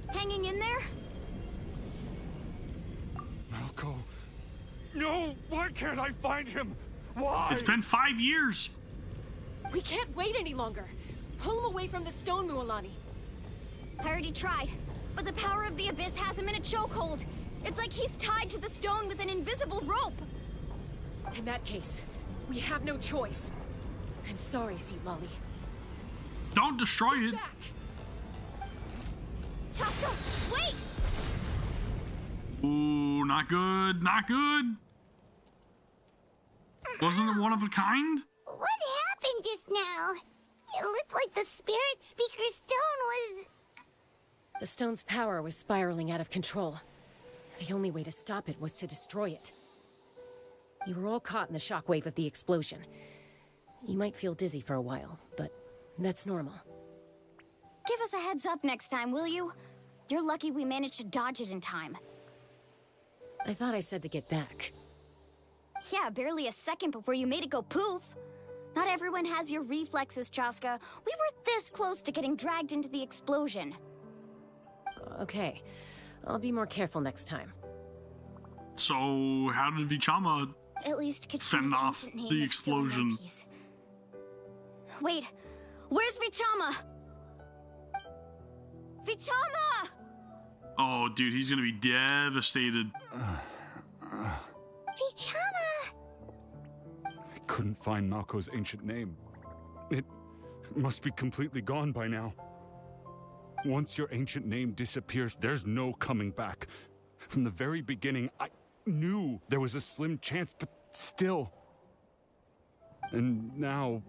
Hanging in there? Malco. No! Why can't I find him? Why? It's been 5 years. We can't wait any longer. Pull him away from the stone, Mualani. I already tried, but the power of the Abyss has him in a chokehold. It's like he's tied to the stone with an invisible rope. In that case, we have no choice. I'm sorry, Sea Lolly. Don't destroy it. Back. Chaska, wait! Ooh, not good, not good. Wasn't it one of a kind? What happened just now? It looked like the Spirit Speaker Stone was... The stone's power was spiraling out of control. The only way to stop it was to destroy it. You were all caught in the shockwave of the explosion. You might feel dizzy for a while, but that's normal. Give us a heads up next time, will you? You're lucky we managed to dodge it in time. I thought I said to get back. Yeah, barely a second before you made it go poof. Not everyone has your reflexes, Chaska. We were this close to getting dragged into the explosion. Okay, I'll be more careful next time. So, how did Vichama At least fend off ancient name the is still in explosion? one piece. Wait, where's Vichama? Vichama! Oh, dude, he's gonna be devastated. Vichama! I couldn't find Malco's ancient name. It must be completely gone by now. Once your ancient name disappears, there's no coming back. From the very beginning, I knew there was a slim chance, but still. And now...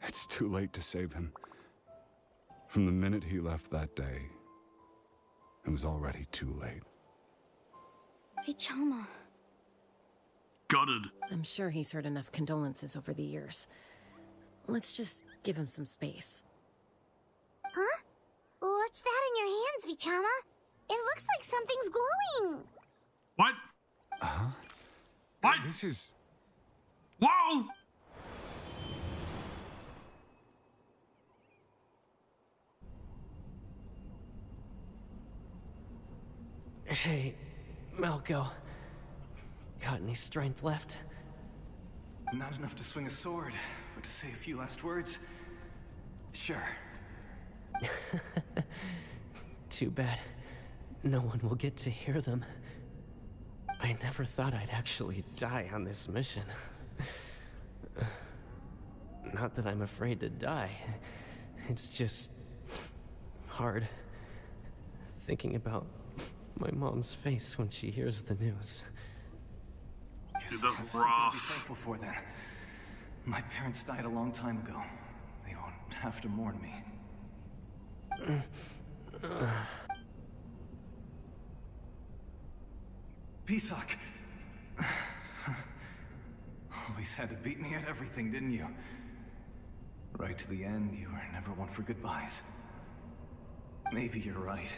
it's too late to save him. From the minute he left that day, it was already too late. Vichama. Gutted. I'm sure he's heard enough condolences over the years. Let's just give him some space. Huh? What's that in your hands, Vichama? It looks like something's glowing. What? Huh? What? This is... Whoa! Hey, Malco. Got any strength left? Not enough to swing a sword, but to say a few last words? Sure. Too bad. No one will get to hear them. I never thought I'd actually die on this mission. Not that I'm afraid to die. It's just hard thinking about my mom's face when she hears the news. Guess I have something to be thankful for then. My parents died a long time ago. They won't have to mourn me. Pisak! Always had to beat me at everything, didn't you? Right to the end, you were never one for goodbyes. Maybe you're right.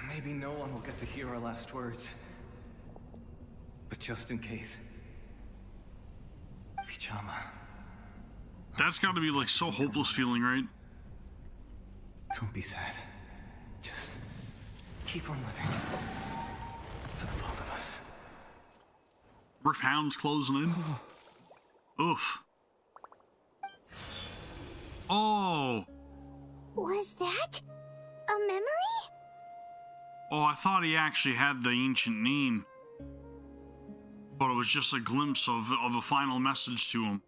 Maybe no one will get to hear our last words. But just in case... Vichama... That's gotta be like so hopeless feeling, right? Don't be sad. Just keep on living. For the both of us. Rift Hound's closing in. Oof. Oh. Was that a memory? Oh, I thought he actually had the ancient name. But it was just a glimpse of a final message to him.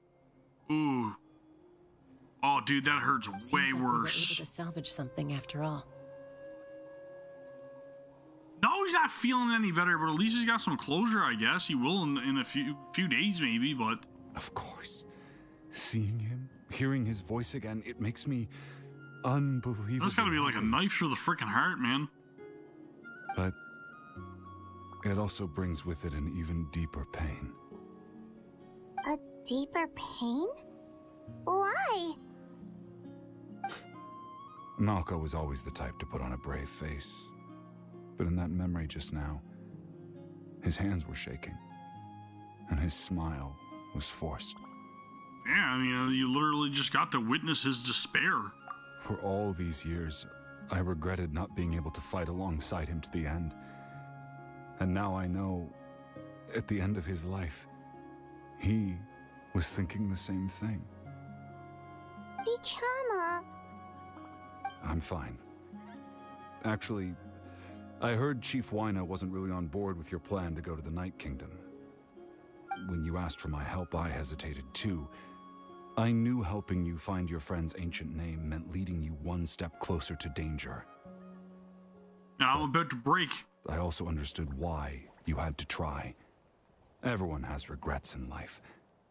Ooh. Oh, dude, that hurts way Seems like we were worse. able to salvage something after all. No, he's not feeling any better, but at least he's got some closure, I guess. He will in a few days, maybe, but... Of course. Seeing him, hearing his voice again, it makes me unbelievable. That's gotta be like a knife through the freaking heart, man. But it also brings with it an even deeper pain. A deeper pain? Why? Malco was always the type to put on a brave face. But in that memory just now, his hands were shaking, and his smile was forced. Yeah, I mean, you literally just got to witness his despair. For all these years, I regretted not being able to fight alongside him to the end. And now I know, at the end of his life, he was thinking the same thing. Vichama. I'm fine. Actually, I heard Chief Wyna wasn't really on board with your plan to go to the Night Kingdom. When you asked for my help, I hesitated too. I knew helping you find your friend's ancient name meant leading you one step closer to danger. Now I'm about to break. I also understood why you had to try. Everyone has regrets in life,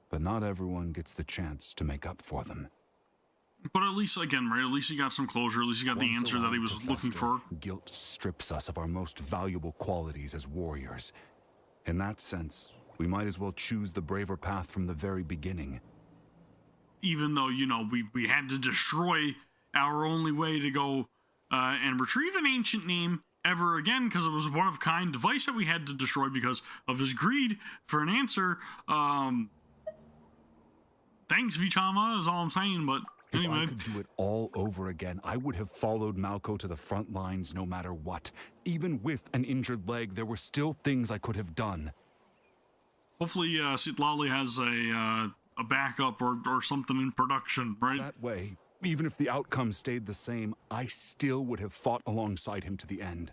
but not everyone gets the chance to make up for them. But at least, again, right, at least he got some closure, at least he got the Once answer that he around, was looking Professor, for. Guilt strips us of our most valuable qualities as warriors. In that sense, we might as well choose the braver path from the very beginning. Even though, you know, we had to destroy our only way to go and retrieve an ancient name ever again, because it was a one-of-kind device that we had to destroy because of his greed for an answer. Thanks, Vichama, is all I'm saying, but anyway. If I could do it all over again, I would have followed Malco to the front lines no matter what. Even with an injured leg, there were still things I could have done. Hopefully, Sitlali has a backup or something in production, right? That way, even if the outcome stayed the same, I still would have fought alongside him to the end.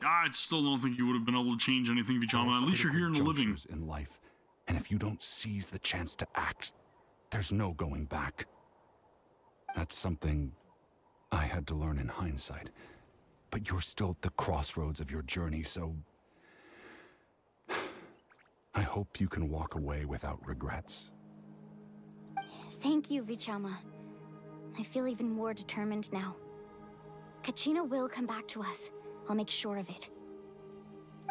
I still don't think you would have been able to change anything, Vichama. At least you're here in the living. In life, and if you don't seize the chance to act, there's no going back. That's something I had to learn in hindsight. But you're still at the crossroads of your journey, so I hope you can walk away without regrets. Thank you, Vichama. I feel even more determined now. Kachina will come back to us. I'll make sure of it.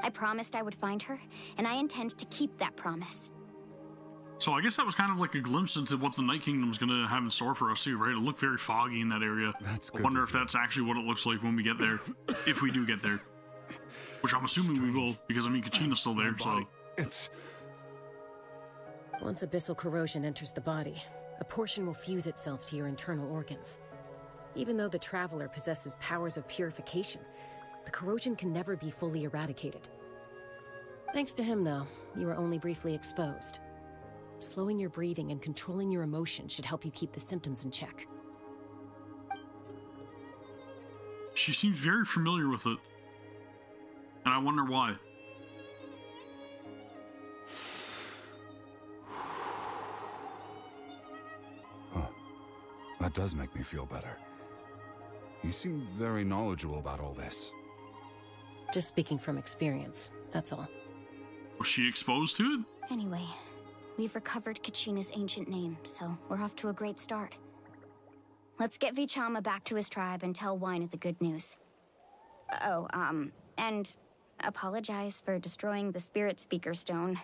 I promised I would find her, and I intend to keep that promise. So I guess that was kind of like a glimpse into what the Night Kingdom's gonna have in store for us too, right? It looked very foggy in that area. I wonder if that's actually what it looks like when we get there, if we do get there. Which I'm assuming we will, because I mean Kachina's still there, so... It's... Once abyssal corrosion enters the body, a portion will fuse itself to your internal organs. Even though the Traveler possesses powers of purification, The corrosion can never be fully eradicated. Thanks to him, though, you were only briefly exposed. Slowing your breathing and controlling your emotions should help you keep the symptoms in check. She seems very familiar with it. And I wonder why. That does make me feel better. You seem very knowledgeable about all this. Just speaking from experience, that's all. Was she exposed to it? Anyway, we've recovered Kachina's ancient name, so we're off to a great start. Let's get Vichama back to his tribe and tell Wyneth the good news. Oh, and apologize for destroying the Spirit Speaker Stone.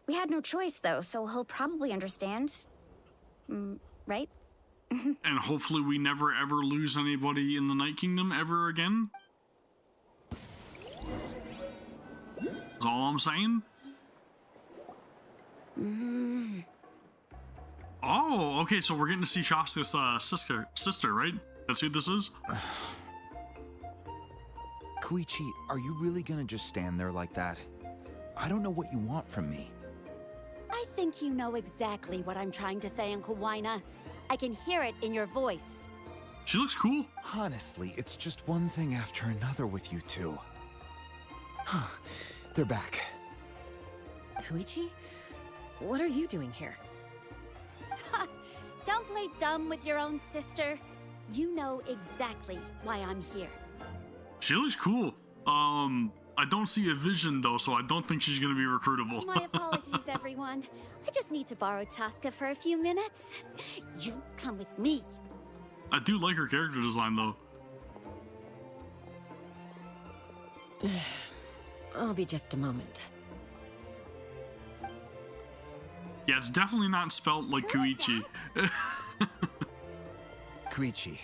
We had no choice, though, so he'll probably understand. Right? And hopefully we never ever lose anybody in the Night Kingdom ever again. That's all I'm saying. Oh, okay, so we're getting to see Shaska's sister, right? That's who this is? Koichi, are you really gonna just stand there like that? I don't know what you want from me. I think you know exactly what I'm trying to say, Uncle Wyna. I can hear it in your voice. She looks cool. Honestly, it's just one thing after another with you two. They're back. Koichi? What are you doing here? Ha! Don't play dumb with your own sister. You know exactly why I'm here. She looks cool. I don't see a vision though, so I don't think she's gonna be recruitable. My apologies, everyone. I just need to borrow Chaska for a few minutes. You come with me. I do like her character design though. I'll be just a moment. Yeah, it's definitely not spelt like Koichi. Koichi,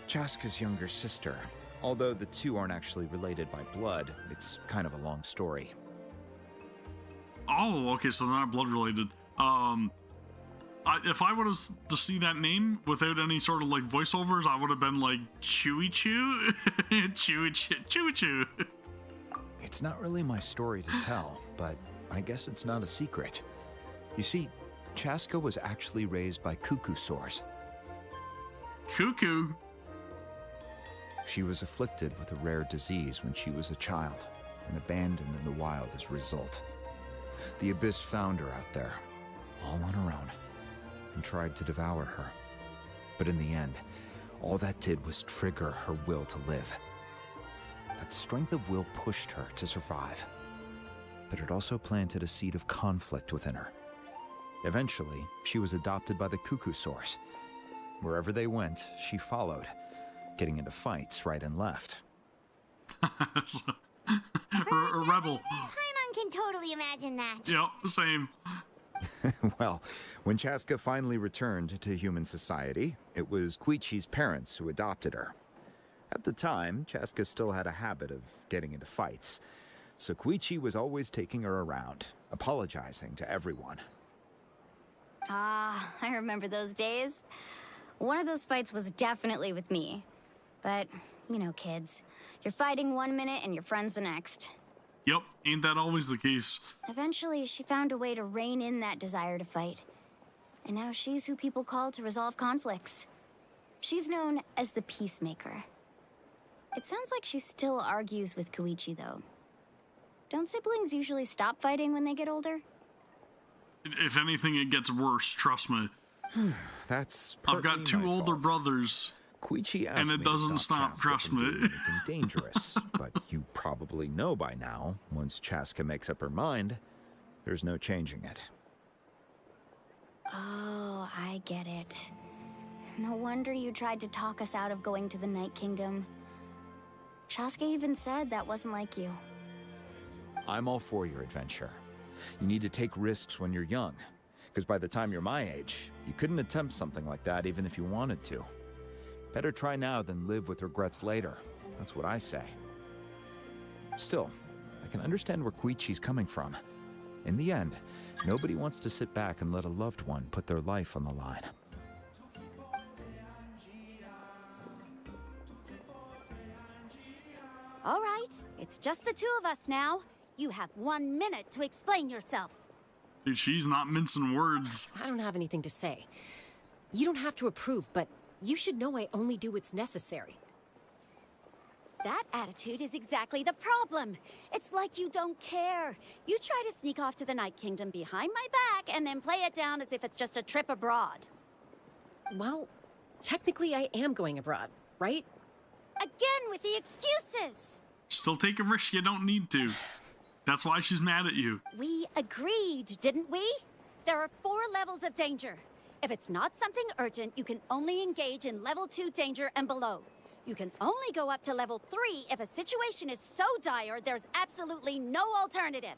Chaska's younger sister. Although the two aren't actually related by blood, it's kind of a long story. Oh, okay, so they're not blood related. If I was to see that name without any sort of like voiceovers, I would have been like Chewy Chew, Chewy Chew. It's not really my story to tell, but I guess it's not a secret. You see, Chaska was actually raised by cuckoo sores. Cuckoo? She was afflicted with a rare disease when she was a child and abandoned in the wild as a result. The Abyss found her out there, all on her own, and tried to devour her. But in the end, all that did was trigger her will to live. That strength of will pushed her to survive, but it also planted a seed of conflict within her. Eventually, she was adopted by the cuckoo source. Wherever they went, she followed, getting into fights right and left. Rebel. Paimon can totally imagine that. Yep, same. Well, when Chaska finally returned to human society, it was Koichi's parents who adopted her. At the time, Chaska still had a habit of getting into fights, so Koichi was always taking her around, apologizing to everyone. Ah, I remember those days. One of those fights was definitely with me. But, you know, kids. You're fighting one minute and your friend's the next. Yep, ain't that always the case? Eventually, she found a way to rein in that desire to fight. And now she's who people call to resolve conflicts. She's known as the Peacemaker. It sounds like she still argues with Koichi, though. Don't siblings usually stop fighting when they get older? If anything, it gets worse, trust me. That's I've got two older brothers. Koichi asked and it me doesn't to stop, Chaska trust from me. doing anything dangerous, but you probably know by now, once Chaska makes up her mind, there's no changing it. Oh, I get it. No wonder you tried to talk us out of going to the Night Kingdom. Chaska even said that wasn't like you. I'm all for your adventure. You need to take risks when you're young, because by the time you're my age, you couldn't attempt something like that even if you wanted to. Better try now than live with regrets later. That's what I say. Still, I can understand where Koichi's coming from. In the end, nobody wants to sit back and let a loved one put their life on the line. All right, it's just the two of us now. You have 1 minute to explain yourself. Dude, she's not mincing words. I don't have anything to say. You don't have to approve, but you should know I only do what's necessary. That attitude is exactly the problem. It's like you don't care. You try to sneak off to the Night Kingdom behind my back and then play it down as if it's just a trip abroad. Well, technically I am going abroad, right? Again with the excuses! Still take a risk you don't need to. That's why she's mad at you. We agreed, didn't we? There are 4 levels of danger. If it's not something urgent, you can only engage in level 2 danger and below. You can only go up to level 3 if a situation is so dire there's absolutely no alternative.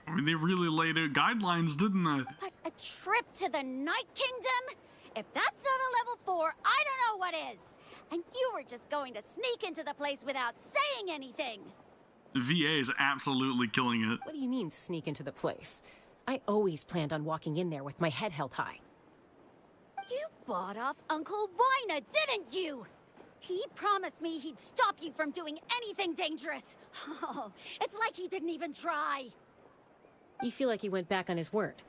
I mean, they really laid out guidelines, didn't they? But a trip to the Night Kingdom? If that's not a level 4, I don't know what is. And you were just going to sneak into the place without saying anything. The VA is absolutely killing it. What do you mean, sneak into the place? I always planned on walking in there with my head held high. You bought off Uncle Wina, didn't you? He promised me he'd stop you from doing anything dangerous. Oh, it's like he didn't even try. You feel like he went back on his word.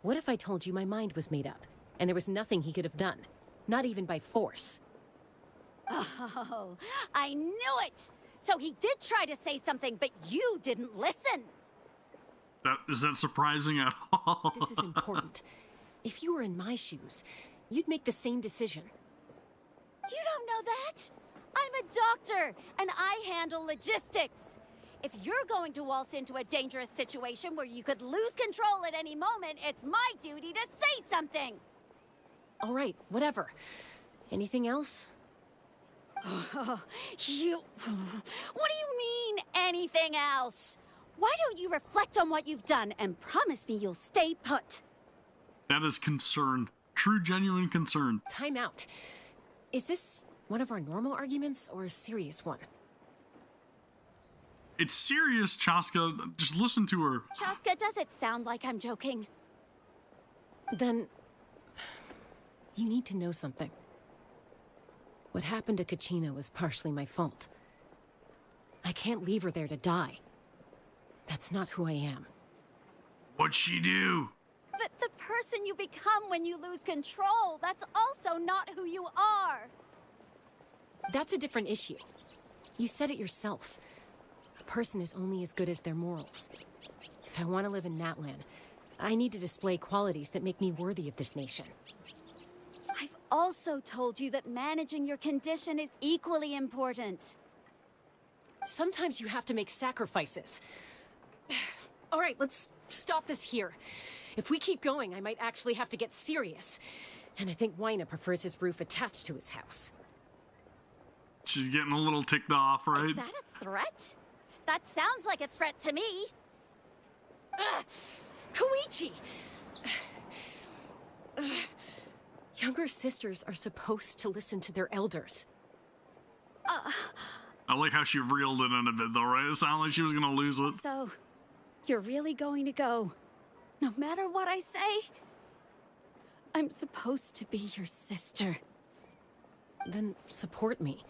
What if I told you my mind was made up, and there was nothing he could have done? Not even by force. Oh, I knew it! So he did try to say something, but you didn't listen. Is that surprising at all? This is important. If you were in my shoes, you'd make the same decision. You don't know that? I'm a doctor, and I handle logistics. If you're going to waltz into a dangerous situation where you could lose control at any moment, it's my duty to say something. All right, whatever. Anything else? Oh, What do you mean, anything else? Why don't you reflect on what you've done and promise me you'll stay put? That is concern. True, genuine concern. Time out. Is this one of our normal arguments or a serious one? It's serious, Chaska. Just listen to her. Chaska, does it sound like I'm joking? Then you need to know something. What happened to Kachina was partially my fault. I can't leave her there to die. That's not who I am. What'd she do? But the person you become when you lose control, that's also not who you are. That's a different issue. You said it yourself. A person is only as good as their morals. If I want to live in Natlan, I need to display qualities that make me worthy of this nation. I've also told you that managing your condition is equally important. Sometimes you have to make sacrifices. All right, let's stop this here. If we keep going, I might actually have to get serious. And I think Wina prefers his roof attached to his house. She's getting a little ticked off, right? Is that a threat? That sounds like a threat to me. Koichi! Younger sisters are supposed to listen to their elders. I like how she reeled it in a bit, though, right? It sounded like she was gonna lose it. So, you're really going to go, no matter what I say? I'm supposed to be your sister. Then support me.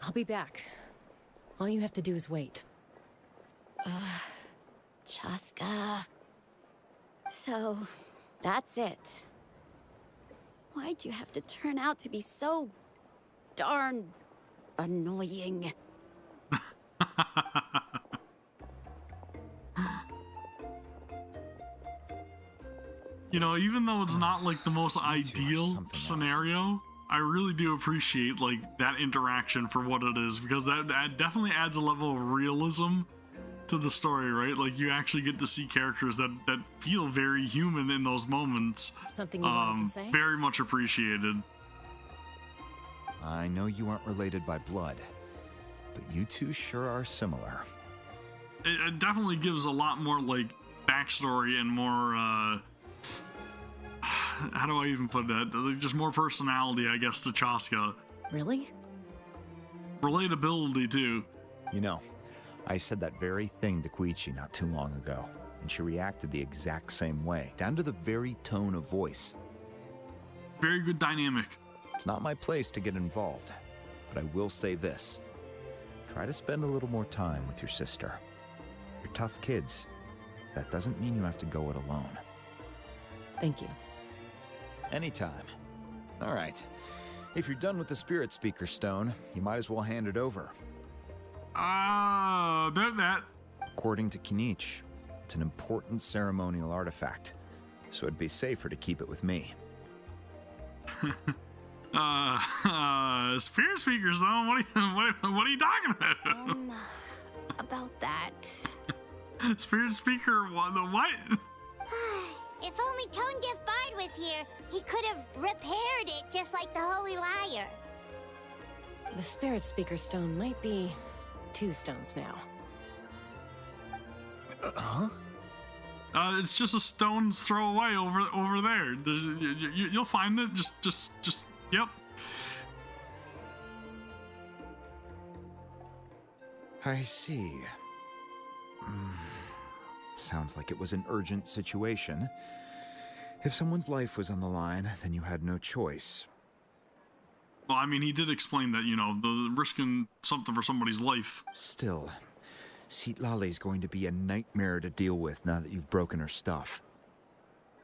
I'll be back. All you have to do is wait. Chaska. So, that's it. Why'd you have to turn out to be so darn annoying? You know, even though it's not like the most ideal scenario, I really do appreciate like that interaction for what it is, because that definitely adds a level of realism to the story, right? Like you actually get to see characters that feel very human in those moments. Something you wanted to say? Very much appreciated. I know you aren't related by blood, but you two sure are similar. It definitely gives a lot more like backstory and more how do I even put that? Like, just more personality, I guess, to Chaska. Really? Relatability too. You know, I said that very thing to Koichi not too long ago, and she reacted the exact same way, down to the very tone of voice. Very good dynamic. It's not my place to get involved, but I will say this. try to spend a little more time with your sister. You're tough kids. That doesn't mean you have to go it alone. Thank you. Anytime. All right. If you're done with the Spirit Speaker Stone, you might as well hand it over. About that. According to Kinich, it's an important ceremonial artifact, so it'd be safer to keep it with me. Spirit Speaker Stone? What are you talking about? About that. Spirit Speaker, what? If only Tone Gift Bard was here, he could have repaired it just like the Holy Liar. The Spirit Speaker Stone might be 2 stones now. Huh? It's just a stone's throw away over there. You'll find it. Just, yep. I see. Sounds like it was an urgent situation. If someone's life was on the line, then you had no choice. Well, I mean, he did explain that, you know, the risking something for somebody's life. Still, Citlali's going to be a nightmare to deal with now that you've broken her stuff.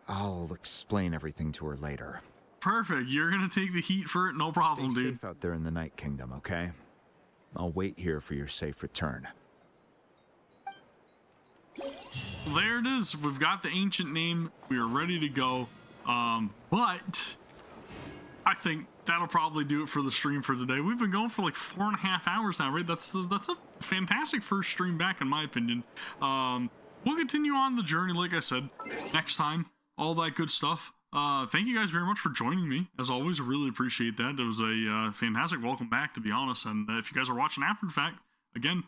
I'll explain everything to her later. Perfect. You're gonna take the heat for it, no problem, Stay dude. safe out there in the Night Kingdom, okay? I'll wait here for your safe return. There it is. We've got the ancient name. We are ready to go. But I think that'll probably do it for the stream for today. We've been going for like 4.5 hours now, right? That's a fantastic first stream back, in my opinion. We'll continue on the journey, like I said, next time. All that good stuff. Thank you guys very much for joining me. As always, I really appreciate that. It was a fantastic welcome back, to be honest. And if you guys are watching after the fact, again,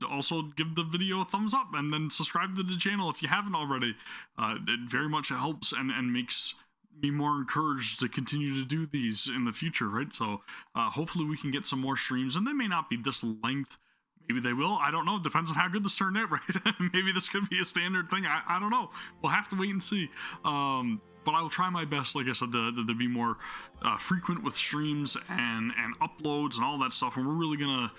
also give the video a thumbs up and then subscribe to the channel if you haven't already. It very much helps and makes me more encouraged to continue to do these in the future, right? So hopefully we can get some more streams, and they may not be this length. Maybe they will. I don't know. It depends on how good this turned out, right? Maybe this could be a standard thing. I don't know. We'll have to wait and see. But I will try my best, like I said, to be more frequent with streams and uploads and all that stuff. And we're really going to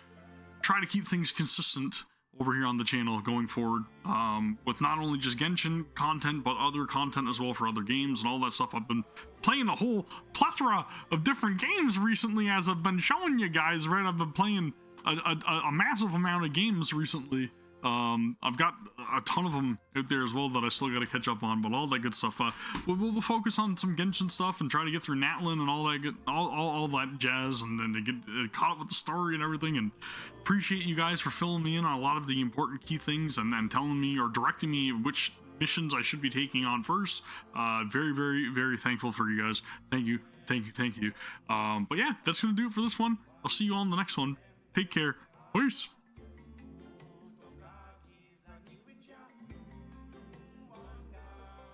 try to keep things consistent over here on the channel going forward, with not only just Genshin content, but other content as well for other games and all that stuff. I've been playing a whole plethora of different games recently, as I've been showing you guys, right? I've been playing a massive amount of games recently. I've got a ton of them out there as well that I still got to catch up on, but all that good stuff. We'll focus on some Genshin stuff and try to get through Natlan and all that good, all that jazz, and then to get caught up with the story and everything. And appreciate you guys for filling me in on a lot of the important key things and telling me or directing me which missions I should be taking on first. Very, very, very thankful for you guys. Thank you. But yeah, that's gonna do it for this one. I'll see you all in the next one. Take care. Peace.